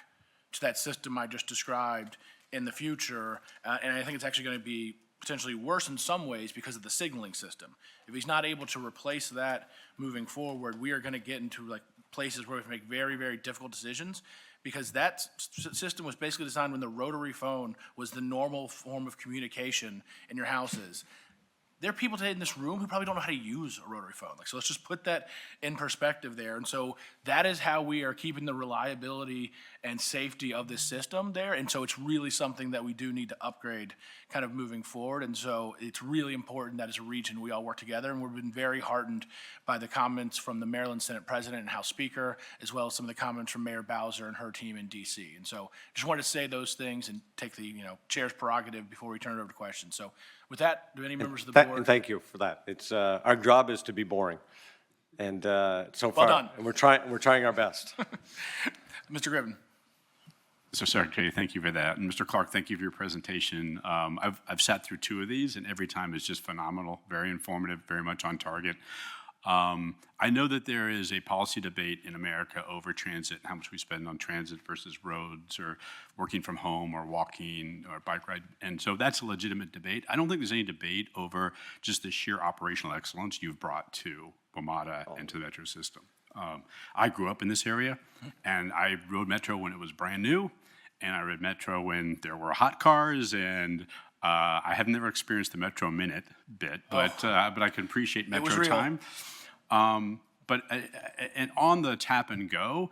to that system I just described in the future. And I think it's actually going to be potentially worse in some ways because of the signaling system. If he's not able to replace that moving forward, we are going to get into places where we have to make very, very difficult decisions, because that system was basically designed when the rotary phone was the normal form of communication in your houses. There are people today in this room who probably don't know how to use a rotary phone. So let's just put that in perspective there. And so that is how we are keeping the reliability and safety of this system there. And so it's really something that we do need to upgrade kind of moving forward. And so it's really important that as a region we all work together. And we've been very heartened by the comments from the Maryland Senate President and House Speaker, as well as some of the comments from Mayor Bowser and her team in DC. And so just wanted to say those things and take the chair's prerogative before we turn it over to questions. So with that, do any members of the board? And thank you for that. It's our job is to be boring, and so far, done. and we're trying our best. Mr. Griffin. Mr. Secretary, thank you for that. And Mr. Clark, thank you for your presentation. I've sat through 2 of these, and every time it's just phenomenal, very informative, very much on target. I know that there is a policy debate in America over transit, how much we spend on transit versus roads or working from home or walking or bike ride. And so that's a legitimate debate. I don't think there's any debate over just the sheer operational excellence you've brought to WMATA and to the metro system. I grew up in this area, and I rode Metro when it was brand new, and I rode Metro when there were hot cars, and I have never experienced the Metro Minute bit, but I can appreciate Metro time. But and on the tap and go,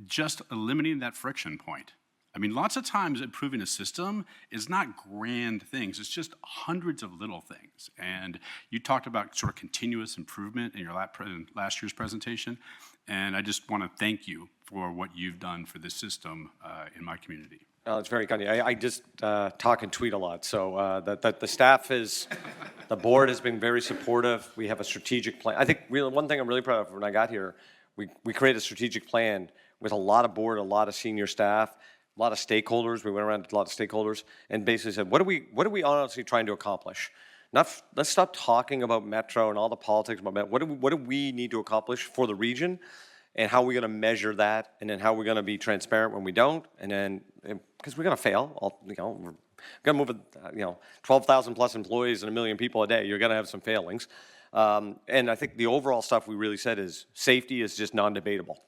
just eliminating that friction point. I mean, lots of times improving a system is not grand things. It's just hundreds of little things. And you talked about sort of continuous improvement in your last year's presentation. And I just want to thank you for what you've done for this system in my community. It's very kind. I just talk and tweet a lot. So the staff the board has been very supportive. We have a strategic plan. I think one thing I'm really proud of when I got here, we created a strategic plan with a lot of board, a lot of senior staff, a lot of stakeholders. We went around to a lot of stakeholders and basically said, what are we honestly trying to accomplish? Let's stop talking about Metro and all the politics about Metro. What do we need to accomplish for the region, and how are we going to measure that, and then how are we going to be transparent when we don't, and then because we're going to fail, we're going to move 12,000 plus employees and 1 million people a day. You're going to have some failings, and I think the overall stuff we really said is safety is just non-debatable,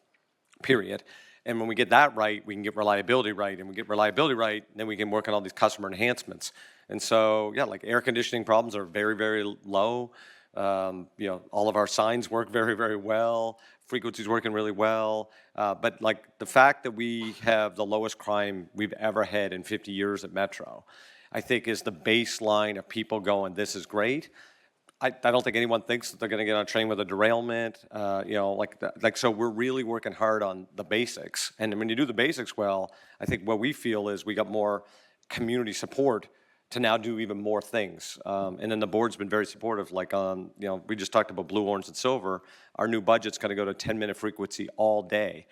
period. And when we get that right, we can get reliability right, and we get reliability right, then we can work on all these customer enhancements. And so, yeah, like air conditioning problems are very, very low. All of our signs work very, very well. Frequency's working really well. But like the fact that we have the lowest crime we've ever had in 50 years at Metro, I think is the baseline of people going, this is great. I don't think anyone thinks that they're going to get on a train with a derailment, so we're really working hard on the basics. And when you do the basics well, I think what we feel is we got more community support to now do even more things. And then the board's been very supportive, we just talked about blue, orange, and silver. Our new budget's gonna go to 10-minute frequency all day.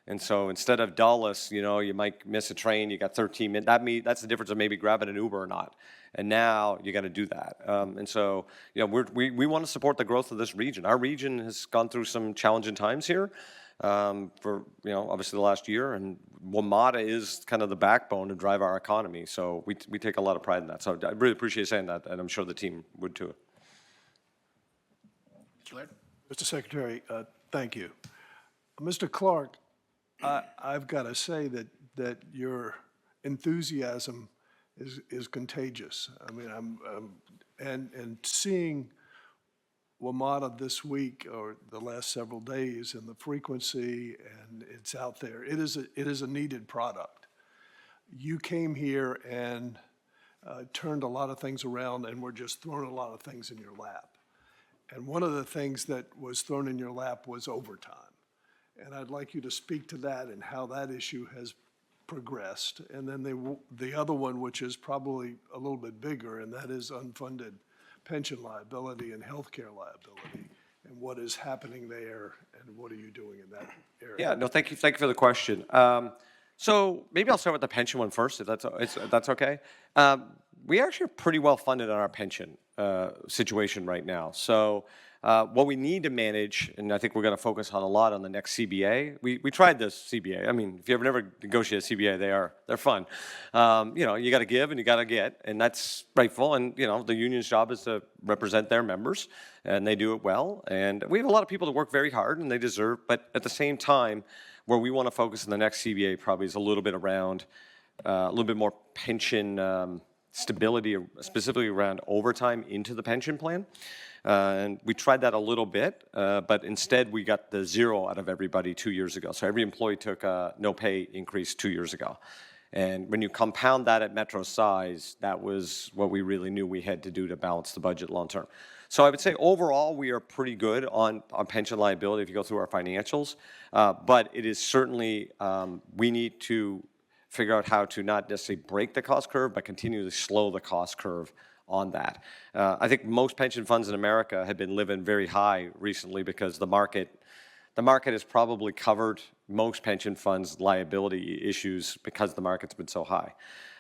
And so instead of Dulles, you might miss a train, you got 13 minutes. That's the difference of maybe grabbing an Uber or not. And now you gotta do that. And so, we wanna support the growth of this region. Our region has gone through some challenging times here. For obviously the last year, and WMATA is kind of the backbone to drive our economy. So we take a lot of pride in that. So I really appreciate saying that, and I'm sure the team would too. Mr. Secretary, thank you. Mr. Clark, I've got to say that your enthusiasm is contagious. I mean, and seeing WMATA this week or the last several days and the frequency, and it's out there. It is a needed product. You came here and turned a lot of things around, and were just throwing a lot of things in your lap. And one of the things that was thrown in your lap was overtime. And I'd like you to speak to that and how that issue has progressed. And then the other one, which is probably a little bit bigger, and that is unfunded pension liability and healthcare liability, and what is happening there, and what are you doing in that area? Yeah, no, thank you for the question. So maybe I'll start with the pension one first, if that's okay. We actually are pretty well funded on our pension situation right now. So what we need to manage, and I think we're going to focus on a lot on the next CBA. We tried this CBA. I mean, if you've never negotiated a CBA, they're fun. You got to give and you got to get, and that's rightful. And the union's job is to represent their members, and they do it well. And we have a lot of people that work very hard, and they deserve. But at the same time, where we want to focus in the next CBA probably is a little bit around a little bit more pension stability, specifically around overtime into the pension plan. And we tried that a little bit, but instead we got the zero out of everybody 2 years ago. So every employee took a no pay increase 2 years ago. And when you compound that at Metro's size, that was what we really knew we had to do to balance the budget long term. So I would say overall we are pretty good on pension liability if you go through our financials, but it is certainly, we need to figure out how to not necessarily break the cost curve, but continue to slow the cost curve on that. I think most pension funds in America have been living very high recently because the market has probably covered most pension funds' liability issues because the market's been so high.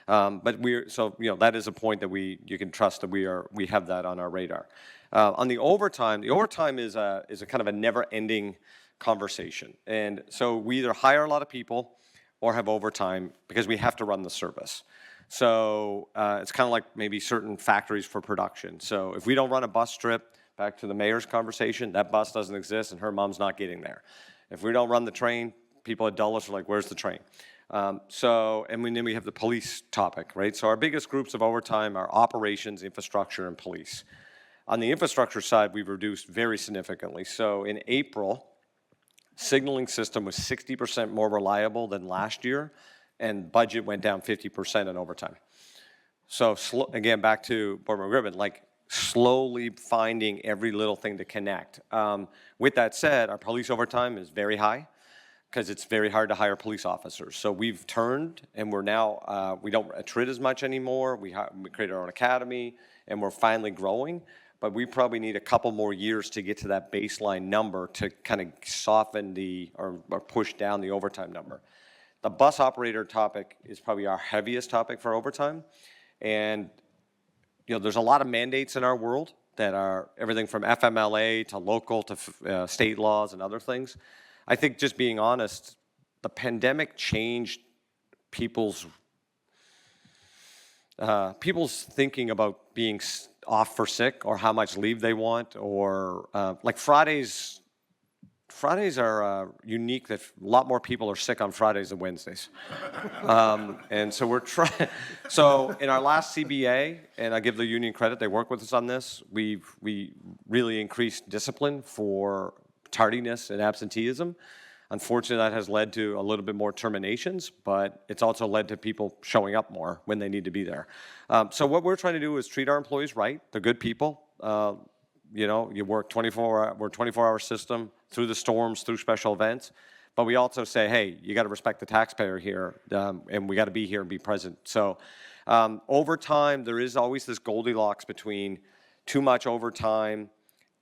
But that is a point that you can trust that we have that on our radar. On the overtime is a kind of a never-ending conversation, and so we either hire a lot of people or have overtime because we have to run the service. So it's kind of like maybe certain factories for production. So if we don't run a bus trip, back to the mayor's conversation, that bus doesn't exist and her mom's not getting there. If we don't run the train, people at Dulles are like, where's the train? And then we have the police topic, right? So our biggest groups of overtime are operations, infrastructure, and police. On the infrastructure side, we've reduced very significantly. So in April, signaling system was 60% more reliable than last year, and budget went down 50% in overtime. So again, back to Boardman Gribbon, like slowly finding every little thing to connect. With that said, our police overtime is very high because it's very hard to hire police officers. So we've turned, and we're now, we don't attrit as much anymore. We created our own academy, and we're finally growing. But we probably need a couple more years to get to that baseline number to kind of soften or push down the overtime number. The bus operator topic is probably our heaviest topic for overtime. And, there's a lot of mandates in our world that are everything from FMLA to local to state laws and other things. I think just being honest, the pandemic changed people's thinking about being off for sick or how much leave they want, or like Fridays are unique, that a lot more people are sick on Fridays than Wednesdays. And so we're trying, so in our last CBA, and I give the union credit, they work with us on this, we really increased discipline for tardiness and absenteeism. Unfortunately, that has led to a little bit more terminations, but it's also led to people showing up more when they need to be there. So what we're trying to do is treat our employees right. They're good people. You work 24-hour system through the storms, through special events. But we also say, hey, you got to respect the taxpayer here, and we got to be here and be present. So over time, there is always this Goldilocks between too much overtime.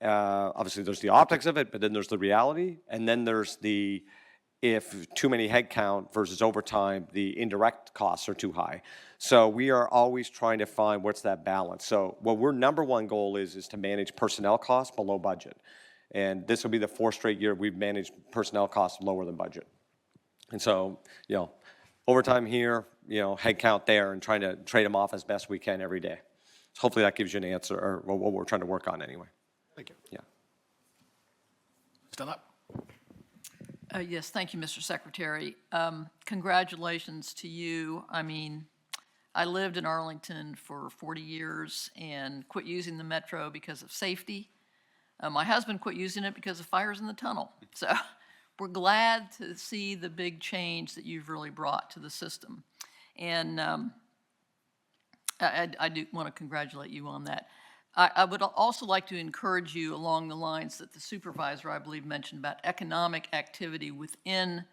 Obviously, there's the optics of it, but then there's the reality, and then there's the, if too many headcount versus overtime, the indirect costs are too high. So we are always trying to find what's that balance. So what our number one goal is to manage personnel costs below budget. And this will be the 4th straight year we've managed personnel costs lower than budget. And so, overtime here, headcount there, and trying to trade them off as best we can every day. So hopefully that gives you an answer, or what we're trying to work on anyway. Thank you. Yeah. Still up? Yes, thank you, Mr. Secretary. Congratulations to you. I mean, I lived in Arlington for 40 years and quit using the metro because of safety. My husband quit using it because of fires in the tunnel. So we're glad to see the big change that you've really brought to the system. And I do want to congratulate you on that. I would also like to encourage you along the lines that the supervisor, I believe, mentioned about economic activity within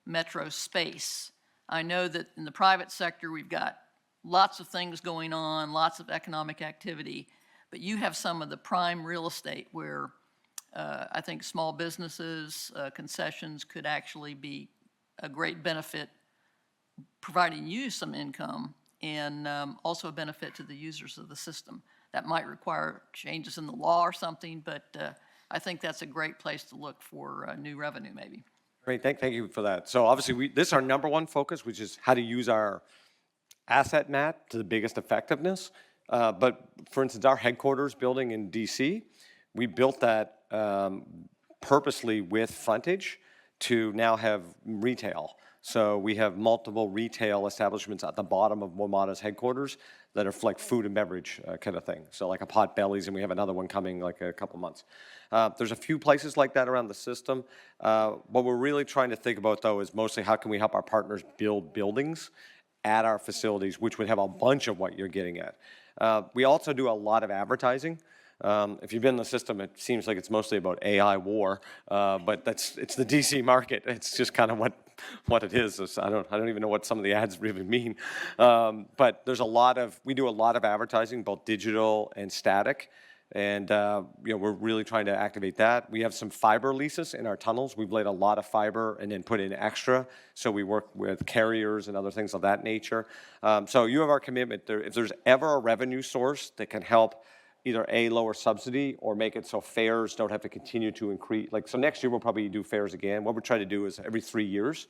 metro space. I know that in the private sector, we've got lots of things going on, lots of economic activity, but you have some of the prime real estate where I think small businesses, concessions could actually be a great benefit, providing you some income, and also a benefit to the users of the system. That might require changes in the law or something, but I think that's a great place to look for new revenue, maybe. Great, thank you for that. So obviously, this is our number one focus, which is how to use our asset map to the biggest effectiveness. But for instance, our headquarters building in DC, we built that purposely with frontage to now have retail. So we have multiple retail establishments at the bottom of WMATA's headquarters that are like food and beverage kind of thing. So like a Potbelly's, and we have another one coming like a couple months. There's a few places like that around the system. What we're really trying to think about, though, is mostly how can we help our partners build buildings at our facilities, which would have a bunch of what you're getting at. We also do a lot of advertising. If you've been in the system, it seems like it's mostly about AI war, but it's the DC market. It's just kind of what it is. I don't even know what some of the ads really mean. But we do a lot of advertising, both digital and static. And we're really trying to activate that. We have some fiber leases in our tunnels. We've laid a lot of fiber and then put in extra. So we work with carriers and other things of that nature. So you have our commitment. If there's ever a revenue source that can help either lower subsidy or make it so fares don't have to continue to increase. So next year we'll probably do fares again. What we're trying to do is every 3 years.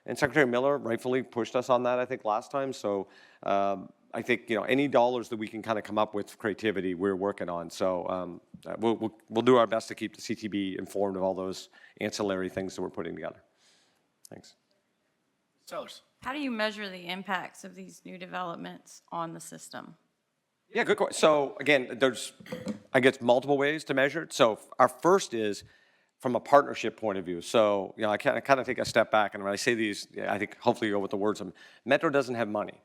And Secretary Miller rightfully pushed us on that, I think, last time. So I think, any dollars that we can kind of come up with creativity, we're working on. So we'll do our best to keep the CTB informed of all those ancillary things that we're putting together. Thanks. Sellers. How do you measure the impacts of these new developments on the system? Yeah, good question. So again, there's, I guess, multiple ways to measure it. So our first is from a partnership point of view. So, I kind of take a step back, and when I say these, I think hopefully you go with the words of Metro doesn't have money.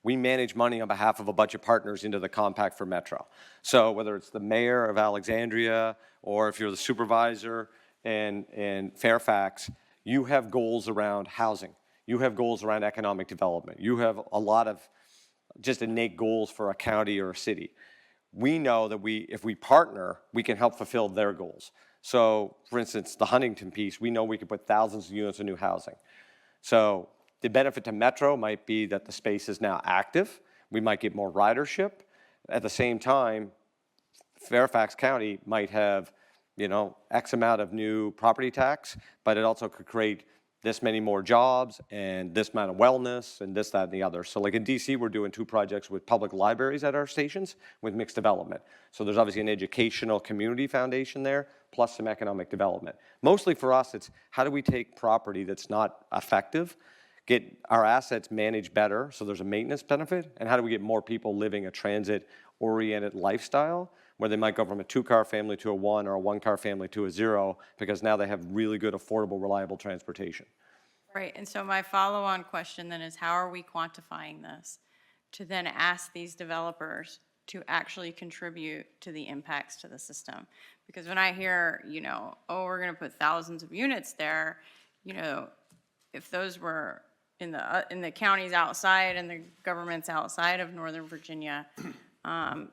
We manage money on behalf of a bunch of partners into the compact for Metro. So whether it's the mayor of Alexandria, or if you're the supervisor and Fairfax, you have goals around housing. You have goals around economic development. You have a lot of just innate goals for a county or a city. We know that if we partner, we can help fulfill their goals. So, for instance, the Huntington piece, we know we could put thousands of units of new housing. So The benefit to Metro might be that the space is now active. We might get more ridership. At the same time, Fairfax County might have, X amount of new property tax, but it also could create this many more jobs and this amount of wellness and this, that, and the other. So like in DC, we're doing 2 projects with public libraries at our stations with mixed development. So there's obviously an educational community foundation there, plus some economic development. Mostly for us, it's how do we take property that's not effective, get our assets managed better so there's a maintenance benefit, and how do we get more people living a transit-oriented lifestyle where they might go from a 2-car family to a 1 or a 1-car family to a 0 because now they have really good, affordable, reliable transportation. Right, and so my follow-on question then is how are we quantifying this to then ask these developers to actually contribute to the impacts to the system? Because when I hear, oh, we're gonna put thousands of units there, if those were in the counties outside and the governments outside of Northern Virginia,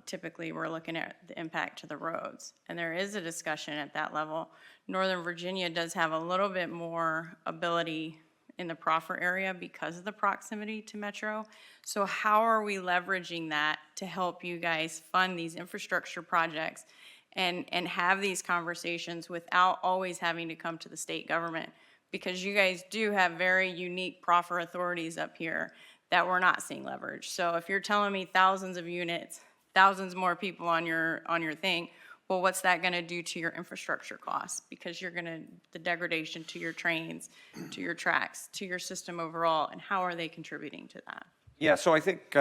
typically we're looking at the impact to the roads. And there is a discussion at that level. Northern Virginia does have a little bit more ability in the proffer area because of the proximity to Metro. So how are we leveraging that to help you guys fund these infrastructure projects and have these conversations without always having to come to the state government? Because you guys do have very unique proffer authorities up here that we're not seeing leverage. So if you're telling me thousands of units, thousands more people on your thing, well, what's that gonna do to your infrastructure costs? Because the degradation to your trains, to your tracks, to your system overall, and how are they contributing to that? Yeah, so I think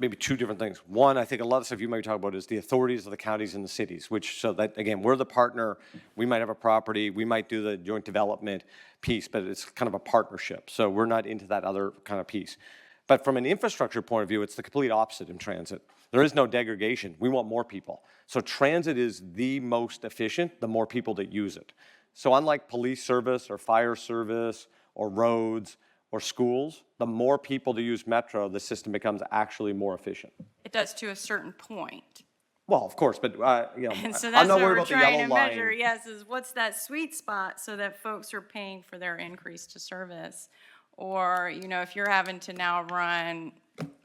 maybe 2 different things. One, I think a lot of stuff you might be talking about is the authorities of the counties and the cities, so that, again, we're the partner. We might have a property, we might do the joint development piece, but it's kind of a partnership. So we're not into that other kind of piece. But from an infrastructure point of view, it's the complete opposite in transit. There is no degradation. We want more people. So transit is the most efficient, the more people that use it. So unlike police service or fire service or roads or schools, the more people that use Metro, the system becomes actually more efficient. It does to a certain point. Well, of course, but And so I'm that's not what worried we're about the trying yellow to line. measure, yes, is what's that sweet spot so that folks are paying for their increase to service? Or, if you're having to now run,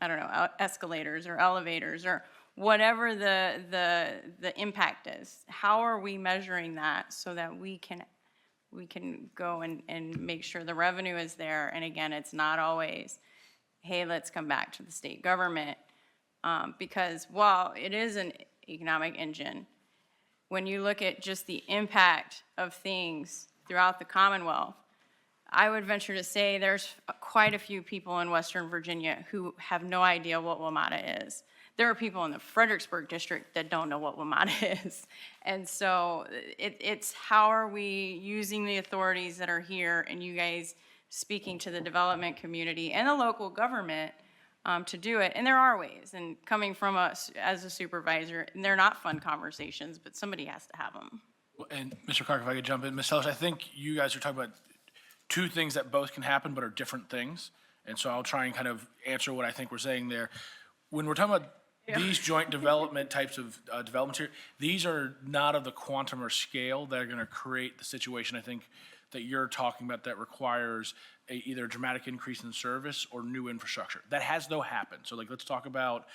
I don't know, escalators or elevators or whatever the impact is, how are we measuring that so that we can go and make sure the revenue is there? And again, it's not always, hey, let's come back to the state government. Because while it is an economic engine, when you look at just the impact of things throughout the Commonwealth, I would venture to say there's quite a few people in Western Virginia who have no idea what WMATA is. There are people in the Fredericksburg district that don't know what WMATA is. And so it's how are we using the authorities that are here and you guys speaking to the development community and the local government to do it. And there are ways, and coming from us as a supervisor, and they're not fun conversations, but somebody has to have them. And Mr. Clark, if I could jump in, Ms. Sellers, I think you guys are talking about 2 things that both can happen but are different things. And so I'll try and kind of answer what I think we're saying there. When we're talking about these joint development types of developments here, these are not of the quantum or scale that are going to create the situation I think that you're talking about that requires either a dramatic increase in service or new infrastructure. That has though happened. So let's talk about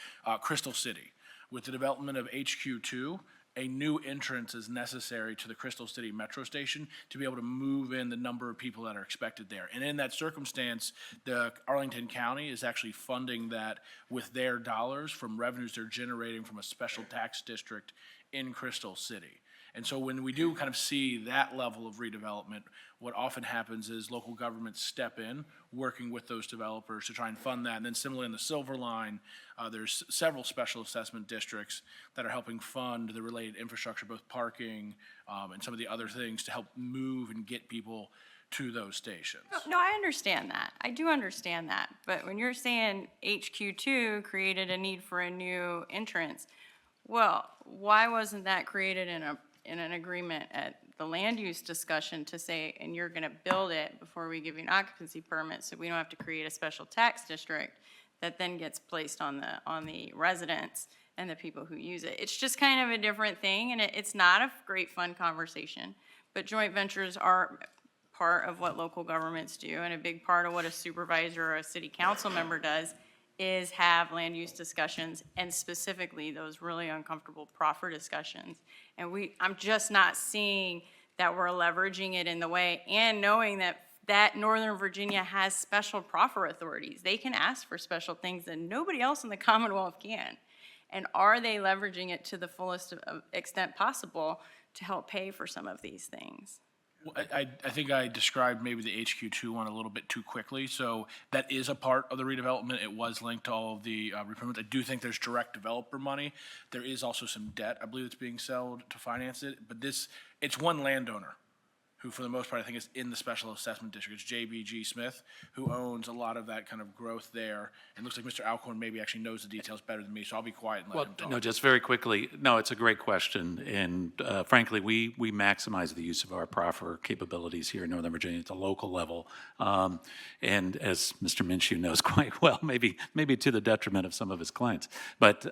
Crystal City. With the development of HQ2, a new entrance is necessary to the Crystal City Metro Station to be able to move in the number of people that are expected there. And in that circumstance, the Arlington County is actually funding that with their dollars from revenues they're generating from a special tax district in Crystal City. And so when we do kind of see that level of redevelopment, what often happens is local governments step in, working with those developers to try and fund that. And then similarly in the Silver Line, there's several special assessment districts that are helping fund the related infrastructure, both parking and some of the other things to help move and get people to those stations. No, I understand that. I do understand that. But when you're saying HQ2 created a need for a new entrance, well, why wasn't that created in an agreement at the land use discussion to say, and you're gonna build it before we give you an occupancy permit, so we don't have to create a special tax district that then gets placed on the residents and the people who use it. It's just kind of a different thing, and it's not a great fun conversation, but joint ventures are part of what local governments do, and a big part of what a supervisor or a city council member does is have land use discussions, and specifically those really uncomfortable proffer discussions. And I'm just not seeing that we're leveraging it in the way, and knowing that Northern Virginia has special proffer authorities. They can ask for special things that nobody else in the Commonwealth can. And are they leveraging it to the fullest extent possible to help pay for some of these things? I think I described maybe the HQ2 one a little bit too quickly. So that is a part of the redevelopment. It was linked to all of the improvements. I do think there's direct developer money. There is also some debt, I believe, that's being sold to finance it. But it's one landowner who, for the most part, I think is in the special assessment district. It's JBG Smith, who owns a lot of that kind of growth there. And it looks like Mr. Alcorn maybe actually knows the details better than me, so I'll be quiet and let him talk. No, just very quickly, no, it's a great question, and frankly, we maximize the use of our proffer capabilities here in Northern Virginia at the local level, and as Mr. Minshew knows quite well, maybe to the detriment of some of his clients. But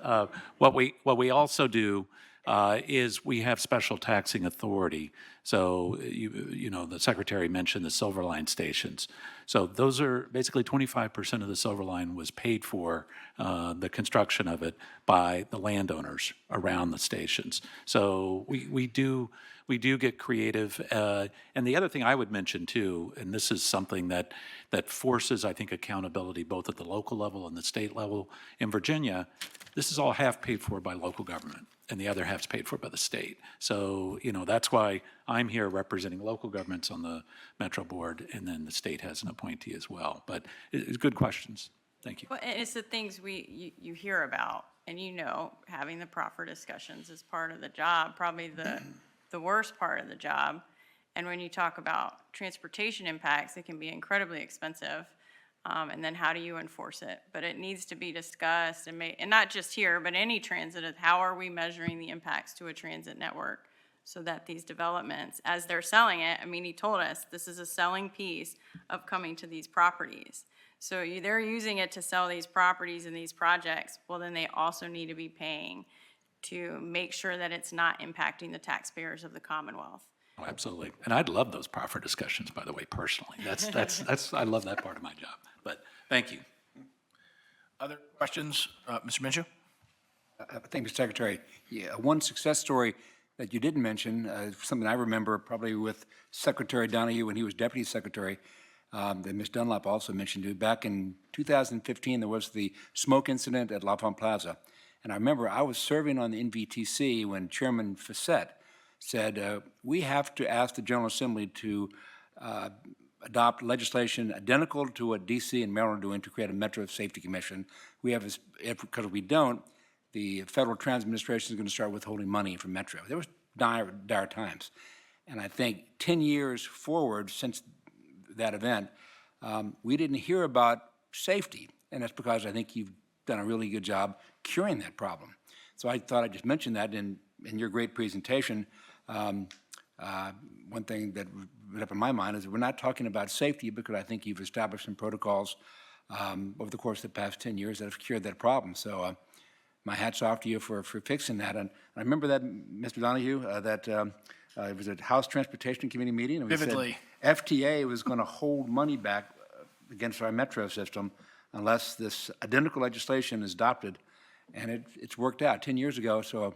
what we also do is we have special taxing authority. So, you know, the Secretary mentioned the Silver Line stations. So those are basically 25% of the Silver Line was paid for, the construction of it, by the landowners around the stations. So we do get creative. And the other thing I would mention too, and this is something that forces, I think, accountability both at the local level and the state level. In Virginia, this is all half paid for by local government, and the other half's paid for by the state. So, you know, that's why I'm here representing local governments on the Metro Board, and then the state has an appointee as well. But it's good questions. Thank you. Well, and it's the things you hear about, and you know, having the proffer discussions is part of the job, probably the worst part of the job. And when you talk about transportation impacts, it can be incredibly expensive. And then how do you enforce it? But it needs to be discussed, and not just here, but any transit, how are we measuring the impacts to a transit network so that these developments, as they're selling it, I mean, he told us this is a selling piece of coming to these properties. So they're using it to sell these properties and these projects. Well, then they also need to be paying to make sure that it's not impacting the taxpayers of the Commonwealth. Oh, absolutely. And I'd love those proffer discussions, by the way, personally. That's I love that part of my job. But thank you. Other questions? Mr. Minshew? Thank you, Mr. Secretary. Yeah, one success story that you didn't mention, something I remember probably with Secretary Donahue when he was Deputy Secretary, that Ms. Dunlap also mentioned too. Back in 2015, there was the smoke incident at L'Enfant Plaza. And I remember I was serving on the NVTC when Chairman Fassett said, we have to ask the General Assembly to adopt legislation identical to what DC and Maryland are doing to create a Metro Safety Commission. We have, because if we don't, the Federal Transit Administration is going to start withholding money from Metro. There was dire times. And I think 10 years forward since that event, we didn't hear about safety. And that's because I think you've done a really good job curing that problem. So I thought I'd just mention that in your great presentation. One thing that went up in my mind is that we're not talking about safety because I think you've established some protocols over the course of the past 10 years that have cured that problem. So my hat's off to you for fixing that. And I remember that, Mr. Donahue, that it was a House Transportation Committee meeting. And we Vividly. said FTA was going to hold money back against our metro system unless this identical legislation is adopted. And it's worked out 10 years ago. So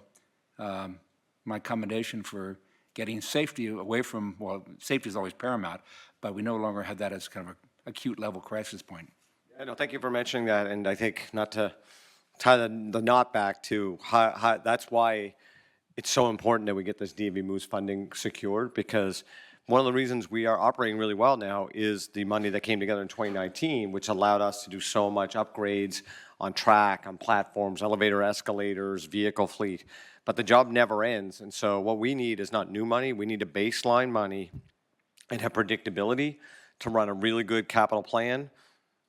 my commendation for getting safety away from, well, safety is always paramount, but we no longer have that as kind of an acute level crisis point. Yeah, no, thank you for mentioning that. And I think not to tie the knot back to how that's why it's so important that we get this DMV Moves funding secured, because one of the reasons we are operating really well now is the money that came together in 2019, which allowed us to do so much upgrades on track, on platforms, elevator, escalators, vehicle fleet. But the job never ends. And so what we need is not new money. We need a baseline money and have predictability to run a really good capital plan,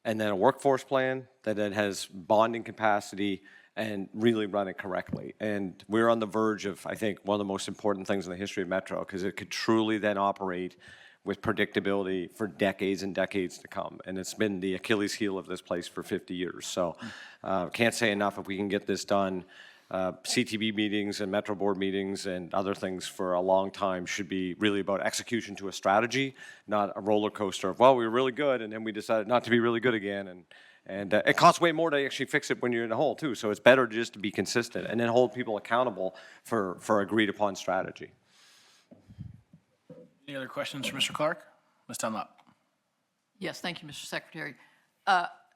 and then a workforce plan that has bonding capacity and really run it correctly. And we're on the verge of, I think, one of the most important things in the history of Metro, because it could truly then operate with predictability for decades and decades to come. And it's been the Achilles heel of this place for 50 years. So can't say enough if we can get this done CTB meetings and Metro Board meetings and other things for a long time should be really about execution to a strategy, not a roller coaster of, well, we were really good, and then we decided not to be really good again. And it costs way more to actually fix it when you're in a hole, too. So it's better just to be consistent and then hold people accountable for agreed upon strategy. Any other questions for Mr. Clark? Ms. Dunlap. Yes, thank you, Mr. Secretary.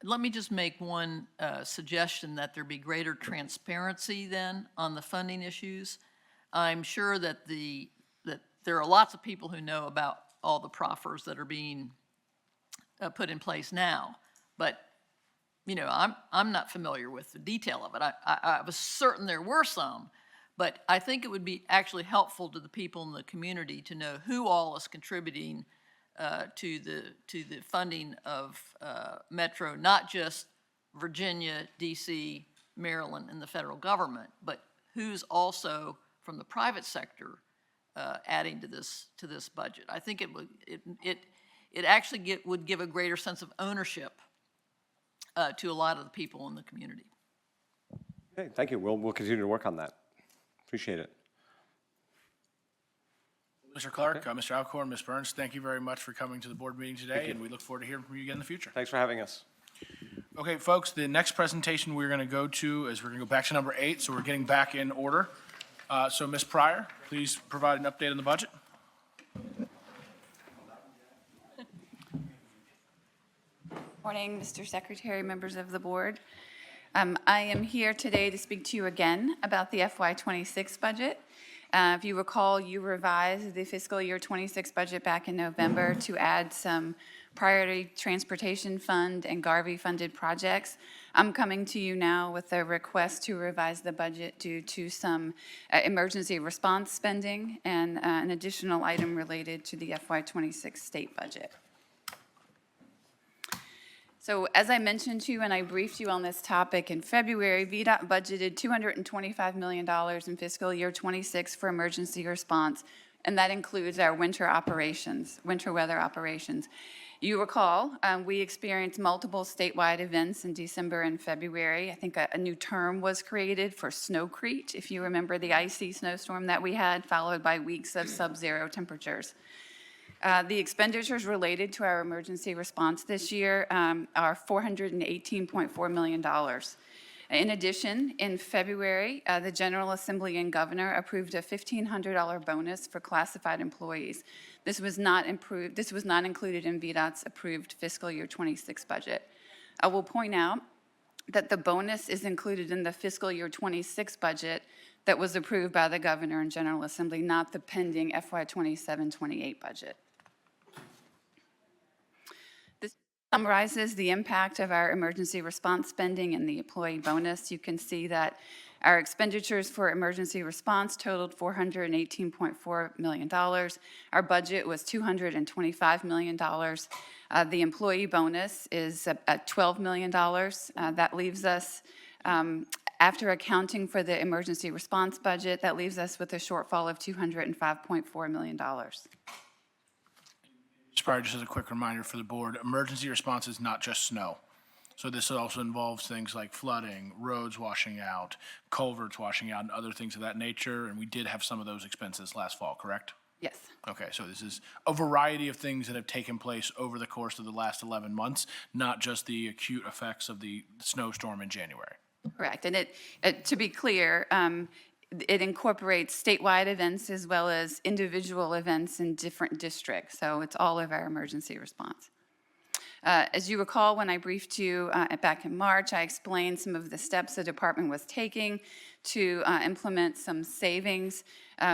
Let me just make one suggestion that there be greater transparency then on the funding issues. I'm sure that that there are lots of people who know about all the proffers that are being put in place now, but you know, I'm not familiar with the detail of it. I was certain there were some, but I think it would be actually helpful to the people in the community to know who all is contributing to the funding of Metro, not just Virginia, D.C., Maryland, and the federal government, but who's also from the private sector adding to this budget. I think it actually would give a greater sense of ownership to a lot of the people in the community. Okay, thank you. We'll continue to work on that. Appreciate it. Mr. Clark, Mr. Alcorn, Ms. Burns, thank you very much for coming to the board meeting today, and we look forward to hearing from you again in the future. Thanks for having us. Okay, folks, the next presentation we're going to go to is we're going to go back to number 8, so we're getting back in order. So Ms. Pryor, please provide an update on the budget. Morning, Mr. Secretary, members of the board. I am here today to speak to you again about the FY26 budget. If you recall, you revised the fiscal year 26 budget back in November to add some priority transportation fund and Garvey funded projects. I'm coming to you now with a request to revise the budget due to some emergency response spending and an additional item related to the FY26 state budget. So as I mentioned to you, and I briefed you on this topic in February, VDOT budgeted $225 million in fiscal year 26 for emergency response, and that includes our winter weather operations. You recall, we experienced multiple statewide events in December and February. I think a new term was created for snowcrete, if you remember the icy snowstorm that we had, followed by weeks of sub-zero temperatures. The expenditures related to our emergency response this year are $418.4 million. In addition, in February, the General Assembly and Governor approved a $1,500 bonus for classified employees. This was not included in VDOT's approved fiscal year 26 budget. I will point out that the bonus is included in the fiscal year 26 budget that was approved by the Governor and General Assembly, not the pending FY 27-28 budget. This summarizes the impact of our emergency response spending and the employee bonus. You can see that our expenditures for emergency response totaled $418.4 million. Our budget was $225 million. The employee bonus is at $12 million. That leaves us, after accounting for the emergency response budget, that leaves us with a shortfall of $205.4 million. Just as a quick reminder for the board, emergency response is not just snow. So this also involves things like flooding, roads washing out, culverts washing out, and other things of that nature. And we did have some of those expenses last fall, correct? Yes. Okay, so this is a variety of things that have taken place over the course of the last 11 months, not just the acute effects of the snowstorm in January. Correct. And to be clear, it incorporates statewide events as well as individual events in different districts. So it's all of our emergency response. As you recall, when I briefed you back in March, I explained some of the steps the department was taking to implement some savings.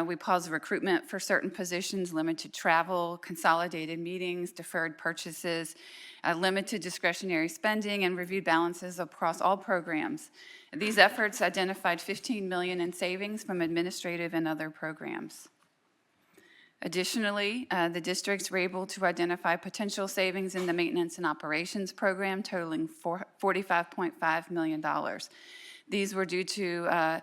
We paused recruitment for certain positions, limited travel, consolidated meetings, deferred purchases, limited discretionary spending, and reviewed balances across all programs. These efforts identified $15 million in savings from administrative and other programs. Additionally, the districts were able to identify potential savings in the maintenance and operations program totaling $45.5 million. These were due to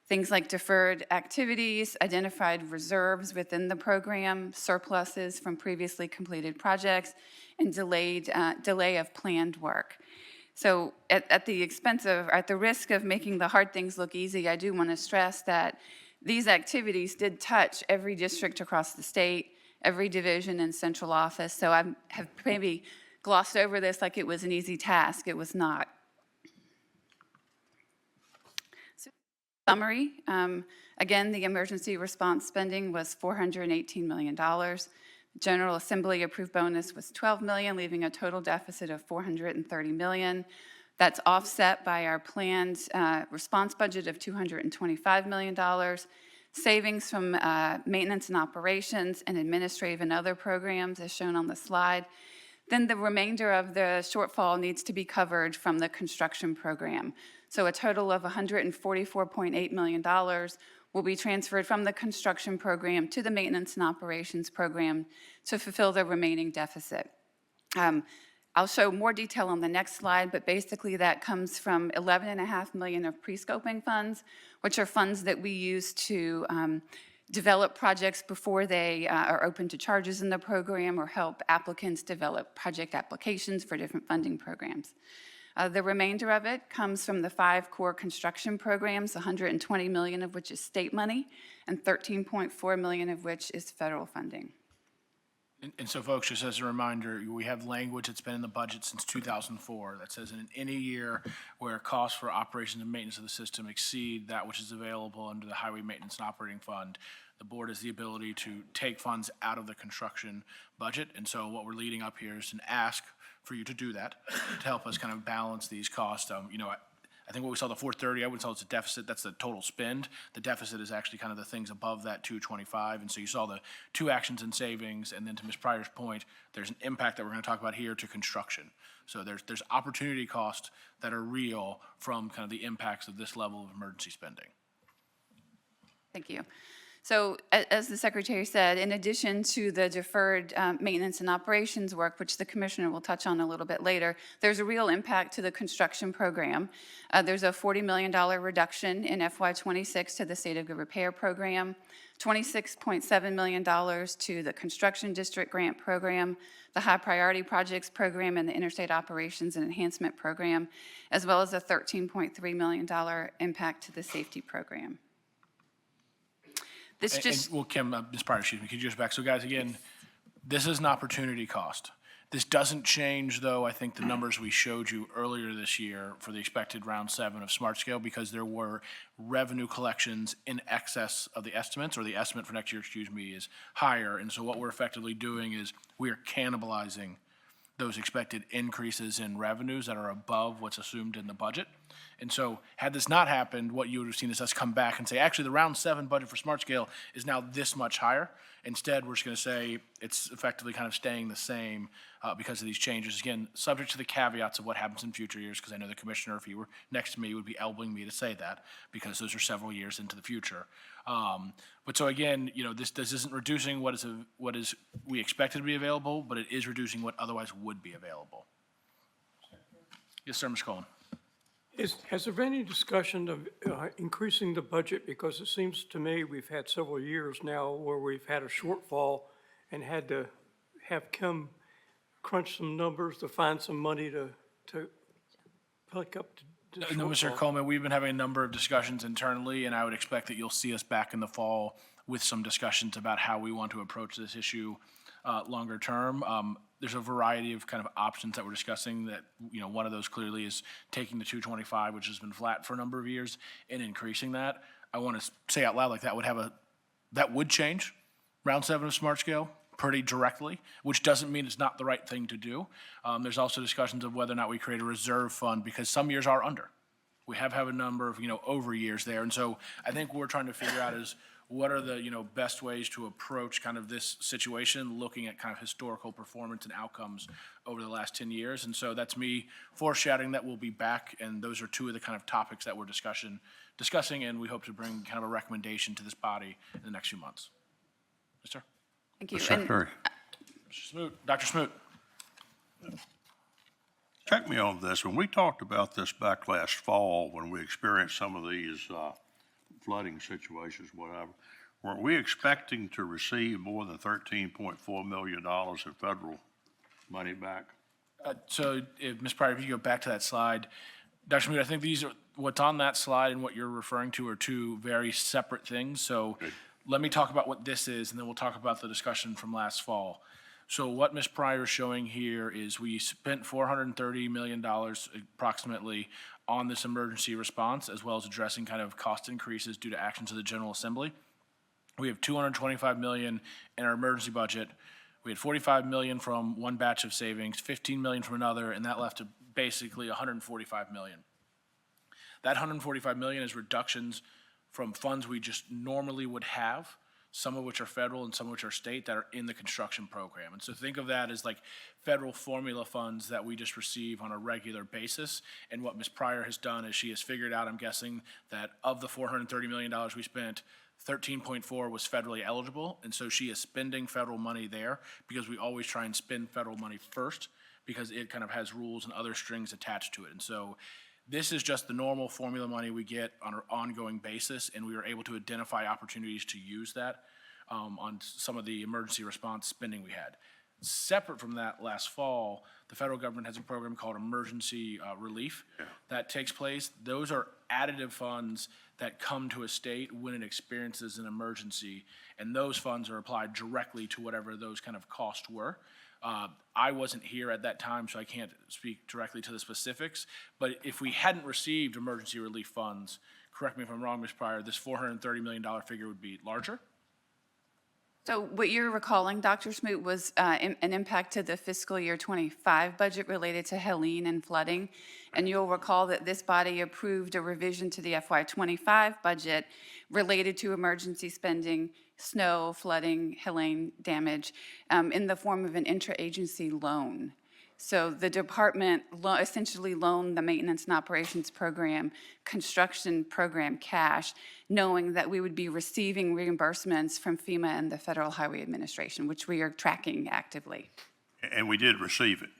things like deferred activities, identified reserves within the program, surpluses from previously completed projects, and delay of planned work. So at the expense of, at the risk of making the hard things look easy, I do want to stress that these activities did touch every district across the state, every division and central office. So I have maybe glossed over this like it was an easy task. It was not. So, summary, again, the emergency response spending was $418 million. General Assembly approved bonus was $12 million, leaving a total deficit of $430 million. That's offset by our planned response budget of $225 million, savings from maintenance and operations and administrative and other programs as shown on the slide. Then the remainder of the shortfall needs to be covered from the construction program. So a total of $144.8 million will be transferred from the construction program to the maintenance and operations program to fulfill the remaining deficit. I'll show more detail on the next slide, but basically that comes from $11.5 million of pre-scoping funds, which are funds that we use to develop projects before they are open to charges in the program or help applicants develop project applications for different funding programs. The remainder of it comes from the 5 core construction programs, $120 million of which is state money and $13.4 million of which is federal funding. And so, folks, just as a reminder, we have language that's been in the budget since 2004 that says in any year where costs for operations and maintenance of the system exceed that which is available under the Highway Maintenance and Operating Fund, the board has the ability to take funds out of the construction budget. And so what we're leading up here is an ask for you to do that to help us kind of balance these costs. I think what we saw, the 430, I wouldn't say it's a deficit, that's the total spend. The deficit is actually kind of the things above that 225. And so you saw the 2 actions and savings, and then to Ms. Pryor's point, there's an impact that we're going to talk about here to construction. So there's opportunity costs that are real from kind of the impacts of this level of emergency spending. Thank you. So as the Secretary said, in addition to the deferred maintenance and operations work, which the Commissioner will touch on a little bit later, there's a real impact to the construction program. There's a $40 million reduction in FY26 to the State of Good Repair program, $26.7 million to the Construction District Grant Program, the High Priority Projects Program, and the Interstate Operations and Enhancement Program, as well as a $13.3 million impact to the Safety Program. Well, Kim, Ms. Pryor, excuse me, could you just back? So guys, again, this is an opportunity cost. This doesn't change, though, I think the numbers we showed you earlier this year for the expected round 7 of Smart Scale, because there were revenue collections in excess of the estimates, or the estimate for next year, excuse me, is higher. And so what we're effectively doing is we are cannibalizing those expected increases in revenues that are above what's assumed in the budget. And so had this not happened, what you would have seen is us come back and say, actually, the round 7 budget for Smart Scale is now this much higher. Instead, we're just going to say it's effectively kind of staying the same because of these changes. Again, subject to the caveats of what happens in future years, because I know the Commissioner, if he were next to me, would be elbowing me to say that, because those are several years into the future. But so again, this isn't reducing what is we expected to be available, but it is reducing what otherwise would be available. Yes, sir, Ms. Cullen. Has there been any discussion of increasing the budget? Because it seems to me we've had several years now where we've had a shortfall and had to have Kim crunch some numbers to find some money to pick up the shortfall. No, Mr. Coleman, we've been having a number of discussions internally, and I would expect that you'll see us back in the fall with some discussions about how we want to approach this issue longer term. There's a variety of kind of options that we're discussing that, one of those clearly is taking the 225, which has been flat for a number of years, and increasing that. I want to say out loud, like that would change round 7 of Smart Scale pretty directly, which doesn't mean it's not the right thing to do. There's also discussions of whether or not we create a reserve fund, because some years are under. We have a number of, over years there. And so I think what we're trying to figure out is what are the, best ways to approach kind of this situation, looking at kind of historical performance and outcomes over the last 10 years. And so that's me foreshadowing that we'll be back, and those are 2 of the kind of topics that we're discussing, and we hope to bring kind of a recommendation to this body in the next few months. Yes, sir. Thank you. Secretary. Mr. Smoot, Dr. Smoot. Check me on this. When we talked about this back last fall, when we experienced some of these flooding situations, whatever, weren't we expecting to receive more than $13.4 million in federal money back? So if, Ms. Pryor, if you go back to that slide, Dr. Smoot, I think what's on that slide and what you're referring to are two very separate things. So let me talk about what this is, and then we'll talk about the discussion from last fall. So what Ms. Pryor is showing here is we spent $430 million approximately on this emergency response, as well as addressing kind of cost increases due to actions of the General Assembly. We have $225 million in our emergency budget. We had $45 million from one batch of savings, $15 million from another, and that left to basically $145 million. That $145 million is reductions from funds we just normally would have, some of which are federal and some of which are state, that are in the construction program. And so think of that as like federal formula funds that we just receive on a regular basis. And what Ms. Pryor has done is she has figured out, I'm guessing, that of the $430 million we spent, 13.4 was federally eligible, and so she is spending federal money there because we always try and spend federal money first because it kind of has rules and other strings attached to it. And so this is just the normal formula money we get on an ongoing basis, and we were able to identify opportunities to use that on some of the emergency response spending we had. Separate from that, last fall, the federal government has a program called Emergency Relief that takes place. Those are additive funds that come to a state when it experiences an emergency, and those funds are applied directly to whatever those kind of costs were. I wasn't here at that time, so I can't speak directly to the specifics, but if we hadn't received emergency relief funds, correct me if I'm wrong, Ms. Pryor, this $430 million figure would be larger? So what you're recalling, Dr. Smoot, was an impact to the fiscal year 25 budget related to Helene and flooding. And you'll recall that this body approved a revision to the FY25 budget related to emergency spending, snow, flooding, Helene damage, in the form of an interagency loan. So the department essentially loaned the maintenance and operations program, construction program cash, knowing that we would be receiving reimbursements from FEMA and the Federal Highway Administration, which we are tracking actively. And we did receive it.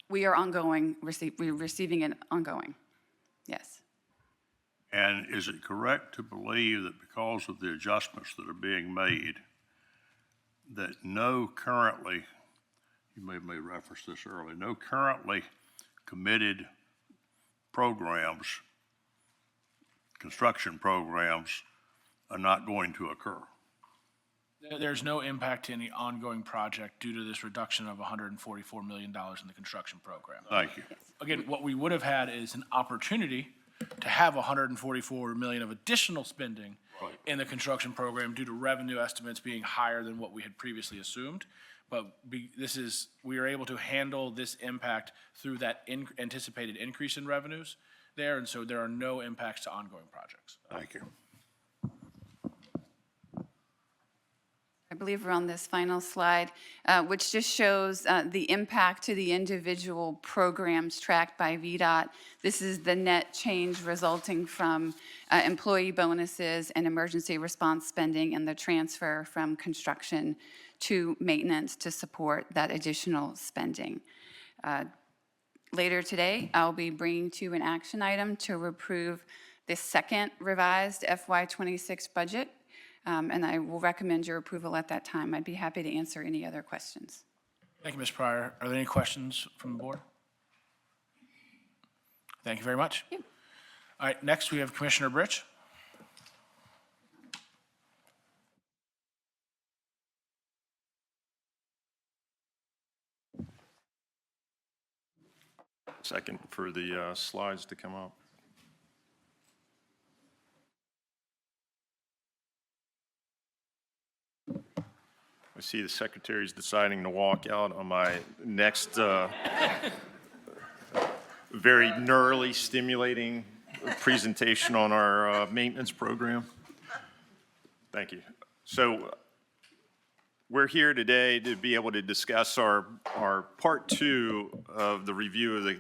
We are we're receiving it ongoing, yes. And is it correct to believe that because of the adjustments that are being made, that no currently, you may have made reference to this earlier, no currently committed programs, construction programs, are not going to occur? There's no impact to any ongoing project due to this reduction of $144 million in the construction program. Thank you. Again, what we would have had is an opportunity to have $144 million of additional spending in the construction program due to revenue estimates being higher than what we had previously assumed. But we are able to handle this impact through that anticipated increase in revenues there, and so there are no impacts to ongoing projects. Thank you. I believe we're on this final slide, which just shows the impact to the individual programs tracked by VDOT. This is the net change resulting from employee bonuses and emergency response spending and the transfer from construction to maintenance to support that additional spending. Later today, I'll be bringing to you an action item to approve the second revised FY26 budget. And I will recommend your approval at that time. I'd be happy to answer any other questions. Thank you, Ms. Pryor. Are there any questions from the board? Thank you very much. Thank you. All right, next we have Commissioner Britch. Second for the slides to come up. I see the secretary's deciding to walk out on my next very neurally stimulating presentation on our maintenance program. Thank you. So we're here today to be able to discuss our part two of the review of the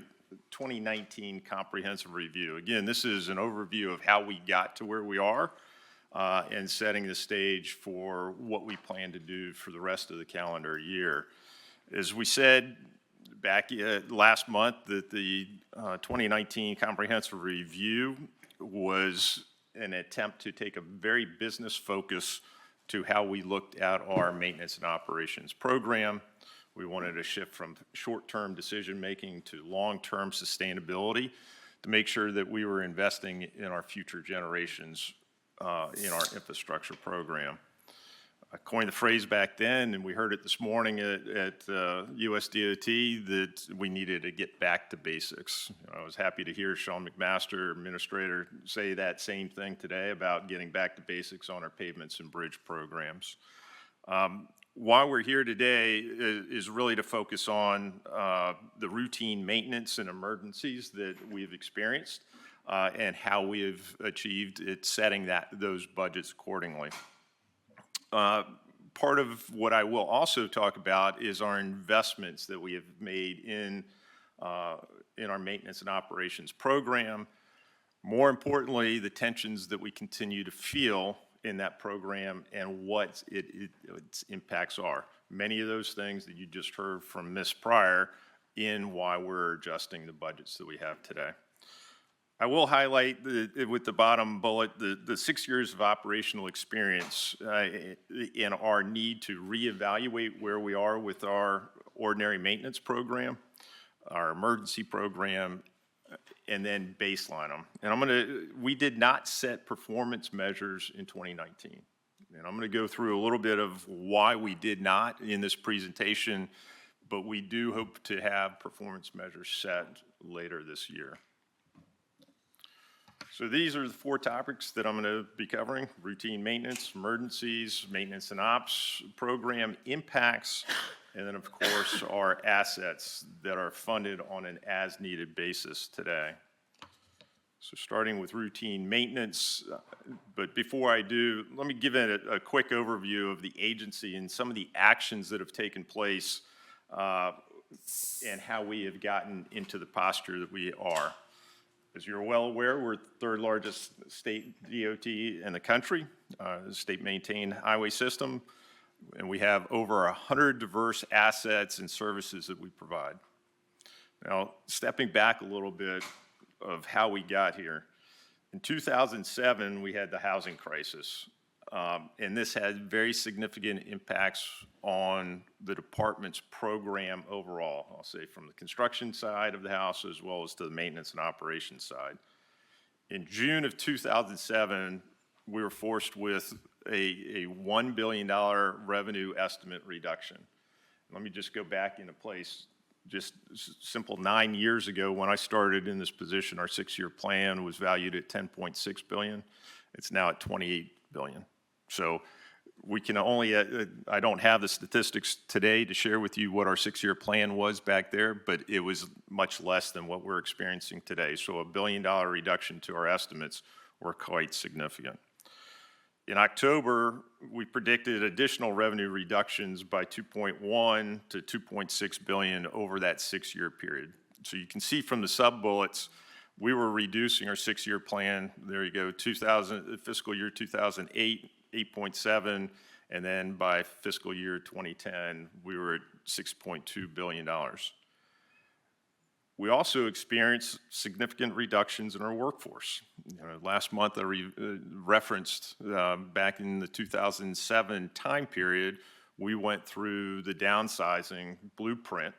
2019 comprehensive review. Again, this is an overview of how we got to where we are and setting the stage for what we plan to do for the rest of the calendar year. As we said back last month, that the 2019 comprehensive review was an attempt to take a very business focus to how we looked at our maintenance and operations program. We wanted to shift from short-term decision-making to long-term sustainability to make sure that we were investing in our future generations in our infrastructure program. I coined the phrase back then, and we heard it this morning at US DOT, that we needed to get back to basics. I was happy to hear Sean McMaster, Administrator, say that same thing today about getting back to basics on our pavements and bridge programs. Why we're here today is really to focus on the routine maintenance and emergencies that we've experienced and how we have achieved it, setting those budgets accordingly. Part of what I will also talk about is our investments that we have made in our maintenance and operations program. More importantly, the tensions that we continue to feel in that program and what its impacts are. Many of those things that you just heard from Ms. Pryor in why we're adjusting the budgets that we have today. I will highlight with the bottom bullet the 6 years of operational experience in our need to reevaluate where we are with our ordinary maintenance program, our emergency program, and then baseline them. And we did not set performance measures in 2019. And I'm going to go through a little bit of why we did not in this presentation, but we do hope to have performance measures set later this year. So these are the 4 topics that I'm going to be covering: routine maintenance, emergencies, maintenance and ops, program impacts, and then of course our assets that are funded on an as-needed basis today. So starting with routine maintenance, but before I do, let me give it a quick overview of the agency and some of the actions that have taken place and how we have gotten into the posture that we are. As you're well aware, we're the 3rd largest state DOT in the country, state-maintained highway system, and we have over 100 diverse assets and services that we provide. Now, stepping back a little bit of how we got here. In 2007, we had the housing crisis, and this had very significant impacts on the department's program overall. I'll say from the construction side of the house as well as to the maintenance and operations side. In June of 2007, we were forced with a $1 billion revenue estimate reduction. Let me just go back into place. Just simple 9 years ago when I started in this position, our 6-year plan was valued at $10.6 billion. It's now at $28 billion. So we can only, I don't have the statistics today to share with you what our 6-year plan was back there, but it was much less than what we're experiencing today. So a $1 billion reduction to our estimates were quite significant. In October, we predicted additional revenue reductions by 2.1 to 2.6 billion over that 6-year period. So you can see from the sub-bullets, we were reducing our 6-year plan. There you go, fiscal year 2008, 8.7, and then by fiscal year 2010, we were at $6.2 billion. We also experienced significant reductions in our workforce. Last month, I referenced back in the 2007 time period, we went through the downsizing blueprint,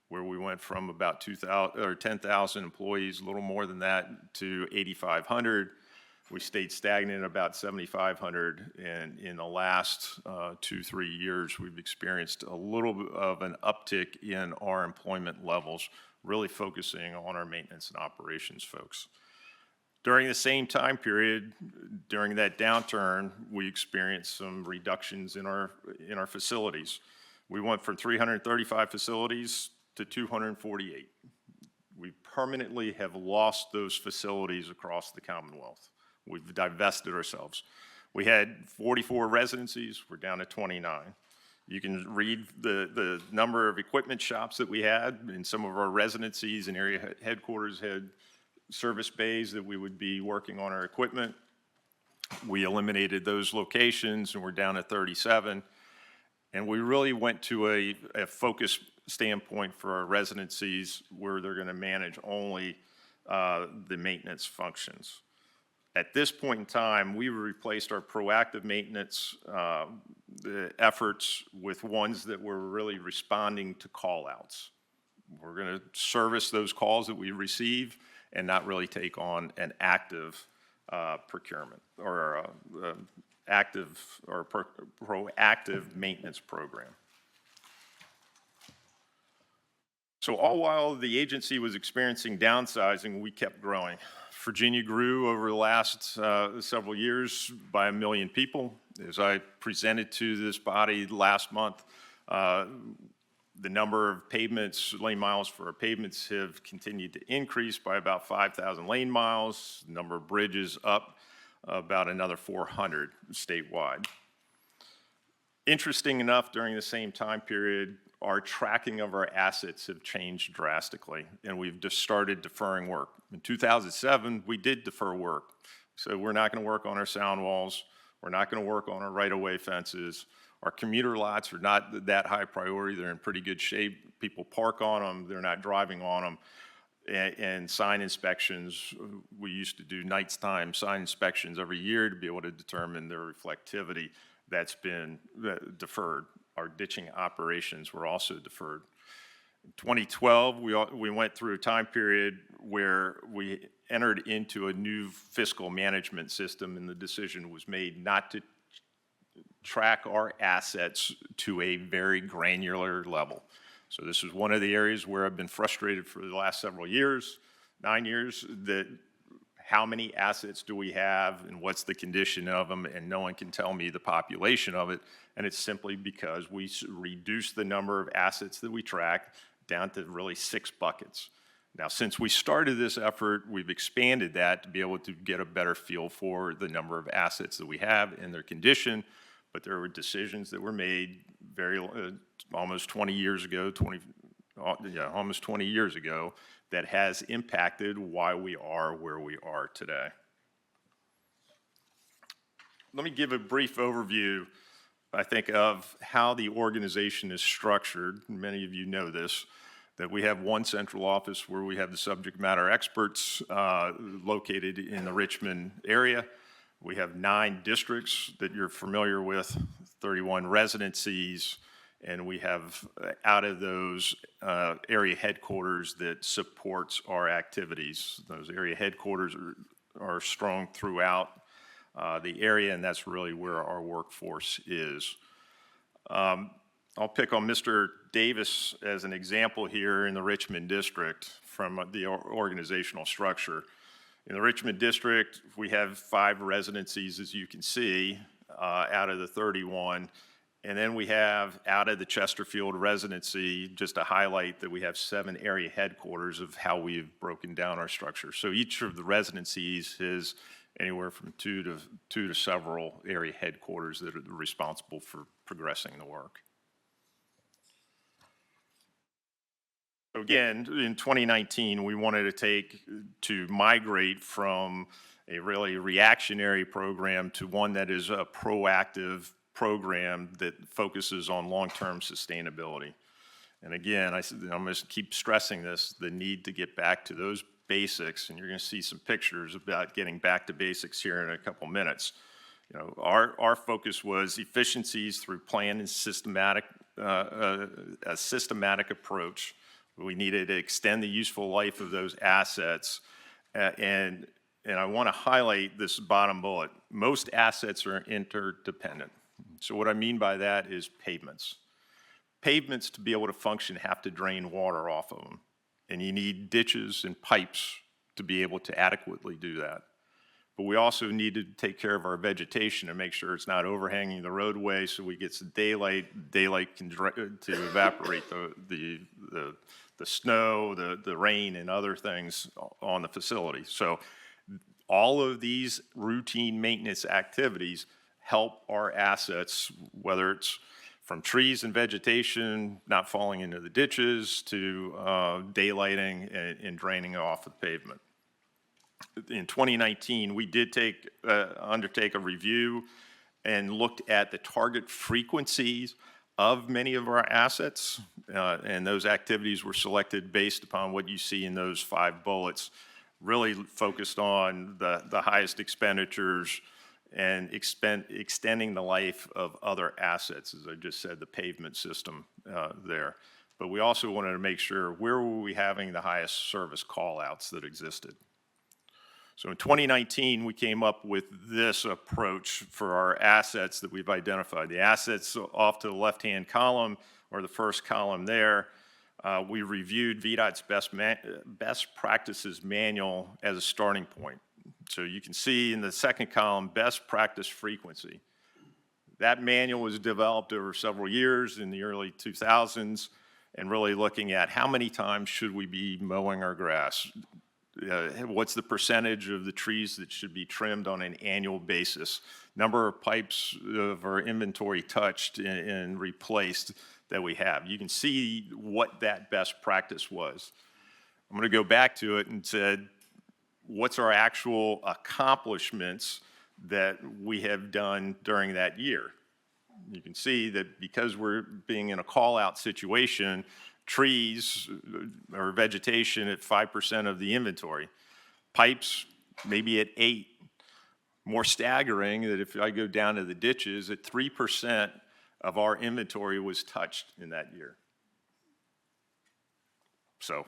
where we went from about 10,000 employees, a little more than that, to 8,500. We stayed stagnant at about 7,500, and in the last 2-3 years, we've experienced a little bit of an uptick in our employment levels, really focusing on our maintenance and operations folks. During the same time period, during that downturn, we experienced some reductions in our facilities. We went from 335 facilities to 248. We permanently have lost those facilities across the Commonwealth. We've divested ourselves. We had 44 residencies, we're down to 29. You can read the number of equipment shops that we had, and some of our residencies and area headquarters had service bays that we would be working on our equipment. We eliminated those locations and we're down at 37. And we really went to a focus standpoint for our residencies where they're going to manage only the maintenance functions. At this point in time, we replaced our proactive maintenance the efforts with ones that were really responding to call-outs. We're going to service those calls that we receive and not really take on an active procurement or proactive maintenance program. So all while the agency was experiencing downsizing, we kept growing. Virginia grew over the last several years by 1 million people. As I presented to this body last month, the number of pavements, lane miles for our pavements have continued to increase by about 5,000 lane miles. The number of bridges up about another 400 statewide. Interesting enough, during the same time period, our tracking of our assets have changed drastically, and we've just started deferring work. In 2007, we did defer work. So we're not going to work on our sound walls. We're not going to work on our right-of-way fences. Our commuter lots are not that high priority. They're in pretty good shape. People park on them. They're not driving on them. And sign inspections, we used to do nighttime sign inspections every year to be able to determine their reflectivity. That's been deferred. Our ditching operations were also deferred. In 2012, we went through a time period where we entered into a new fiscal management system, and the decision was made not to track our assets to a very granular level. So this is one of the areas where I've been frustrated for the last several years, 9 years, that how many assets do we have and what's the condition of them, and no one can tell me the population of it. And it's simply because we reduced the number of assets that we track down to really 6 buckets. Now, since we started this effort, we've expanded that to be able to get a better feel for the number of assets that we have and their condition. But there were decisions that were made almost 20 years ago, almost 20 years ago, that has impacted why we are where we are today. Let me give a brief overview, I think, of how the organization is structured. Many of you know this, that we have one central office where we have the subject matter experts located in the Richmond area. We have 9 districts that you're familiar with, 31 residencies, and we have out of those area headquarters that supports our activities. Those area headquarters are strong throughout the area, and that's really where our workforce is. I'll pick on Mr. Davis as an example here in the Richmond district from the organizational structure. In the Richmond district, we have 5 residencies, as you can see, out of the 31. And then we have, out of the Chesterfield residency, just to highlight that we have 7 area headquarters of how we've broken down our structure. So each of the residencies is anywhere from 2 to several area headquarters that are responsible for progressing the work. Again, in 2019, we wanted to migrate from a really reactionary program to one that is a proactive program that focuses on long-term sustainability. And again, I'm going to keep stressing this, the need to get back to those basics, and you're going to see some pictures about getting back to basics here in a couple minutes. You know, our focus was efficiencies through planned and a systematic approach. We needed to extend the useful life of those assets, and I want to highlight this bottom bullet. Most assets are interdependent. So what I mean by that is pavements. Pavements, to be able to function, have to drain water off of them, and you need ditches and pipes to be able to adequately do that. But we also need to take care of our vegetation and make sure it's not overhanging the roadway so we get some daylight can to evaporate the snow, the rain, and other things on the facility. So all of these routine maintenance activities help our assets, whether it's from trees and vegetation not falling into the ditches to daylighting and draining off the pavement. In 2019, we did undertake a review and looked at the target frequencies of many of our assets, and those activities were selected based upon what you see in those 5 bullets. really focused on the highest expenditures and extending the life of other assets, as I just said, the pavement system there. But we also wanted to make sure where were we having the highest service call-outs that existed. So in 2019, we came up with this approach for our assets that we've identified. The assets off to the left-hand column, or the first column there, we reviewed VDOT's best practices manual as a starting point. So you can see in the second column, best practice frequency. That manual was developed over several years in the early 2000s, and really looking at how many times should we be mowing our grass? What's the percentage of the trees that should be trimmed on an annual basis? Number of pipes of our inventory touched and replaced that we have. You can see what that best practice was. I'm going to go back to it and said, what's our actual accomplishments that we have done during that year? You can see that because we're being in a call-out situation, trees or vegetation at 5% of the inventory. Pipes maybe at 8%. More staggering that if I go down to the ditches, at 3% of our inventory was touched in that year. So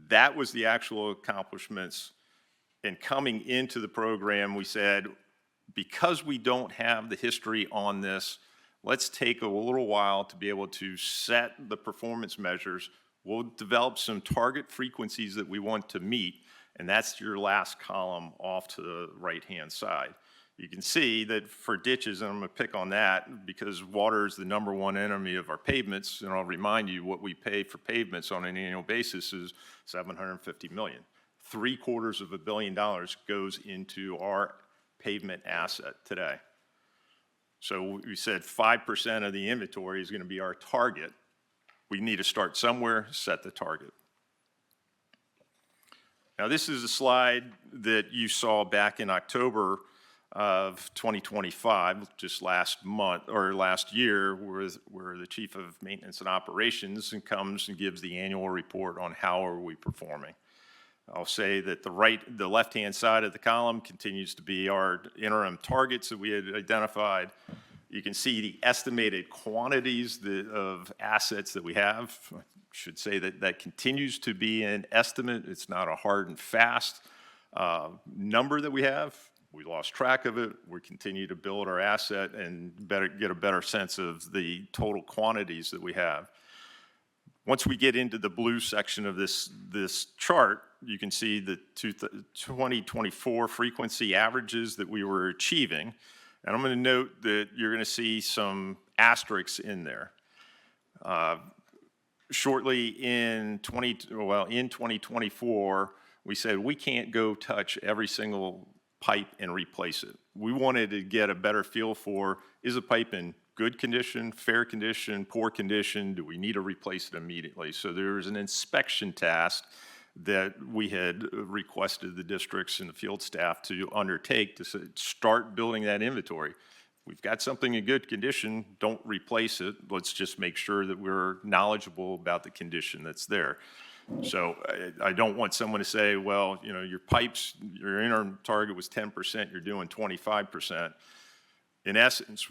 that was the actual accomplishments. And coming into the program, we said, because we don't have the history on this, let's take a little while to be able to set the performance measures. We'll develop some target frequencies that we want to meet, and that's your last column off to the right-hand side. You can see that for ditches, and I'm going to pick on that because water is the #1 enemy of our pavements, and I'll remind you what we pay for pavements on an annual basis is $750 million. $750 million goes into our pavement asset today. So we said 5% of the inventory is going to be our target. We need to start somewhere, set the target. Now this is a slide that you saw back in October of 2025, just last month or last year, where the Chief of Maintenance and Operations comes and gives the annual report on how are we performing. I'll say that the left-hand side of the column continues to be our interim targets that we had identified. You can see the estimated quantities of assets that we have. I should say that that continues to be an estimate. It's not a hard and fast number that we have. We lost track of it. We continue to build our asset and get a better sense of the total quantities that we have. Once we get into the blue section of this chart, you can see the 2024 frequency averages that we were achieving. And I'm going to note that you're going to see some asterisks in there. Shortly in 2024, we said we can't go touch every single pipe and replace it. We wanted to get a better feel for, is a pipe in good condition, fair condition, poor condition? Do we need to replace it immediately? So there's an inspection task that we had requested the districts and the field staff to undertake to start building that inventory. We've got something in good condition, don't replace it. Let's just make sure that we're knowledgeable about the condition that's there. So I don't want someone to say, well, you know, your pipes, your interim target was 10%, you're doing 25%. In essence,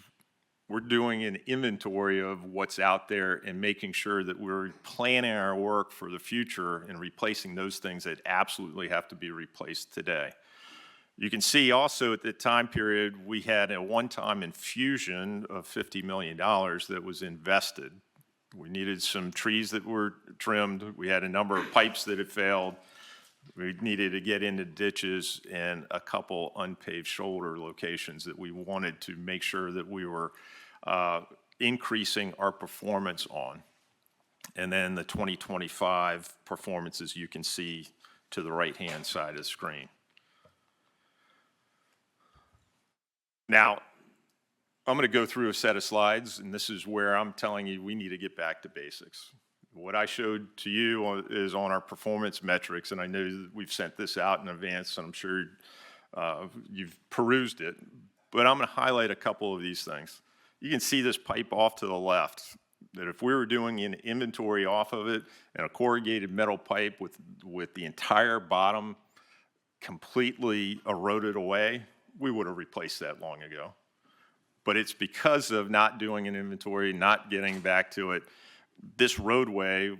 we're doing an inventory of what's out there and making sure that we're planning our work for the future and replacing those things that absolutely have to be replaced today. You can see also at the time period, we had a one-time infusion of $50 million that was invested. We needed some trees that were trimmed. We had a number of pipes that had failed. We needed to get into ditches and a couple unpaved shoulder locations that we wanted to make sure that we were increasing our performance on. And then the 2025 performances you can see to the right-hand side of the screen. Now, I'm going to go through a set of slides, and this is where I'm telling you we need to get back to basics. What I showed to you is on our performance metrics, and I know that we've sent this out in advance, and I'm sure you've perused it, but I'm going to highlight a couple of these things. You can see this pipe off to the left. that if we were doing an inventory off of it and a corrugated metal pipe with the entire bottom completely eroded away, we would have replaced that long ago. But it's because of not doing an inventory, not getting back to it. This roadway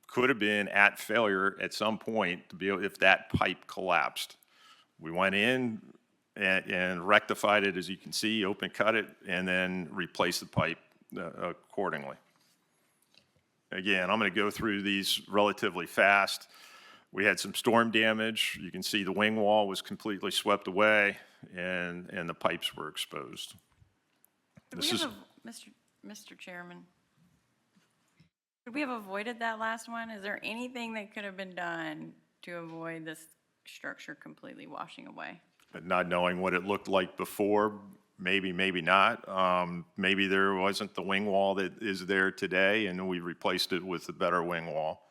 could have been at failure at some point to be able, if that pipe collapsed. We went in and rectified it, as you can see, open cut it, and then replaced the pipe accordingly. Again, I'm going to go through these relatively fast. We had some storm damage. You can see the wing wall was completely swept away, and the pipes were exposed. Could we have, Mr. Chairman, could we have avoided that last one? Is there anything that could have been done to avoid this structure completely washing away? But not knowing what it looked like before, maybe, maybe not. Maybe there wasn't the wing wall that is there today, and we replaced it with a better wing wall,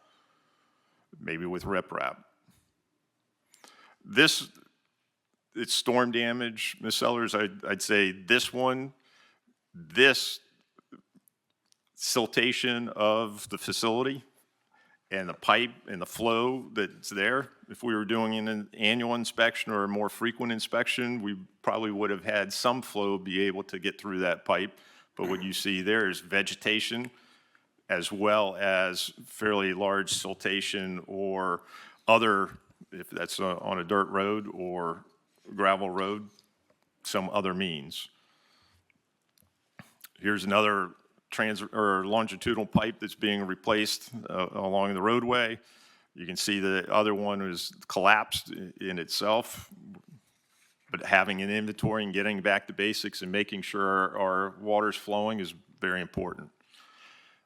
maybe with riprap. It's storm damage, Ms. Sellers. I'd say this one, this siltation of the facility and the pipe and the flow that's there, if we were doing an annual inspection or a more frequent inspection, we probably would have had some flow be able to get through that pipe. But what you see there is vegetation as well as fairly large siltation or other, if that's on a dirt road or gravel road, some other means. Here's another longitudinal pipe that's being replaced along the roadway. You can see the other one was collapsed in itself, but having an inventory and getting back to basics and making sure our water's flowing is very important.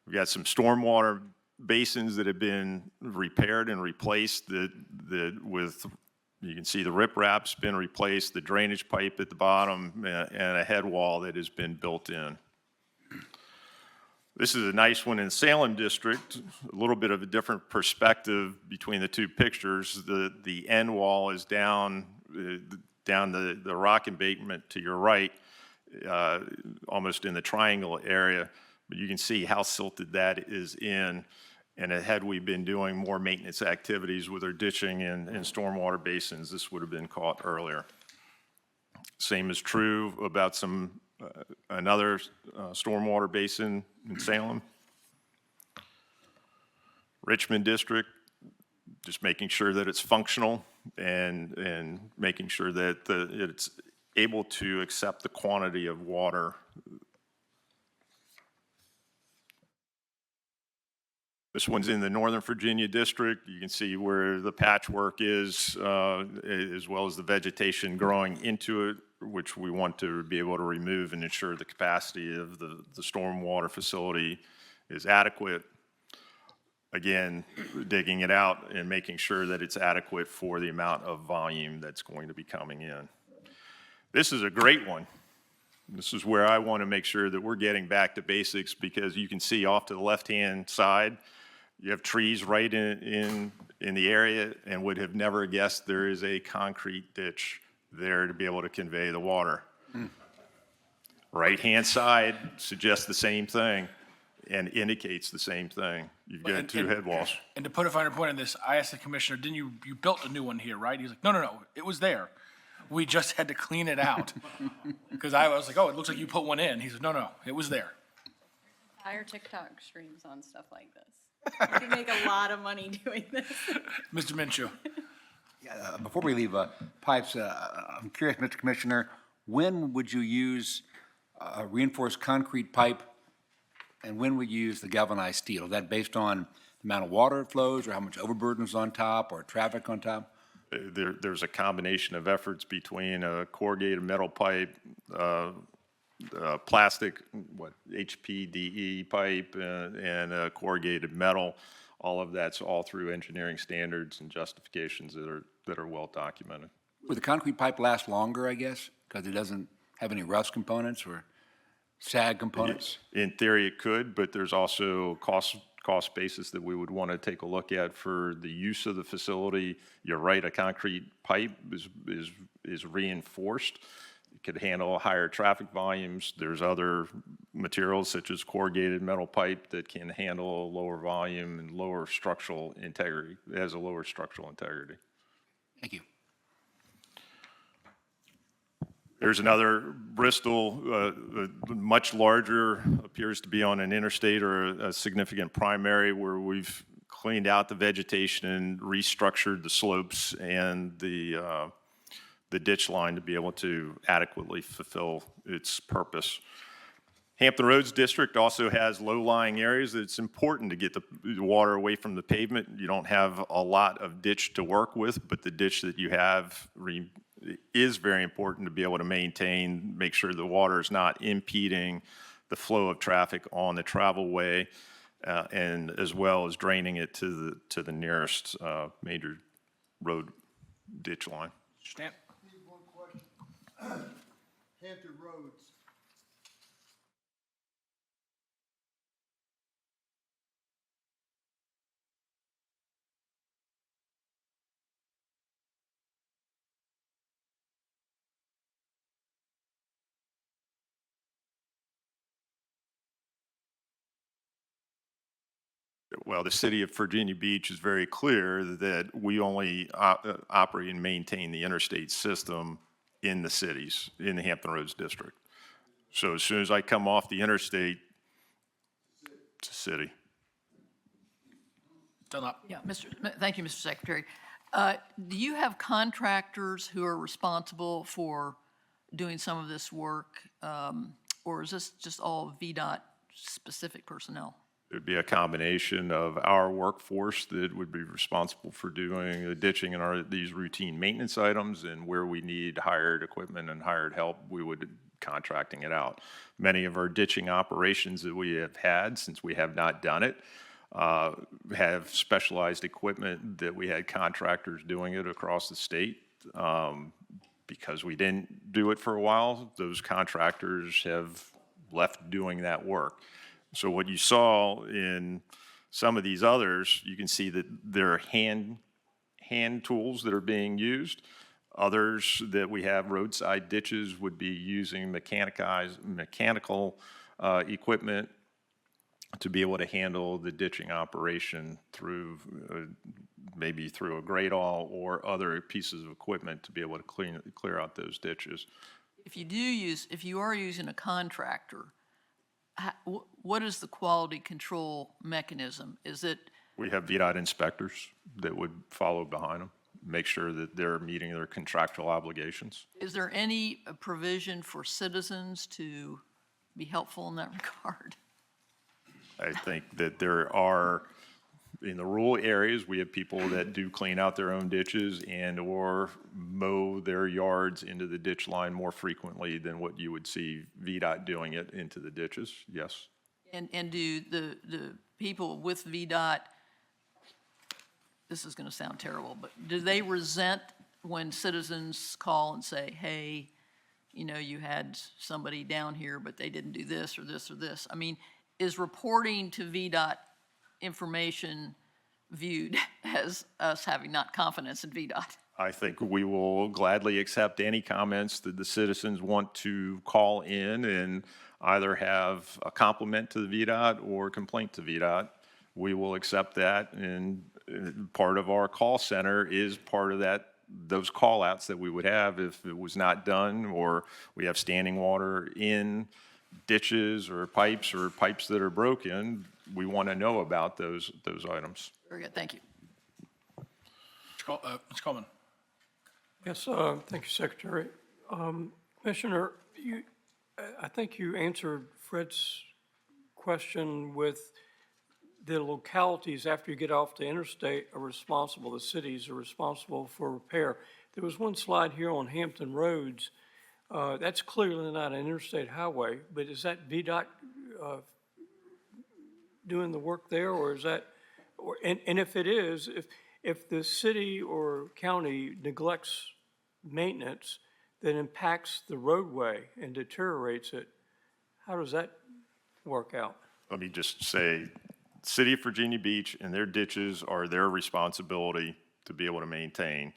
We've got some stormwater basins that have been repaired and replaced you can see the riprap's been replaced, the drainage pipe at the bottom, and a head wall that has been built in. This is a nice one in Salem District, a little bit of a different perspective between the two pictures. The end wall is down the rock embankment to your right, almost in the triangle area, but you can see how silted that is in. And had we been doing more maintenance activities with our ditching and stormwater basins, this would have been caught earlier. Same is true about another stormwater basin in Salem. Richmond District, just making sure that it's functional and making sure that it's able to accept the quantity of water. This one's in the Northern Virginia District. You can see where the patchwork is, as well as the vegetation growing into it, which we want to be able to remove and ensure the capacity of the stormwater facility is adequate. Again, digging it out and making sure that it's adequate for the amount of volume that's going to be coming in. This is a great one. This is where I want to make sure that we're getting back to basics, because you can see off to the left-hand side, you have trees right in the area, and would have never guessed there is a concrete ditch there to be able to convey the water. Right-hand side suggests the same thing and indicates the same thing. You've got two head walls. And to put a finer point on this, I asked the commissioner, didn't you built a new one here, right? He's like, no, it was there. We just had to clean it out. Because I was like, oh, it looks like you put one in. He said, no, it was there. Hire TikTok streams on stuff like this. You can make a lot of money doing this. Mr. Minshew. Before we leave pipes, I'm curious, Mr. Commissioner, when would you use reinforced concrete pipe, and when would you use the galvanized steel? Is that based on the amount of water it flows, or how much overburden is on top, or traffic on top? There's a combination of efforts between a corrugated metal pipe, plastic, HPDE pipe, and corrugated metal. All of that's all through engineering standards and justifications that are well documented. Would the concrete pipe last longer, I guess, because it doesn't have any rust components or sag components? In theory, it could, but there's also cost basis that we would want to take a look at for the use of the facility. You're right, a concrete pipe is reinforced. It could handle higher traffic volumes. There's other materials such as corrugated metal pipe that can handle a lower volume and lower structural integrity. It has a lower structural integrity. Thank you. There's another Bristol, much larger, appears to be on an interstate or a significant primary, where we've cleaned out the vegetation and restructured the slopes and the ditch line to be able to adequately fulfill its purpose. Hampton Roads District also has low-lying areas that it's important to get the water away from the pavement. You don't have a lot of ditch to work with, but the ditch that you have is very important to be able to maintain, make sure the water is not impeding the flow of traffic on the travel way, and as well as draining it to the nearest major road ditch line. Stamp. One question. Hampton Roads. Well, the city of Virginia Beach is very clear that we only operate and maintain the interstate system in the cities, in the Hampton Roads District. So as soon as I come off the interstate, it's a city. Done up. Yeah, thank you, Mr. Secretary. Do you have contractors who are responsible for doing some of this work, or is this just all VDOT specific personnel? It would be a combination of our workforce that would be responsible for doing the ditching and these routine maintenance items, and where we need hired equipment and hired help, we would contracting it out. Many of our ditching operations that we have had, since we have not done it, have specialized equipment that we had contractors doing it across the state. Because we didn't do it for a while, those contractors have left doing that work. So what you saw in some of these others, you can see that there are hand tools that are being used. Others that we have roadside ditches would be using mechanical equipment to be able to handle the ditching operation through maybe through a grade all or other pieces of equipment to be able to clear out those ditches. If you are using a contractor, what is the quality control mechanism? Is it? We have VDOT inspectors that would follow behind them, make sure that they're meeting their contractual obligations. Is there any provision for citizens to be helpful in that regard? I think that there are, in the rural areas, we have people that do clean out their own ditches and or mow their yards into the ditch line more frequently than what you would see VDOT doing it into the ditches, yes. And do the people with VDOT, this is going to sound terrible, but do they resent when citizens call and say, hey, you know, you had somebody down here, but they didn't do this or this or this? I mean, is reporting to VDOT information viewed as us having not confidence in VDOT? I think we will gladly accept any comments that the citizens want to call in and either have a compliment to the VDOT or complaint to VDOT. We will accept that, and part of our call center is part of that, those call outs that we would have if it was not done, or we have standing water in ditches or pipes that are broken. We want to know about those items. Very good, thank you. Mr. Coleman. Yes, thank you, Secretary. Commissioner, I think you answered Fred's question with the localities after you get off the interstate are responsible, the cities are responsible for repair. There was one slide here on Hampton Roads. That's clearly not an interstate highway, but is that VDOT doing the work there, or is that, and if it is, if the city or county neglects maintenance that impacts the roadway and deteriorates it, how does that work out? Let me just say, City of Virginia Beach and their ditches are their responsibility to be able to maintain.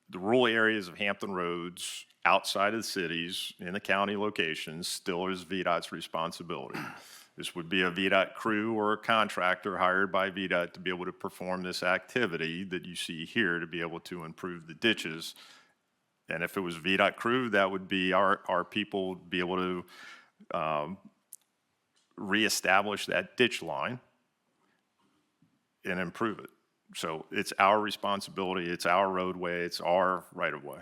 the rural areas of Hampton roads outside of the cities in the county locations still is VDOT's responsibility. This would be a VDOT crew or a contractor hired by VDOT to be able to perform this activity that you see here to be able to improve the ditches. And if it was VDOT crew, that would be our people be able to reestablish that ditch line and improve it. So it's our responsibility, it's our roadway, it's our right-of-way.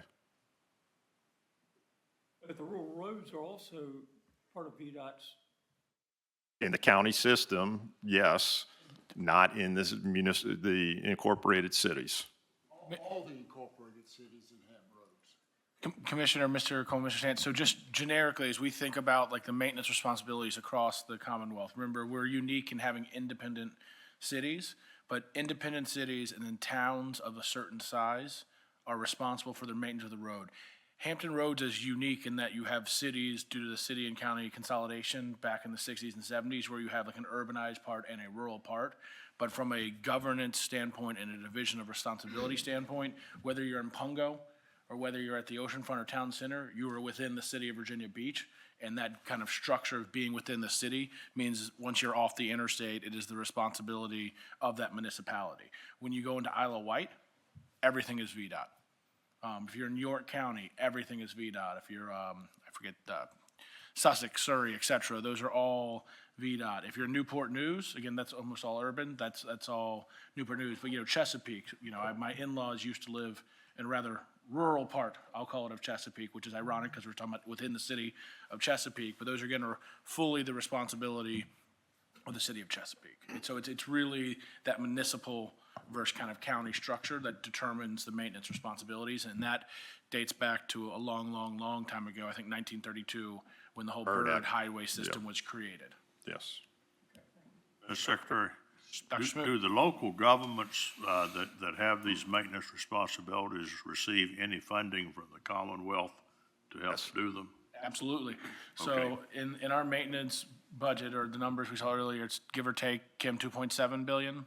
But the rural roads are also part of VDOT's. In the county system, yes, not in this the incorporated cities. All the incorporated cities that have roads. Commissioner, Mr. Coleman, Mr. Stant, so just generically, as we think about like the maintenance responsibilities across the Commonwealth, remember, we're unique in having independent cities, but independent cities and then towns of a certain size are responsible for their maintenance of the road. Hampton Roads is unique in that you have cities due to the city and county consolidation back in the 60s and 70s where you have like an urbanized part and a rural part. But from a governance standpoint and a division of responsibility standpoint, whether you're in Pungo or whether you're at the oceanfront or town center, you are within the city of Virginia Beach. And that kind of structure of being within the city means once you're off the interstate, it is the responsibility of that municipality. When you go into Isle of Wight, everything is VDOT. If you're in York County, everything is VDOT. If you're, I forget, Sussex, Surrey, et cetera, those are all VDOT. If you're Newport News, again, that's almost all urban, that's all Newport News. But, Chesapeake, my in-laws used to live in a rather rural part, I'll call it, of Chesapeake, which is ironic because we're talking about within the city of Chesapeake. But those, again, are fully the responsibility of the city of Chesapeake. And so it's really that municipal versus kind of county structure that determines the maintenance responsibilities, and that dates back to a long, long, long time ago, I think 1932, when the whole Bird Highway system was created. Yes. Mr. Secretary, Dr. Smoot. do the local governments that have these maintenance responsibilities receive any funding from the Commonwealth to help do them? Absolutely. So in our maintenance budget, or the numbers we saw earlier, it's give or take, Kim, 2.7 billion.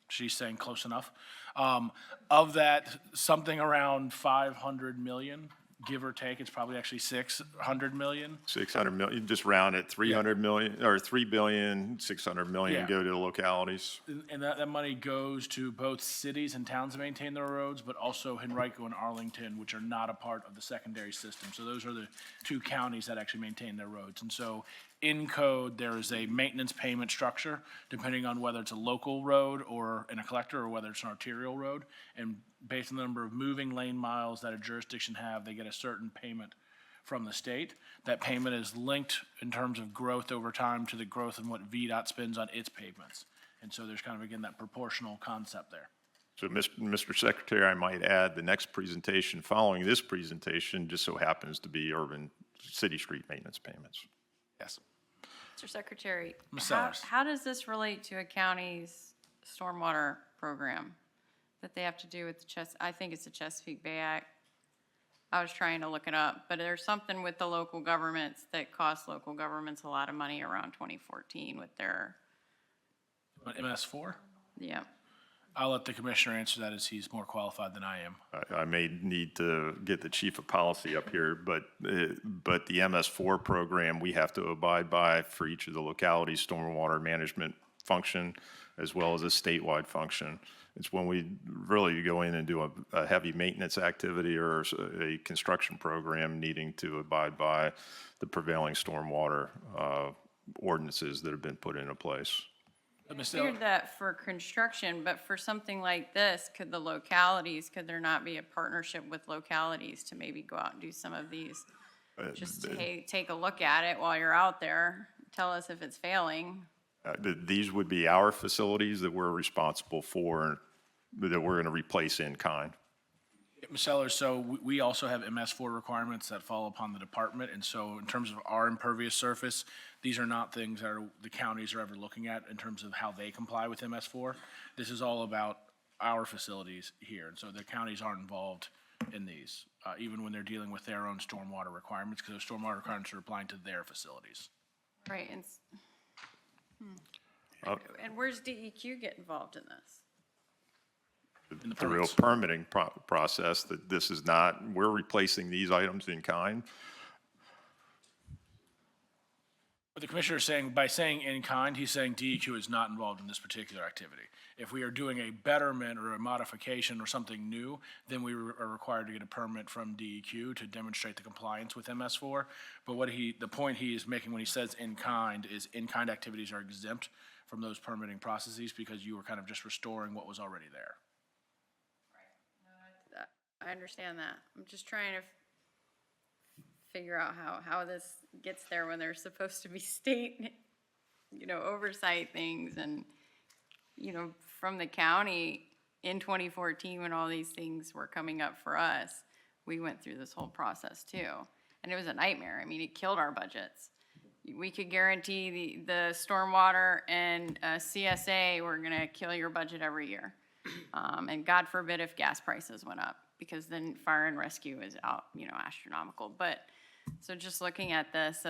She's saying close enough. Of that, something around 500 million, give or take, it's probably actually 600 million. 600 million, just round it, 300 million, or 3 billion, 600 million Yeah. go to the localities. And that money goes to both cities and towns to maintain their roads, but also Henrico and Arlington, which are not a part of the secondary system. So those are the two counties that actually maintain their roads. And so in code, there is a maintenance payment structure, depending on whether it's a local road or in a collector or whether it's an arterial road. And based on the number of moving lane miles that a jurisdiction have, they get a certain payment from the state. That payment is linked in terms of growth over time to the growth in what VDOT spends on its pavements. And so there's kind of, again, that proportional concept there. So, Mr. Secretary, I might add, the next presentation following this presentation just so happens to be urban city street maintenance payments. Yes. Mr. Secretary, Ms. Sellers. how does this relate to a county's stormwater program that they have to do with I think it's the Chesapeake Bay Act. I was trying to look it up, but there's something with the local governments that costs local governments a lot of money around 2014 with their. MS4? Yeah. I'll let the commissioner answer that as he's more qualified than I am. I may need to get the chief of policy up here, but the MS4 program, we have to abide by for each of the localities' stormwater management function, as well as a statewide function. It's when we really go in and do a heavy maintenance activity or a construction program needing to abide by the prevailing stormwater ordinances that have been put into place. I figured that for construction, but for something like this, could there not be a partnership with localities to maybe go out and do some of these? Just take a look at it while you're out there, tell us if it's failing. These would be our facilities that we're responsible for, that we're going to replace in kind. Ms. Sellers, so we also have MS4 requirements that fall upon the department, and so in terms of our impervious surface, these are not things that the counties are ever looking at in terms of how they comply with MS4. This is all about our facilities here, and so the counties aren't involved in these, even when they're dealing with their own stormwater requirements, because those stormwater requirements are applying to their facilities. Right, and where's DEQ get involved in this? the real permitting process, that this is not, we're replacing these items in kind. But the commissioner is saying, by saying in kind, he's saying DEQ is not involved in this particular activity. If we are doing a betterment or a modification or something new, then we are required to get a permit from DEQ to demonstrate the compliance with MS4. But the point he is making when he says in kind is in-kind activities are exempt from those permitting processes because you were kind of just restoring what was already there. I understand that. I'm just trying to figure out how this gets there when there's supposed to be state, oversight things. And, from the county in 2014, when all these things were coming up for us, we went through this whole process too. And it was a nightmare. I mean, it killed our budgets. We could guarantee the stormwater and CSA were gonna kill your budget every year. And God forbid if gas prices went up, because then fire and rescue is out, astronomical. But, so just looking at this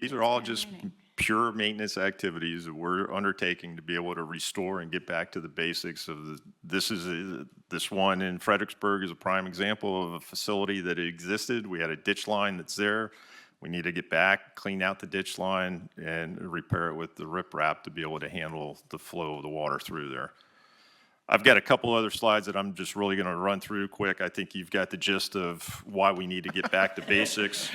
These are all just pure maintenance activities that we're undertaking to be able to restore and get back to the basics of this one in Fredericksburg is a prime example of a facility that existed. We had a ditch line that's there. We need to get back, clean out the ditch line, and repair it with the riprap to be able to handle the flow of the water through there. I've got a couple other slides that I'm just really going to run through quick. I think you've got the gist of why we need to get back to basics.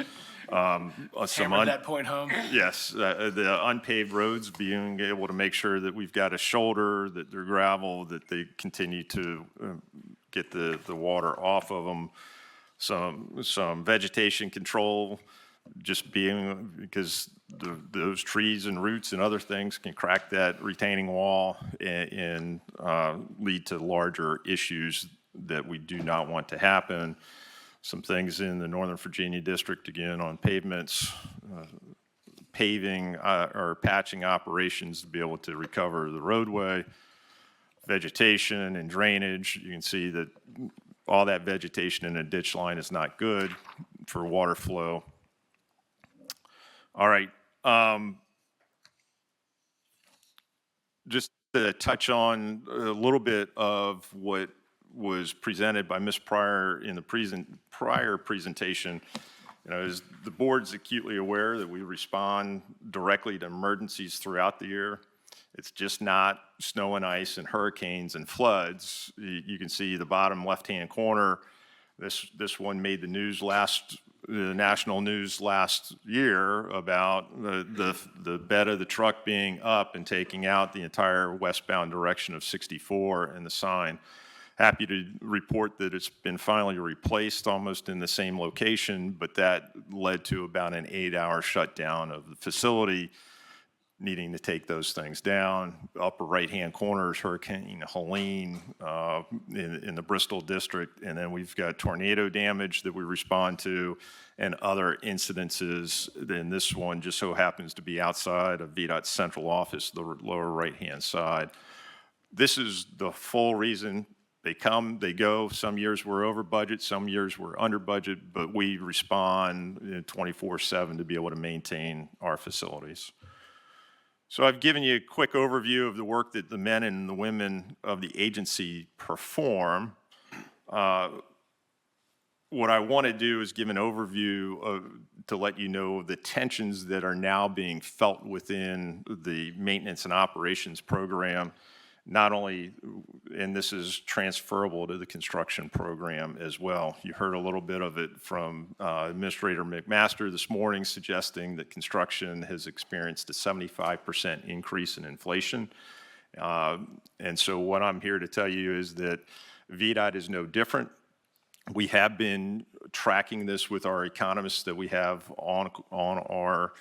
Hammered that point home. Yes, the unpaved roads, being able to make sure that we've got a shoulder, that they're gravel, that they continue to get the water off of them. Some vegetation control, just being because those trees and roots and other things can crack that retaining wall and lead to larger issues that we do not want to happen. Some things in the Northern Virginia district, again, on pavements, paving or patching operations to be able to recover the roadway, vegetation and drainage. You can see that all that vegetation in a ditch line is not good for water flow. All right. Just to touch on a little bit of what was presented by Ms. Pryor in the prior presentation. As the board's acutely aware that we respond directly to emergencies throughout the year. It's just not snow and ice and hurricanes and floods. You can see the bottom left-hand corner. This one made the national news last year about the bed of the truck being up and taking out the entire westbound direction of 64 and the sign. Happy to report that it's been finally replaced almost in the same location, but that led to about an 8-hour shutdown of the facility, needing to take those things down. Upper right-hand corner is Hurricane Helene in the Bristol district, and then we've got tornado damage that we respond to and other incidences. Then this one just so happens to be outside of VDOT's central office, the lower right-hand side. This is the full reason they come, they go. Some years we're over budget, some years we're under budget, but we respond 24/7 to be able to maintain our facilities. So I've given you a quick overview of the work that the men and the women of the agency perform. What I want to do is give an overview to let you know the tensions that are now being felt within the maintenance and operations program. Not only, and this is transferable to the construction program as well. You heard a little bit of it from Administrator McMaster this morning, suggesting that construction has experienced a 75% increase in inflation. And so what I'm here to tell you is that VDOT is no different. We have been tracking this with our economists that we have on our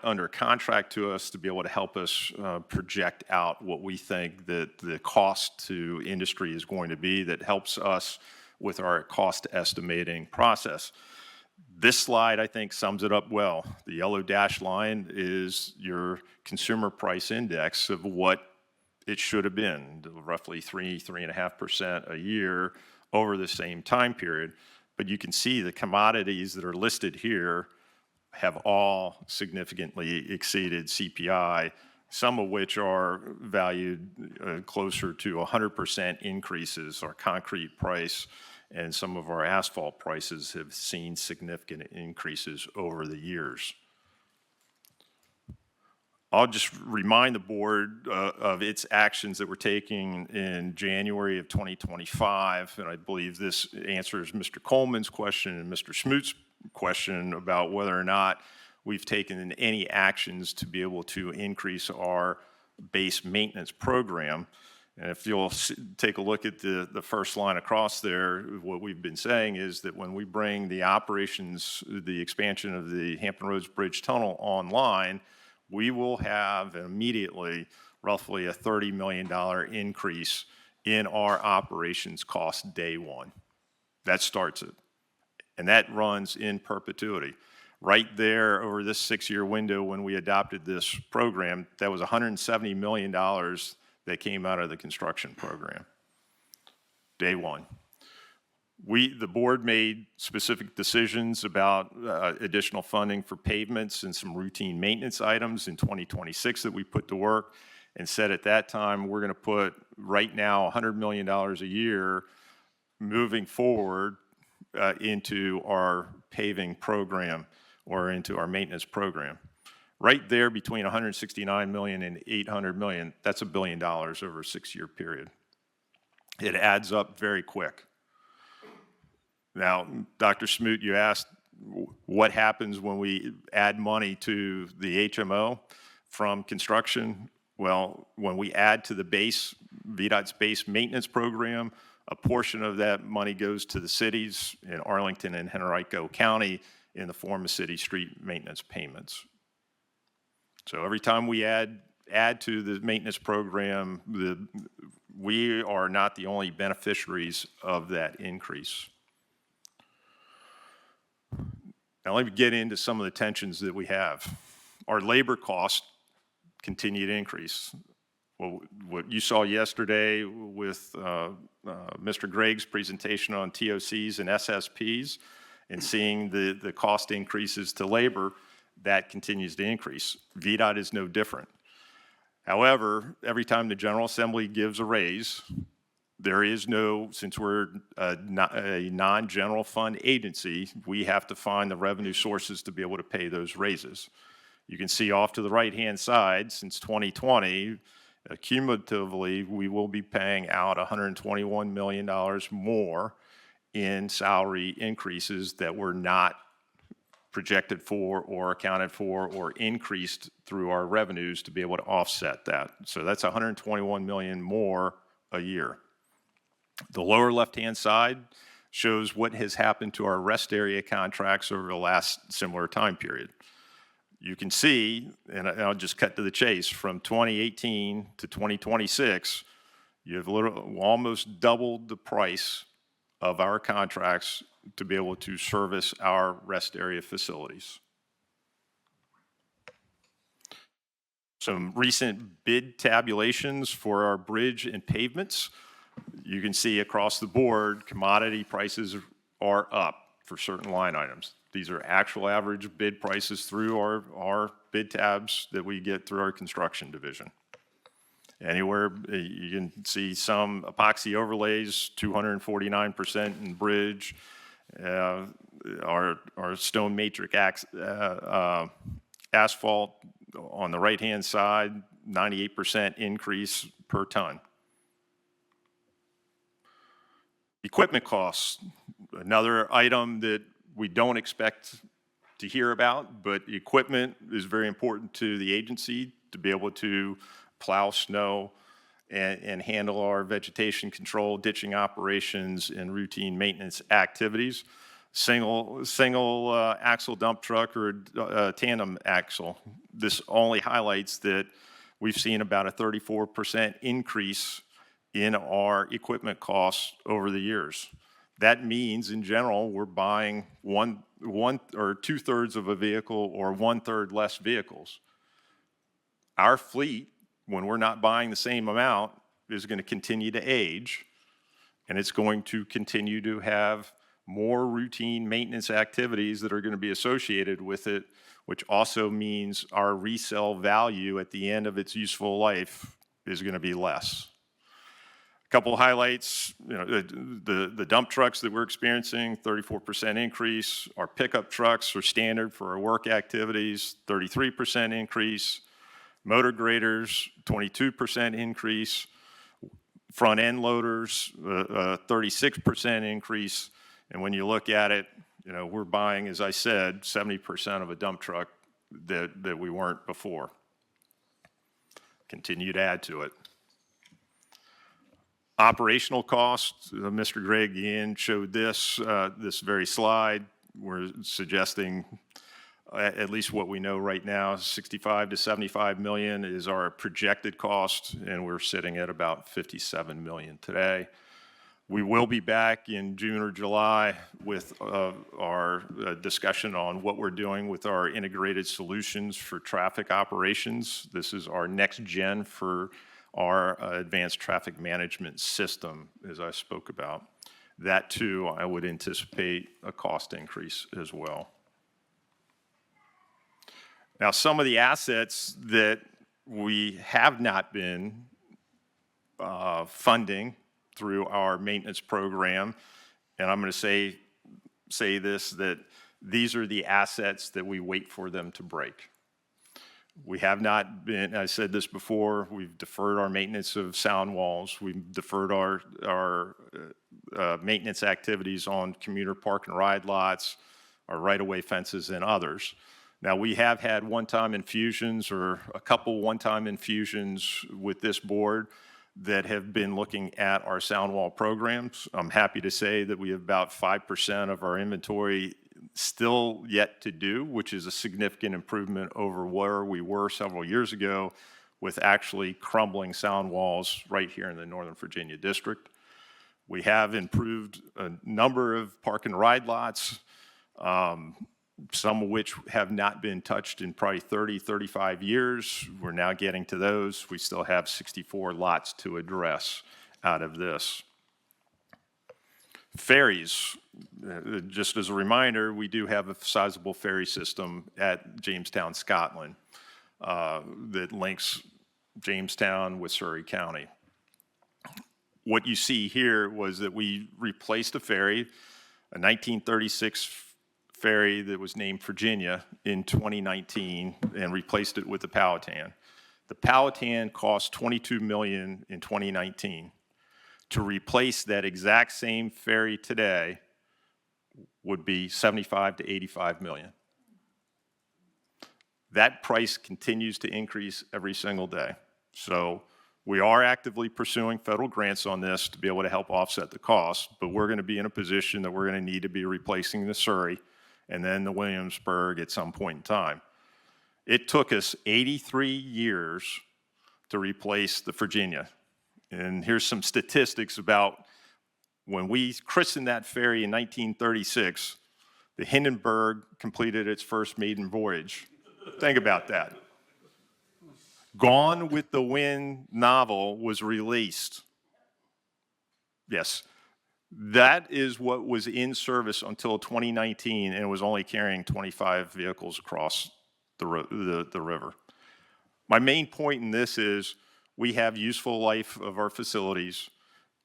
under contract to us to be able to help us project out what we think that the cost to industry is going to be. That helps us with our cost estimating process. This slide, I think, sums it up well. The yellow dashed line is your consumer price index of what it should have been, roughly 3.5% a year over the same time period. But you can see the commodities that are listed here have all significantly exceeded CPI some of which are valued closer to 100% increases. Our concrete price and some of our asphalt prices have seen significant increases over the years. I'll just remind the board of its actions that we're taking in January of 2025, and I believe this answers Mr. Coleman's question and Mr. Smoot's question about whether or not we've taken any actions to be able to increase our base maintenance program. And if you'll take a look at the first line across there, what we've been saying is that when we bring the operations, the expansion of the Hampton Roads Bridge Tunnel online, we will have immediately roughly a $30 million increase in our operations cost day one. That starts it. And that runs in perpetuity. Right there over this 6-year window when we adopted this program, that was $170 million that came out of the construction program. Day one. The board made specific decisions about additional funding for pavements and some routine maintenance items in 2026 that we put to work, and said at that time we're going to put right now $100 million a year moving forward into our paving program or into our maintenance program. Right there between $169 million and $800 million, that's $1 billion over a 6-year period. It adds up very quick. Now, Dr. Smoot, you asked what happens when we add money to the HMO from construction. Well, when we add to the base, VDOT's base maintenance program, a portion of that money goes to the cities in Arlington and Henrico County in the form of city street maintenance payments. So every time we add to the maintenance program, we are not the only beneficiaries of that increase. Now let me get into some of the tensions that we have. Our labor costs continue to increase. Well, what you saw yesterday with Mr. Gregg's presentation on TOCs and SSPs and seeing the cost increases to labor, that continues to increase. VDOT is no different. However, every time the General Assembly gives a raise, there is no, since we're a non-general fund agency, we have to find the revenue sources to be able to pay those raises. You can see off to the right-hand side, since 2020, cumulatively, we will be paying out $121 million more in salary increases that were not projected for or accounted for or increased through our revenues to be able to offset that. So that's $121 million more a year. The lower left-hand side shows what has happened to our rest area contracts over the last similar time period. You can see, and I'll just cut to the chase, from 2018 to 2026, you have almost doubled the price of our contracts to be able to service our rest area facilities. Some recent bid tabulations for our bridge and pavements. You can see across the board, commodity prices are up for certain line items. These are actual average bid prices through our bid tabs that we get through our construction division. Anywhere, you can see some epoxy overlays, 249% in bridge. Our stone matrix asphalt on the right-hand side, 98% increase per ton. Equipment costs, another item that we don't expect to hear about, but equipment is very important to the agency to be able to plow snow and handle our vegetation control, ditching operations, and routine maintenance activities. Single axle dump truck or tandem axle. This only highlights that we've seen about a 34% increase in our equipment costs over the years. That means, in general, we're buying one or 2/3 of a vehicle or 1/3 less vehicles. Our fleet, when we're not buying the same amount, is going to continue to age, and it's going to continue to have more routine maintenance activities that are going to be associated with it, which also means our resale value at the end of its useful life is going to be less. A couple of highlights, the dump trucks that we're experiencing, 34% increase. Our pickup trucks are standard for our work activities, 33% increase. Motor graders, 22% increase. Front end loaders, 36% increase. And when you look at it, we're buying, as I said, 70% of a dump truck that we weren't before. Continue to add to it. Operational costs, Mr. Gregg again showed this very slide. We're suggesting, at least what we know right now, 65 to 75 million is our projected cost, and we're sitting at about 57 million today. We will be back in June or July with our discussion on what we're doing with our integrated solutions for traffic operations. This is our next gen for our advanced traffic management system, as I spoke about. That too, I would anticipate a cost increase as well. Now, some of the assets that we have not been funding through our maintenance program, and I'm going to say this, that these are the assets that we wait for them to break. We have not been, I said this before, we've deferred our maintenance of sound walls. We've deferred our maintenance activities on commuter park and ride lots, our right-of-way fences, and others. Now, we have had one-time infusions or a couple one-time infusions with this board that have been looking at our sound wall programs. I'm happy to say that we have about 5% of our inventory still yet to do, which is a significant improvement over where we were several years ago with actually crumbling sound walls right here in the Northern Virginia district. We have improved a number of park and ride lots, some of which have not been touched in probably 30, 35 years. We're now getting to those. We still have 64 lots to address out of this. Ferries, just as a reminder, we do have a sizable ferry system at Jamestown, Scotland, that links Jamestown with Surrey County. What you see here was that we replaced a ferry, a 1936 ferry that was named Virginia in 2019, and replaced it with the Powhatan. The Powhatan cost $22 million in 2019. To replace that exact same ferry today would be 75 to 85 million. That price continues to increase every single day. So we are actively pursuing federal grants on this to be able to help offset the cost, but we're going to be in a position that we're going to need to be replacing the Surrey and then the Williamsburg at some point in time. It took us 83 years to replace the Virginia. And here's some statistics about when we christened that ferry in 1936, the Hindenburg completed its first maiden voyage. Think about that. Gone with the Wind novel was released. Yes, that is what was in service until 2019, and it was only carrying 25 vehicles across the river. My main point in this is we have useful life of our facilities.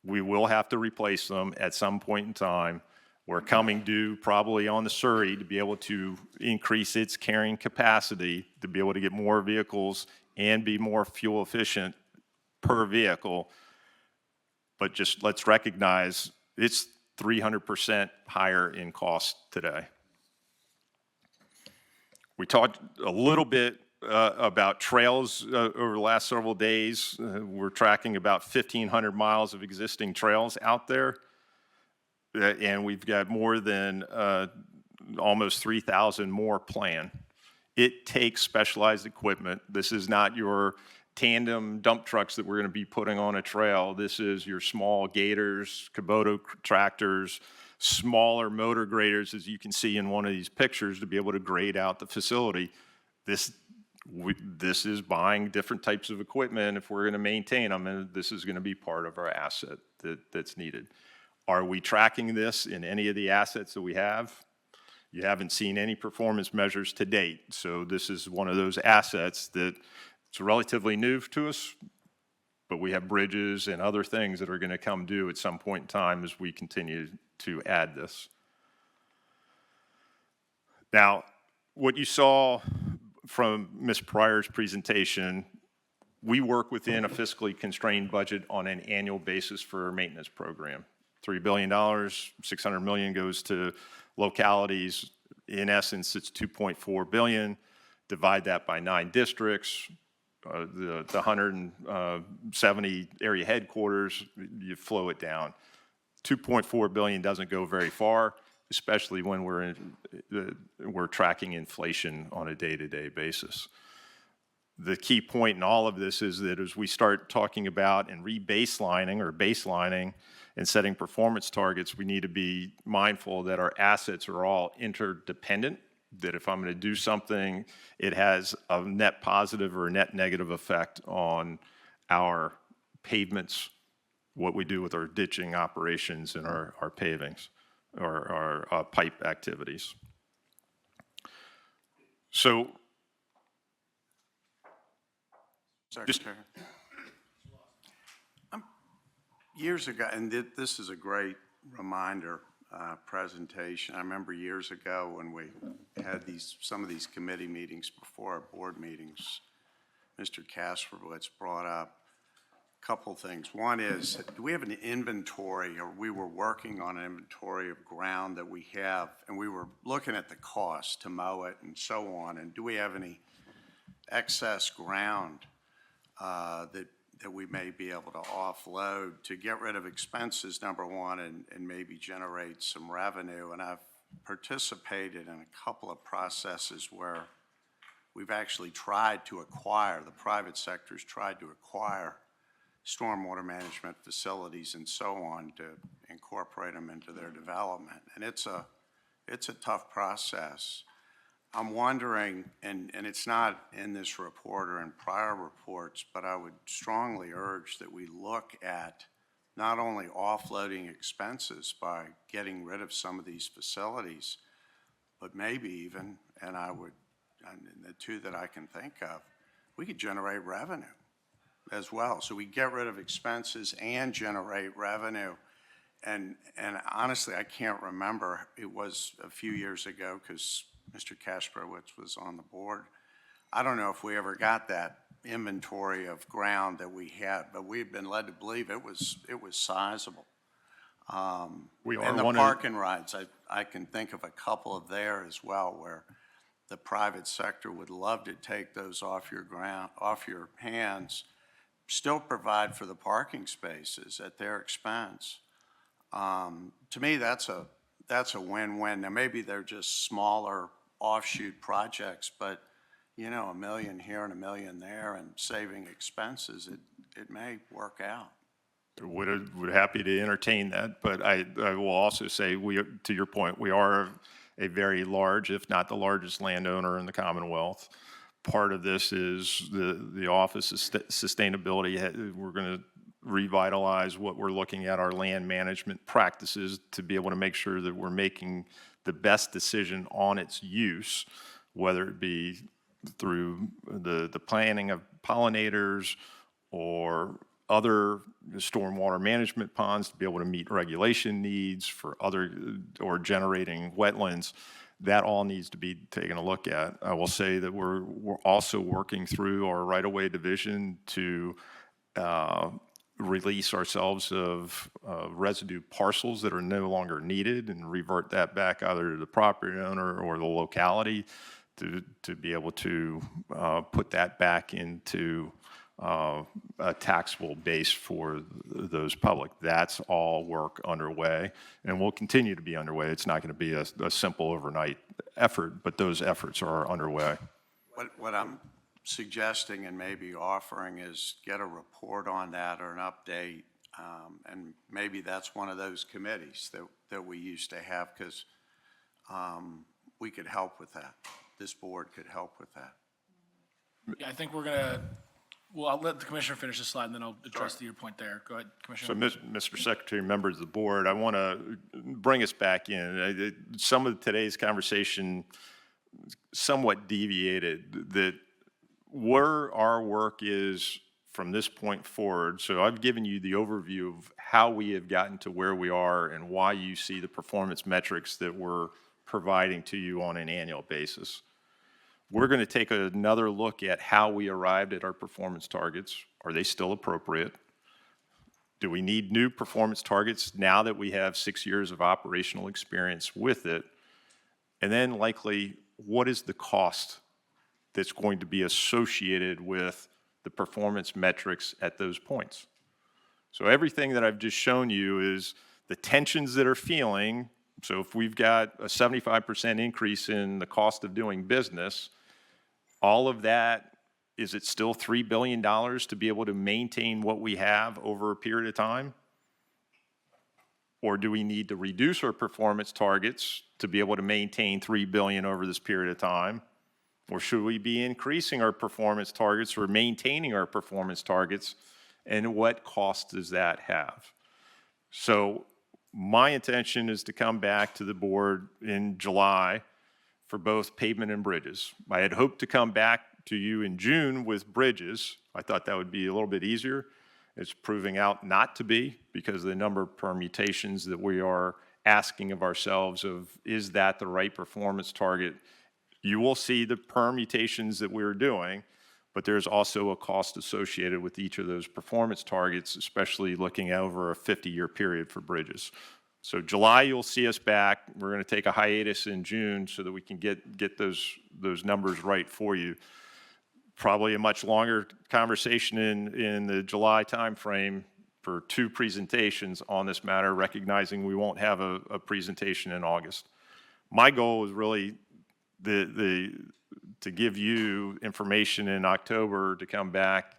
We will have to replace them at some point in time. We're coming due probably on the Surrey to be able to increase its carrying capacity, to be able to get more vehicles and be more fuel efficient per vehicle. But just let's recognize it's 300% higher in cost today. We talked a little bit about trails over the last several days. We're tracking about 1,500 miles of existing trails out there. And we've got more than almost 3,000 more planned. It takes specialized equipment. This is not your tandem dump trucks that we're going to be putting on a trail. This is your small gators, Kubota tractors, smaller motor graders, as you can see in one of these pictures, to be able to grade out the facility. This is buying different types of equipment if we're going to maintain them, and this is going to be part of our asset that's needed. Are we tracking this in any of the assets that we have? You haven't seen any performance measures to date. So this is one of those assets that it's relatively new to us, but we have bridges and other things that are going to come due at some point in time as we continue to add this. Now, what you saw from Ms. Pryor's presentation, we work within a fiscally constrained budget on an annual basis for our maintenance program. $3 billion, $600 million goes to localities. In essence, it's $2.4 billion. Divide that by 9 districts, the 170 area headquarters, you flow it down. $2.4 billion doesn't go very far, especially when we're tracking inflation on a day-to-day basis. The key point in all of this is that as we start talking about and rebaselining or baselining and setting performance targets, we need to be mindful that our assets are all interdependent, that if I'm going to do something, it has a net positive or a net negative effect on our pavements, what we do with our ditching operations and our pavings or our pipe activities. So, Secretary. Years ago, and this is a great reminder presentation. I remember years ago when we had some of these committee meetings before our board meetings, Mr. Kasperwitz brought up a couple things. One is, do we have an inventory, or we were working on an inventory of ground that we have, and we were looking at the cost to mow it and so on, and do we have any excess ground that we may be able to offload to get rid of expenses, number one, and maybe generate some revenue. And I've participated in a couple of processes where we've actually tried to acquire, the private sector's tried to acquire stormwater management facilities and so on to incorporate them into their development. And it's a tough process. I'm wondering, and it's not in this report or in prior reports, but I would strongly urge that we look at not only offloading expenses by getting rid of some of these facilities, but maybe even, and the two that I can think of, we could generate revenue as well. So we get rid of expenses and generate revenue. And honestly, I can't remember. It was a few years ago because Mr. Kasperwitz was on the board. I don't know if we ever got that inventory of ground that we had, but we've been led to believe it was sizable. And the parking rides, I can think of a couple of there as well, where the private sector would love to take those off your hands, still provide for the parking spaces at their expense. To me, that's a win-win. Now, maybe they're just smaller offshoot projects, but you know, $1 million here and $1 million there and saving expenses, it may work out. We're happy to entertain that, but I will also say, to your point, we are a very large, if not the largest landowner in the Commonwealth. Part of this is the Office of Sustainability. We're going to revitalize what we're looking at, our land management practices, to be able to make sure that we're making the best decision on its use, whether it be through the planning of pollinators or other stormwater management ponds to be able to meet regulation needs for or generating wetlands. That all needs to be taken a look at. I will say that we're also working through our right-of-way division to release ourselves of residue parcels that are no longer needed and revert that back either to the property owner or the locality to be able to put that back into a taxable base for those public. That's all work underway and will continue to be underway. It's not going to be a simple overnight effort, but those efforts are underway. What I'm suggesting and maybe offering is get a report on that or an update, and maybe that's one of those committees that we used to have, because we could help with that. This board could help with that. Yeah, I think we're gonna Well, I'll let the commissioner finish the slide, and then I'll address your point there. Go ahead, So, Commissioner. Mr. Secretary, members of the board, I want to bring us back in. Some of today's conversation somewhat deviated that where our work is from this point forward. So I've given you the overview of how we have gotten to where we are and why you see the performance metrics that we're providing to you on an annual basis. We're going to take another look at how we arrived at our performance targets. Are they still appropriate? Do we need new performance targets now that we have 6 years of operational experience with it? And then likely, what is the cost that's going to be associated with the performance metrics at those points? So everything that I've just shown you is the tensions that are feeling. So if we've got a 75% increase in the cost of doing business, all of that, is it still $3 billion to be able to maintain what we have over a period of time? Or do we need to reduce our performance targets to be able to maintain $3 billion over this period of time? Or should we be increasing our performance targets or maintaining our performance targets? And what cost does that have? So my intention is to come back to the board in July for both pavement and bridges. I had hoped to come back to you in June with bridges. I thought that would be a little bit easier. It's proving out not to be because of the number of permutations that we are asking of ourselves of, is that the right performance target? You will see the permutations that we're doing, but there's also a cost associated with each of those performance targets, especially looking over a 50-year period for bridges. So July, you'll see us back. We're going to take a hiatus in June so that we can get those numbers right for you. Probably a much longer conversation in the July timeframe for 2 presentations on this matter, recognizing we won't have a presentation in August. My goal is really to give you information in October to come back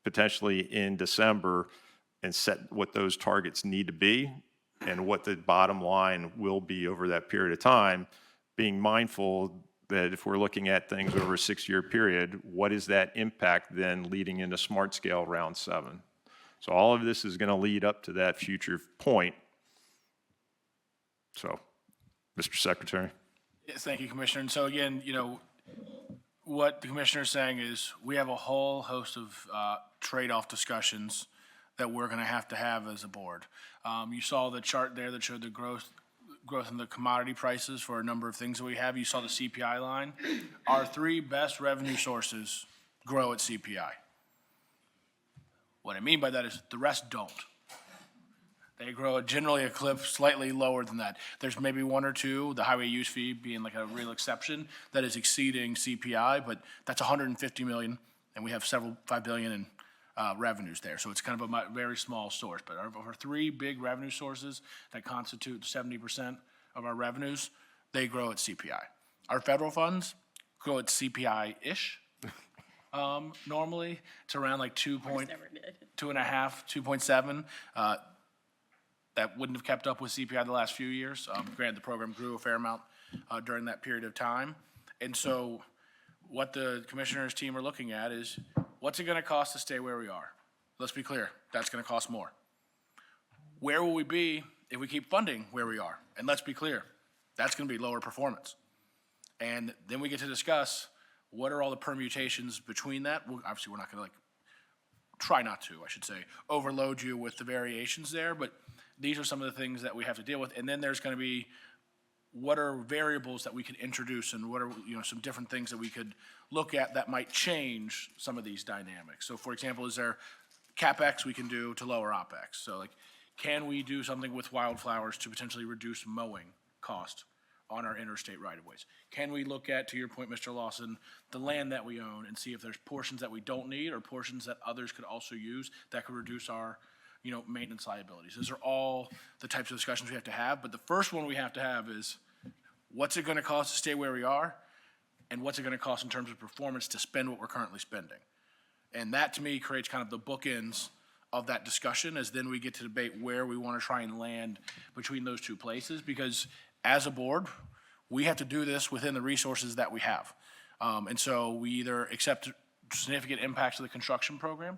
potentially in December and set what those targets need to be and what the bottom line will be over that period of time, being mindful that if we're looking at things over a 6-year period, what is that impact then leading into Smart Scale Round 7? So all of this is going to lead up to that future point. So, Mr. Secretary. Yes, thank you, Commissioner. And so again, what the Commissioner is saying is we have a whole host of trade-off discussions that we're going to have as a board. You saw the chart there that showed the growth in the commodity prices for a number of things that we have. You saw the CPI line. Our 3 best revenue sources grow at CPI. What I mean by that is the rest don't. They grow at generally a clip slightly lower than that. There's maybe 1 or 2, the highway use fee being like a real exception, that is exceeding CPI, but that's $150 million, and we have $5 billion in revenues there. So it's kind of a very small source. But our 3 big revenue sources that constitute 70% of our revenues, they grow at CPI. Our federal funds grow at CPI-ish. Normally, it's around like 2.5, 2.7. That wouldn't have kept up with CPI the last few years. Granted, the program grew a fair amount during that period of time. And so what the commissioner's team are looking at is, what's it going to cost to stay where we are? Let's be clear, that's going to cost more. Where will we be if we keep funding where we are? And let's be clear, that's going to be lower performance. And then we get to discuss what are all the permutations between that. Well, obviously, we're not going to try not to, I should say, overload you with the variations there, but these are some of the things that we have to deal with. And then there's going to be what are variables that we could introduce and what are some different things that we could look at that might change some of these dynamics. So for example, is there CapEx we can do to lower OpEx? So can we do something with wildflowers to potentially reduce mowing cost on our interstate right-of-ways? Can we look at, to your point, Mr. Lawson, the land that we own and see if there's portions that we don't need or portions that others could also use that could reduce our maintenance liabilities? Those are all the types of discussions we have to have. But the first one we have to have is, what's it going to cost to stay where we are? And what's it going to cost in terms of performance to spend what we're currently spending? And that, to me, creates kind of the bookends of that discussion, as then we get to debate where we want to try and land between those 2 places. Because as a board, we have to do this within the resources that we have. And so we either accept significant impacts to the construction program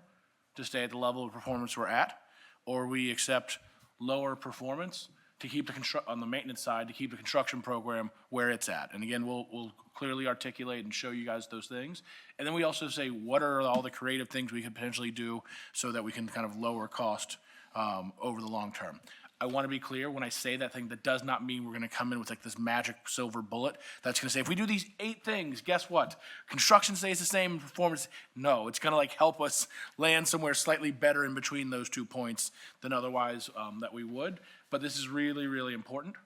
to stay at the level of performance we're at, or we accept lower performance to keep on the maintenance side, to keep the construction program where it's at. And again, we'll clearly articulate and show you guys those things. And then we also say, what are all the creative things we could potentially do so that we can kind of lower cost over the long term. I want to be clear, when I say that thing, that does not mean we're going to come in with like this magic silver bullet that's going to say, if we do these 8 things, guess what? Construction stays the same, performance, no. It's going to like help us land somewhere slightly better in between those 2 points than otherwise that we would. But this is really, really important,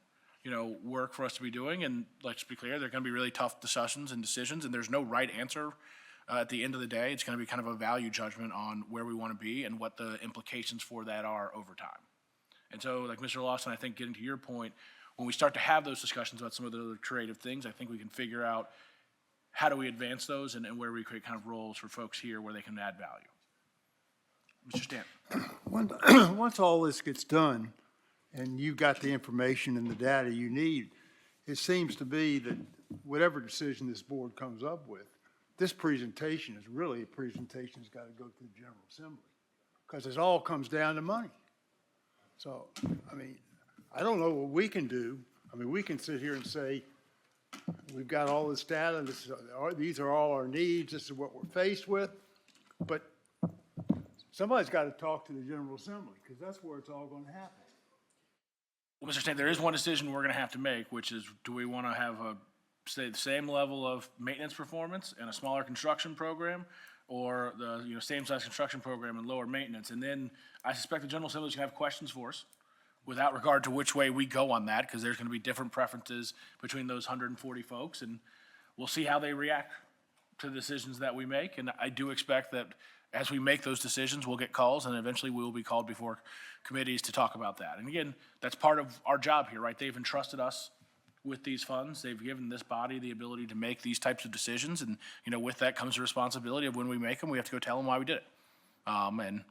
work for us to be doing. And let's be clear, they're going to be really tough discussions and decisions, and there's no right answer. At the end of the day, it's going to be kind of a value judgment on where we want to be and what the implications for that are over time. And so, like Mr. Lawson, I think getting to your point, when we start to have those discussions about some of the other creative things, I think we can figure out how do we advance those and where we create kind of roles for folks here where they can add value. Mr. Stanton. Once all this gets done and you got the information and the data you need, it seems to be that whatever decision this board comes up with, this presentation is really a presentation that's got to go to the General Assembly because it all comes down to money. So, I mean, I don't know what we can do. I mean, we can sit here and say, we've got all this data, these are all our needs, this is what we're faced with, but somebody's got to talk to the General Assembly because that's where it's all going to happen. Well, Mr. Stanton, there is one decision we're going to have to make, which is, do we want to have say the same level of maintenance performance and a smaller construction program, or the same size construction program and lower maintenance? And then I suspect the General Assembly is going to have questions for us without regard to which way we go on that, because there's going to be different preferences between those 140 folks, and we'll see how they react to the decisions that we make. And I do expect that as we make those decisions, we'll get calls, and eventually we will be called before committees to talk about that. And again, that's part of our job here, right? They've entrusted us with these funds. They've given this body the ability to make these types of decisions, and with that comes the responsibility of when we make them, we have to go tell them why we did it. And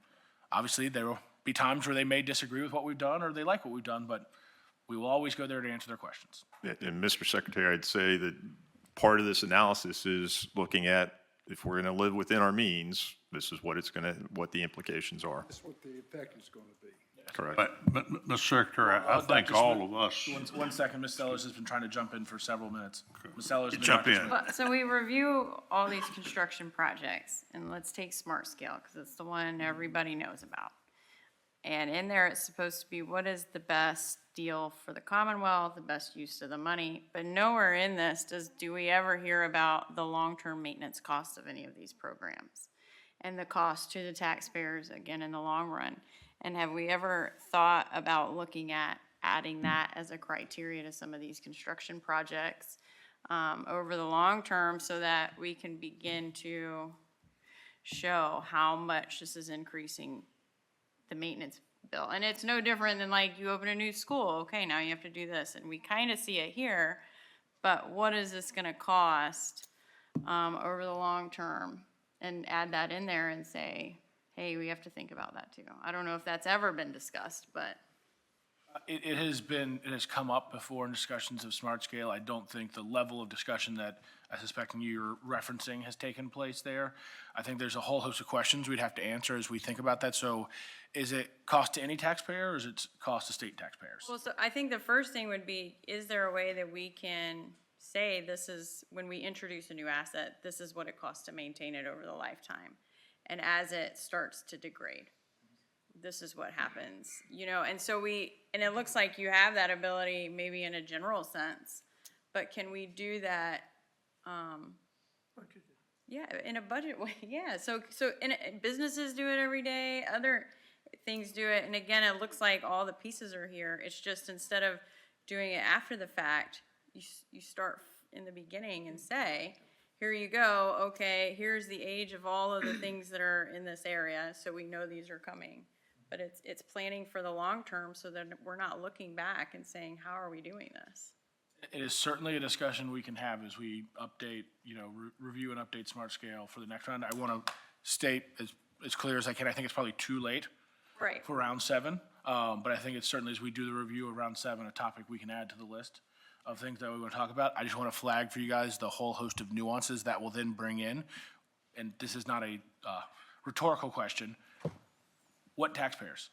obviously there will be times where they may disagree with what we've done or they like what we've done, but we will always go there to answer their questions. And Mr. Secretary, I'd say that part of this analysis is looking at, if we're going to live within our means, this is what what the implications are. That's what the effect is going to be. Correct. But Mr. Secretary, I think all of us. One second, Ms. Sellers has been trying to jump in for several minutes. Ms. Sellers. Jump in. So we review all these construction projects, and let's take Smart Scale, because it's the one everybody knows about. And in there, it's supposed to be what is the best deal for the Commonwealth, the best use of the money. But nowhere in this do we ever hear about the long-term maintenance costs of any of these programs and the cost to the taxpayers, again, in the long run. And have we ever thought about looking at adding that as a criteria to some of these construction projects over the long term, so that we can begin to show how much this is increasing the maintenance bill? And it's no different than like you open a new school, okay, now you have to do this, and we kind of see it here, but what is this going to cost over the long term? And add that in there and say, hey, we have to think about that too. I don't know if that's ever been discussed, but. It has come up before in discussions of Smart Scale. I don't think the level of discussion that I suspect you're referencing has taken place there. I think there's a whole host of questions we'd have to answer as we think about that. So is it cost to any taxpayer, or is it cost to state taxpayers? Well, so I think the first thing would be, is there a way that we can say, this is, when we introduce a new asset, this is what it costs to maintain it over the lifetime. And as it starts to degrade, this is what happens, and so and it looks like you have that ability maybe in a general sense, but can we do that, yeah, in a budget way? Yeah, so businesses do it every day, other things do it, and again, it looks like all the pieces are here. It's just, instead of doing it after the fact, you start in the beginning and say, here you go, okay, here's the age of all of the things that are in this area, so we know these are coming. But it's planning for the long term, so that we're not looking back and saying, how are we doing this? It is certainly a discussion we can have as we update, review and update Smart Scale for the next round. I want to state as clear as I can, I think it's probably too late for round 7, but I think it's certainly, as we do the review of round 7, a topic we can add to the list of things that we want to talk about. I just want to flag for you guys the whole host of nuances that will then bring in and this is not a rhetorical question, what taxpayers?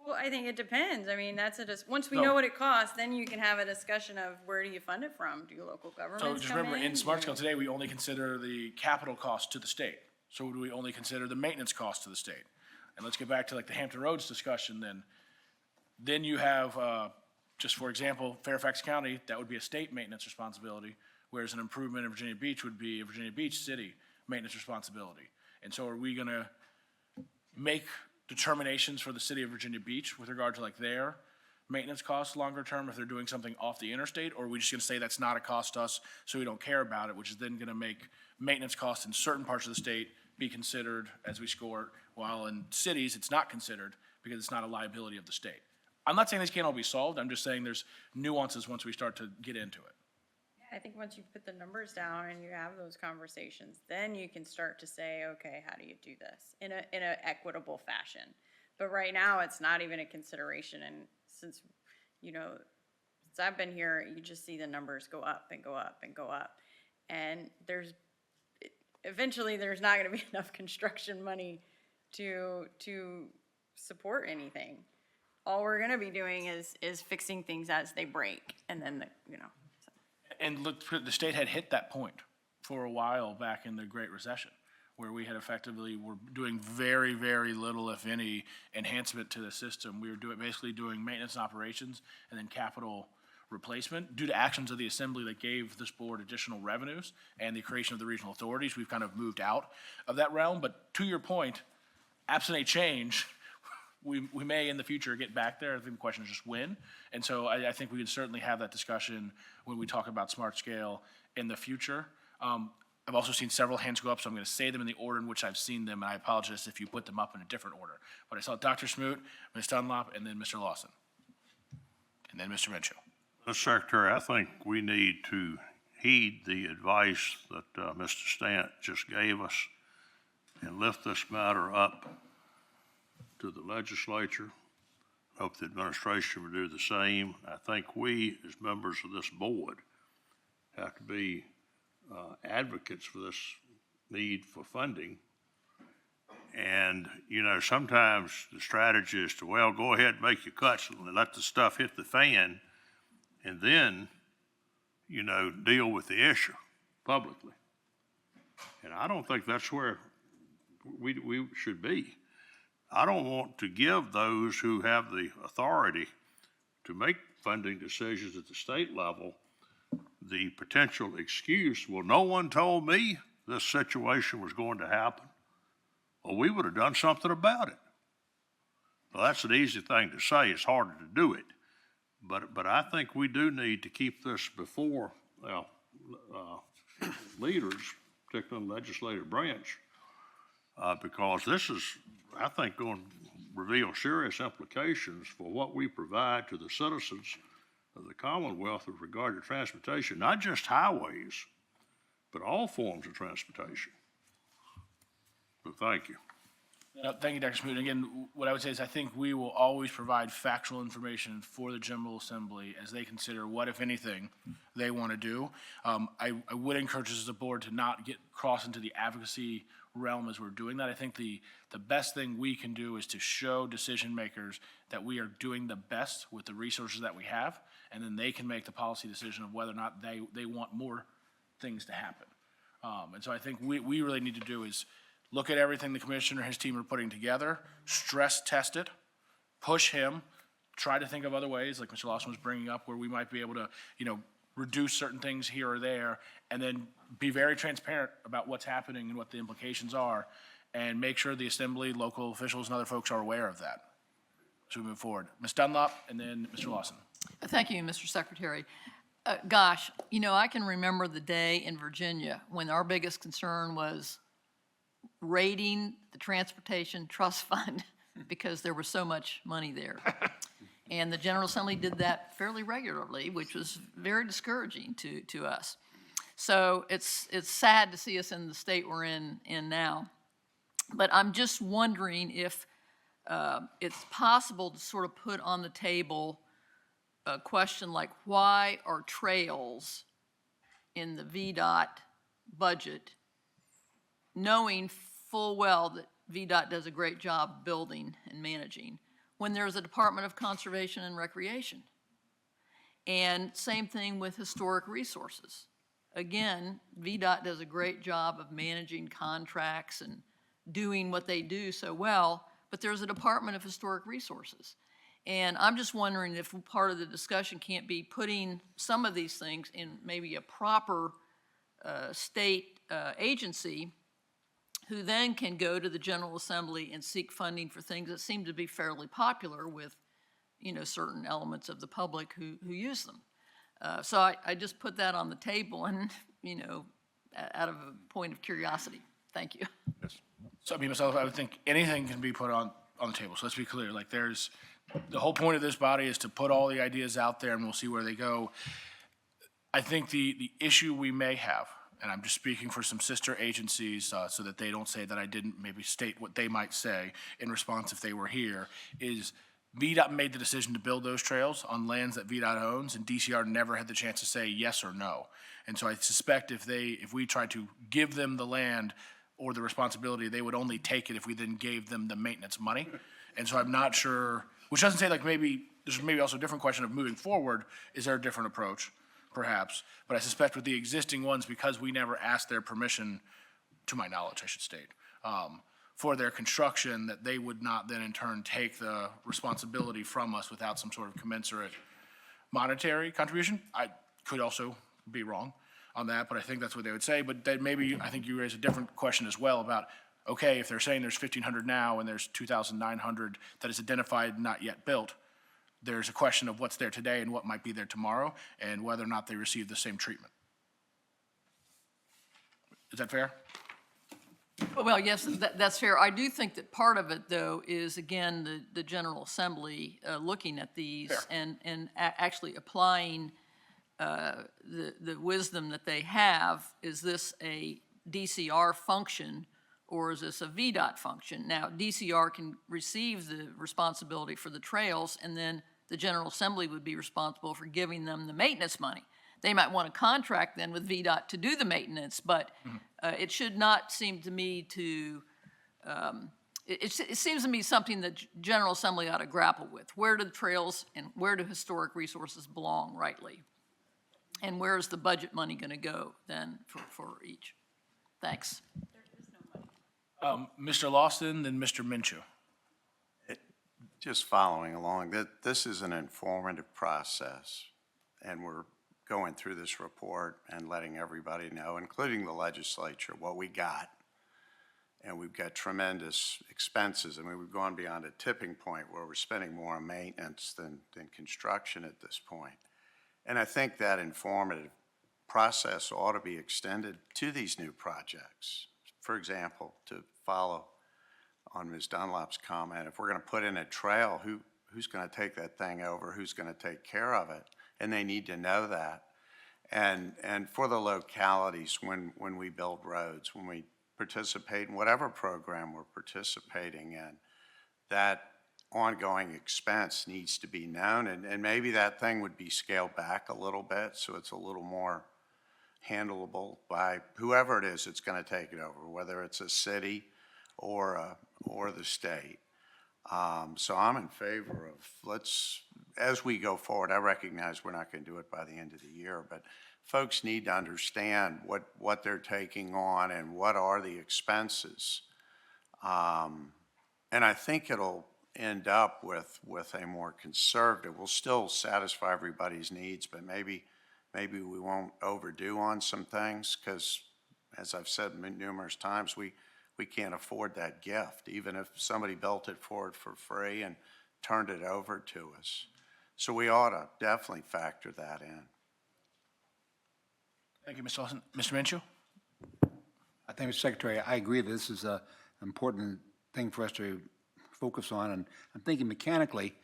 Well, I think it depends. I mean, once we So- know what it costs, then you can have a discussion of where do you fund it from? Do local governments So just come remember, in Smart Do- Scale today, we only consider the capital cost to the state. So do we only consider the maintenance cost to the state? And let's get back to like the Hampton Roads discussion then. Then you have, just for example, Fairfax County, that would be a state maintenance responsibility, whereas an improvement in Virginia Beach would be a Virginia Beach city maintenance responsibility. And so are we gonna make determinations for the city of Virginia Beach with regard to like their maintenance costs longer term if they're doing something off the interstate? Or are we just gonna say that's not a cost to us, so we don't care about it, which is then gonna make maintenance costs in certain parts of the state be considered as we score it, while in cities, it's not considered because it's not a liability of the state. I'm not saying this can't all be solved, I'm just saying there's nuances once we start to get into it. I think once you put the numbers down and you have those conversations, then you can start to say, okay, how do you do this in a equitable fashion? But right now, it's not even a consideration, and since I've been here, you just see the numbers go up and go up and go up. And eventually there's not gonna be enough construction money to support anything. All we're gonna be doing is fixing things as they break, and then, And look, the state had hit that point for a while back in the Great Recession, where we had effectively were doing very, very little, if any, enhancement to the system. We were basically doing maintenance and operations and then capital replacement. Due to actions of the Assembly that gave this board additional revenues and the creation of the regional authorities, we've kind of moved out of that realm. But to your point, absent a change, we may in the future get back there. I think the question is just when. And so I think we can certainly have that discussion when we talk about Smart Scale in the future. I've also seen several hands go up, so I'm going to say them in the order in which I've seen them, and I apologize if you put them up in a different order. But I saw Dr. Smoot, Ms. Dunlop, and then Mr. Lawson, and then Mr. Minshew. Mr. Secretary, I think we need to heed the advice that Mr. Stant just gave us and lift this matter up to the legislature. Hope the administration will do the same. I think we, as members of this board, have to be advocates for this need for funding. And, sometimes the strategy is to, well, go ahead and make your cuts and let the stuff hit the fan, and then, deal with the issue publicly. And I don't think that's where we should be. I don't want to give those who have the authority to make funding decisions at the state level the potential excuse, well, no one told me this situation was going to happen. Well, we would have done something about it. Well, that's an easy thing to say. It's harder to do it. But I think we do need to keep this before leaders, particularly in the legislative branch, because this is, I think, going to reveal serious implications for what we provide to the citizens of the Commonwealth with regard to transportation, not just highways, but all forms of transportation. So thank you. Thank you, Dr. Smoot. Again, what I would say is I think we will always provide factual information for the General Assembly as they consider what, if anything, they want to do. I would encourage us as a board to not get cross into the advocacy realm as we're doing that. I think the best thing we can do is to show decision makers that we are doing the best with the resources that we have, and then they can make the policy decision of whether or not they want more things to happen. And so I think we really need to do is look at everything the commissioner and his team are putting together, stress test it, push him, try to think of other ways, like Mr. Lawson was bringing up, where we might be able to, reduce certain things here or there, and then be very transparent about what's happening and what the implications are, and make sure the Assembly, local officials, and other folks are aware of that as we move forward. Ms. Dunlop, and then Mr. Lawson. Thank you, Mr. Secretary. Gosh, I can remember the day in Virginia when our biggest concern was raiding the Transportation Trust Fund because there was so much money there. And the General Assembly did that fairly regularly, which was very discouraging to us. So it's sad to see us in the state we're in now. But I'm just wondering if it's possible to sort of put on the table a question like, why are trails in the VDOT budget knowing full well that VDOT does a great job building and managing, when there's a Department of Conservation and Recreation. And same thing with historic resources. Again, VDOT does a great job of managing contracts and doing what they do so well, but there's a Department of Historic Resources. And I'm just wondering if part of the discussion can't be putting some of these things in maybe a proper state agency who then can go to the General Assembly and seek funding for things that seem to be fairly popular with, you know, certain elements of the public who use them. So I just put that on the table and, you know, out of a point of curiosity. Thank you. So I mean, myself, I would think anything can be put on the table. So let's be clear, like there's, the whole point of this body is to put all the ideas out there and we'll see where they go. I think the issue we may have, and I'm just speaking for some sister agencies so that they don't say that I didn't maybe state what they might say in response if they were here, is VDOT made the decision to build those trails on lands that VDOT owns, and DCR never had the chance to say yes or no. And so I suspect if we tried to give them the land or the responsibility, they would only take it if we then gave them the maintenance money. And so I'm not sure, which doesn't say like maybe, there's maybe also a different question of moving forward, is there a different approach? Perhaps, but I suspect with the existing ones, because we never asked their permission, to my knowledge, I should state, for their construction, that they would not then in turn take the responsibility from us without some sort of commensurate monetary contribution. I could also be wrong on that, but I think that's what they would say. But then maybe, I think you raise a different question as well about, okay, if they're saying there's 1,500 now and there's 2,900 that is identified, not yet built, there's a question of what's there today and what might be there tomorrow, and whether or not they receive the same treatment. Is that fair? Well, yes, that's fair. I do think that part of it, though, is, again, the General Assembly looking at these and actually applying the wisdom that they have. Is this a DCR function or is this a VDOT function? Now, DCR can receive the responsibility for the trails, and then the General Assembly would be responsible for giving them the maintenance money. They might want to contract then with VDOT to do the maintenance, but it should not seem to me to, it seems to me something that General Assembly ought to grapple with. Where do the trails and where do historic resources belong rightly? And where is the budget money going to go then for each? Thanks. Mr. Lawson, then Mr. Minshew. Just following along, this is an informative process, and we're going through this report and letting everybody know, including the legislature, what we got. And we've got tremendous expenses. I mean, we've gone beyond a tipping point where we're spending more on maintenance than construction at this point. And I think that informative process ought to be extended to these new projects. For example, to follow on Ms. Dunlap's comment, if we're going to put in a trail, who's going to take that thing over? Who's going to take care of it? And they need to know that. And for the localities, when we build roads, when we participate in whatever program we're participating in, that ongoing expense needs to be known. And maybe that thing would be scaled back a little bit so it's a little more handleable by whoever it is that's going to take it over, whether it's a city or the state. So I'm in favor of as we go forward, I recognize we're not going to do it by the end of the year, but folks need to understand what they're taking on and what are the expenses. And I think it'll end up with a more conservative, we'll still satisfy everybody's needs, but maybe we won't overdo on some things, because as I've said numerous times, we can't afford that gift, even if somebody built it for free and turned it over to us. So we ought to definitely factor that in. Thank you, Mr. Lawson. Mr. Minshew? I think, Mr. Secretary, I agree that this is an important thing for us to focus on. And I'm thinking mechanically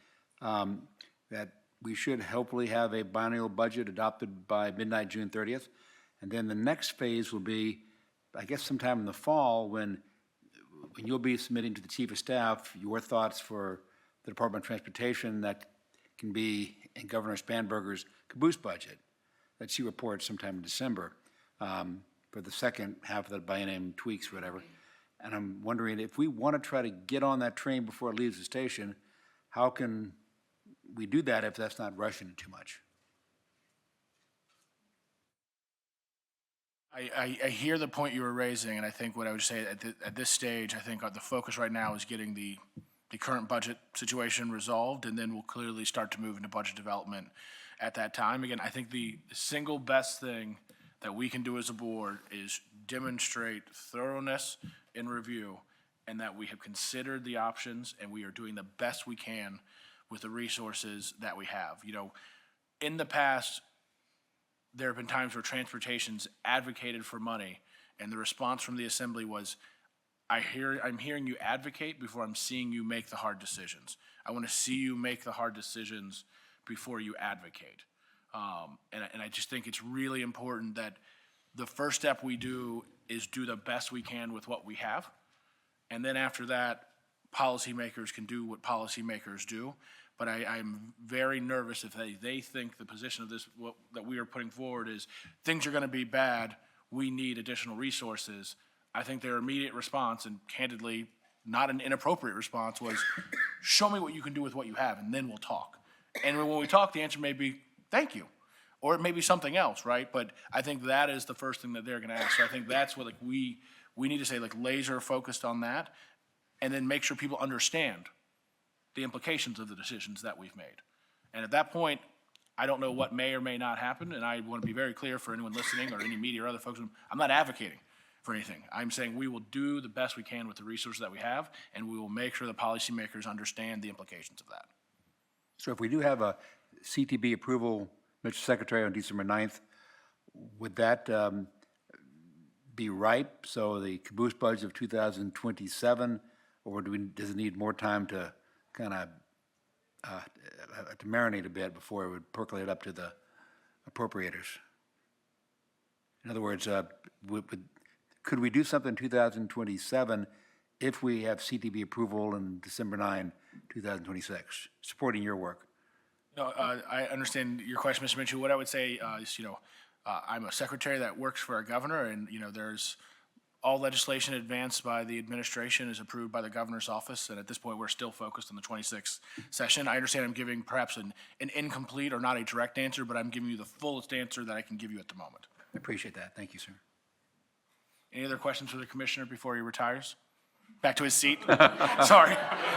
that we should hopefully have a biennial budget adopted by midnight, June 30th. And then the next phase will be, I guess, sometime in the fall when you'll be submitting to the Chief of Staff your thoughts for the Department of Transportation that can be in Governor Spanberger's caboose budget that she reports sometime in December. for the second half of the biennium tweaks, or whatever. And I'm wondering, if we want to try to get on that train before it leaves the station, how can we do that if that's not rushing it too much? I hear the point you were raising, and I think what I would say at this stage, I think the focus right now is getting the current budget situation resolved, and then we'll clearly start to move into budget development at that time. Again, I think the single best thing that we can do as a board is demonstrate thoroughness in review, and that we have considered the options, and we are doing the best we can with the resources that we have. You know, in the past, there have been times where transportation's advocated for money, and the response from the assembly was, I'm hearing you advocate before I'm seeing you make the hard decisions. I want to see you make the hard decisions before you advocate. And I just think it's really important that the first step we do is do the best we can with what we have. And then after that, policymakers can do what policymakers do. But I'm very nervous if they think the position of this, that we are putting forward is things are going to be bad, we need additional resources. I think their immediate response, and candidly, not an inappropriate response, was show me what you can do with what you have, and then we'll talk. And when we talk, the answer may be thank you, or it may be something else, right? But I think that is the first thing that they're going to ask. So I think that's what we need to say, laser focused on that, and then make sure people understand the implications of the decisions that we've made. And at that point, I don't know what may or may not happen, and I want to be very clear for anyone listening or any media or other folks, I'm not advocating for anything. I'm saying we will do the best we can with the resources that we have, and we will make sure the policymakers understand the implications of that. So if we do have a CTB approval, Mr. Secretary, on December 9th, would that be ripe? So the caboose budget of 2027, or does it need more time to kind of to marinate a bit before it would percolate up to the appropriators? In other words, could we do something in 2027 if we have CTB approval on December 9, 2026, supporting your work? No, I understand your question, Mr. Minshew. What I would say is, I'm a secretary that works for a governor, and, there's all legislation advanced by the administration is approved by the governor's office, and at this point, we're still focused on the 26th session. I understand I'm giving perhaps an incomplete or not a direct answer, but I'm giving you the fullest answer that I can give you at the moment. I appreciate that. Thank you, sir. Any other questions for the commissioner before he retires? Back to his seat? Sorry.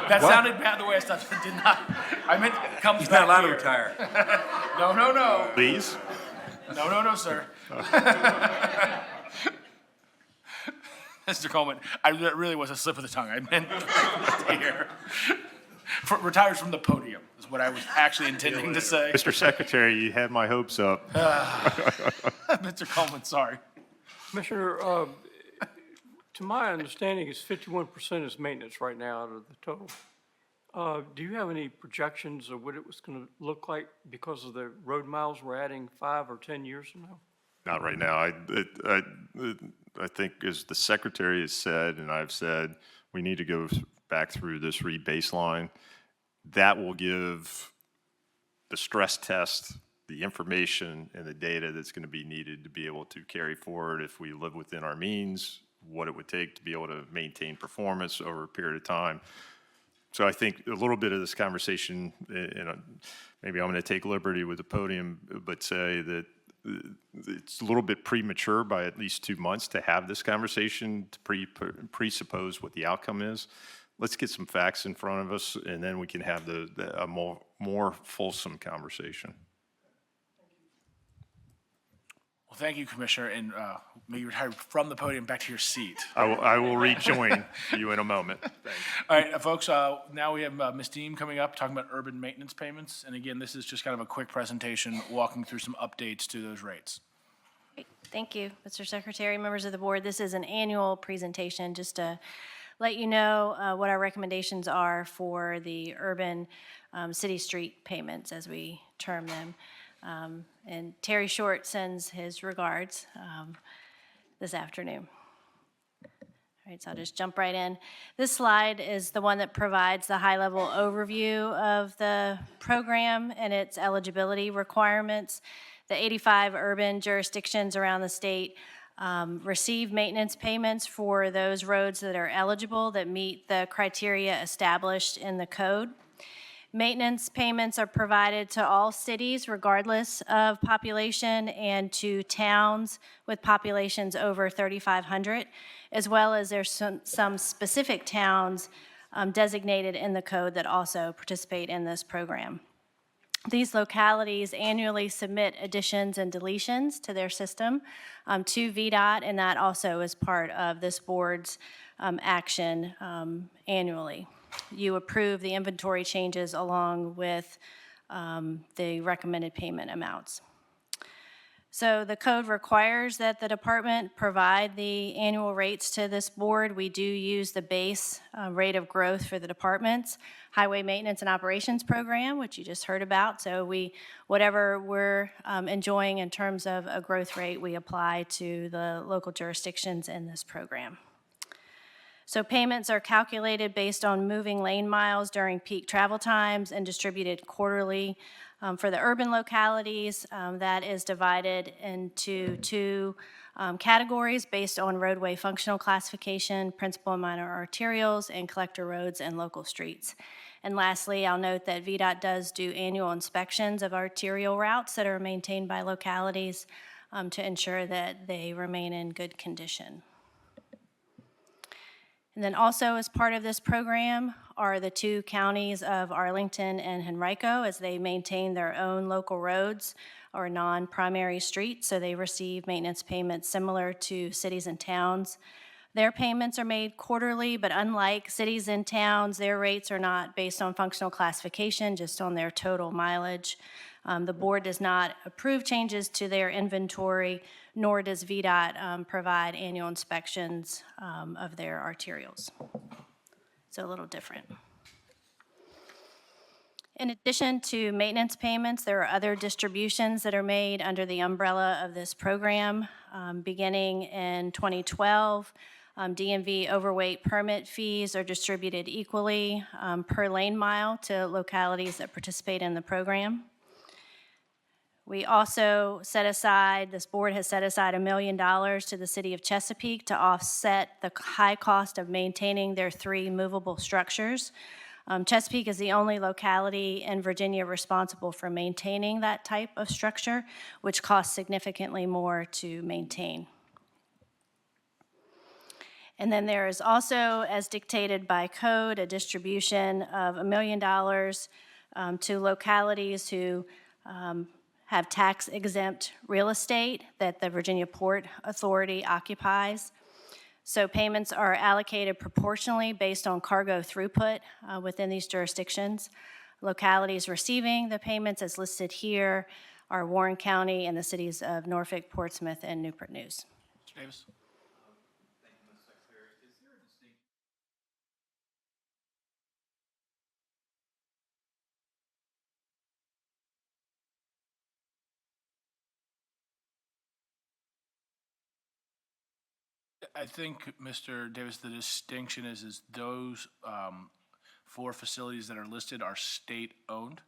That sounded bad the way I said it. Did not. I meant comes He's back not allowed here. to retire. No. Please? No, sir. Mr. Coleman, that really was a slip of the tongue. I meant here. Retires from the podium is what I was actually intending to say. Mr. Secretary, you had my hopes up. Mr. Coleman, sorry. Commissioner, to my understanding, it's 51% is maintenance right now out of the total. Do you have any projections of what it was going to look like because of the road miles we're adding 5 or 10 years from now? Not right now. I think, as the Secretary has said, and I've said, we need to go back through this re-baseline. That will give the stress test, the information and the data that's going to be needed to be able to carry forward if we live within our means, what it would take to be able to maintain performance over a period of time. So I think a little bit of this conversation, and maybe I'm going to take liberty with the podium, but say that it's a little bit premature by at least 2 months to have this conversation to presuppose what the outcome is. Let's get some facts in front of us, and then we can have a more fulsome conversation. Well, thank you, Commissioner, and may you retire from the podium back to your seat. I will rejoin you in a moment. Thanks. All right, folks, now we have Ms. Deem coming up, talking about urban maintenance payments. And again, this is just kind of a quick presentation, walking through some updates to those rates. Great. Thank you, Mr. Secretary, members of the board. This is an annual presentation just to let you know what our recommendations are for the urban city street payments, as we term them. And Terry Short sends his regards this afternoon. All right, so I'll just jump right in. This slide is the one that provides the high-level overview of the program and its eligibility requirements. The 85 urban jurisdictions around the state receive maintenance payments for those roads that are eligible that meet the criteria established in the code. Maintenance payments are provided to all cities regardless of population and to towns with populations over 3,500, as well as there's some specific towns designated in the code that also participate in this program. These localities annually submit additions and deletions to their system to VDOT, and that also is part of this board's action annually. You approve the inventory changes along with the recommended payment amounts. So the code requires that the department provide the annual rates to this board. We do use the base rate of growth for the department's highway maintenance and operations program, which you just heard about. So whatever we're enjoying in terms of a growth rate, we apply to the local jurisdictions in this program. So payments are calculated based on moving lane miles during peak travel times and distributed quarterly. For the urban localities, that is divided into two categories based on roadway functional classification, principal and minor arterials, and collector roads and local streets. And lastly, I'll note that VDOT does do annual inspections of arterial routes that are maintained by localities to ensure that they remain in good condition. And then also as part of this program are the two counties of Arlington and Henrico as they maintain their own local roads or non-primary streets, so they receive maintenance payments similar to cities and towns. Their payments are made quarterly, but unlike cities and towns, their rates are not based on functional classification, just on their total mileage. The board does not approve changes to their inventory, nor does VDOT provide annual inspections of their arterials. So a little different. In addition to maintenance payments, there are other distributions that are made under the umbrella of this program. Beginning in 2012, DMV overweight permit fees are distributed equally per lane mile to localities that participate in the program. We also this board has set aside $1 million to the city of Chesapeake to offset the high cost of maintaining their 3 movable structures. Chesapeake is the only locality in Virginia responsible for maintaining that type of structure, which costs significantly more to maintain. And then there is also, as dictated by code, a distribution of $1 million to localities who have tax-exempt real estate that the Virginia Port Authority occupies. So payments are allocated proportionally based on cargo throughput within these jurisdictions. Localities receiving the payments as listed here are Warren County and the cities of Norfolk, Portsmouth, and Newport News. Mr. Davis? I think, Mr. Davis, the distinction is those 4 facilities that are listed are state-owned,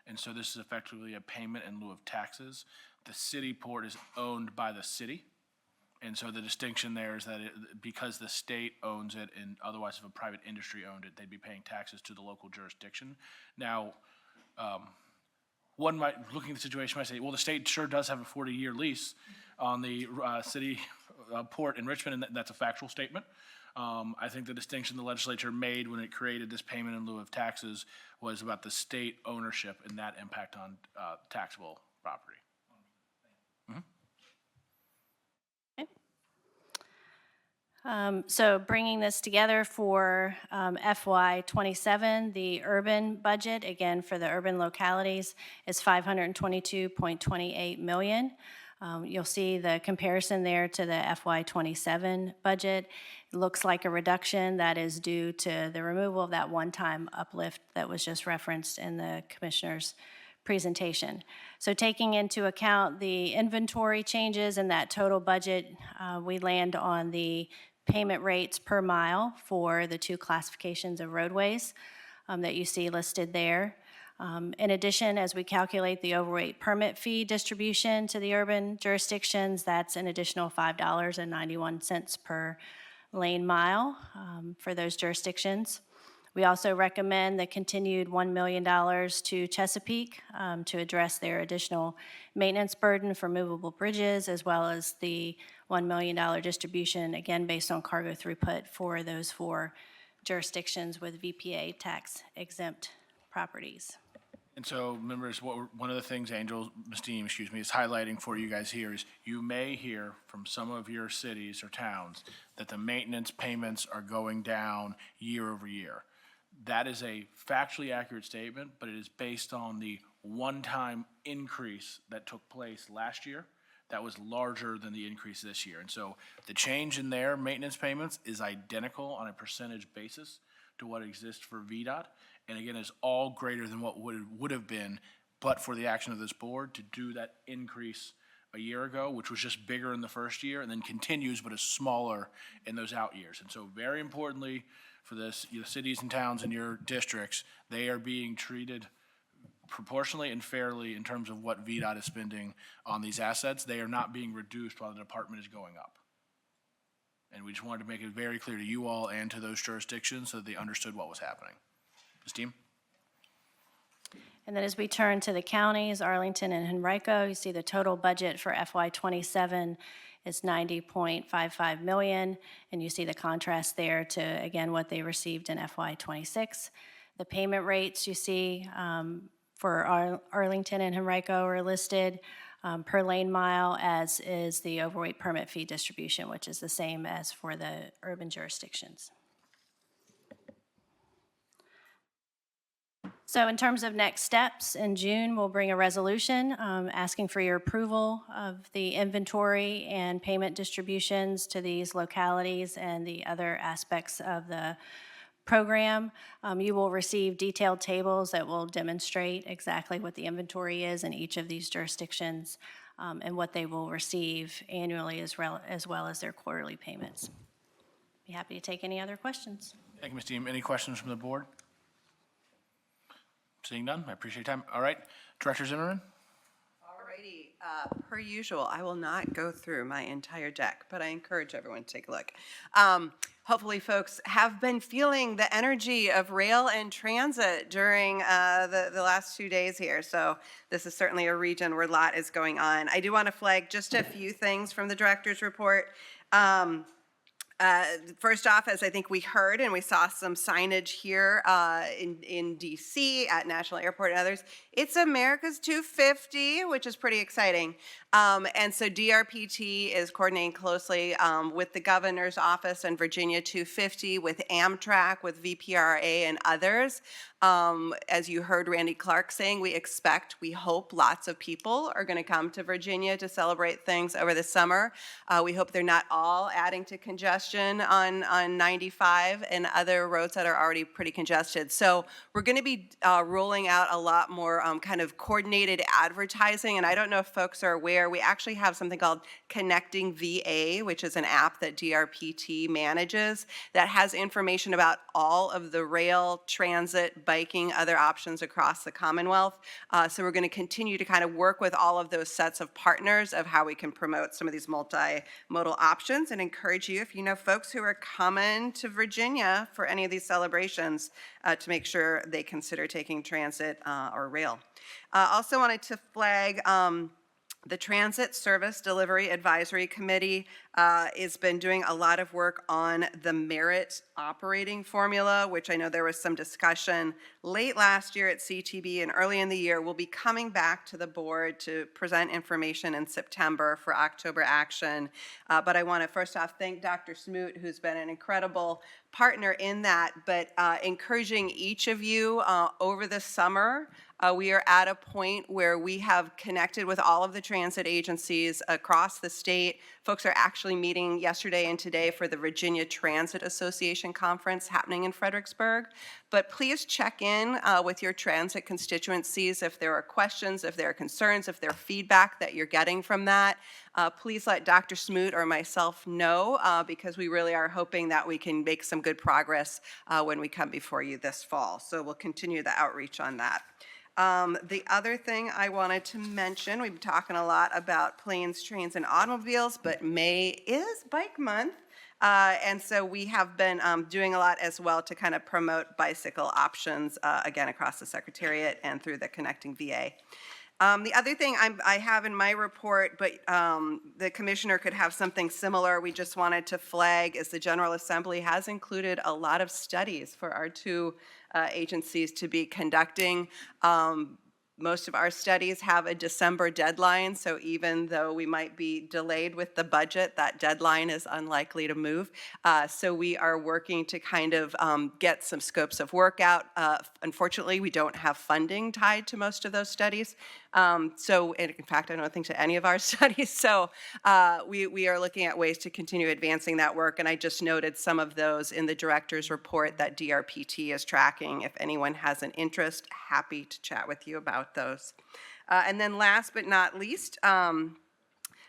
and so this is effectively a payment in lieu of taxes. The city port is owned by the city, and so the distinction there is that because the state owns it, and otherwise if a private industry owned it, they'd be paying taxes to the local jurisdiction. Now, one might, looking at the situation, might say, well, the state sure does have a 40-year lease on the city port in Richmond, and that's a factual statement. I think the distinction the legislature made when it created this payment in lieu of taxes was about the state ownership and that impact on taxable property. So bringing this together for FY27, the urban budget, again for the urban localities, is $522.28 million. You'll see the comparison there to the FY27 budget. It looks like a reduction that is due to the removal of that one-time uplift that was just referenced in the commissioner's presentation. So taking into account the inventory changes and that total budget, we land on the payment rates per mile for the 2 classifications of roadways that you see listed there. In addition, as we calculate the overweight permit fee distribution to the urban jurisdictions, that's an additional $5.91 per lane mile for those jurisdictions. We also recommend the continued $1 million to Chesapeake to address their additional maintenance burden for movable bridges, as well as the $1 million distribution, again, based on cargo throughput for those 4 jurisdictions with VPA tax exempt properties. And so, members, one of the things Ms. Deem, is highlighting for you guys here is you may hear from some of your cities or towns that the maintenance payments are going down year over year. That is a factually accurate statement, but it is based on the one-time increase that took place last year that was larger than the increase this year. And so the change in their maintenance payments is identical on a percentage basis to what exists for VDOT. And again, is all greater than what would have been but for the action of this board to do that increase a year ago, which was just bigger in the first year and then continues but is smaller in those out years. And so very importantly for this, cities and towns in your districts, they are being treated proportionally and fairly in terms of what VDOT is spending on these assets. They are not being reduced while the department is going up. And we just wanted to make it very clear to you all and to those jurisdictions so that they understood what was happening. Ms. Deem? And then as we turn to the counties, Arlington and Henrico, you see the total budget for FY27 is $90.55 million, and you see the contrast there to, again, what they received in FY26. The payment rates you see for Arlington and Henrico are listed per lane mile, as is the overweight permit fee distribution, which is the same as for the urban jurisdictions. So in terms of next steps, in June, we'll bring a resolution asking for your approval of the inventory and payment distributions to these localities and the other aspects of the program. You will receive detailed tables that will demonstrate exactly what the inventory is in each of these jurisdictions and what they will receive annually as well as their quarterly payments. Be happy to take any other questions. Thank you, Ms. Deem. Any questions from the board? Seeing none, I appreciate your time. All right, Director Zimmerman? Alrighty, per usual, I will not go through my entire deck, but I encourage everyone to take a look. Hopefully folks have been feeling the energy of rail and transit during the last 2 days here. So this is certainly a region where a lot is going on. I do want to flag just a few things from the director's report. First off, as I think we heard and we saw some signage here in DC at National Airport and others, it's America's 250, which is pretty exciting. And so DRPT is coordinating closely with the governor's office and Virginia 250, with Amtrak, with VPRA and others. As you heard Randy Clark saying, we hope lots of people are going to come to Virginia to celebrate things over the summer. We hope they're not all adding to congestion on 95 and other roads that are already pretty congested. So we're going to be rolling out a lot more kind of coordinated advertising. And I don't know if folks are aware, we actually have something called Connecting VA, which is an app that DRPT manages that has information about all of the rail, transit, biking, other options across the Commonwealth. So we're going to continue to kind of work with all of those sets of partners of how we can promote some of these multimodal options, and encourage you, if you know folks who are coming to Virginia for any of these celebrations, to make sure they consider taking transit or rail. Also wanted to flag the Transit Service Delivery Advisory Committee has been doing a lot of work on the merit operating formula, which I know there was some discussion late last year at CTB and early in the year. We'll be coming back to the board to present information in September for October action. But I want to first off thank Dr. Smoot, who's been an incredible partner in that, but encouraging each of you over the summer. We are at a point where we have connected with all of the transit agencies across the state. Folks are actually meeting yesterday and today for the Virginia Transit Association Conference happening in Fredericksburg. But please check in with your transit constituencies if there are questions, if there are concerns, if there are feedback that you're getting from that. Please let Dr. Smoot or myself know because we really are hoping that we can make some good progress when we come before you this fall. So we'll continue the outreach on that. The other thing I wanted to mention, we've been talking a lot about planes, trains, and automobiles, but May is Bike Month. And so we have been doing a lot as well to kind of promote bicycle options, again, across the Secretariat and through the Connecting VA. The other thing I have in my report, but the Commissioner could have something similar, we just wanted to flag, is the General Assembly has included a lot of studies for our two agencies to be conducting. Most of our studies have a December deadline, so even though we might be delayed with the budget, that deadline is unlikely to move. So we are working to kind of get some scopes of work out. Unfortunately, we don't have funding tied to most of those studies. So in fact, I don't think to any of our studies. So we are looking at ways to continue advancing that work. And I just noted some of those in the director's report that DRPT is tracking. If anyone has an interest, happy to chat with you about those. And then last but not least,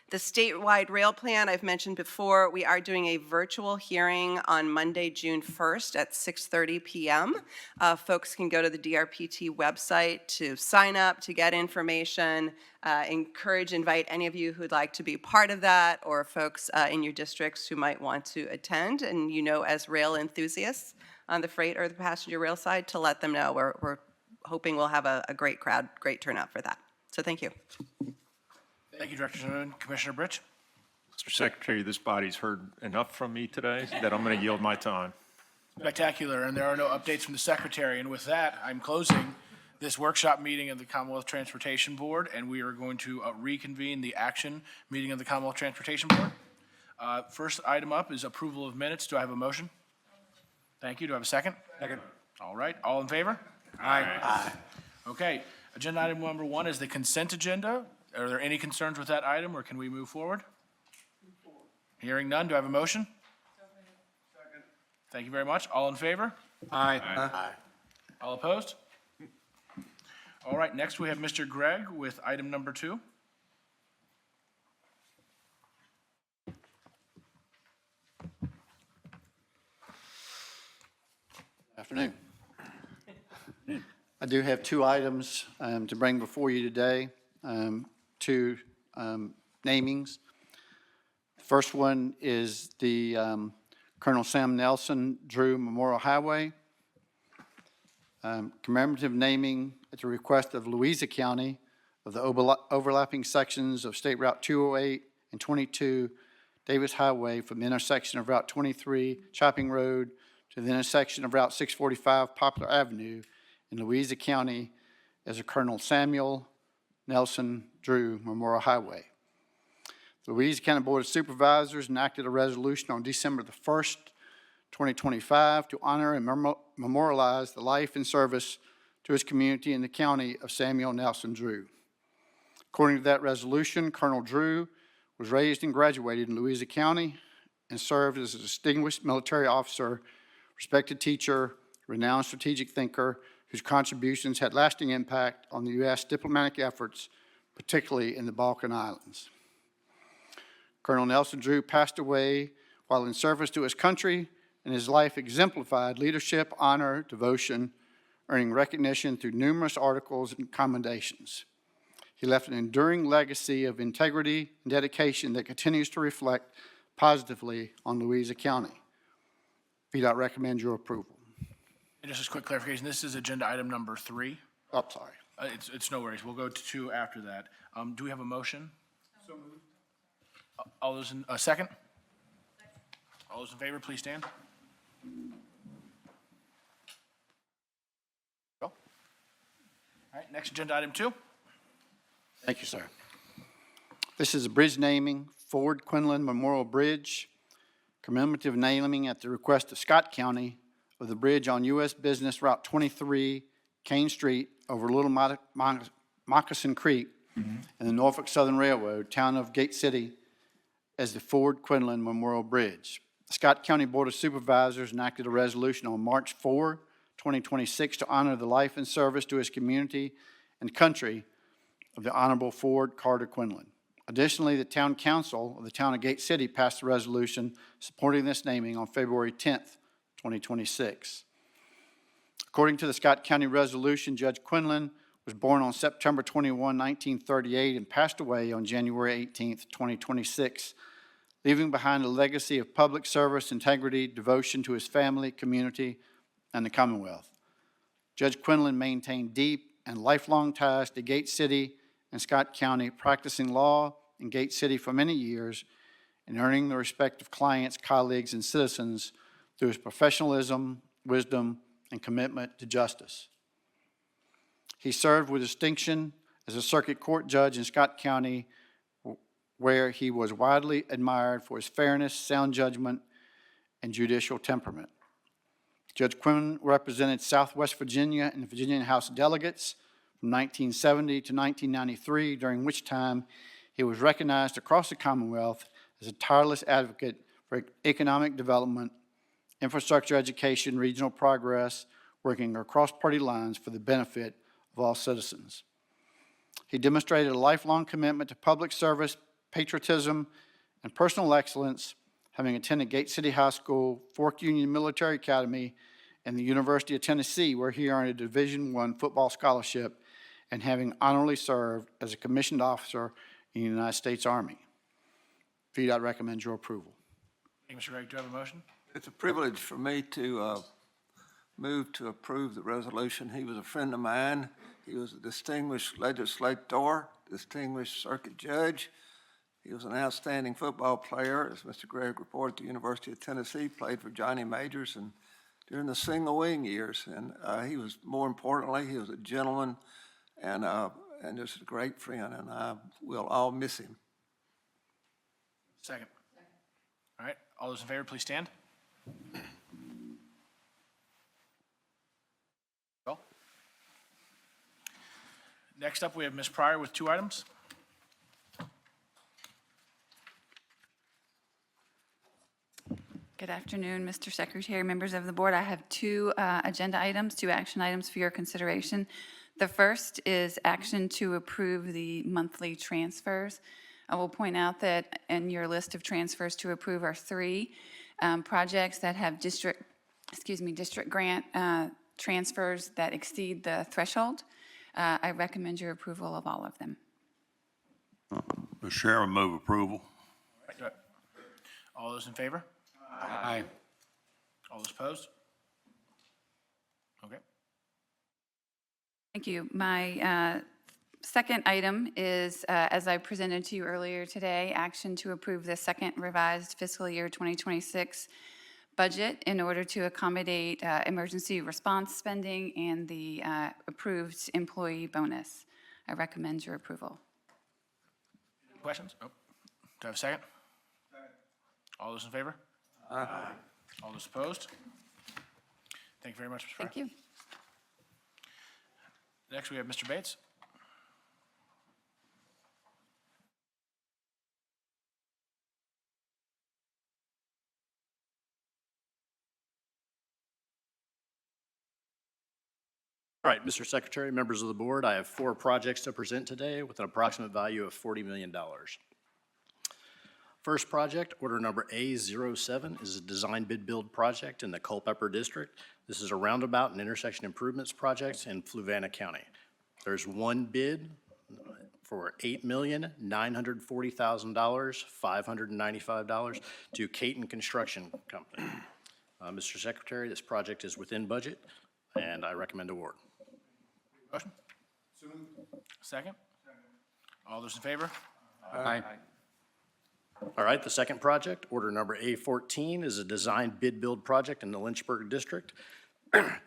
the statewide rail plan I've mentioned before, we are doing a virtual hearing on Monday, June 1st at 6:30 p.m. Folks can go to the DRPT website to sign up, to get information, invite any of you who'd like to be part of that, or folks in your districts who might want to attend, and as rail enthusiasts on the freight or the passenger rail side, to let them know. We're hoping we'll have a great crowd, great turnout for that. So thank you. Thank you, Director Zimmerman. Commissioner Britch? Mr. Secretary, this body's heard enough from me today that I'm going to yield my time. Spectacular, and there are no updates from the Secretary. And with that, I'm closing this workshop meeting of the Commonwealth Transportation Board, and we are going to reconvene the action meeting of the Commonwealth Transportation Board. First item up is approval of minutes. Do I have a motion? Thank you. Do I have a second? Second. All right. All in favor? Aye. Okay. Agenda item number 1 is the consent agenda. Are there any concerns with that item, or can we move forward? Hearing none, do I have a motion? Second. Thank you very much. All in favor? Aye. Aye. All opposed? All right, next we have Mr. Gregg with item number 2. Afternoon. I do have 2 items to bring before you today. 2 namings. First one is the Colonel Sam Nelson Drew Memorial Highway. Commemorative naming at the request of Louisa County of the overlapping sections of State Route 208 and 22 Davis Highway from the intersection of Route 23 Chopping Road to the intersection of Route 645 Poplar Avenue in Louisa County as a Colonel Samuel Nelson Drew Memorial Highway. The Louisa County Board of Supervisors enacted a resolution on December the 1st, 2025 to honor and memorialize the life and service to his community in the county of Samuel Nelson Drew. According to that resolution, Colonel Drew was raised and graduated in Louisa County and served as a distinguished military officer, respected teacher, renowned strategic thinker, whose contributions had lasting impact on the U.S. diplomatic efforts, particularly in the Balkan Islands. Colonel Nelson Drew passed away while in service to his country, and his life exemplified leadership, honor, devotion, earning recognition through numerous articles and commendations. He left an enduring legacy of integrity and dedication that continues to reflect positively on Louisa County. VDOT recommends your approval. And just a quick clarification, this is agenda item number 3. Oh, sorry. It's no worries. We'll go to 2 after that. Do we have a motion? So moved. All those in, second? All those in favor, please stand. Go. All right, next agenda item 2. Thank you, sir. This is a bridge naming, Ford Quinlan Memorial Bridge, commemorative naming at the request of Scott County of the bridge on U.S. Business Route 23, Kane Street, over Little Moccasin Creek, and the Norfolk Southern Railroad, town of Gate City, as the Ford Quinlan Memorial Bridge. The Scott County Board of Supervisors enacted a resolution on March 4, 2026 to honor the life and service to his community and country of the Honorable Ford Carter Quinlan. Additionally, the Town Council of the Town of Gate City passed a resolution supporting this naming on February 10th, 2026. According to the Scott County resolution, Judge Quinlan was born on September 21, 1938, and passed away on January 18, 2026, leaving behind a legacy of public service, integrity, devotion to his family, community, and the Commonwealth. Judge Quinlan maintained deep and lifelong ties to Gate City and Scott County, practicing law in Gate City for many years and earning the respect of clients, colleagues, and citizens through his professionalism, wisdom, and commitment to justice. He served with distinction as a circuit court judge in Scott County, where he was widely admired for his fairness, sound judgment, and judicial temperament. Judge Quinlan represented Southwest Virginia in the Virginia House Delegates from 1970 to 1993, during which time he was recognized across the Commonwealth as a tireless advocate for economic development, infrastructure, education, regional progress, working across party lines for the benefit of all citizens. He demonstrated a lifelong commitment to public service, patriotism, and personal excellence, having attended Gate City High School, Fork Union Military Academy, and the University of Tennessee, where he earned a Division I football scholarship, and having honorably served as a commissioned officer in the United States Army. VDOT recommends your approval. Thank you, Mr. Gregg. Do you have a motion? It's a privilege for me to move to approve the resolution. He was a friend of mine. He was a distinguished legislator, distinguished circuit judge. He was an outstanding football player, as Mr. Gregg reported, at the University of Tennessee, played for Johnny Majors and during the single wing years. And he was, more importantly, he was a gentleman and just a great friend, and I will all miss him. Second. All right, all those in favor, please stand. Well, next up, we have Ms. Pryor with 2 items. Good afternoon, Mr. Secretary, members of the board. I have 2 agenda items, 2 action items for your consideration. The first is action to approve the monthly transfers. I will point out that in your list of transfers to approve are 3 projects that have district grant transfers that exceed the threshold. I recommend your approval of all of them. Mr. Chairman, move approval. All those in favor? Aye. All those opposed? Okay. Thank you. My second item is, as I presented to you earlier today, action to approve the second revised fiscal year 2026 budget in order to accommodate emergency response spending and the approved employee bonus. I recommend your approval. Questions? Oh. Do I have a second? Second. All those in favor? Aye. All those opposed? Thank you very much, Mr. Fryer. Thank you. Next, we have Mr. Bates. All right, Mr. Secretary, members of the board, I have 4 projects to present today with an approximate value of $40 million. First project, order number A07, is a design bid build project in the Culpeper District. This is a roundabout and intersection improvements project in Fluvanna County. There's 1 bid for $8,940,000, $595 to Caton Construction Company. Mr. Secretary, this project is within budget, and I recommend award. Motion? Second? All those in favor? Aye. All right, the second project, order number A14, is a design bid build project in the Lynchburg District.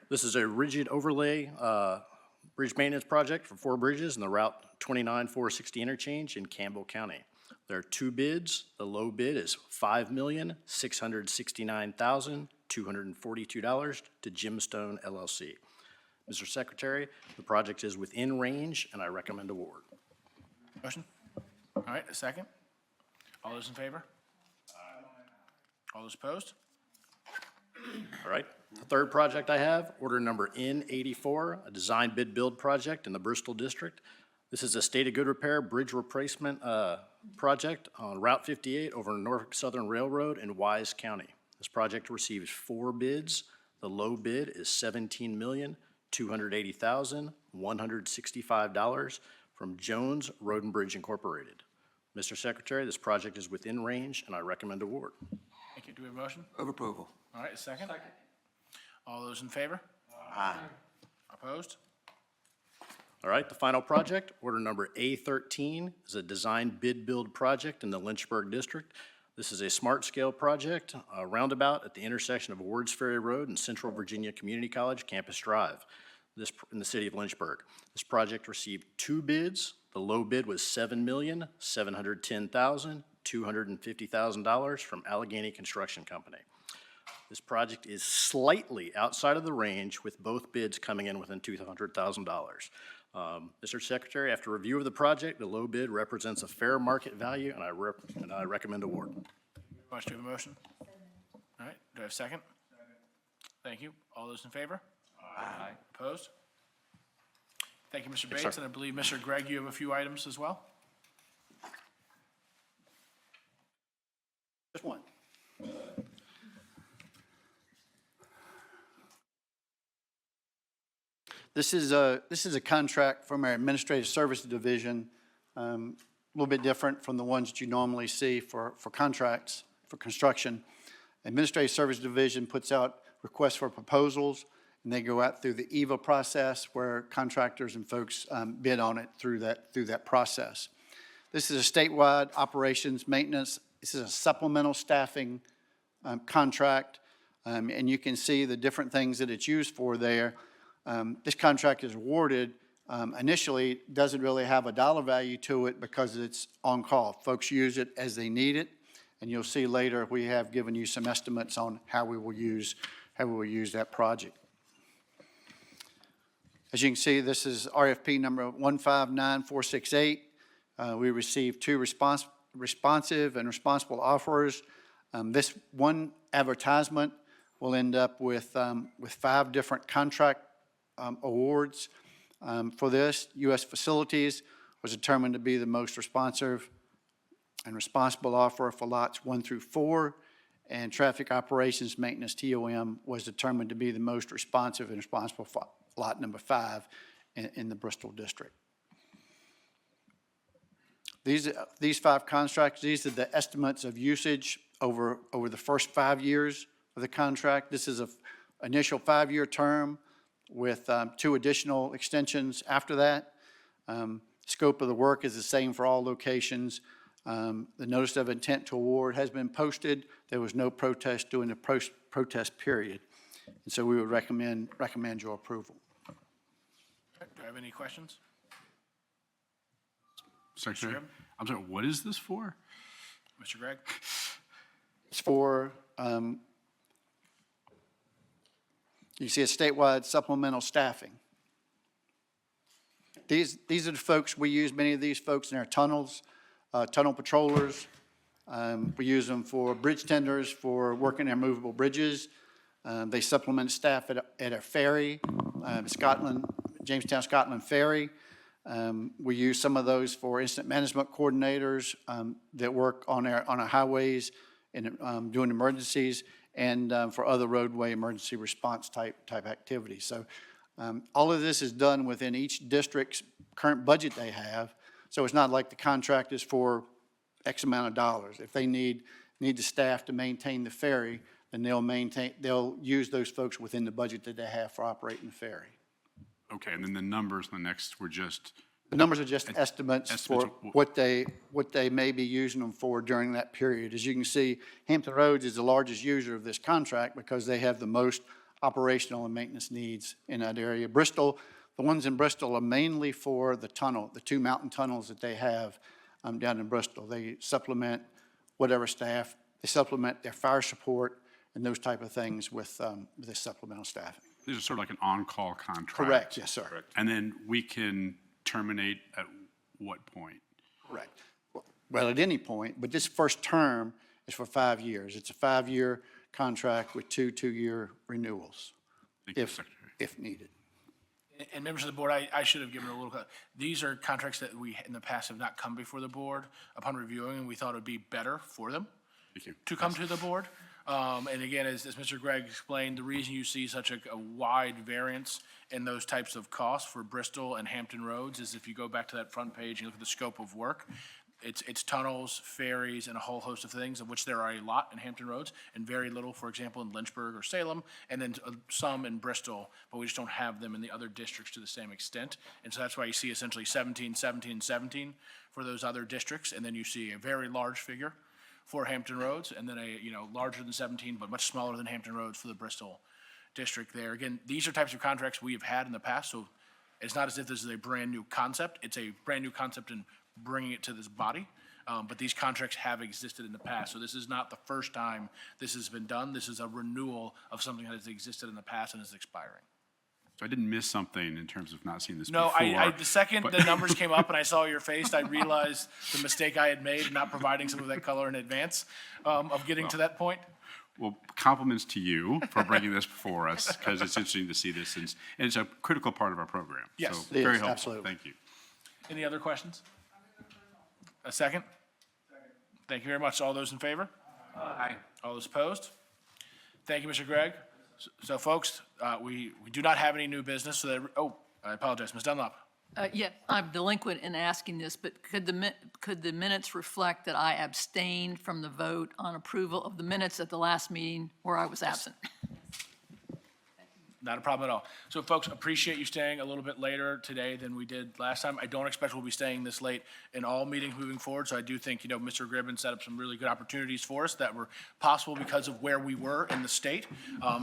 This is a rigid overlay bridge maintenance project for 4 bridges in the Route 29-460 interchange in Campbell County. There are 2 bids. The low bid is $5,669,242 to Gemstone LLC. Mr. Secretary, the project is within range, and I recommend award. Motion? All right, a second. All those in favor? All those opposed? All right, the third project I have, order number N84, a design bid build project in the Bristol District. This is a state of good repair bridge replacement project on Route 58 over Norfolk Southern Railroad in Wise County. This project receives 4 bids. The low bid is $17,250,000 $280,165 from Jones Road and Bridge Incorporated. Mr. Secretary, this project is within range, and I recommend award. Thank you. Do we have a motion? Move approval. All right, a second? Second. All those in favor? Aye. Opposed? All right, the final project, order number A13, is a design bid build project in the Lynchburg District. This is a smart scale project, a roundabout at the intersection of Wards Ferry Road and Central Virginia Community College Campus Drive, in the city of Lynchburg. This project received 2 bids. The low bid was $7,710,250,000 from Allegheny Construction Company. This project is slightly outside of the range, with both bids coming in within $200,000. Mr. Secretary, after review of the project, the low bid represents a fair market value, and I recommend award. Much. Do you have a motion? All right, do I have a second? Thank you. All those in favor? Aye. Opposed? Thank you, Mr. Yes, Bates, sir. and I believe, Mr. Gregg, you have a few items as well? Just one. This is a contract from our Administrative Services Division, a little bit different from the ones that you normally see for contracts, for construction. Administrative Services Division puts out requests for proposals, and they go out through the EVA process where contractors and folks bid on it through that process. This is a statewide operations maintenance. This is a supplemental staffing contract, and you can see the different things that it's used for there. This contract is awarded, initially doesn't really have a dollar value to it because it's on call. Folks use it as they need it, and you'll see later we have given you some estimates on how we will use that project. As you can see, this is RFP number 159468. We received 2 responsive and responsible offers. This one advertisement will end up with 5 different contract awards for this. U.S. Facilities was determined to be the most responsive and responsible offer for lots 1 through 4, and Traffic Operations Maintenance, TOM, was determined to be the most responsive and responsible for lot number 5 in the Bristol district. These 5 contracts, these are the estimates of usage over the first 5 years of the contract. This is an initial 5-year term with 2 additional extensions after that. Scope of the work is the same for all locations. The notice of intent to award has been posted. There was no protest during the protest period. And so we would recommend your approval. Do I have any questions? Secretary, Gregg? I'm sorry, what is this for? Mr. Gregg? It's for, you see a statewide supplemental staffing. These are the folks, we use many of these folks in our tunnels, tunnel patrollers. We use them for bridge tenders, for working our movable bridges. They supplement staff at our ferry, Jamestown, Scotland Ferry. We use some of those for incident management coordinators that work on our highways and doing emergencies, and for other roadway emergency response type activities. So all of this is done within each district's current budget they have. So it's not like the contract is for X amount of dollars. If they need the staff to maintain the ferry, then they'll use those folks within the budget that they have for operating the ferry. Okay, and then the numbers on the next were just... The numbers are just estimates for what they may be using them for during that period. As you can see, Hampton Roads is the largest user of this contract because they have the most operational and maintenance needs in that area. Bristol, the ones in Bristol are mainly for the tunnel, the 2 mountain tunnels that they have down in Bristol. They supplement whatever staff, they supplement their fire support and those type of things with this supplemental staffing. These are sort of like an on-call contract. Correct, yes, sir. Correct. And then we can terminate at what point? Correct. Well, at any point, but this first term is for 5 years. It's a 5-year contract with 2 2-year renewals, if needed. And members of the board, I should have given a little, these are contracts that we in the past have not come before the board. Upon reviewing, and we thought it would be better for them to come to the board. And again, as Mr. Gregg explained, the reason you see such a wide variance in those types of costs for Bristol and Hampton roads is if you go back to that front page and you look at the scope of work, it's tunnels, ferries, and a whole host of things, of which there are a lot in Hampton roads, and very little, for example, in Lynchburg or Salem, and then some in Bristol, but we just don't have them in the other districts to the same extent. And so that's why you see essentially 17, 17, 17 for those other districts, and then you see a very large figure for Hampton roads, and then a, larger than 17, but much smaller than Hampton roads for the Bristol district there. Again, these are types of contracts we have had in the past, so it's not as if this is a brand-new concept. It's a brand-new concept in bringing it to this body, but these contracts have existed in the past. So this is not the first time this has been done. This is a renewal of something that has existed in the past and is expiring. So I didn't miss something in terms of not seeing this No, before. the second the numbers came up and I saw your face, I realized the mistake I had made in not providing some of that color in advance of getting to that point. Well, compliments to you for bringing this before us, because it's interesting to see this, and it's a critical part of our program. Yes. So It is, very helpful. absolutely. Thank you. Any other questions? A second? Thank you very much. All those in favor? Aye. All those opposed? Thank you, Mr. Gregg. So folks, we do not have any new business, so that, I apologize, Ms. Dunlop. Yeah, I'm delinquent in asking this, but could the minutes reflect that I abstained from the vote on approval of the minutes at the last meeting where I was absent? Not a problem at all. So folks, appreciate you staying a little bit later today than we did last time. I don't expect we'll be staying this late in all meetings moving forward, so I do think, Mr. Gribben set up some really good opportunities for us that were possible because of where we were in the state.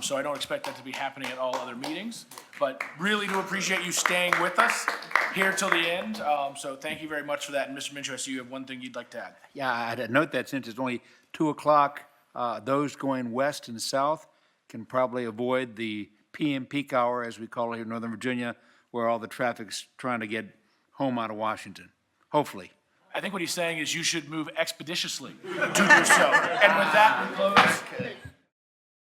So I don't expect that to be happening at all other meetings, but really do appreciate you staying with us here till the end. So thank you very much for that. And Mr. Minshew, I see you have one thing you'd like to add. Yeah, I'd note that since it's only 2 o'clock, those going west and south can probably avoid the PM peak hour, as we call it here in Northern Virginia, where all the traffic's trying to get home out of Washington, hopefully. I think what he's saying is you should move expeditiously to do so. And with that, we close